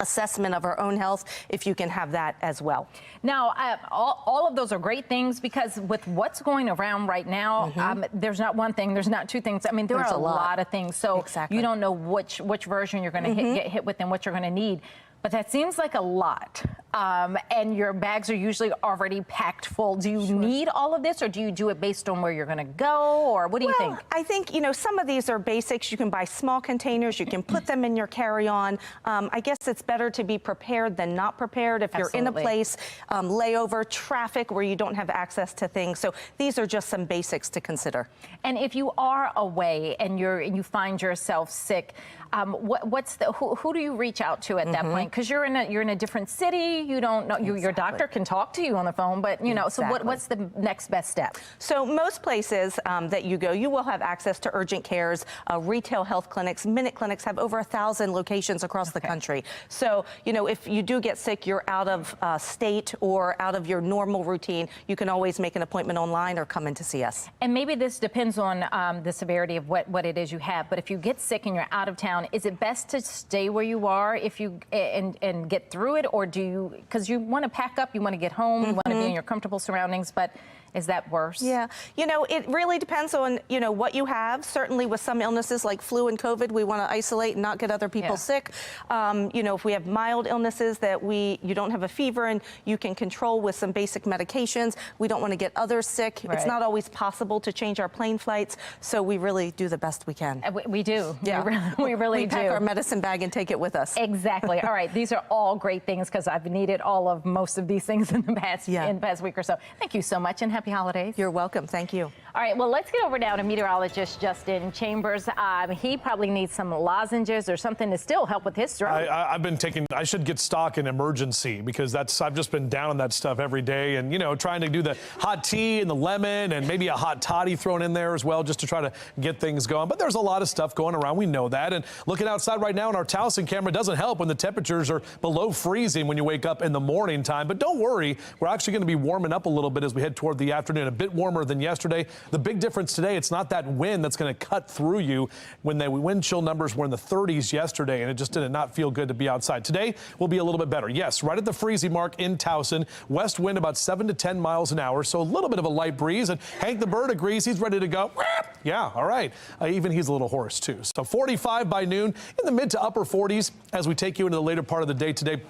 assessment of our own health, if you can have that as well. Now, all of those are great things, because with what's going around right now, there's not one thing, there's not two things. I mean, there's a lot of things. So you don't know which version you're going to get hit with and what you're going to need. But that seems like a lot. And your bags are usually already packed full. Do you need all of this, or do you do it based on where you're going to go, or what do you think? I think, you know, some of these are basics. You can buy small containers. You can put them in your carry-on. I guess it's better to be prepared than not prepared if you're in a place, layover, traffic, where you don't have access to things. So these are just some basics to consider. And if you are away and you find yourself sick, who do you reach out to at that point? Because you're in a different city. You don't know. Your doctor can talk to you on the phone, but you know. So what's the next best step? So most places that you go, you will have access to urgent cares, retail health clinics. Minute clinics have over 1,000 locations across the country. So you know, if you do get sick, you're out of state or out of your normal routine, you can always make an appointment online or come in to see us. And maybe this depends on the severity of what it is you have. But if you get sick and you're out of town, is it best to stay where you are if you and get through it, or do you, because you want to pack up, you want to get home, you want to be in your comfortable surroundings, but is that worse? Yeah, you know, it really depends on, you know, what you have. Certainly with some illnesses like flu and COVID, we want to isolate and not get other people sick. You know, if we have mild illnesses that you don't have a fever and you can control with some basic medications, we don't want to get others sick. It's not always possible to change our plane flights, so we really do the best we can. We do. Yeah, we really do. We pack our medicine bag and take it with us. Exactly. All right, these are all great things, because I've needed most of these things in the past week or so. Thank you so much, and happy holidays. You're welcome. Thank you. All right, well, let's get over now to meteorologist Justin Chambers. He probably needs some lozenges or something to still help with his throat. I've been I should get stock in emergency, because I've just been down on that stuff every day, and, you know, trying to do the hot tea and the lemon and maybe a hot toddy thrown in there as well, just to try to get things going. But there's a lot of stuff going around. We know that. And looking outside right now in our Towson camera doesn't help when the temperatures are below freezing when you wake up in the morning time. But don't worry, we're actually going to be warming up a little bit as we head toward the afternoon, a bit warmer than yesterday. The big difference today, it's not that wind that's going to cut through you. When the wind chill numbers were in the 30s yesterday, and it just did not feel good to be outside. Today will be a little bit better. Yes, right at the freezing mark in Towson. West wind about 7 to 10 miles an hour, so a little bit of a light breeze. And Hank the Bird agrees. He's ready to go. Yeah, all right. Even he's a little hoarse, too. So 45 by noon, in the mid to upper 40s as we take you into the later part of the day today.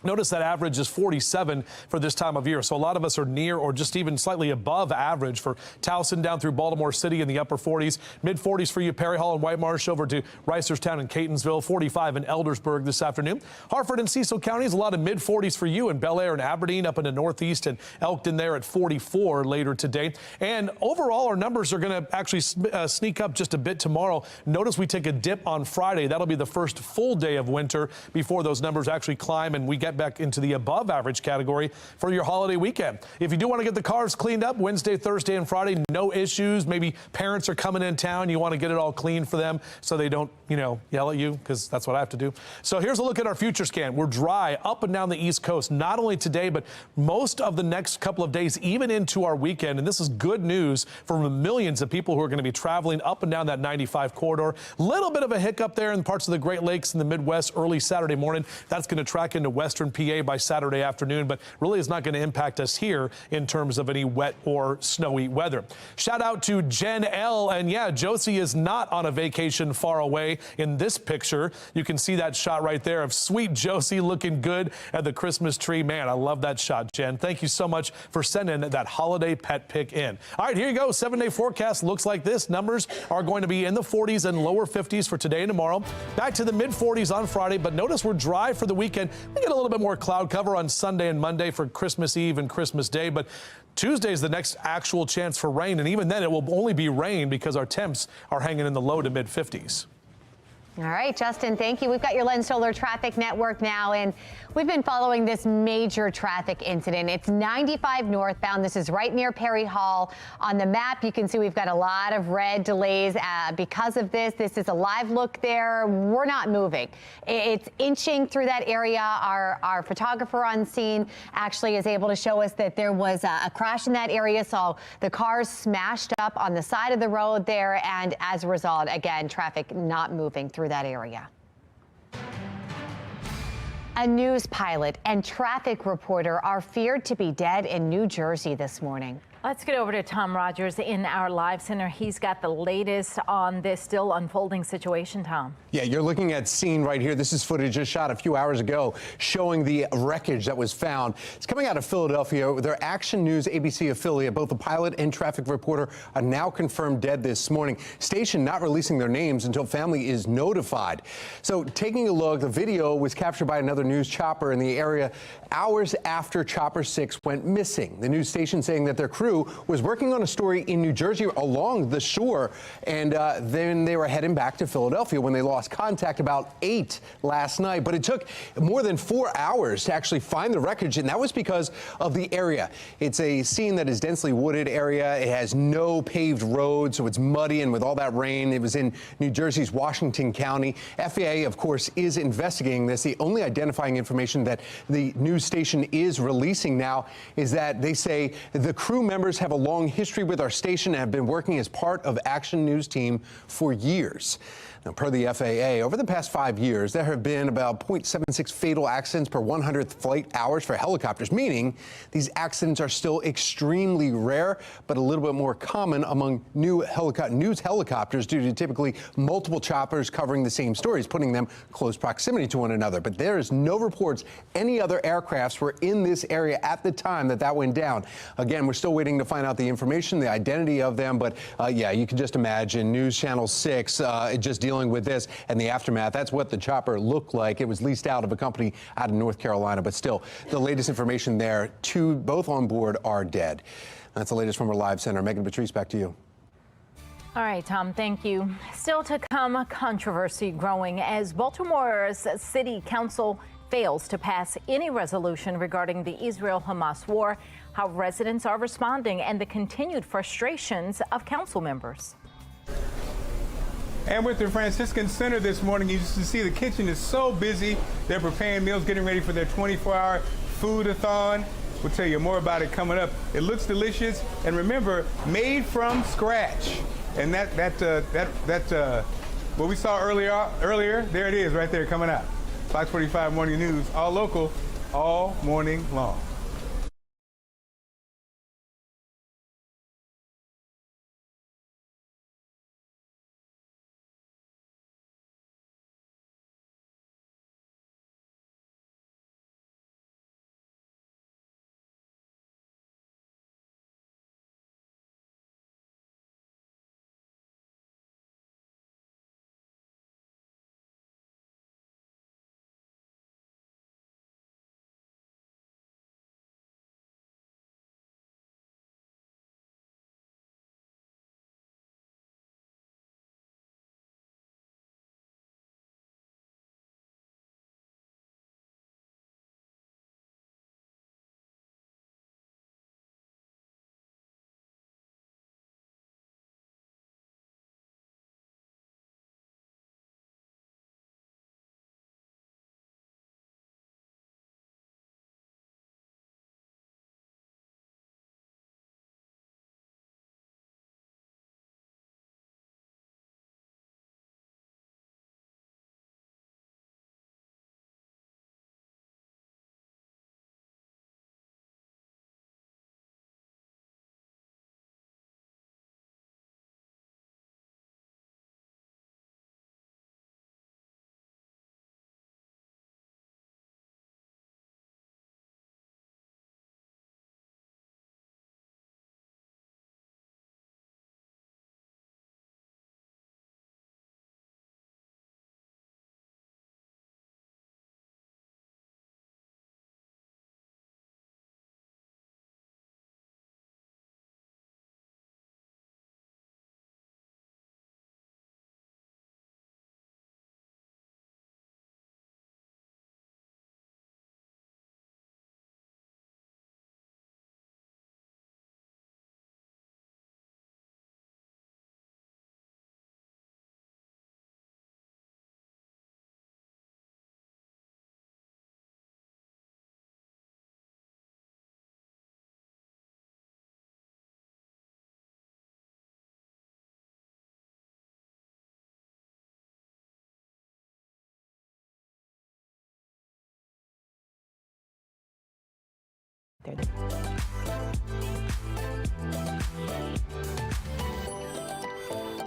Notice that average is 47 for this time of year. So a lot of us are near or just even slightly above average for Towson down through Baltimore City in the upper 40s. Mid 40s for you, Perry Hall and White Marsh over to Reisterstown and Catonsville. 45 in Eldersburg this afternoon. Hartford and Cecil counties, a lot of mid 40s for you in Bel Air and Aberdeen up in the northeast, and Elkton there at 44 later today. And overall, our numbers are going to actually sneak up just a bit tomorrow. Notice we take a dip on Friday. That'll be the first full day of winter before those numbers actually climb and we get back into the above average category for your holiday weekend. If you do want to get the cars cleaned up Wednesday, Thursday, and Friday, no issues. Maybe parents are coming in town. You want to get it all clean for them so they don't, you know, yell at you, because that's what I have to do. So here's a look at our future scan. We're dry up and down the East Coast, not only today, but most of the next couple of days, even into our weekend. And this is good news for millions of people who are going to be traveling up and down that 95 corridor. Little bit of a hiccup there in parts of the Great Lakes in the Midwest early Saturday morning. That's going to track into western southeastern PA by Saturday afternoon, but really is not going to impact us here in terms of any wet or snowy weather. Shout out to Jen L. And yeah, Josie is not on a vacation far away in this picture. You can see that shot right there of sweet Josie looking good at the Christmas tree. Man, I love that shot, Jen. Thank you so much for sending that holiday pet pic in. All right, here you go. 7-day forecast looks like this. Numbers are going to be in the 40s and lower 50s for today and tomorrow. Back to the mid 40s on Friday, but notice we're dry for the weekend. We get a little bit more cloud cover on Sunday and Monday for Christmas Eve and Christmas Day, but Tuesday is the next actual chance for rain, and even then it will only be rain because our temps are hanging in the low to mid 50s. All right, Justin, thank you. We've got your Lens Solar Traffic Network now, and we've been following this major traffic incident. It's 95 northbound. This is right near Perry Hall. On the map, you can see we've got a lot of red delays because of this. This is a live look there. We're not moving. It's inching through that area. Our photographer on scene actually is able to show us that there was a crash in that area, so the cars smashed up on the side of the road there, and as a result, again, traffic not moving through that area. A news pilot and traffic reporter are feared to be dead in New Jersey this morning. Let's get over to Tom Rogers in our live center. He's got the latest on this still unfolding situation, Tom. Yeah, you're looking at scene right here. This is footage just shot a few hours ago showing the wreckage that was found. It's coming out of Philadelphia. Their Action News ABC affiliate, both the pilot and traffic reporter, are now confirmed dead this morning. Station not releasing their names until family is notified. So taking a look, the video was captured by another news chopper in the area hours after Chopper 6 went missing. The news station saying that their crew was working on a story in New Jersey along the shore, and then they were heading back to Philadelphia when they lost contact about 8 last night. But it took more than 4 hours to actually find the wreckage, and that was because of the area. It's a scene that is densely wooded area. It has no paved roads, so it's muddy, and with all that rain, it was in New Jersey's Washington County. FAA, of course, is investigating this. The only identifying information that the news station is releasing now is that they say the crew members have a long history with our station and have been working as part of Action News team for years. Now, per the FAA, over the past 5 years, there have been about 0.76 fatal accidents per 100th flight hours for helicopters, meaning these accidents are still extremely rare, but a little bit more common among news helicopters due to typically multiple choppers covering the same stories, putting them close proximity to one another. But there is no reports any other aircrafts were in this area at the time that went down. Again, we're still waiting to find out the information, the identity of them, but yeah, you can just imagine News Channel 6 just dealing with this and the aftermath. That's what the chopper looked like. It was leased out of a company out of North Carolina, but still, the latest information there, both on board are dead. That's the latest from our live center. Megan Patrice, back to you. All right, Tom, thank you. Still to come, controversy growing as Baltimore's city council fails to pass any resolution regarding the Israel-Hamas war, how residents are responding, and the continued frustrations of council members. And with the Franciscan Center this morning, you just see the kitchen is so busy. They're preparing meals, getting ready for their 24-hour food-a-thon. We'll tell you more about it coming up. It looks delicious, and remember, made from scratch. And what we saw earlier, there it is right there coming up. Fox 45 Morning News, all local, all morning long.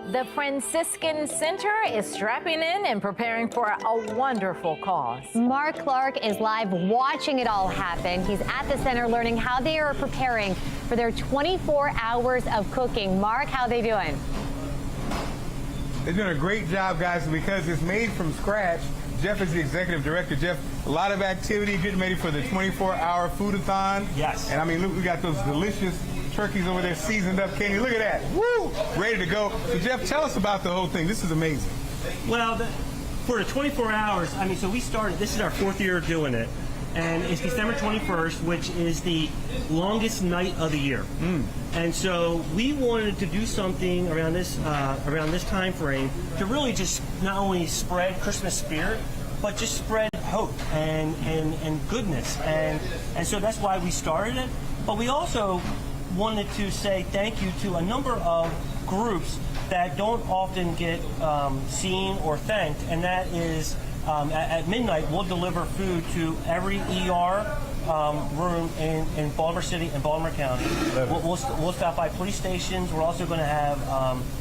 The Franciscan Center is strapping in and preparing for a wonderful cause. Mark Clark is live watching it all happen. He's at the center learning how they are preparing for their 24 hours of cooking. Mark, how are they doing? They're doing a great job, guys, because it's made from scratch. Jeff is the executive director. Jeff, a lot of activity getting ready for the 24-hour food-a-thon. Yes. And I mean, look, we got those delicious turkeys over there seasoned up. Kenny, look at that. Woo! Ready to go. So, Jeff, tell us about the whole thing. This is amazing. Well, for the 24 hours, I mean, so we started, this is our 4th year doing it. And it's December 21st, which is the longest night of the year. And so we wanted to do something around this time frame to really just not only spread Christmas spirit, but just spread hope and goodness. And so that's why we started it. But we also wanted to say thank you to a number of groups that don't often get seen or thanked, and that is at midnight we'll deliver food to every ER room in Baltimore City and Baltimore County. We'll stop by police stations. We're also going to have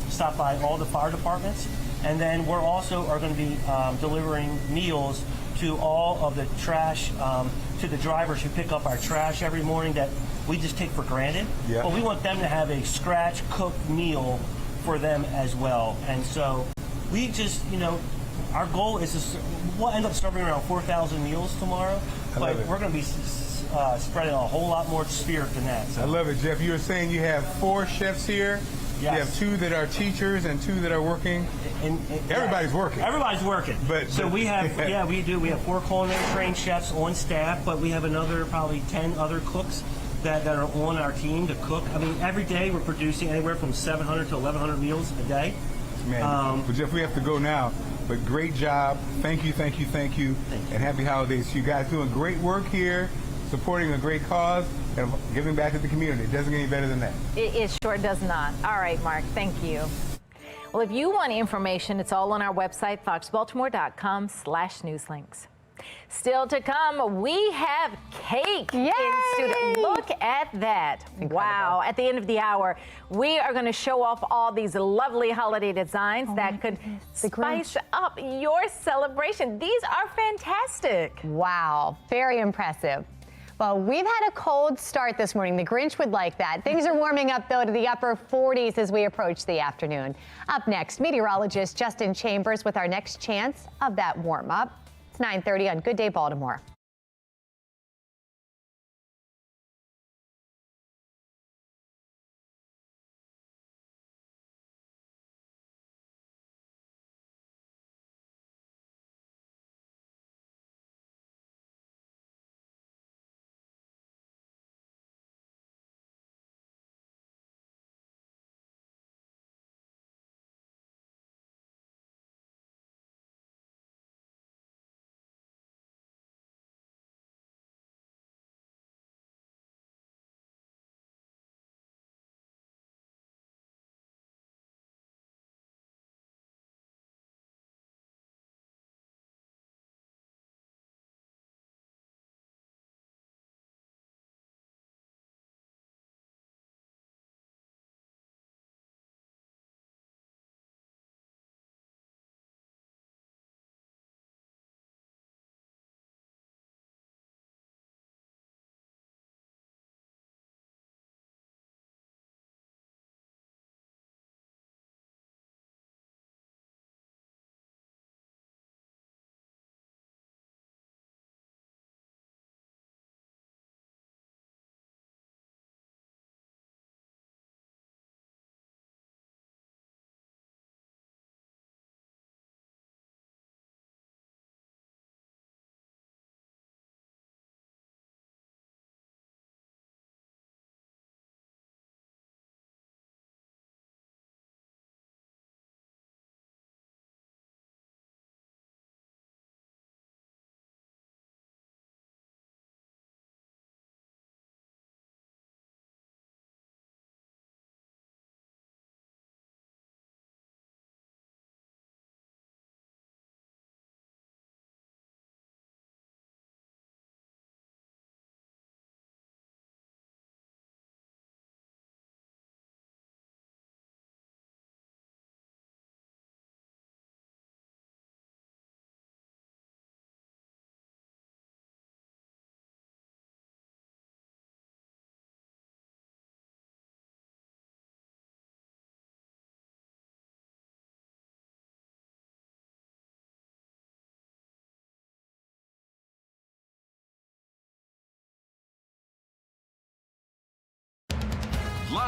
stop by all the fire departments, and then we're also are going to be delivering meals to all of the trash, to the drivers who pick up our trash every morning that we just take for granted. Yeah. But we want them to have a scratch-cooked meal for them as well. And so we just, you know, our goal is to, we'll end up serving around 4,000 meals tomorrow, but we're going to be spreading a whole lot more spirit than that. So. I love it, Jeff. You were saying you have 4 chefs here. Yes. You have 2 that are teachers and 2 that are working. And everybody's working. Everybody's working. So we have, we do. We have 4 culinary trained chefs on staff, but we have another probably 10 other cooks that are on our team to cook. I mean, every day we're producing anywhere from 700 to 1,100 meals a day. Man, but Jeff, we have to go now. But great job. Thank you, thank you, thank you. And happy holidays to you guys. Doing great work here, supporting a great cause, and giving back to the community. It doesn't get any better than that. It sure does not. All right, Mark, thank you. Well, if you want information, it's all on our website, foxbaltimore.com/newslinks. Still to come, we have cake in studio. Look at that. Incredible. Wow. At the end of the hour, we are going to show off all these lovely holiday designs that could spice up your celebration. These are fantastic. Wow. Very impressive. Well, we've had a cold start this morning. The Grinch would like that. Things are warming up, though, to the upper 40s as we approach the afternoon. Up next, meteorologist Justin Chambers with our next chance of that warm-up. It's 9:30 on Good Day Baltimore.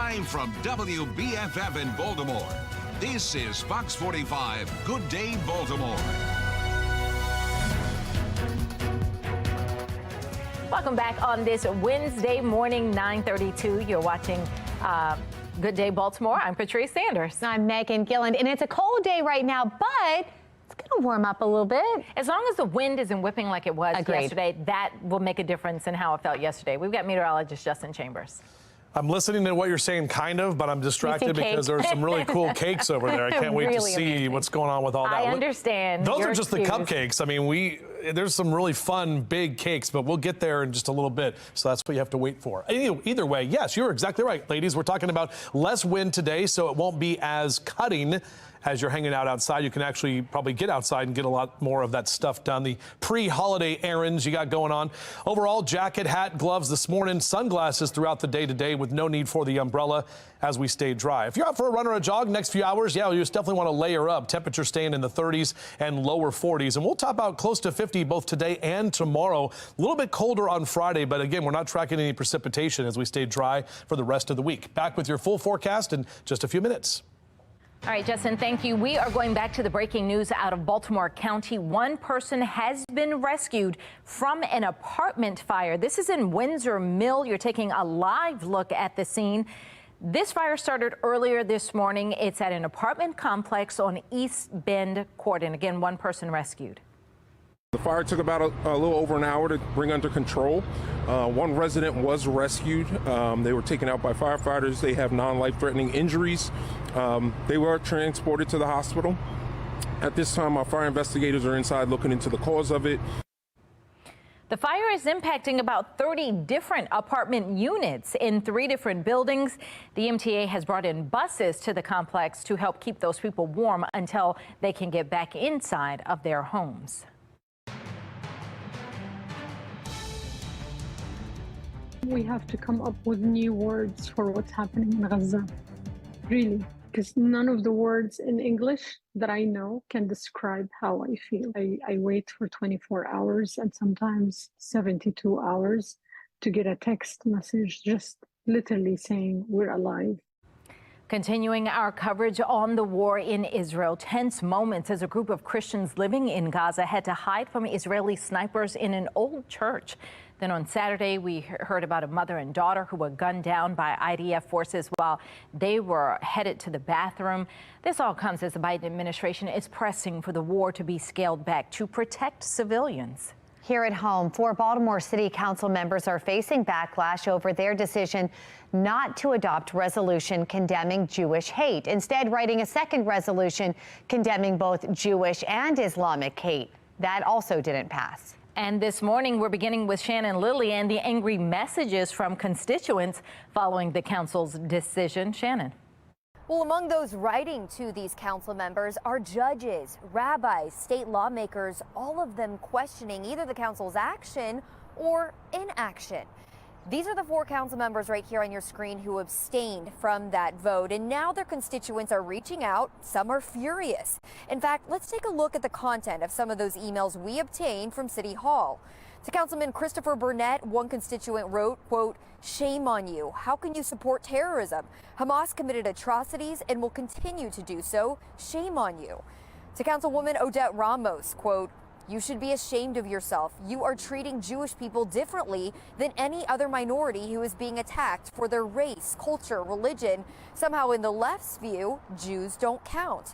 Live from WBFF in Baltimore, this is Fox 45 Good Day Baltimore. Welcome back on this Wednesday morning, 9:32. You're watching Good Day Baltimore. I'm Patrice Sanders. I'm Megan Gilland, and it's a cold day right now, but it's going to warm up a little bit. As long as the wind isn't whipping like it was Agreed. yesterday, that will make a difference in how it felt yesterday. We've got meteorologist Justin Chambers. I'm listening to what you're saying, kind of, but I'm distracted because there's some really cool cakes over there. I can't wait to see what's going on with all that. I understand. Those are just the cupcakes. I mean, there's some really fun, big cakes, but we'll get there in just a little bit. So that's what you have to wait for. Either way, yes, you're exactly right, ladies. We're talking about less wind today, so it won't be as cutting as you're hanging out outside. You can actually probably get outside and get a lot more of that stuff done. The pre-holiday errands you got going on. Overall, jacket, hat, gloves this morning, sunglasses throughout the day today with no need for the umbrella as we stay dry. If you're out for a run or a jog next few hours, yeah, you just definitely want to layer up. Temperature staying in the 30s and lower 40s. And we'll top out close to 50 both today and tomorrow. A little bit colder on Friday, but again, we're not tracking any precipitation as we stay dry for the rest of the week. Back with your full forecast in just a few minutes. All right, Justin, thank you. We are going back to the breaking news out of Baltimore County. One person has been rescued from an apartment fire. This is in Windsor Mill. You're taking a live look at the scene. This fire started earlier this morning. It's at an apartment complex on East Bend Court. And again, one person rescued. The fire took about a little over an hour to bring under control. One resident was rescued. They were taken out by firefighters. They have non-life-threatening injuries. They were transported to the hospital. At this time, our fire investigators are inside looking into the cause of it. The fire is impacting about 30 different apartment units in 3 different buildings. The MTA has brought in buses to the complex to help keep those people warm until they can get back inside of their homes. We have to come up with new words for what's happening in Gaza, really, because none of the words in English that I know can describe how I feel. I wait for 24 hours and sometimes 72 hours to get a text message just literally saying we're alive. Continuing our coverage on the war in Israel, tense moments as a group of Christians living in Gaza had to hide from Israeli snipers in an old church. Then on Saturday, we heard about a mother and daughter who were gunned down by IDF forces while they were headed to the bathroom. This all comes as the Biden administration is pressing for the war to be scaled back to protect civilians. Here at home, 4 Baltimore City Council members are facing backlash over their decision not to adopt resolution condemning Jewish hate, instead writing a second resolution condemning both Jewish and Islamic hate. That also didn't pass. And this morning, we're beginning with Shannon Lilly and the angry messages from constituents following the council's decision. Shannon. Well, among those writing to these council members are judges, rabbis, state lawmakers, all of them questioning either the council's action or inaction. These are the 4 council members right here on your screen who abstained from that vote, and now their constituents are reaching out. Some are furious. In fact, let's take a look at the content of some of those emails we obtained from City Hall. To Councilman Christopher Burnett, one constituent wrote, quote, "Shame on you. How can you support terrorism? Hamas committed atrocities and will continue to do so. Shame on you." To Councilwoman Odette Ramos, quote, "You should be ashamed of yourself. You are treating Jewish people differently than any other minority who is being attacked for their race, culture, religion. Somehow in the left's view, Jews don't count."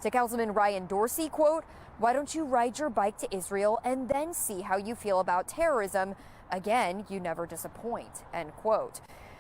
To Councilman Ryan Dorsey, quote, "Why don't you ride your bike to Israel and then see how you feel about terrorism? Again, you never disappoint," end quote.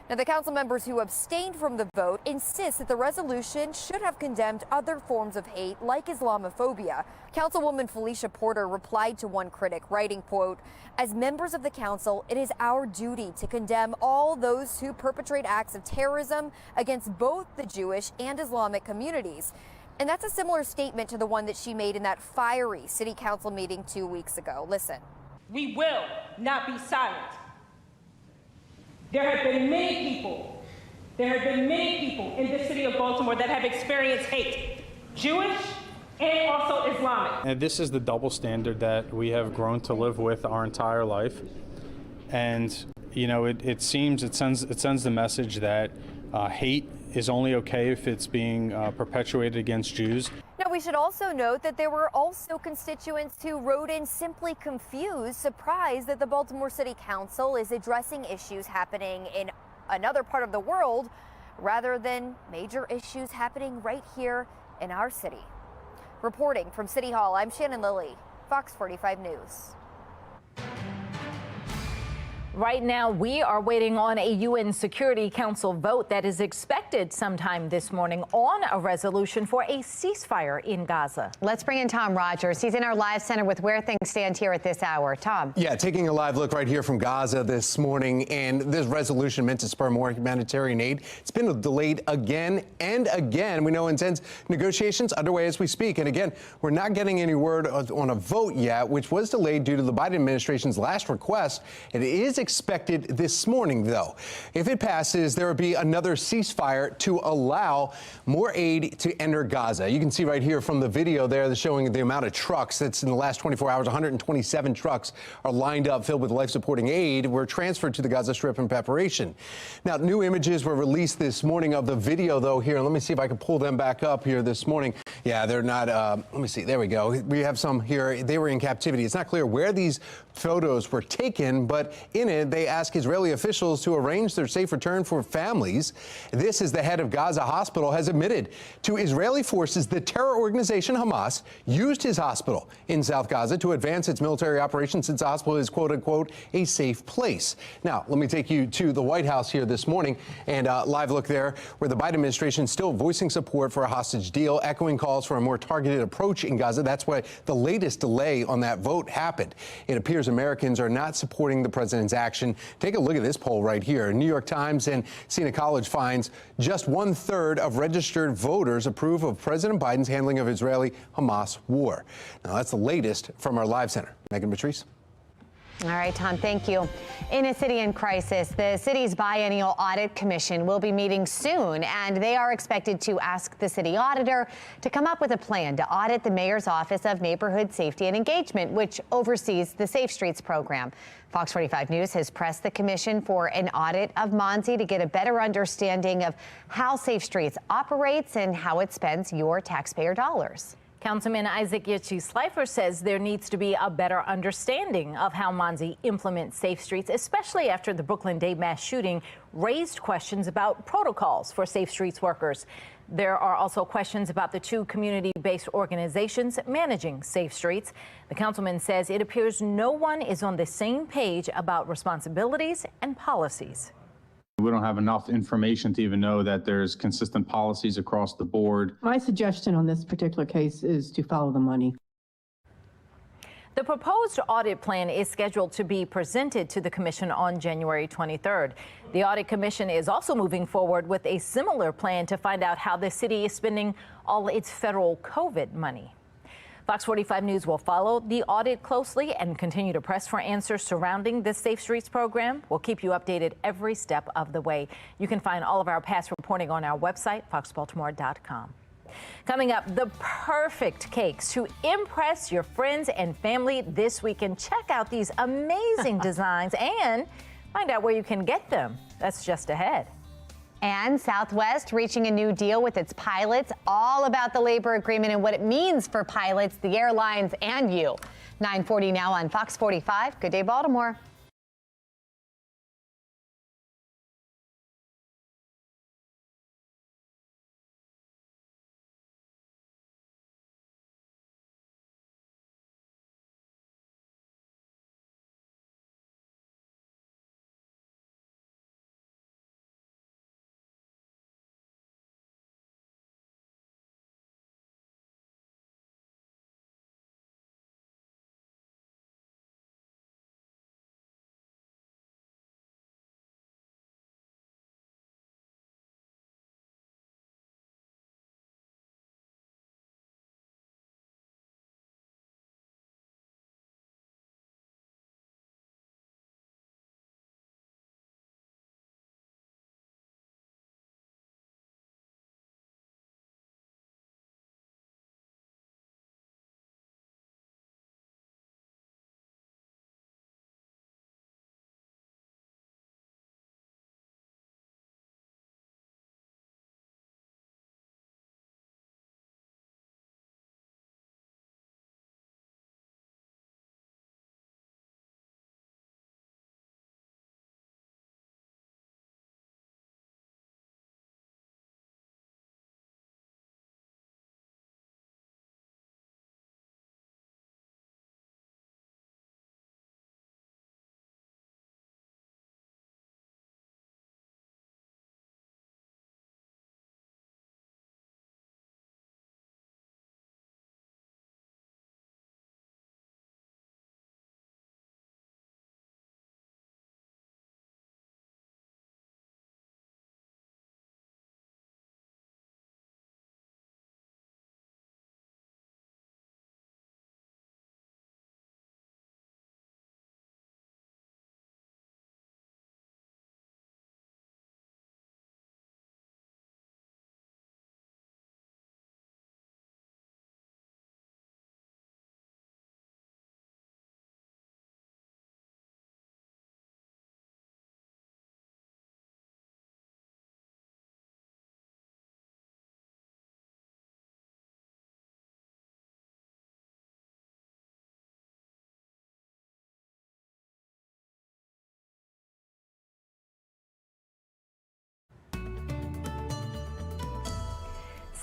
Now, the council members who abstained from the vote insist that the resolution should have condemned other forms of hate like Islamophobia. Councilwoman Felicia Porter replied to one critic, writing, quote, "As members of the council, it is our duty to condemn all those who perpetrate acts of terrorism against both the Jewish and Islamic communities." And that's a similar statement to the one that she made in that fiery city council meeting 2 weeks ago. Listen. "We will not be silent. There have been many people in the city of Baltimore that have experienced hate, Jewish and also Islamic." And this is the double standard that we have grown to live with our entire life. And, you know, it sends the message that Hate is only okay if it's being perpetuated against Jews. Now, we should also note that there were also constituents who wrote in simply confused, surprised that the Baltimore City Council is addressing issues happening in another part of the world rather than major issues happening right here in our city. Reporting from City Hall, I'm Shannon Lilly, Fox 45 News. Right now, we are waiting on a UN Security Council vote that is expected sometime this morning on a resolution for a ceasefire in Gaza. Let's bring in Tom Rogers. He's in our live center with where things stand here at this hour. Tom. Yeah, taking a live look right here from Gaza this morning, and this resolution meant to spur more humanitarian aid. It's been delayed again and again. We know intense negotiations underway as we speak. And again, we're not getting any word on a vote yet, which was delayed due to the Biden administration's last request. It is expected this morning, though. If it passes, there will be another ceasefire to allow more aid to enter Gaza. You can see right here from the video there that's showing the amount of trucks that's in the last 24 hours. 127 trucks are lined up filled with life-supporting aid were transferred to the Gaza Strip in preparation. Now, new images were released this morning of the video, though, here. Let me see if I can pull them back up here this morning. Yeah, they're not. Let me see. There we go. We have some here. They were in captivity. It's not clear where these photos were taken, but in it, they ask Israeli officials to arrange their safe return for families. This is the head of Gaza Hospital has admitted to Israeli forces the terror organization Hamas used his hospital in South Gaza to advance its military operations since the hospital is, quote unquote, a safe place. Now, let me take you to the White House here this morning and live look there where the Biden administration is still voicing support for a hostage deal, echoing calls for a more targeted approach in Gaza. That's why the latest delay on that vote happened. It appears Americans are not supporting the president's action. Take a look at this poll right here. New York Times and Siena College finds just 1/3 of registered voters approve of President Biden's handling of Israeli-Hamas war. Now, that's the latest from our live center. Megan Patrice. All right, Tom, thank you. In a city in crisis, the city's biennial audit commission will be meeting soon, and they are expected to ask the city auditor to come up with a plan to audit the mayor's Office of Neighborhood Safety and Engagement, which oversees the Safe Streets program. Fox 45 News has pressed the commission for an audit of Monsey to get a better understanding of how Safe Streets operates and how it spends your taxpayer dollars. Councilman Isaac Yitchy-Slifer says there needs to be a better understanding of how Monsey implements Safe Streets, especially after the Brooklyn Day mass shooting raised questions about protocols for Safe Streets workers. There are also questions about the two community-based organizations managing Safe Streets. The councilman says it appears no one is on the same page about responsibilities and policies. We don't have enough information to even know that there's consistent policies across the board. My suggestion on this particular case is to follow the money. The proposed audit plan is scheduled to be presented to the commission on January 23rd. The audit commission is also moving forward with a similar plan to find out how the city is spending all its federal COVID money. Fox 45 News will follow the audit closely and continue to press for answers surrounding the Safe Streets program. We'll keep you updated every step of the way. You can find all of our past reporting on our website, foxbaltimore.com. Coming up, the perfect cakes to impress your friends and family this weekend. Check out these amazing designs and find out where you can get them. That's just ahead. And Southwest reaching a new deal with its pilots, all about the labor agreement and what it means for pilots, the airlines, and you. 9:40 now on Fox 45. Good day, Baltimore.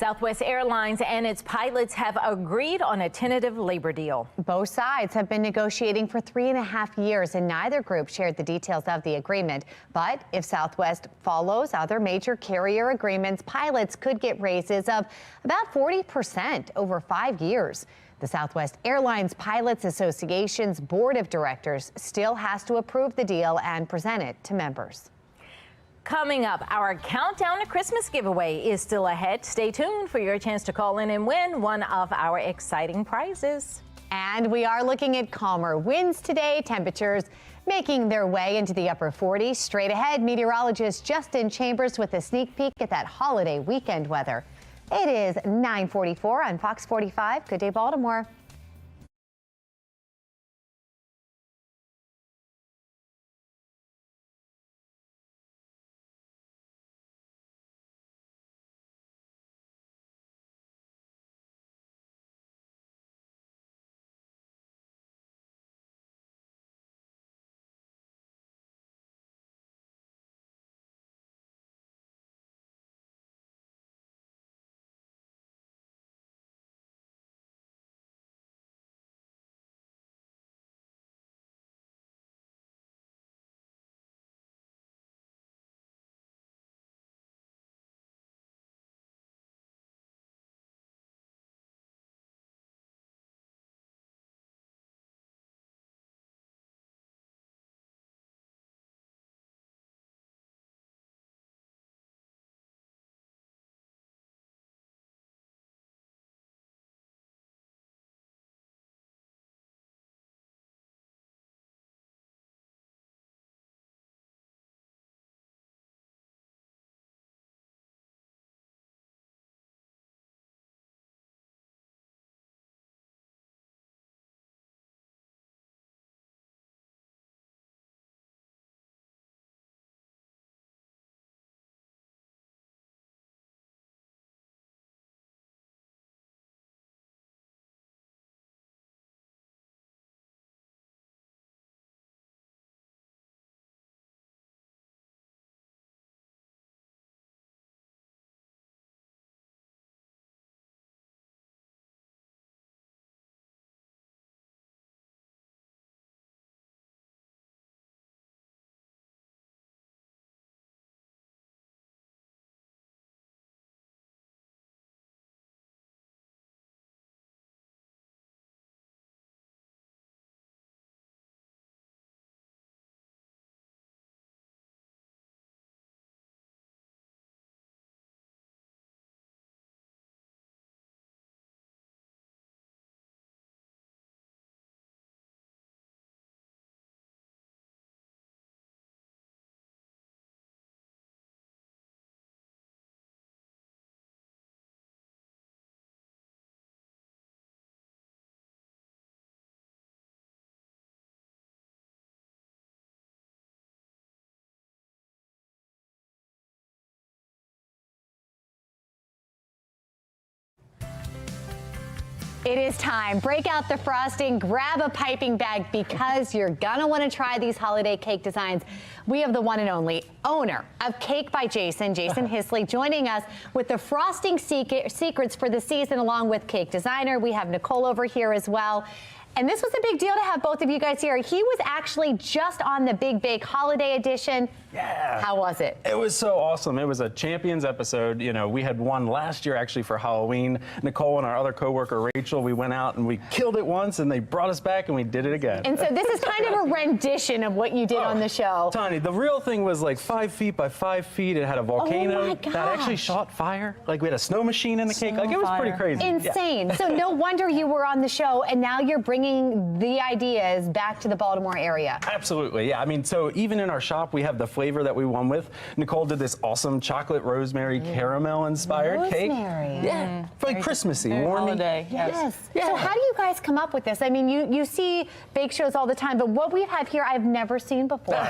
Southwest Airlines and its pilots have agreed on a tentative labor deal. Both sides have been negotiating for 3.5 years, and neither group shared the details of the agreement. But if Southwest follows other major carrier agreements, pilots could get raises of about 40% over 5 years. The Southwest Airlines Pilots Association's board of directors still has to approve the deal and present it to members. Coming up, our countdown to Christmas giveaway is still ahead. Stay tuned for your chance to call in and win one of our exciting prizes. And we are looking at calmer winds today. Temperatures making their way into the upper 40s. Straight ahead, meteorologist Justin Chambers with a sneak peek at that holiday weekend weather. It is 9:44 on Fox 45. Good day, Baltimore. It is time. Break out the frosting, grab a piping bag because you're gonna want to try these holiday cake designs. We have the one and only owner of Cake by Jason Hisley, joining us with the frosting secrets for the season, along with cake designer. We have Nicole over here as well. And this was a big deal to have both of you guys here. He was actually just on the Big Bake Holiday Edition. Yeah. How was it? It was so awesome. It was a Champions episode. You know, we had one last year actually for Halloween. Nicole and our other coworker Rachel, we went out and we killed it once and they brought us back and we did it again. And so this is kind of a rendition of what you did on the show. Tony, the real thing was like 5 feet by 5 feet. It had a volcano that actually shot fire. Like we had a snow machine in the cake. Like it was pretty crazy. Insane. Yeah. So no wonder you were on the show and now you're bringing the ideas back to the Baltimore area. Absolutely. Yeah. I mean, so even in our shop, we have the flavor that we won with. Nicole did this awesome chocolate rosemary caramel inspired cake. Yeah. Like Christmassy, warm. Holiday. Yes. Yeah. So how do you guys come up with this? I mean, you see bake shows all the time, but what we have here, I've never seen before.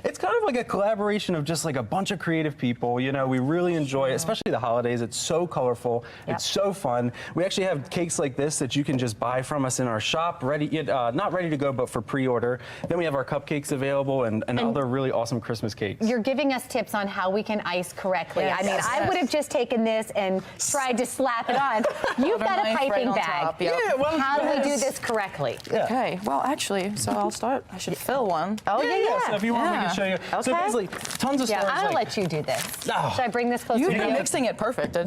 It's kind of like a collaboration of just like a bunch of creative people. You know, we really enjoy it, especially the holidays. It's so colorful. It's so fun. We actually have cakes like this that you can just buy from us in our shop. not ready to go, but for pre-order. Then we have our cupcakes available and other really awesome Christmas cakes. You're giving us tips on how we can ice correctly. Yes, I mean, yes, I would have just taken this and tried to slap it on. You've got a piping bag. Yeah, well, how do we do this correctly? Yeah. Okay, well, actually, so I'll start. I should fill one. Oh, yeah. So if you want, we can show you. Okay. So basically, tons of stores. I'm going to let you do this. Oh. Should I bring this closer You've to you? been mixing it perfect. I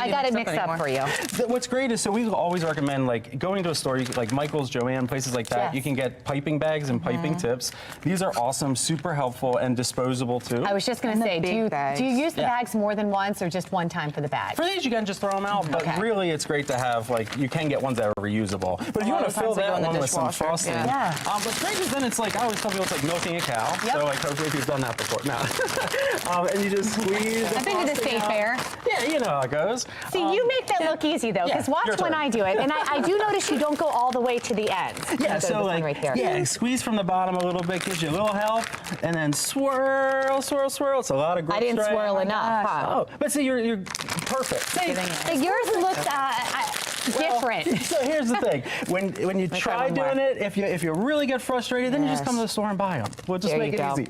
got it mixed up for you. What's great is, so we always recommend, like, going to a store, like Michael's, Joanne, places like that. Yes. You can get piping bags and piping tips. These are awesome, super helpful, and disposable, too. I was just going to say, do you use the bags more than once or just one time for the bag? For these, you can just throw them out, but really, it's great to have, like, you can get ones that are reusable. But if you want to fill that one with some frosting, what's great is then it's like, I always tell people it's like milking a cow. So, like, hopefully if you've done that before. No. And you just squeeze. I've been to the state fair. Yeah, you know how it goes. See, you make that look easy, though, because watch when I do it. And I do notice you don't go all the way to the end. Yeah, so like, squeeze from the bottom a little bit, gives you a little help, and then swirl, swirl, swirl. It's a lot of growth. I didn't swirl enough. Oh, but see, you're perfect. Yours looks different. So here's the thing: when you try doing it, if you really get frustrated, then you just come to the store and buy them. We'll just make it easy.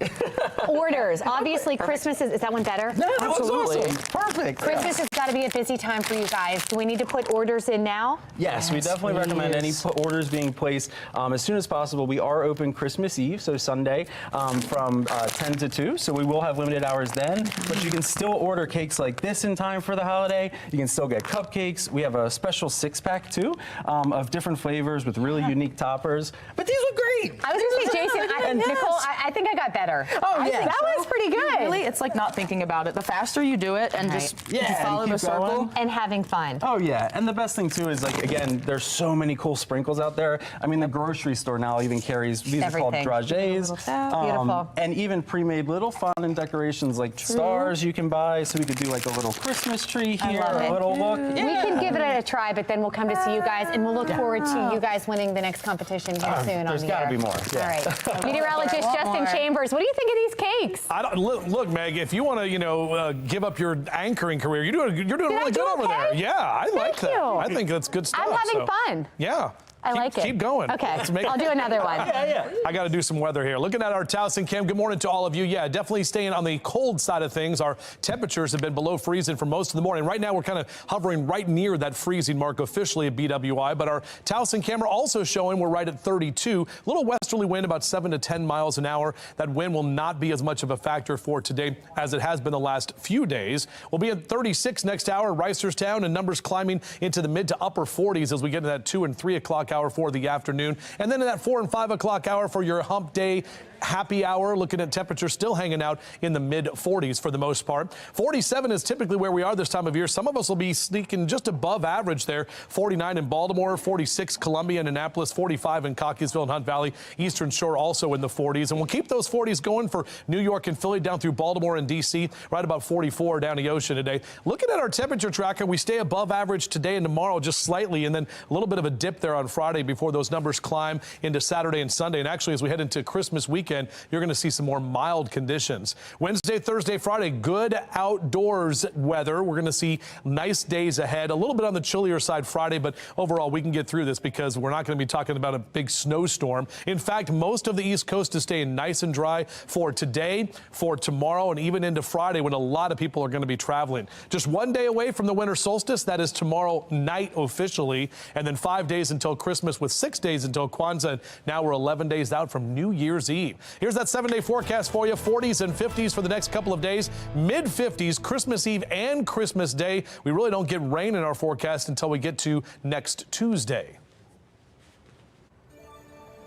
Orders. Obviously, Christmas is that one better? No, absolutely. Awesome. Perfect. Christmas has got to be a busy time for you guys. Do we need to put orders in now? Yes, we definitely recommend any orders being placed as soon as possible. We are open Christmas Eve, so Sunday, from 10 to 2. So we will have limited hours then, but you can still order cakes like this in time for the holiday. You can still get cupcakes. We have a special 6-pack too of different flavors with really unique toppers. But these look great. I was going to say, Jason, Nicole, I think I got better. Oh, yeah. That was pretty good. Really, it's like not thinking about it. The faster you do it and just follow the circle. And having fun. Oh, yeah. And the best thing, too, is, like, again, there's so many cool sprinkles out there. I mean, the grocery store now even carries, these are called dragées. Beautiful. And even pre-made little fun and decorations like stars you can buy. So we could do, like, a little Christmas tree here, a little look. We can give it a try, but then we'll come to see you guys, and we'll look forward to you guys winning the next competition here soon. There's got to be more. All right. Meteorologist Justin Chambers, what do you think of these cakes? Look, Meg, if you want to, give up your anchoring career, you're doing really good over there. Yeah, I like that. I think that's good stuff. I'm having fun. Yeah. I like it. Keep going. Okay, I'll do another one. I got to do some weather here. Looking at our Towson Cam, good morning to all of you. Yeah, definitely staying on the cold side of things. Our temperatures have been below freezing for most of the morning. Right now, we're kind of hovering right near that freezing mark officially at BWI, but our Towson camera also showing we're right at 32. A little westerly wind, about 7 to 10 miles an hour. That wind will not be as much of a factor for today as it has been the last few days. We'll be at 36 next hour, Reisterstown, and numbers climbing into the mid to upper 40s as we get into that 2 and 3 o'clock hour for the afternoon. And then in that 4 and 5 o'clock hour for your hump day happy hour, looking at temperatures still hanging out in the mid 40s for the most part. 47 is typically where we are this time of year. Some of us will be sneaking just above average there. 49 in Baltimore, 46 Columbia and Annapolis, 45 in Cockeysville and Hunt Valley. Eastern Shore also in the 40s. And we'll keep those 40s going for New York and Philly down through Baltimore and D.C. Right about 44 down the ocean today. Looking at our temperature tracker, we stay above average today and tomorrow just slightly, and then a little bit of a dip there on Friday before those numbers climb into Saturday and Sunday. And actually, as we head into Christmas weekend, you're going to see some more mild conditions. Wednesday, Thursday, Friday, good outdoors weather. We're going to see nice days ahead. A little bit on the chillier side Friday, but overall we can get through this because we're not going to be talking about a big snowstorm. In fact, most of the East Coast is staying nice and dry for today, for tomorrow, and even into Friday when a lot of people are going to be traveling. Just one day away from the winter solstice. That is tomorrow night officially, and then 5 days until Christmas with 6 days until Kwanzaa. Now we're 11 days out from New Year's Eve. Here's that 7-day forecast for you. 40s and 50s for the next couple of days. Mid 50s Christmas Eve and Christmas Day. We really don't get rain in our forecast until we get to next Tuesday.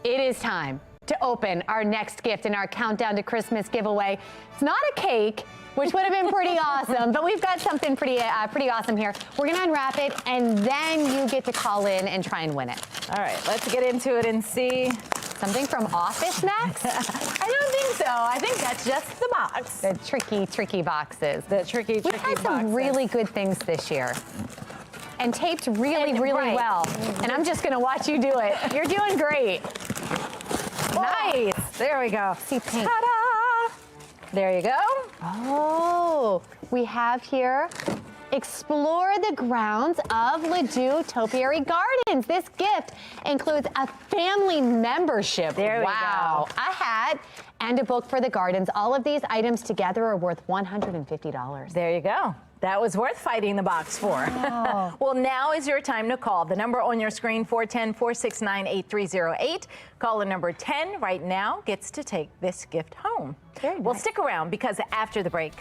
It is time to open our next gift in our countdown to Christmas giveaway. It's not a cake, which would have been pretty awesome, but we've got something pretty awesome here. We're going to unwrap it, and then you get to call in and try and win it. All right, let's get into it and see. Something from Office Max? I don't think so. I think that's just the box. The tricky boxes. The tricky We've had some boxes. really good things this year. And taped really well. And I'm just going to watch you do it. You're doing great. Nice. There we go. See pink. Ta-da! There you go. Oh, we have here explore the grounds of Ladue Topiary Gardens. This gift includes a family membership. There we go. A hat and a book for the gardens. All of these items together are worth $150. There you go. That was worth fighting the box for. Oh. Well, now is your time to call. The number on your screen, 410-469-8308. Caller number 10 right now gets to take this gift home. Well, stick around because after the break,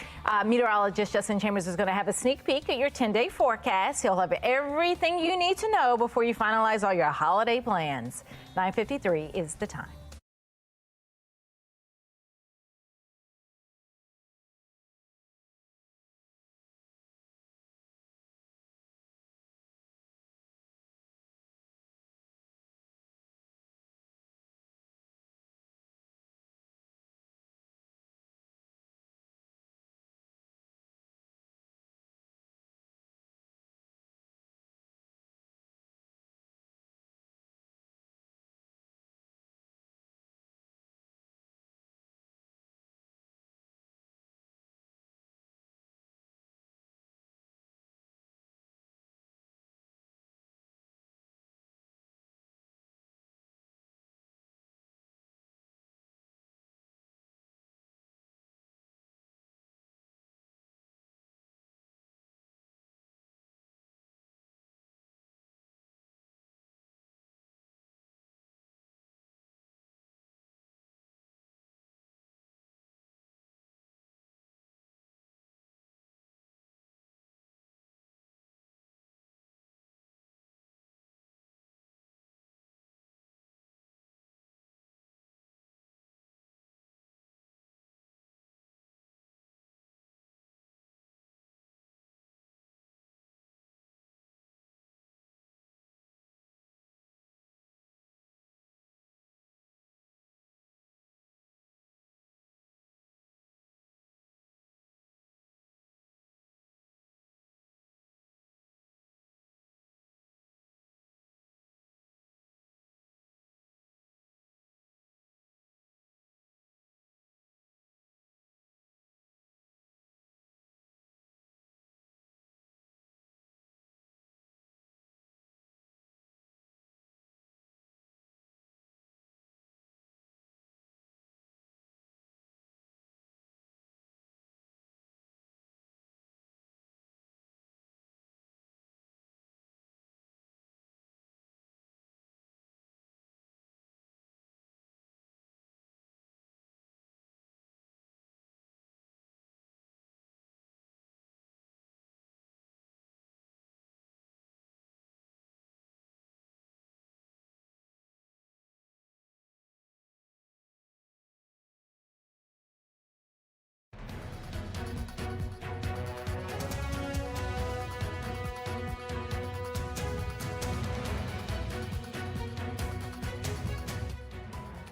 meteorologist Justin Chambers is going to have a sneak peek at your 10-day forecast. He'll have everything you need to know before you finalize all your holiday plans. 9:53 is the time.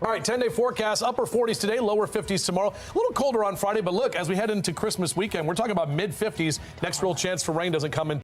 All right, 10-day forecast, upper 40s today, lower 50s tomorrow. A little colder on Friday, but look, as we head into Christmas weekend, we're talking about mid-50s. Next real chance for rain doesn't come in